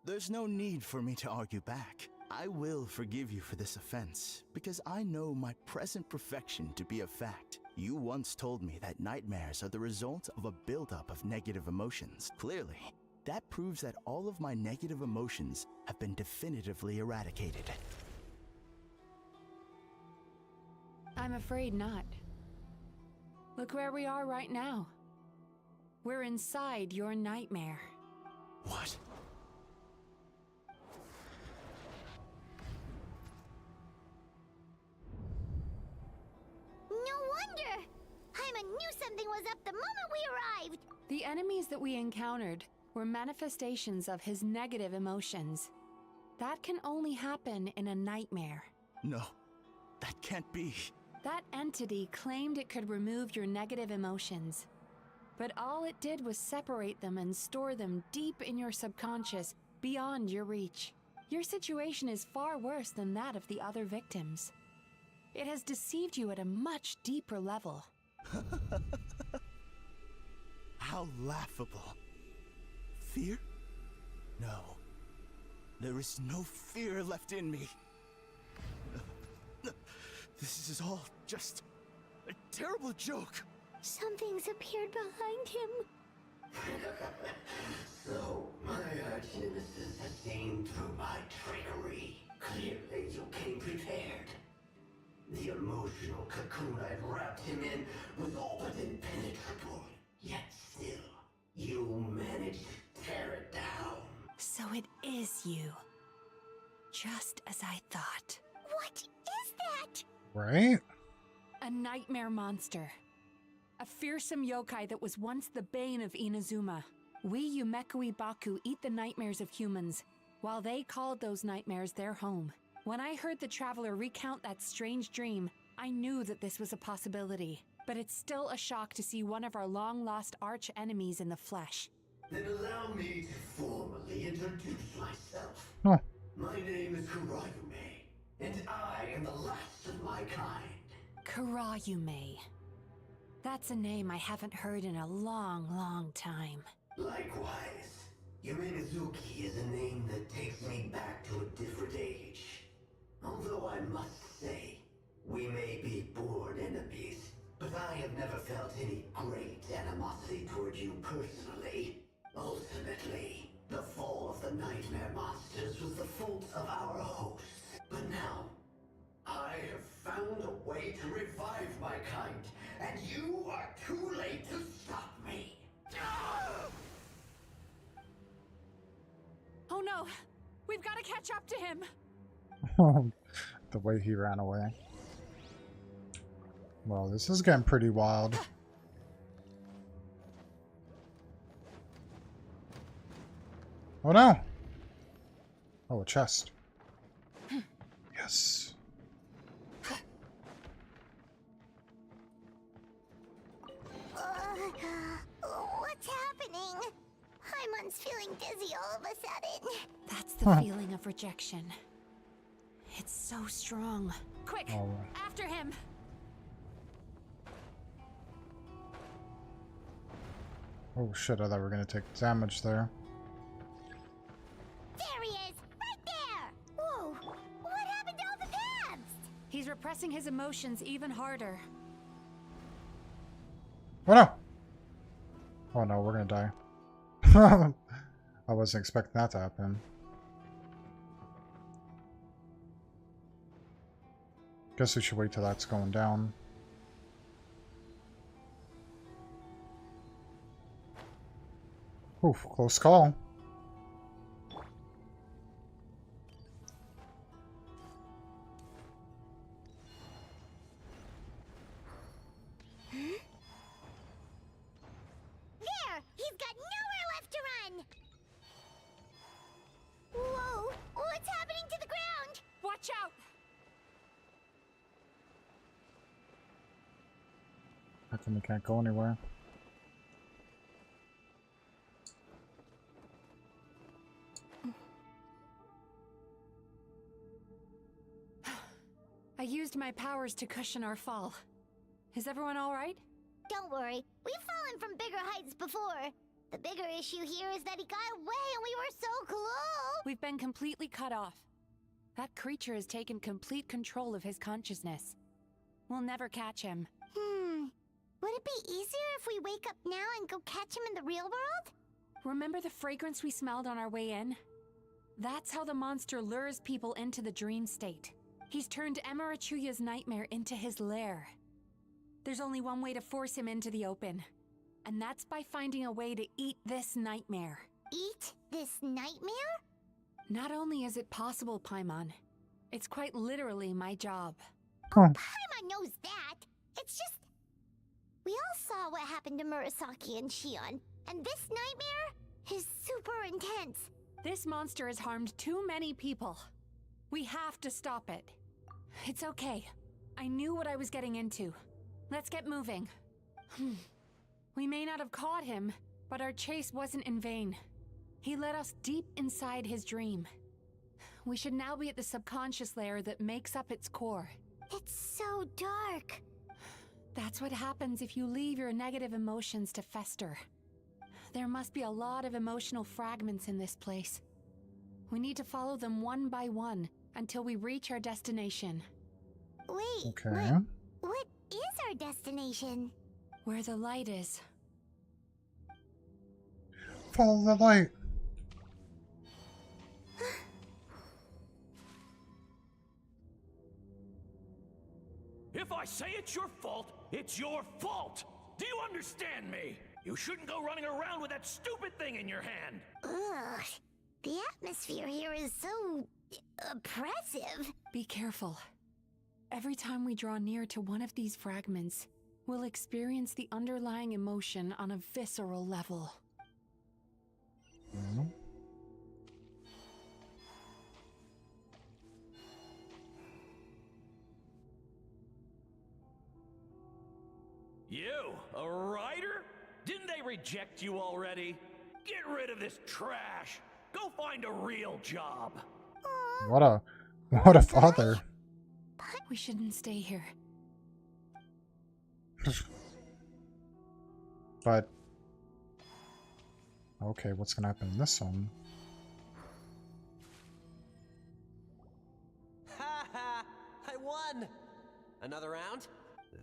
there's no need for me to argue back. I will forgive you for this offense, because I know my present perfection to be a fact. You once told me that nightmares are the result of a buildup of negative emotions. Clearly, that proves that all of my negative emotions have been definitively eradicated. I'm afraid not. Look where we are right now. We're inside your nightmare. What? No wonder! Paimon knew something was up the moment we arrived! The enemies that we encountered were manifestations of his negative emotions. That can only happen in a nightmare. No, that can't be. That entity claimed it could remove your negative emotions. But all it did was separate them and store them deep in your subconscious, beyond your reach. Your situation is far worse than that of the other victims. It has deceived you at a much deeper level. How laughable. Fear? No. There is no fear left in me. This is all just a terrible joke. Something's appeared behind him. So, my arch-nemesis has seen through my trickery. Clearly, you came prepared. The emotional cocoon I'd wrapped him in was all but impenetrable. Yet still, you managed to tear it down. So it is you. Just as I thought. What is that? Right? A nightmare monster. A fearsome yokai that was once the bane of Inazuma. We Yumekui Baku eat the nightmares of humans, while they called those nightmares their home. When I heard the traveler recount that strange dream, I knew that this was a possibility. But it's still a shock to see one of our long-lost arch-enemies in the flesh. Then allow me to formally introduce myself. Huh. My name is Kurayume, and I am the last of my kind. Kurayume. That's a name I haven't heard in a long, long time. Likewise, Yumenazuki is a name that takes me back to a different age. Although I must say, we may be born enemies, but I have never felt any great animosity toward you personally. Ultimately, the fall of the nightmare monsters was the fault of our hosts. But now, I have found a way to revive my kind, and you are too late to stop me. Oh no! We've got to catch up to him! The way he ran away. Well, this is getting pretty wild. Oh no! Oh, a chest. Yes. What's happening? Paimon's feeling dizzy all of a sudden. That's the feeling of rejection. It's so strong. Quick! Oh. After him! Oh shit, I thought we were gonna take damage there. There he is! Right there! Whoa! What happened to all the dabs? He's repressing his emotions even harder. Oh no! Oh no, we're gonna die. I wasn't expecting that to happen. Guess we should wait till that's going down. Oof, close call. There! He's got nowhere left to run! Whoa! What's happening to the ground? Watch out! How come we can't go anywhere? I used my powers to cushion our fall. Is everyone alright? Don't worry, we've fallen from bigger heights before. The bigger issue here is that he got away and we were so close! We've been completely cut off. That creature has taken complete control of his consciousness. We'll never catch him. Would it be easier if we wake up now and go catch him in the real world? Remember the fragrance we smelled on our way in? That's how the monster lures people into the dream state. He's turned Emarachuya's nightmare into his lair. There's only one way to force him into the open, and that's by finding a way to eat this nightmare. Eat this nightmare? Not only is it possible, Paimon, it's quite literally my job. Paimon knows that. It's just... we all saw what happened to Murasaki and Shion, and this nightmare is super intense. This monster has harmed too many people. We have to stop it. It's okay. I knew what I was getting into. Let's get moving. We may not have caught him, but our chase wasn't in vain. He led us deep inside his dream. We should now be at the subconscious layer that makes up its core. It's so dark. That's what happens if you leave your negative emotions to fester. There must be a lot of emotional fragments in this place. We need to follow them one by one until we reach our destination. Wait, Okay. what is our destination? Where the light is. Follow the light. If I say it's your fault, it's your fault! Do you understand me? You shouldn't go running around with that stupid thing in your hand! Ugh, the atmosphere here is so oppressive. Be careful. Every time we draw near to one of these fragments, we'll experience the underlying emotion on a visceral level. Mhm. You, a writer? Didn't they reject you already? Get rid of this trash! Go find a real job! What a father. We shouldn't stay here. But okay, what's gonna happen in this one? Ha ha! I won! Another round?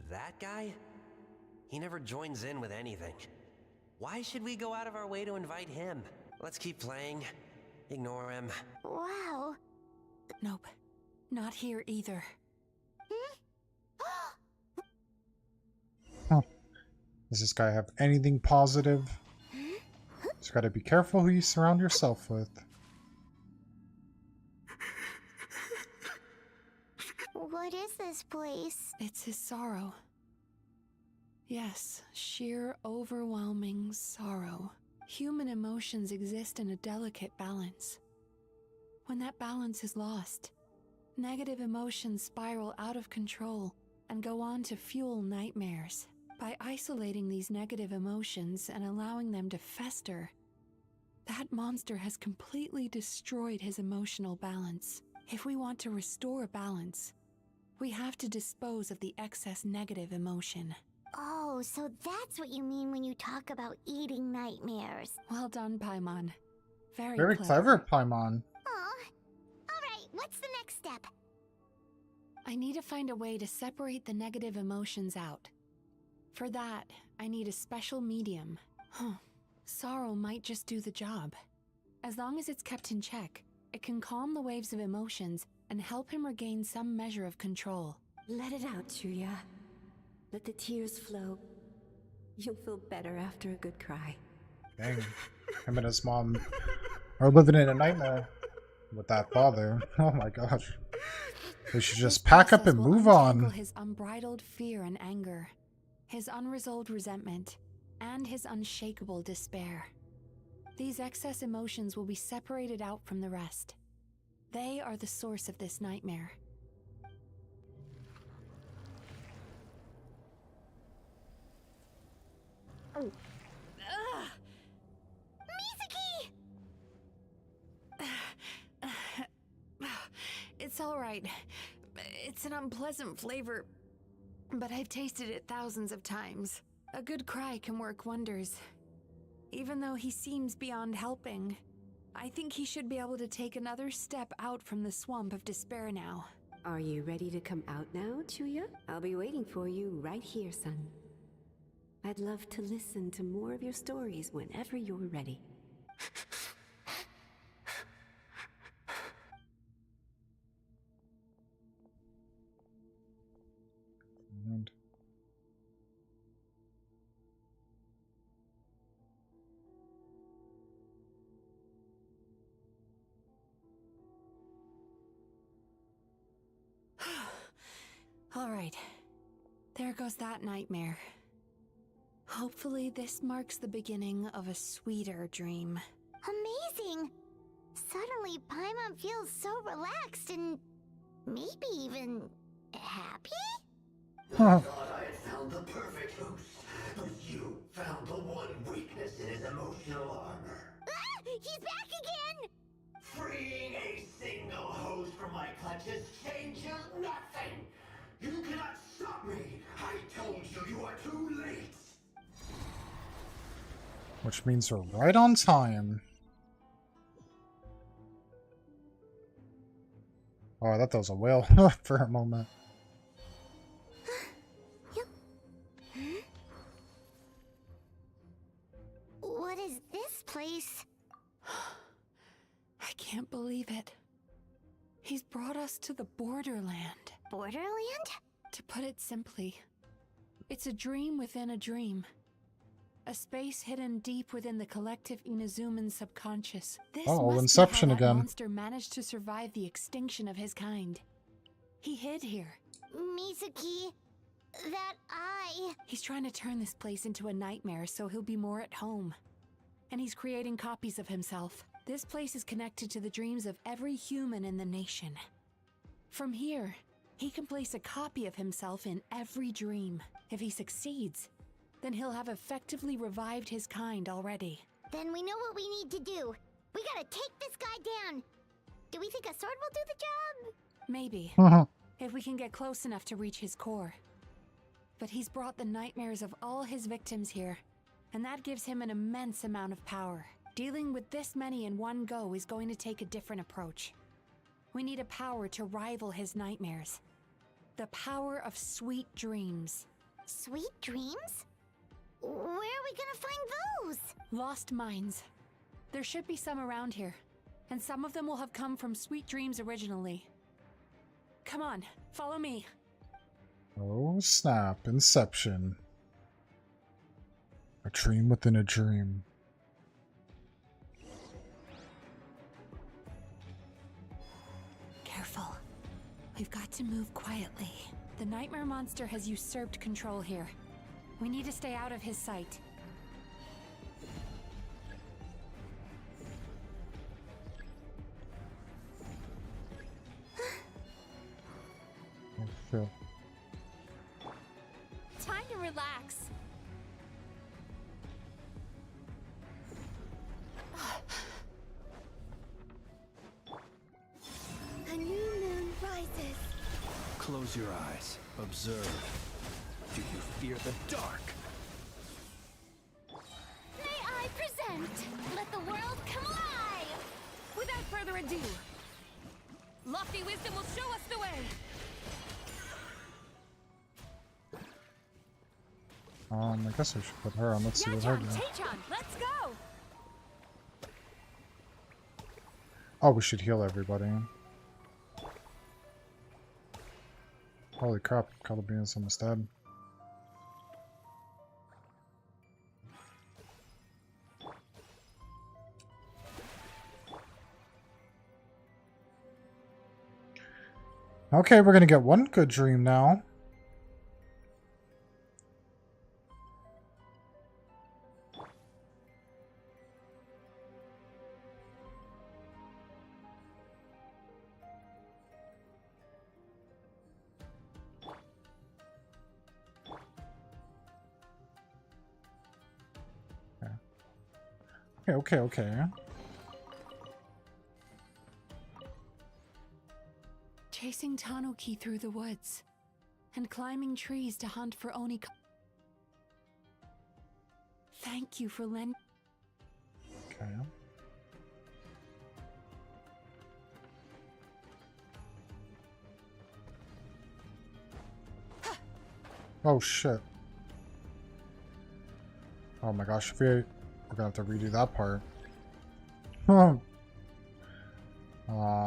That guy? He never joins in with anything. Why should we go out of our way to invite him? Let's keep playing. Ignore him. Wow. Nope. Not here either. Huh. Does this guy have anything positive? Just gotta be careful who you surround yourself with. What is this place? It's his sorrow. Yes, sheer overwhelming sorrow. Human emotions exist in a delicate balance. When that balance is lost, negative emotions spiral out of control and go on to fuel nightmares. By isolating these negative emotions and allowing them to fester, that monster has completely destroyed his emotional balance. If we want to restore balance, we have to dispose of the excess negative emotion. Oh, so that's what you mean when you talk about eating nightmares. Well done, Paimon. Very clever, Paimon. Aw. Alright, what's the next step? I need to find a way to separate the negative emotions out. For that, I need a special medium. Sorrow might just do the job. As long as it's kept in check, it can calm the waves of emotions and help him regain some measure of control. Let it out, Chuya. Let the tears flow. You'll feel better after a good cry. Dang. Him and his mom are living in a nightmare with that father. Oh my gosh. They should just pack up and move on. His unbridled fear and anger, his unresolved resentment, and his unshakable despair. These excess emotions will be separated out from the rest. They are the source of this nightmare. Oh. It's all right. It's an unpleasant flavor, but I've tasted it thousands of times. A good cry can work wonders. Even though he seems beyond helping, I think he should be able to take another step out from the swamp of despair now. Are you ready to come out now, Chuya? I'll be waiting for you right here, son. I'd love to listen to more of your stories whenever you're ready. All right. There goes that nightmare. Hopefully this marks the beginning of a sweeter dream. Amazing! Suddenly, Paimon feels so relaxed and maybe even happy? I thought I had found the perfect host, but you found the one weakness in his emotional armor. Ah! He's back again! Freeing a single host from my clutches changes nothing! You cannot stop me! I told you, you are too late! Which means we're right on time. Oh, I thought that was a whale for a moment. is this place? I can't believe it. He's brought us to the Borderland. Borderland? To put it simply, it's a dream within a dream. A space hidden deep within the collective Inazuman subconscious. This Oh, must Inception be how that again. monster managed to survive the extinction of his kind. He hid here. Mizuki, that eye. He's trying to turn this place into a nightmare so he'll be more at home. And he's creating copies of himself. This place is connected to the dreams of every human in the nation. From here, he can place a copy of himself in every dream. If he succeeds, then he'll have effectively revived his kind already. Then we know what we need to do. We gotta take this guy down. Do we think a sword will do the job? Maybe. If we can get close enough to reach his core. But he's brought the nightmares of all his victims here, and that gives him an immense amount of power. Dealing with this many in one go is going to take a different approach. We need a power to rival his nightmares. The power of sweet dreams. Sweet dreams? Where are we gonna find those? Lost minds. There should be some around here, and some of them will have come from sweet dreams originally. Come on, follow me. Oh snap, Inception. A dream within a dream. Careful. We've got to move quietly. The nightmare monster has usurped control here. We need to stay out of his sight. Oh shit. Time to relax. A new moon rises. Close your eyes. Observe. Do you fear the dark? May I present? Let the world come alive! Without further ado, lofty wisdom will show us the way. I guess we should put her on. Let's see what her Yachan, does. Teichan, let's go! Oh, we should heal everybody. Holy crap, Calabrian's almost dead. Okay, we're gonna get one good dream now. Okay. Chasing Tanuki through the woods, and climbing trees to hunt for Oni. Thank you for lending. Okay. Oh shit. Oh my gosh, we're gonna have to redo that part.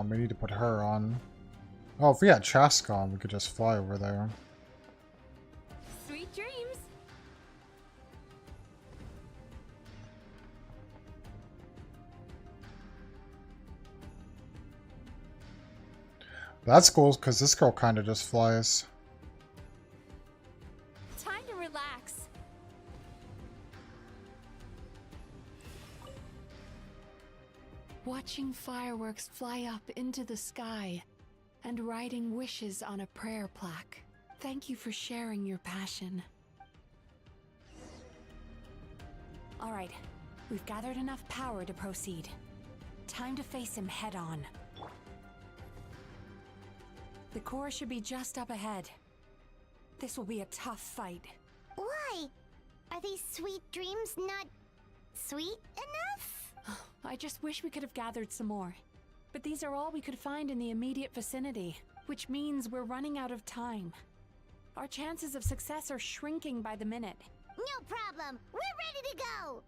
We need to put her on. Oh, if we had Chaska on, we could just fly over there. Sweet dreams! That's cool, because this girl kind of just flies. Time to relax. Watching fireworks fly up into the sky and writing wishes on a prayer plaque. Thank you for sharing your passion. All right, we've gathered enough power to proceed. Time to face him head on. The core should be just up ahead. This will be a tough fight. Why? Are these sweet dreams not sweet enough? I just wish we could have gathered some more. But these are all we could find in the immediate vicinity, which means we're running out of time. Our chances of success are shrinking by the minute. No problem. We're ready to go.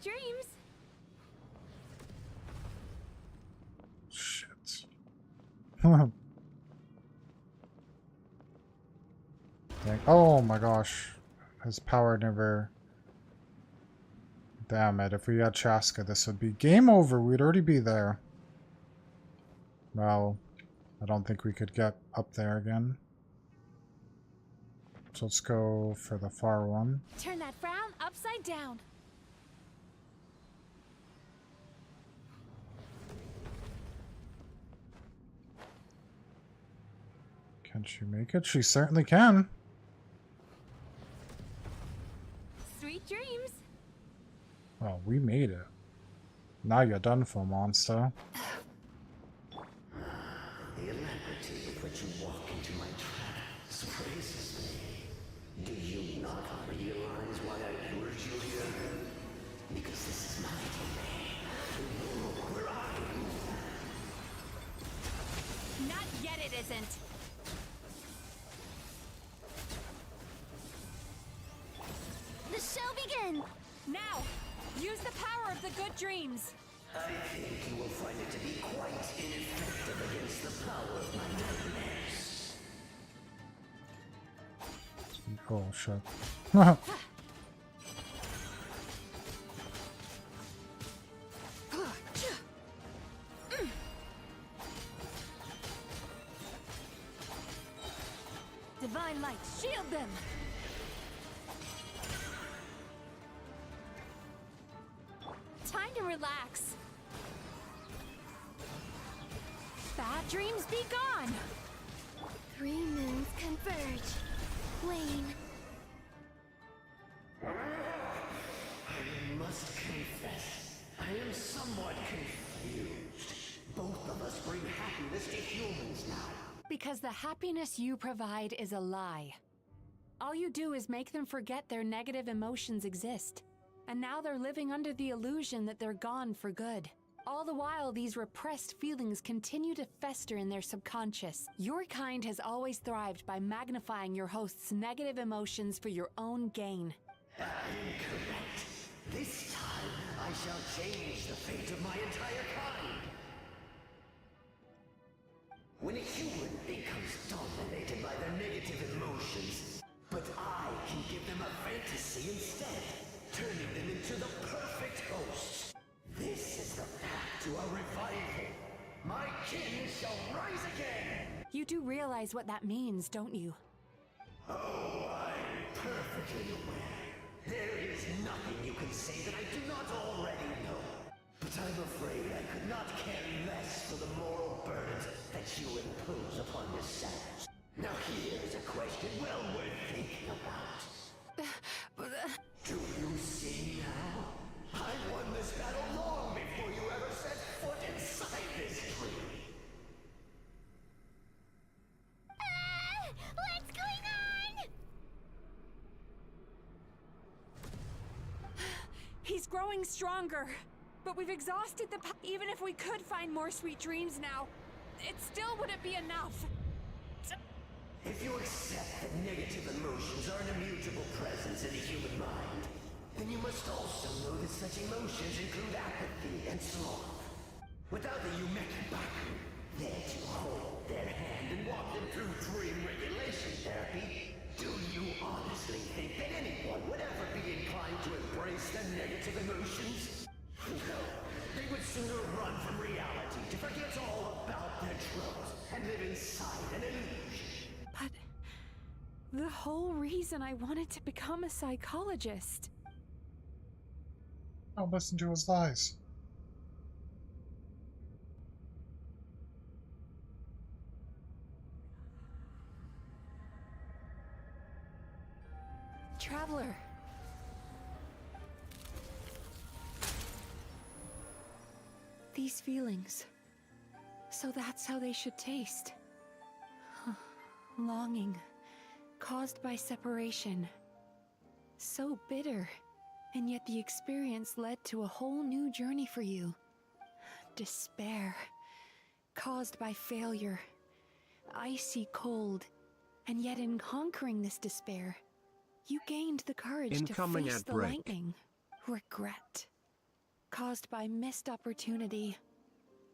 dreams. Shit. Dang. Oh my gosh. His power never... Damn it. If we had Chaska, this would be game over. We'd already be there. Well, I don't think we could get up there again. So let's go for the far one. Turn that frown upside down. Can she make it? She certainly can. Sweet dreams. Well, we made it. Now you're done for, monster. The alacrity with which you walk into my trap surprises me. Do you not realize why I lured you here? Because this is my domain. The world where I rule. Not yet it isn't. The show begins! Now, use the power of the good dreams. I think you will find it to be quite ineffective against the power of my nightmares. Oh, shit. Divine light, shield them! Time to relax. Bad dreams be gone! 3 moons converge. Wane. I must confess, I am somewhat confused. Both of us bring happiness to humans now. Because the happiness you provide is a lie. All you do is make them forget their negative emotions exist. And now they're living under the illusion that they're gone for good. All the while, these repressed feelings continue to fester in their subconscious. Your kind has always thrived by magnifying your host's negative emotions for your own gain. Incorrect. This time, I shall change the fate of my entire kind. When a human becomes dominated by their negative emotions, but I can give them a fantasy instead, turning them into the perfect hosts. This is the path to a revival. My kin shall rise again. You do realize what that means, don't you? Oh, I'm perfectly aware. There is nothing you can say that I do not already know. But I'm afraid I could not care less for the moral burdens that you impose upon yourselves. Now here's a question well worth thinking about. Do you see now? I won this battle long before you ever set foot inside this tree. What's going on? He's growing stronger. But we've exhausted the even if we could find more sweet dreams now, it still wouldn't be enough. If you accept that negative emotions are an immutable presence in the human mind, then you must also know that such emotions include apathy and sloth. Without the Yumeki Baku, there to hold their hand and walk them through dream regulation therapy, do you honestly think that anyone would ever be inclined to embrace their negative emotions? No, they would sooner run from reality to forget all about their troubles and live inside an illusion. But the whole reason I wanted to become a psychologist. Don't listen to his lies. Traveler. These feelings. So that's how they should taste. Longing. Caused by separation. So bitter. And yet the experience led to a whole new journey for you. Despair. Caused by failure. Icy cold. And yet in conquering this despair, you gained the courage Incoming to face at the break. lightning. Regret. caused by missed opportunity,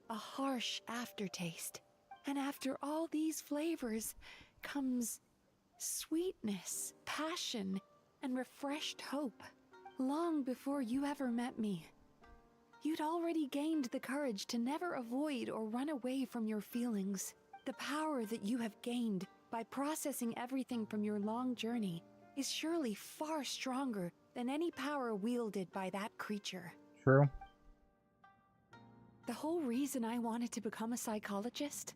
a harsh aftertaste. And after all these flavors comes sweetness, passion, and refreshed hope. Long before you ever met me, you'd already gained the courage to never avoid or run away from your feelings. The power that you have gained by processing everything from your long journey is surely far stronger than any power wielded by that creature. True. The whole reason I wanted to become a psychologist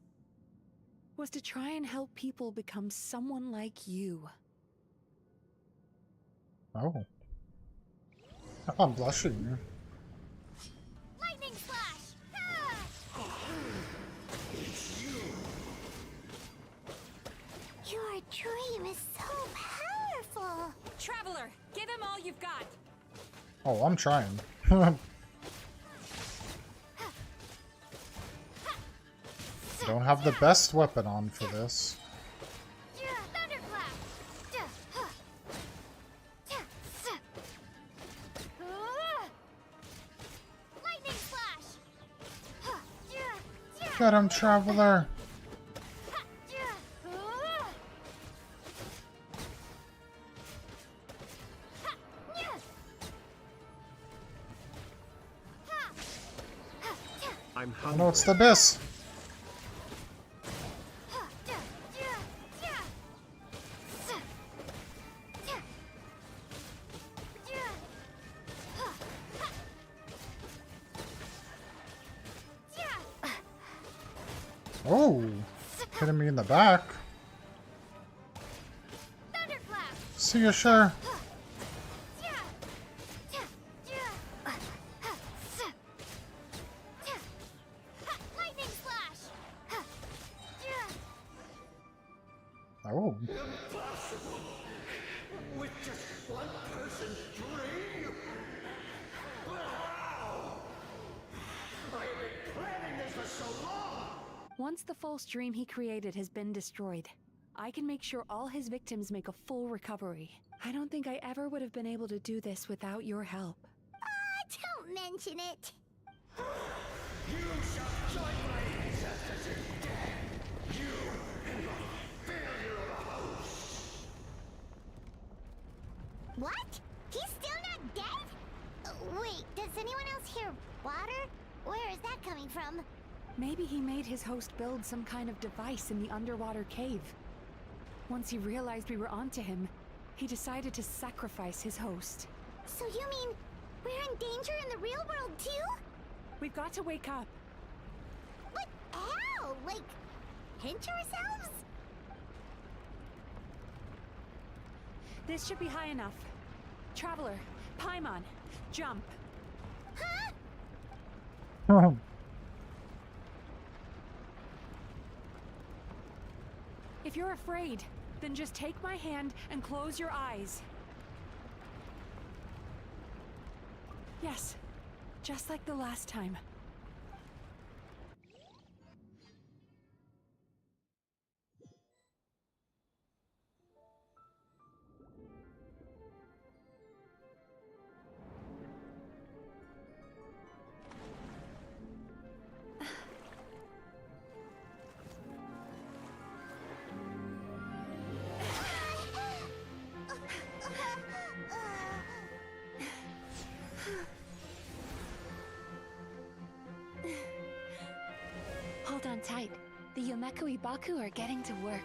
was to try and help people become someone like you. Oh. I'm blushing. Lightning flash! Ah! Your dream is so powerful. Traveler, give him all you've got. Oh, I'm trying. Don't have the best weapon on for this. Lightning flash! Get him, Traveler! I'm Oh hungry. no, it's the abyss! Oh, hitting me in the back. See you, sure. Lightning flash! Oh, Impossible! With just one person's dream? Wow! I have been planning this for so long! Once the false dream he created has been destroyed, I can make sure all his victims make a full recovery. I don't think I ever would have been able to do this without your help. Don't mention it. You shall join my ancestors in death! You and my failure of a host! What? He's still not dead? Wait, does anyone else hear water? Where is that coming from? Maybe he made his host build some kind of device in the underwater cave. Once he realized we were onto him, he decided to sacrifice his host. So you mean we're in danger in the real world too? We've got to wake up. But how? Like, pinch ourselves? This should be high enough. Traveler, Paimon, jump. Huh? If you're afraid, then just take my hand and close your eyes. Yes, just like the last time. Hold on tight. The Yomeku Ibaku are getting to work.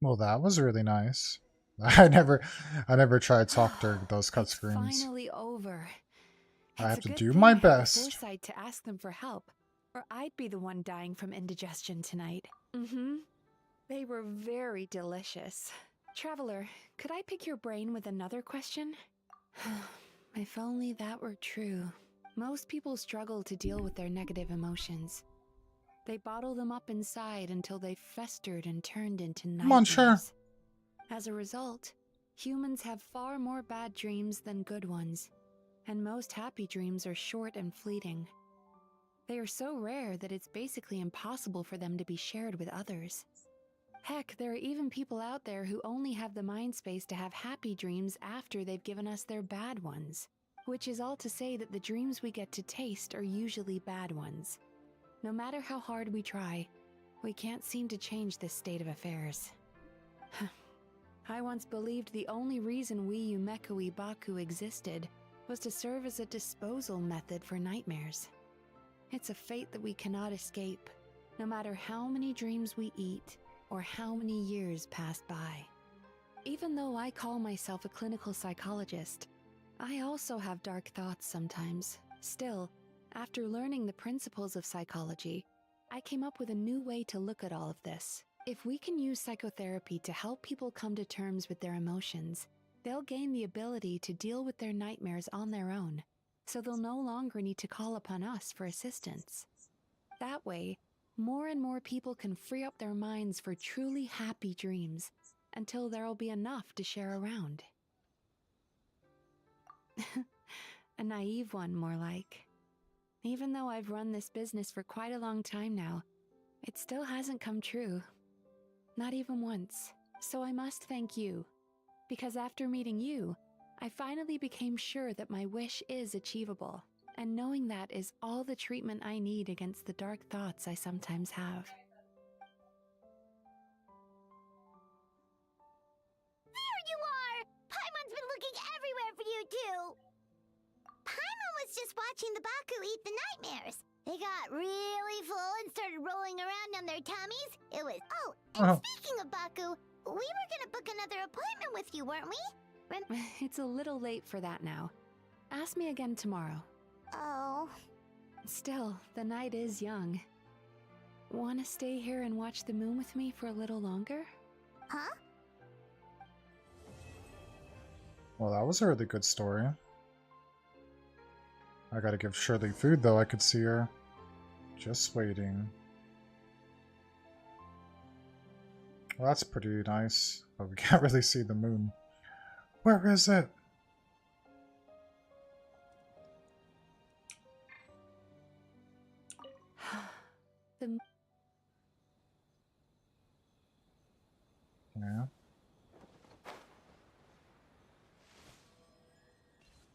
Well, that was really nice. I never tried talk during those cut It's screens. finally over. I It's have a to good do thing my I had the best. foresight to ask them for help, or I'd be the one dying from indigestion tonight. Mm-hmm. They were very delicious. Traveler, could I pick your brain with another question? If only that were true. Most people struggle to deal with their negative emotions. They bottle them up inside until they festered and turned into Come nightmares. on, sure. As a result, humans have far more bad dreams than good ones, and most happy dreams are short and fleeting. They are so rare that it's basically impossible for them to be shared with others. Heck, there are even people out there who only have the mind space to have happy dreams after they've given us their bad ones. Which is all to say that the dreams we get to taste are usually bad ones. No matter how hard we try, we can't seem to change this state of affairs. I once believed the only reason we Yumeku Baku existed was to serve as a disposal method for nightmares. It's a fate that we cannot escape, no matter how many dreams we eat or how many years pass by. Even though I call myself a clinical psychologist, I also have dark thoughts sometimes. Still, after learning the principles of psychology, I came up with a new way to look at all of this. If we can use psychotherapy to help people come to terms with their emotions, they'll gain the ability to deal with their nightmares on their own, so they'll no longer need to call upon us for assistance. That way, more and more people can free up their minds for truly happy dreams, until there'll be enough to share around. A naive one, more like. Even though I've run this business for quite a long time now, it still hasn't come true. Not even once. So I must thank you. Because after meeting you, I finally became sure that my wish is achievable. And knowing that is all the treatment I need against the dark thoughts I sometimes have. There you are! Paimon's been looking everywhere for you, too! Paimon was just watching the Baku eat the nightmares. They got really full and started rolling around on their tummies. It was... Oh, and speaking of Baku, we were gonna book another appointment with you, weren't we? It's a little late for that now. Ask me again tomorrow. Oh. Still, the night is young. Wanna stay here and watch the moon with me for a little longer? Huh? Well, that was a really good story. I gotta give Shirley food, though. I could see her. Just waiting. Well, that's pretty nice, but we can't really see the moon. Where is it? Yeah.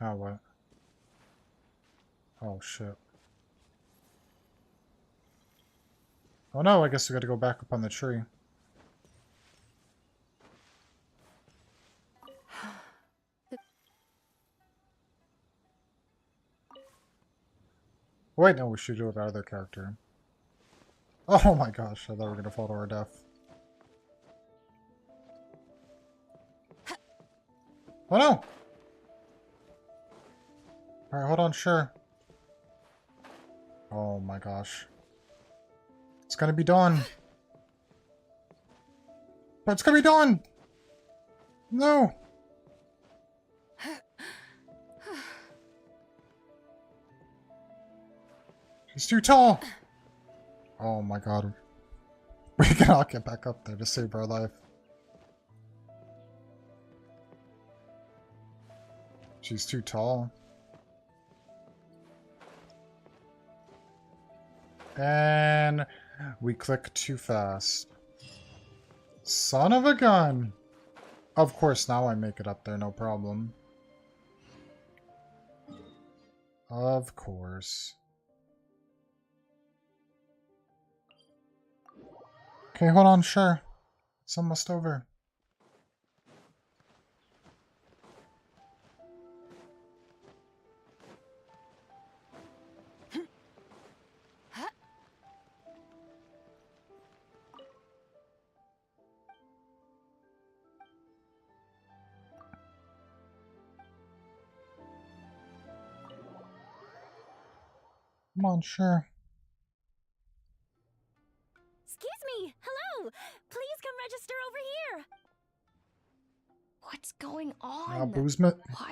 Oh, what? Oh, shit. Oh no, I guess we gotta go back up on the tree. Wait, no, we should do it with our other character. Oh my gosh, I thought we were gonna fall to our death. Oh no! Alright, hold on, sure. Oh my gosh. It's gonna be dawn! But it's gonna be dawn! No! He's too tall! Oh my god. We cannot get back up there to save our life. She's too tall. And we click too fast. Son of a gun! Of course, now I make it up there, no problem. Of course. Okay, hold on, sure. It's almost over. Come on, sure. Excuse me! Hello! Please come register over here! What's going Now on? Why are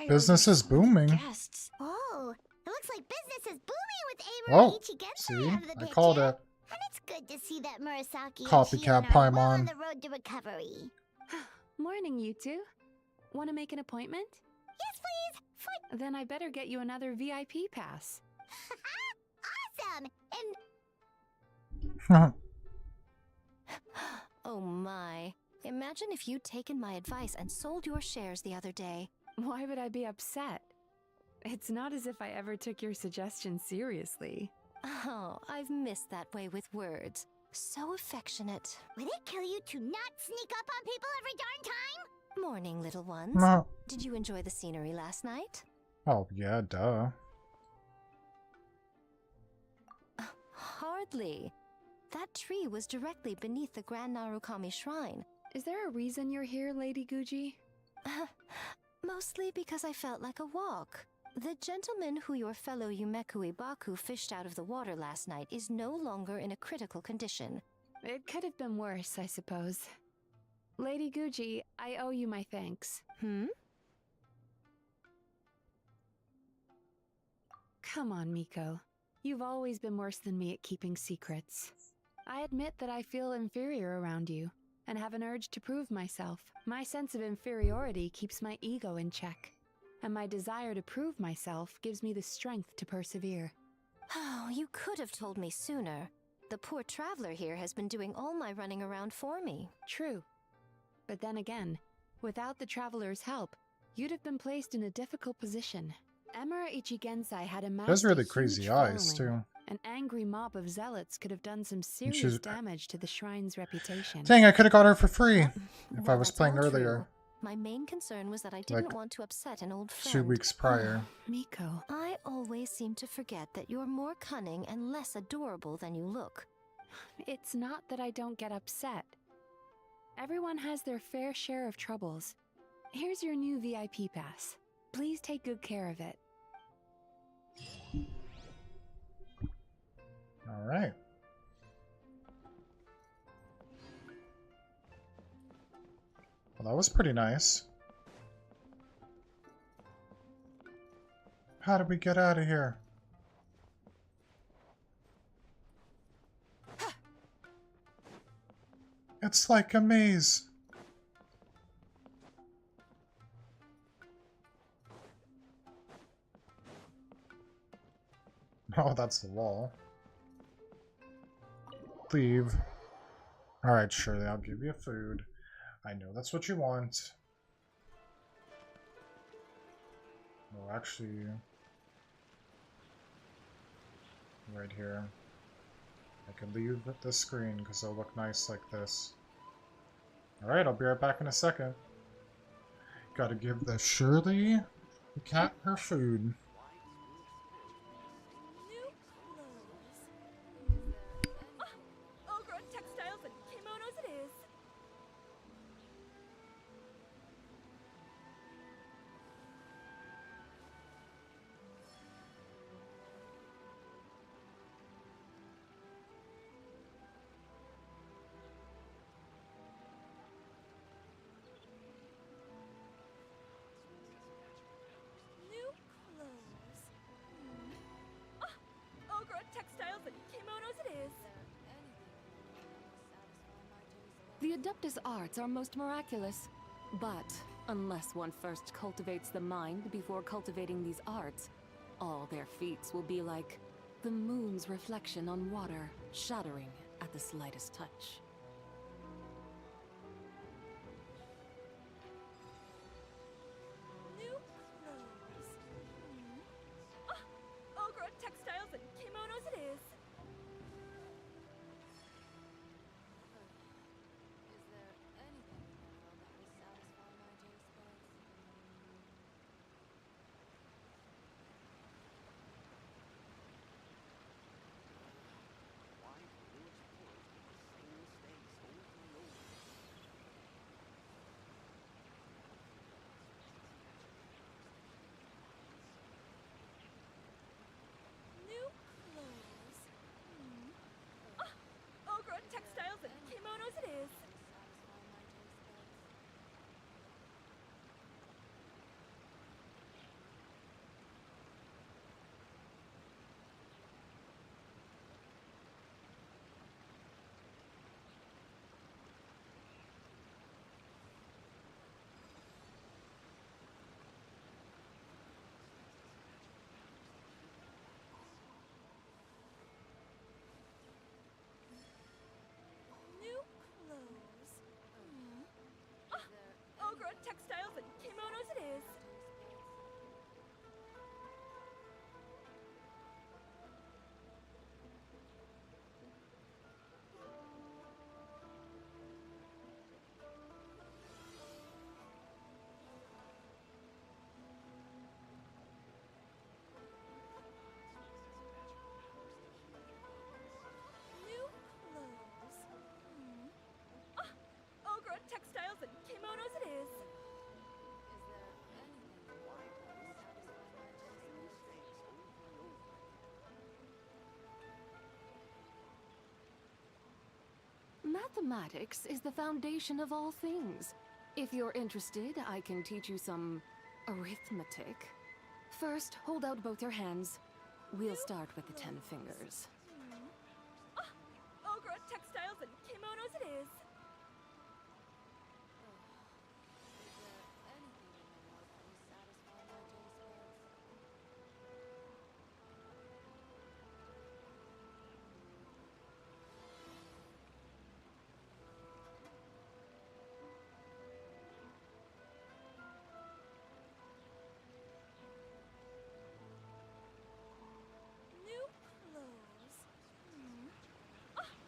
business there is so many booming. guests? Oh, it looks like business is booming with Amuro Oh, Ichigensai see? out of the I picture. called it. And it's good to see that Murasaki and Copycat Shion are well on Paimon. the road to recovery. Morning, you two. Want to make an appointment? Yes, please! Then I better get you another VIP pass. Awesome! And Oh my. Imagine if you'd taken my advice and sold your shares the other day. Why would I be upset? It's not as if I ever took your suggestion seriously. Oh, I've missed that way with words. So affectionate. would it kill you to not sneak up on people every darn time? Morning, little ones. No. Did you enjoy the scenery last night? Oh, yeah, duh. Hardly. That tree was directly beneath the Grand Narukami Shrine. Is there a reason you're here, Lady Guji? Mostly because I felt like a walk. The gentleman who your fellow Yumeku Ibaku fished out of the water last night is no longer in a critical condition. It could have been worse, I suppose. Lady Guji, I owe you my thanks. Come on, Miko. You've always been worse than me at keeping secrets. I admit that I feel inferior around you, and have an urge to prove myself. My sense of inferiority keeps my ego in check, and my desire to prove myself gives me the strength to persevere. Oh, you could have told me sooner. The poor traveler here has been doing all my running around for me. True. But then again, without the traveler's help, you'd have been placed in a difficult position. Emura Ichigensai had amassed There's really a crazy huge eyes, following. too. An angry mob of zealots could have done some she's- serious damage to the shrine's reputation. Dang, I could have got her for free if I was That's playing all earlier. true. My main concern was that I didn't Like, want to upset an old friend. 2 weeks prior. Miko. I always seem to forget that you're more cunning and less adorable than you look. It's not that I don't get upset. Everyone has their fair share of troubles. Here's your new VIP pass. Please take good care of it. Alright. Well, that was pretty nice. How did we get out of here? It's like a maze. Oh, that's the wall. Leave. Alright, surely I'll give you food. I know that's what you want. Oh, actually... right here. I could leave the screen because it'll look nice like this. Alright, I'll be right back in a second. Gotta give the Shirley the cat her food. Ogre textiles and kimonos it is. New clothes. Ogre textiles and kimonos it is. The Adeptus arts are most miraculous. But unless one first cultivates the mind before cultivating these arts, all their feats will be like the moon's reflection on water, shattering at the slightest touch. New clothes. Ogre textiles and kimonos it is. Mathematics is the foundation of all things. If you're interested, I can teach you some arithmetic. First, hold out both your hands. We'll start with the 10 fingers. Ogre textiles and kimonos it is.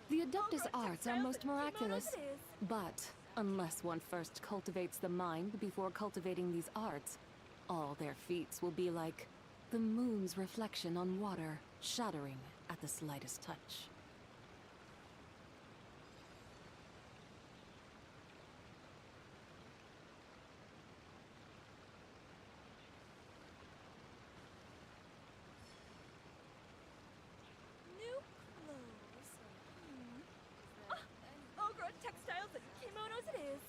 The Adeptus arts are most miraculous, but unless one first cultivates the mind before cultivating these arts, all their feats will be like the moon's reflection on water, shattering at the slightest touch. Ogre textiles and kimonos it is.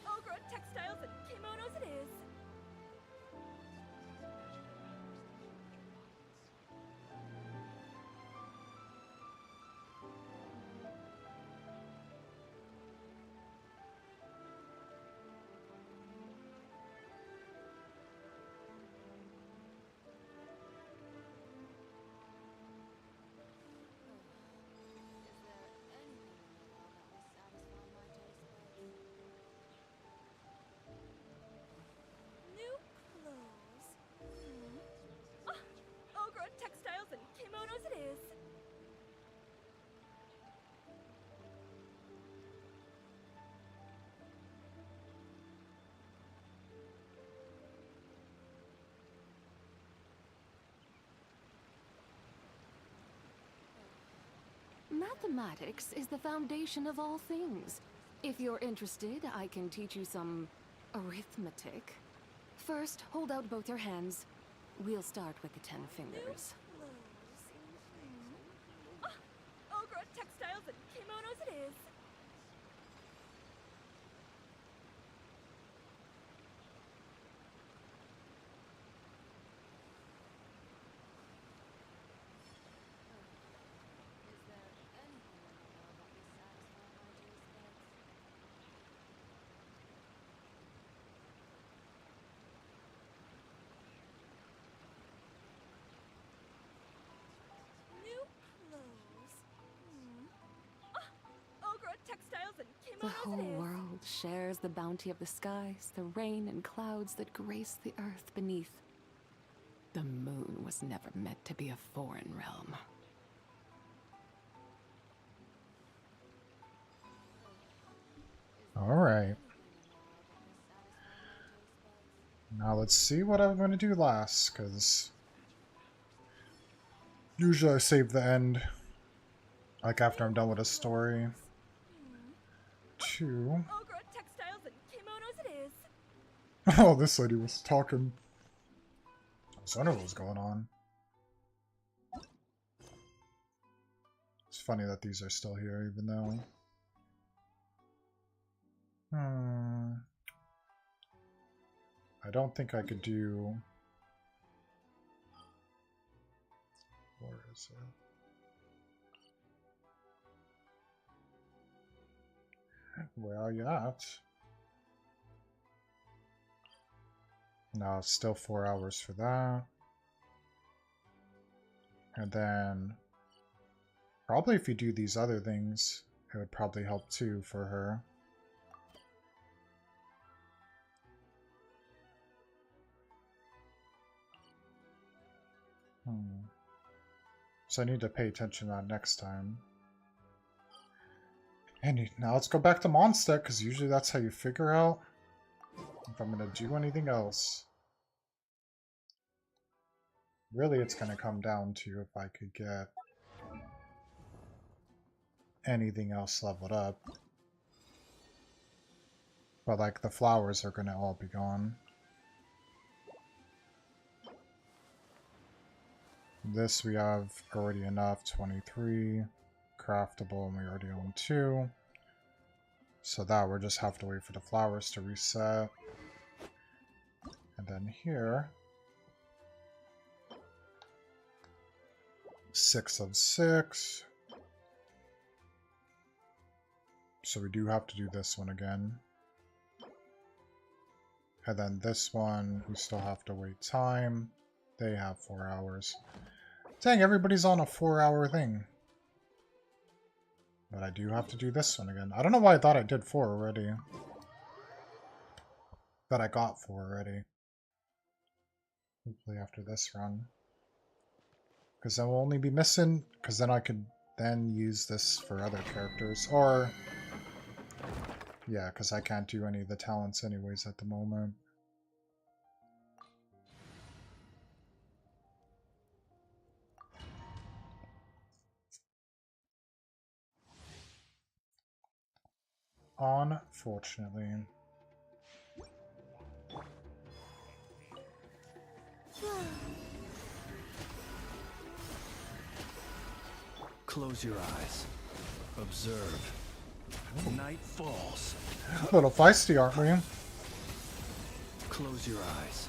Ogre textiles and kimonos it is. Ogre textiles and kimonos it is. Mathematics is the foundation of all things. If you're interested, I can teach you some arithmetic. First, hold out both your hands. We'll start with the 10 fingers. Ogre textiles and kimonos it is. Ogre textiles and The kimonos whole it is. world shares the bounty of the skies, the rain and clouds that grace the earth beneath. The moon was never meant to be a foreign realm. Alright. Now let's see what I'm going to do last, because usually I save the end, like after I'm done with a story. 2. Ogre textiles and kimonos it is. Oh, this lady was talking. I was wondering what was going on. It's funny that these are still here, even though... I don't think I could do... Where is it? Where are you at? No, it's still 4 hours for that. And then... Probably if you do these other things, it would probably help too for her. So I need to pay attention to that next time. And now let's go back to Mondstadt, because usually that's how you figure out if I'm gonna do anything else. Really, it's gonna come down to if I could get anything else leveled up. But like the flowers are gonna all be gone. This we have already enough, 23. Craftable, and we already own 2. So that we'll just have to wait for the flowers to reset. And then here, 6 of 6. So we do have to do this one again. And then this one, we still have to wait time. They have 4 hours. Dang, everybody's on a 4-hour thing. But I do have to do this one again. I don't know why I thought I did 4 already. But I got 4 already. Hopefully after this run. Because then we'll only be missing... Because then I could then use this for other characters. Or... Yeah, because I can't do any of the talents anyways at the moment. Unfortunately. Close your eyes. Observe. Night falls. A little feisty, aren't we? Close your eyes.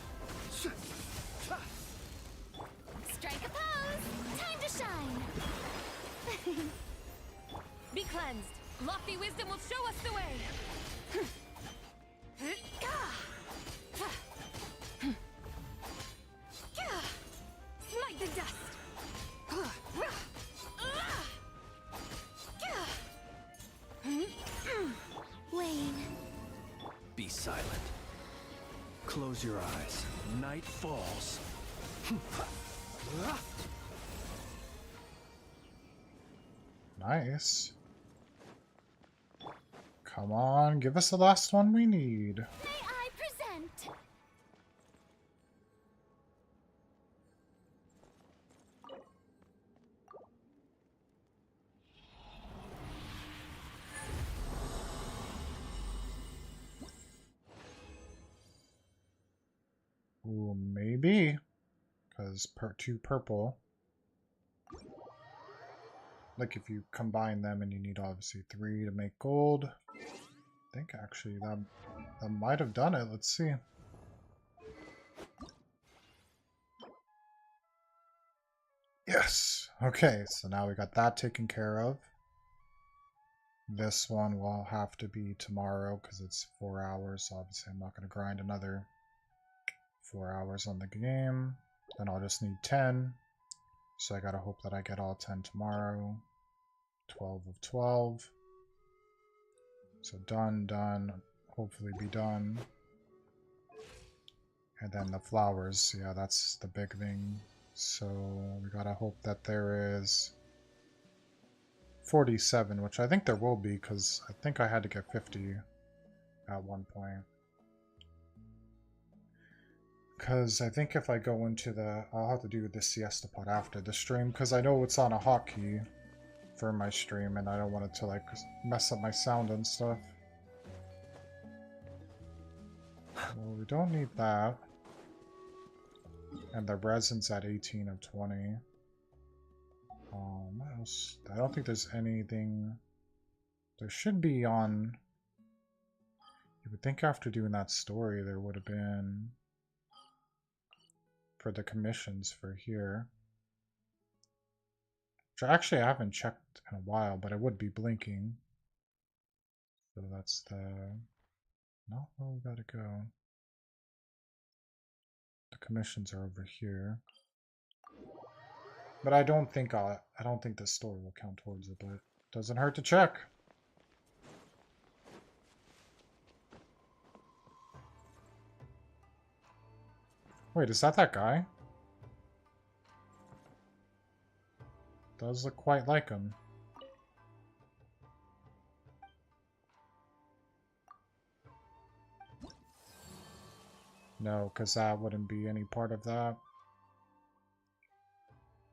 Strike a pose! Time to shine! Be cleansed! Lofty wisdom will show us the way! Smite the dust! Wayne. Be silent. Close your eyes. Night falls. Nice. Come on, give us the last one we need. May I present? Ooh, maybe. Because 2 purple. Like if you combine them and you need obviously 3 to make gold. I think actually that might have done it. Let's see. Yes! Okay, so now we got that taken care of. This one will have to be tomorrow because it's 4 hours. Obviously I'm not going to grind another 4 hours on the game. Then I'll just need 10. So I gotta hope that I get all 10 tomorrow. 12 of 12. So done. Hopefully be done. And then the flowers, yeah, that's the big thing. So we gotta hope that there is 47, which I think there will be, because I think I had to get 50 at one point. Because I think if I go into the... I'll have to do the siesta pod after the stream, because I know it's on a hotkey for my stream, and I don't want it to, like, mess up my sound and stuff. Well, we don't need that. And the resin's at 18 of 20. What else? I don't think there's anything... There should be on... You would think after doing that story there would have been... For the commissions for here. Which actually I haven't checked in a while, but it would be blinking. So that's the... Not where we gotta go. The commissions are over here. But I don't think the store will count towards it, but it doesn't hurt to check. Wait, is that guy? Does look quite like him. No, because that wouldn't be any part of that.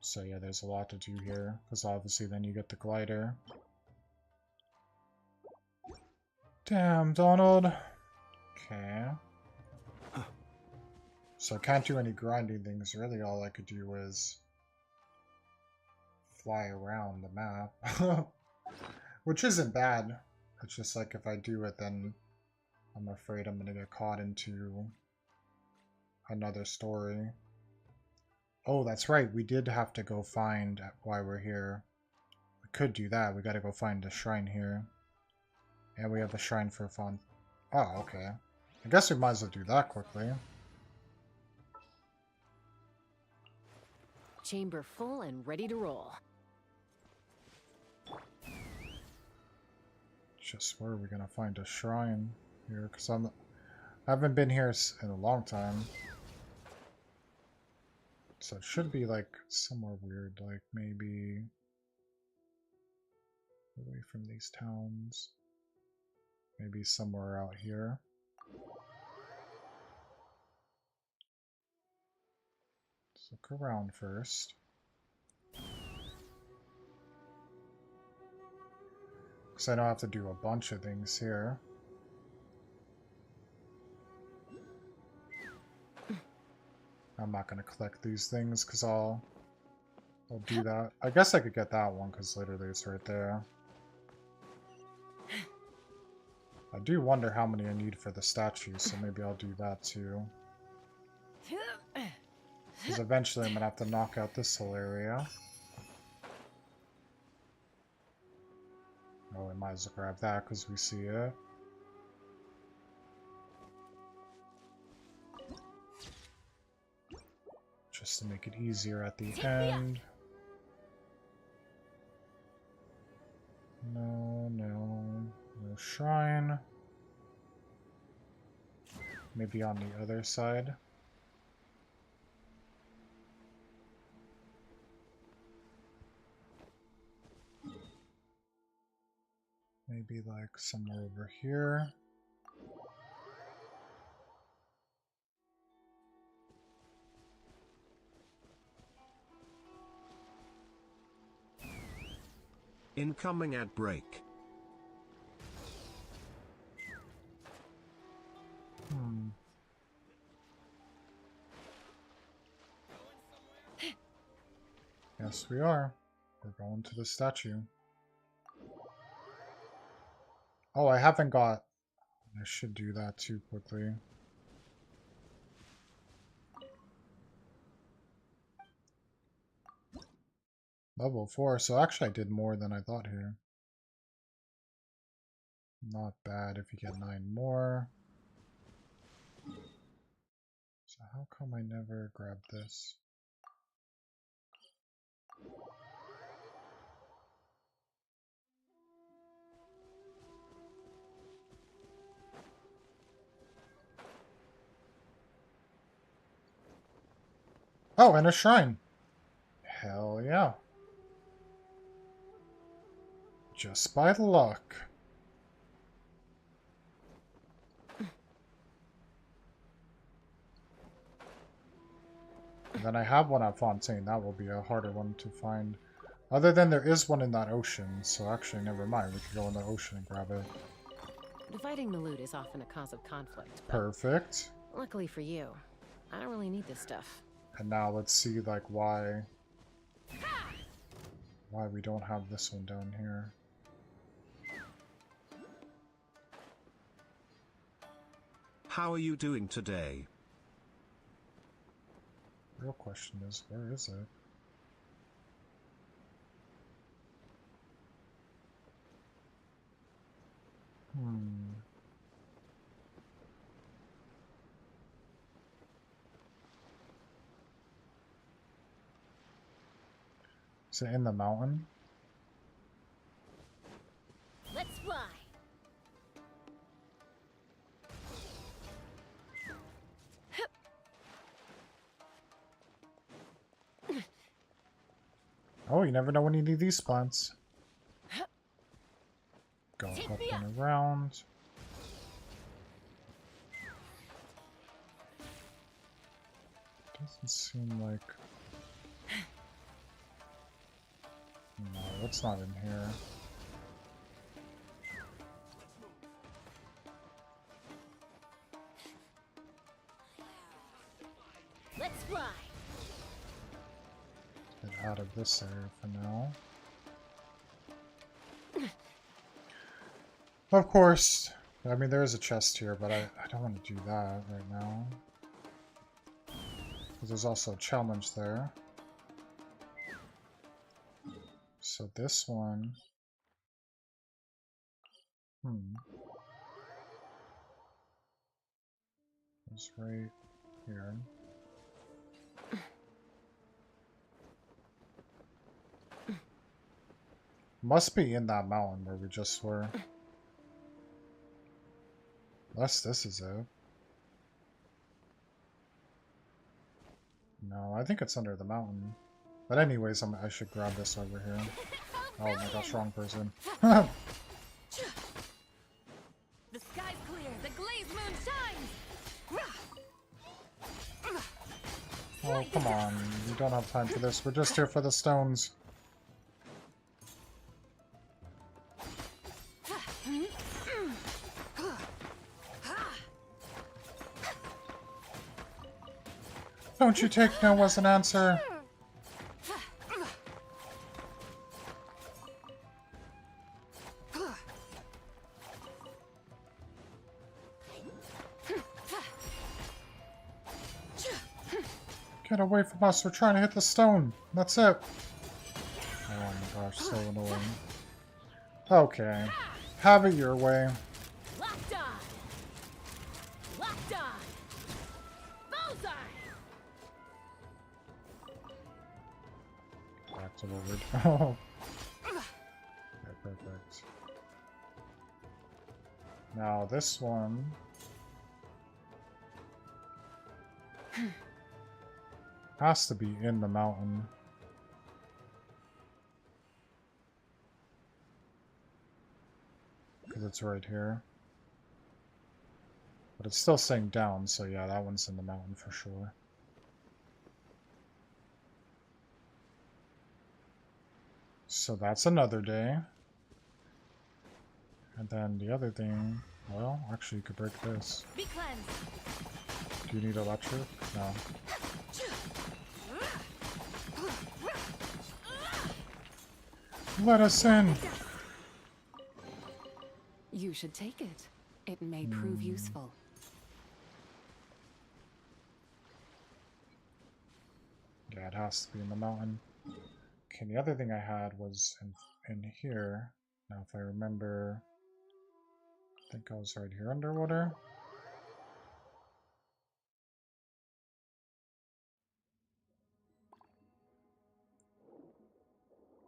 So yeah, there's a lot to do here, because obviously then you get the glider. Damn, Donald. Okay. So I can't do any grinding things. Really, all I could do is fly around the map. Which isn't bad. It's just like if I do it, then I'm afraid I'm gonna get caught into another story. Oh, that's right. We did have to go find why we're here. We could do that. We gotta go find the shrine here. And we have the shrine for fun. Oh, okay. I guess we might as well do that quickly. Chamber full and ready to roll. Just where are we gonna find a shrine here? Because I haven't been here in a long time. So it should be like somewhere weird, like maybe away from these towns. Maybe somewhere out here. Let's look around first. Because I don't have to do a bunch of things here. I'm not going to collect these things because I'll do that. I guess I could get that one because literally it's right there. I do wonder how many I need for the statue, so maybe I'll do that too. Because eventually I'm going to have to knock out this whole area. Oh, we might as well grab that because we see it. Just to make it easier at the end. No shrine. Maybe on the other side. Maybe like somewhere over here. Incoming ad break. Yes, we are. We're going to the statue. Oh, I haven't got... I should do that too quickly. Level 4, so actually I did more than I thought here. Not bad if you get 9 more. So how come I never grabbed this? Oh, and a shrine! Hell yeah. Just by luck. And then I have one at Fontaine. That will be a harder one to find. Other than there is one in that ocean, so actually never mind. We could go in the ocean and grab it. Dividing the loot is often a cause of conflict. Perfect. Luckily for you, I don't really need this stuff. And now let's see like why we don't have this one down here. How are you doing today? Real question is, where is it? Is it in the mountain? Let's fly. Oh, you never know when you need these plants. Go up and around. Doesn't seem like... No, what's not in here? Let's fly. Get out of this area for now. Of course, I mean there is a chest here, but I don't want to do that right now. Because there's also a challenge there. So this one... It's right here. Must be in that mountain where we just were. Unless this is it. No, I think it's under the mountain. But anyways, I should grab this over here. Oh my gosh, wrong person. The sky's clear. The glazed moon shines. Oh, come on. We don't have time for this. We're just here for the stones. Don't you take no as an answer? Get away from us, we're trying to hit the stone. That's it. Oh my gosh, so annoying. Okay. Have it your way. Locked on. Locked on. Bullseye. Back to what we're doing. Okay, perfect. Now this one... has to be in the mountain. Because it's right here. But it's still saying down, so yeah, that one's in the mountain for sure. So that's another day. And then the other thing... Well, actually you could break this. Be cleansed. Do you need electric? No. Let us in! You should take it. It may prove useful. Yeah, it has to be in the mountain. Okay, the other thing I had was in here. Now if I remember... I think I was right here underwater.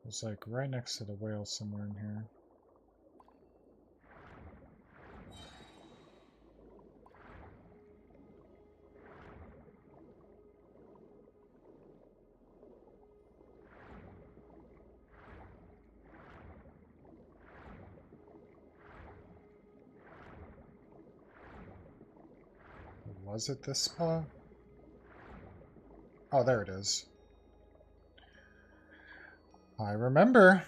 It's like right next to the whale somewhere in here. Was it this spot? Oh, there it is. I remember.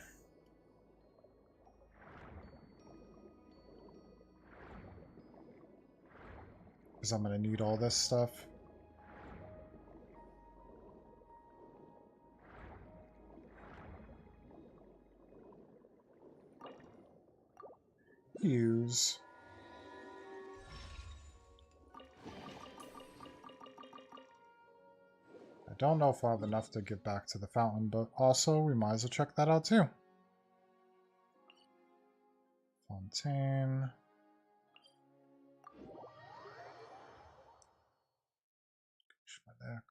Because I'm going to need all this stuff. Use. I don't know if I'll have enough to get back to the fountain, but also we might as well check that out too. Fontaine. My neck.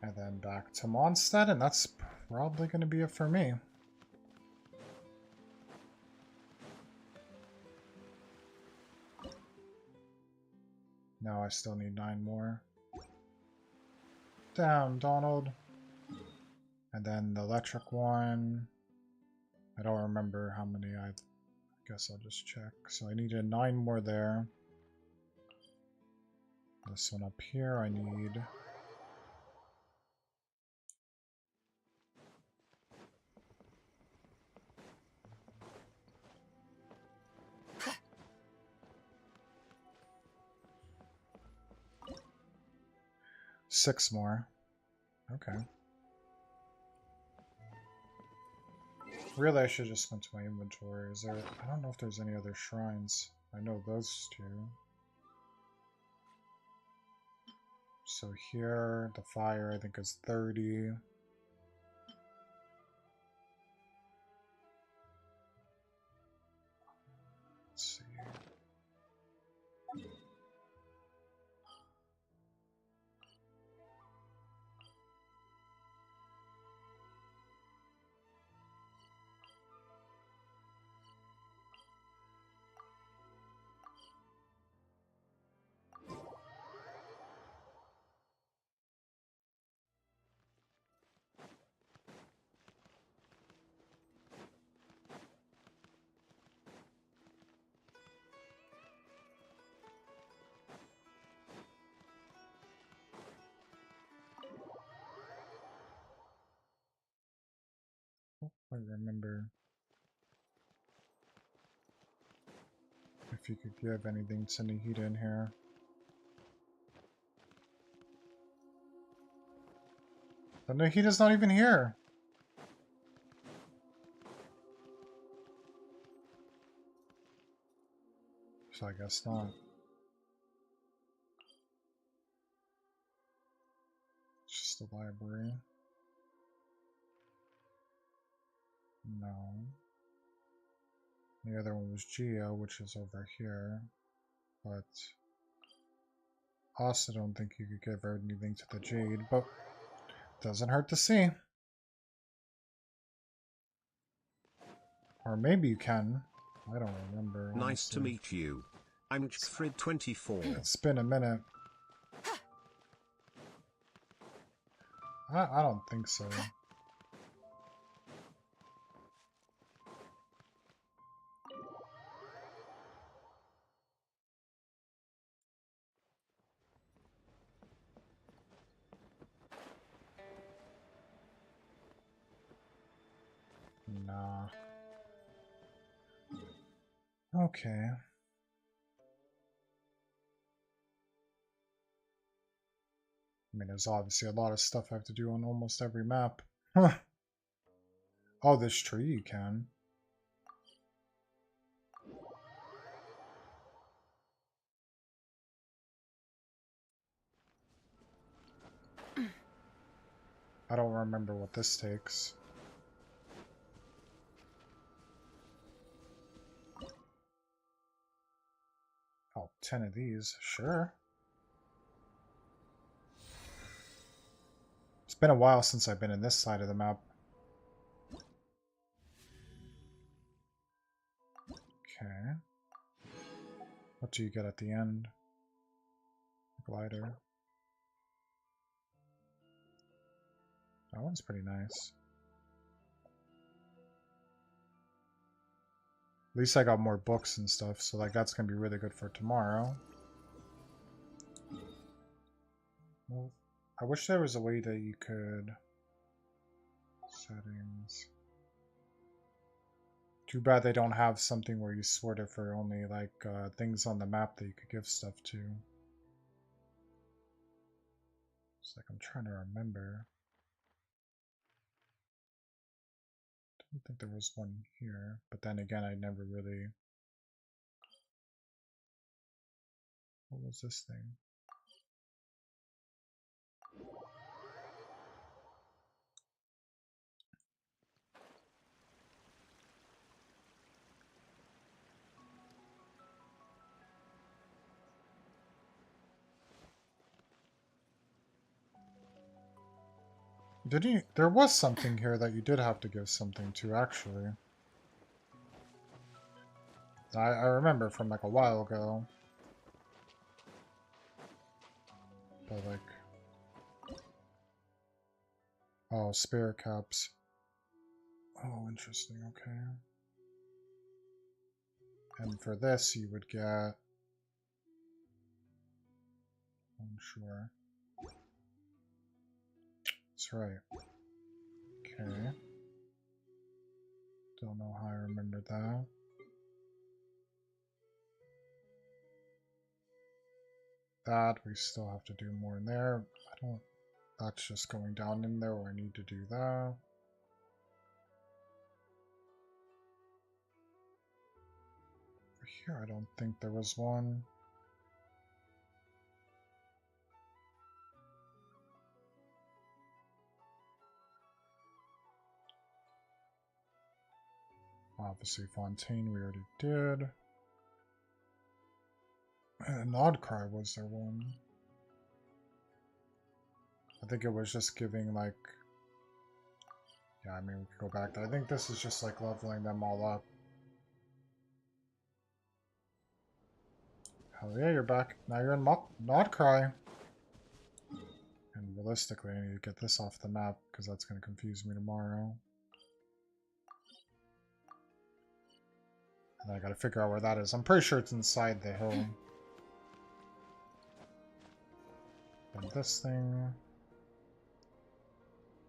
And then back to Mondstadt, and that's probably going to be it for me. No, I still need 9 more. Damn, Donald. And then the electric one. I don't remember how many. I guess I'll just check. So I needed 9 more there. This one up here I need. Six more. Okay. Really, I should just went to my inventory. Is there... I don't know if there's any other shrines. I know those two. So here, the fire, I think, is 30. Let's see. I remember if you could give anything to Nahida in here. But Nahida's not even here. So I guess not. It's just a library. No. The other one was Geo, which is over here. But also don't think you could give her anything to the Jade, but doesn't hurt to see. Or maybe you can. I don't remember. Honestly. Nice to meet you. I'm Frid24. It's been a minute. I don't think so. Nah. Okay. I mean, there's obviously a lot of stuff I have to do on almost every map. Oh, this tree you can. I don't remember what this takes. Oh, 10 of these, sure. It's been a while since I've been in this side of the map. Okay. What do you get at the end? Glider. That one's pretty nice. At least I got more books and stuff, so like that's gonna be really good for tomorrow. Well, I wish there was a way that you could... Settings... Too bad they don't have something where you sort it for only like things on the map that you could give stuff to. It's like I'm trying to remember. I don't think there was one here, but then again I never really... What was this thing? Did you? There was something here that you did have to give something to, actually. I remember from like a while ago. But like... Oh, spirit caps. Oh, interesting, okay. And for this you would get... Sure. That's right. Okay. Don't know how I remembered that. That, we still have to do more in there. I don't... That's just going down in there where I need to do that. Over here, I don't think there was one. Obviously, Fontaine we already did. And Nod Cry, was there one? I think it was just giving, like... Yeah, I mean, we could go back there. I think this is just, like, leveling them all up. Hell yeah, you're back. Now you're in Nod Cry. And realistically, I need to get this off the map, because that's going to confuse me tomorrow. And I gotta figure out where that is. I'm pretty sure it's inside the hill. And this thing...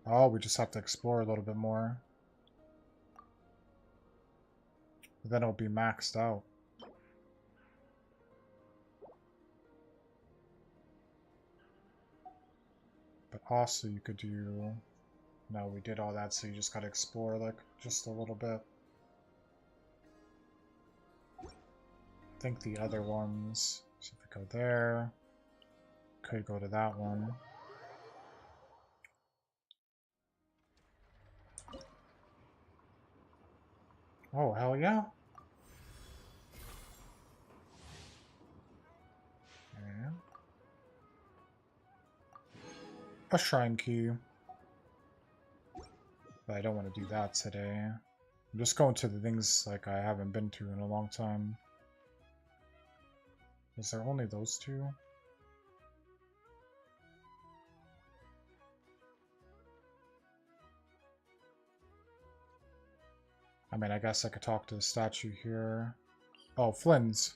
Oh, we just have to explore a little bit more. But then it'll be maxed out. But also you could do... No, we did all that, so you just gotta explore, like, just a little bit. I think the other ones... So if we go there... Could go to that one. Oh, hell yeah. Okay. A shrine key. But I don't want to do that today. I'm just going to the things like I haven't been to in a long time. Is there only those two? I mean, I guess I could talk to the statue here. Oh, Flynn's.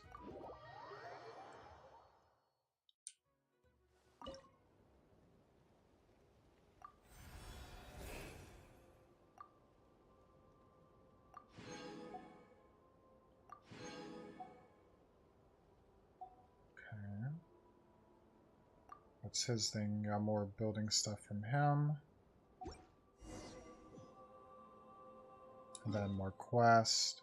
Okay. What's his thing? Got more building stuff from him. And then more quest.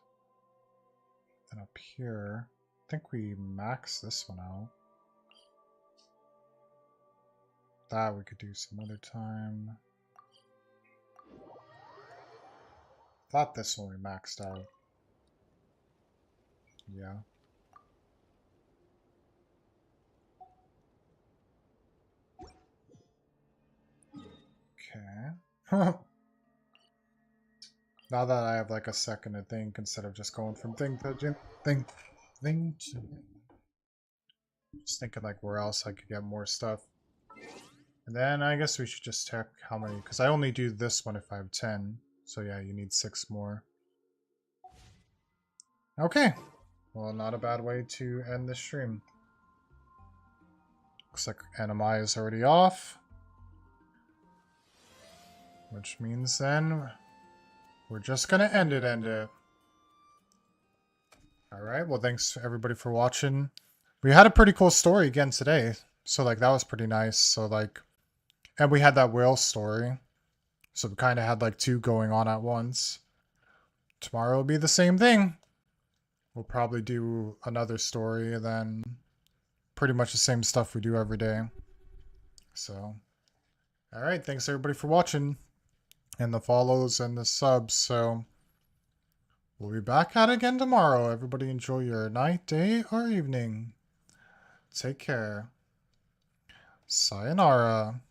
Then up here, I think we maxed this one out. That we could do some other time. Thought this one we maxed out. Yeah. Okay. Now that I have like a second to think instead of just going from thing to thing to... Just thinking like where else I could get more stuff. And then I guess we should just check how many, because I only do this one if I have 10. So yeah, you need 6 more. Okay. Well, not a bad way to end this stream. Looks like NMI is already off. Which means then we're just gonna end it. Alright, well thanks everybody for watching. We had a pretty cool story again today. So like that was pretty nice. So like, and we had that whale story. So we kind of had like 2 going on at once. Tomorrow will be the same thing. We'll probably do another story and then pretty much the same stuff we do every day. So, alright, thanks everybody for watching. And the follows and the subs. So, we'll be back at it again tomorrow. Everybody enjoy your night, day, or evening. Take care. Sayonara.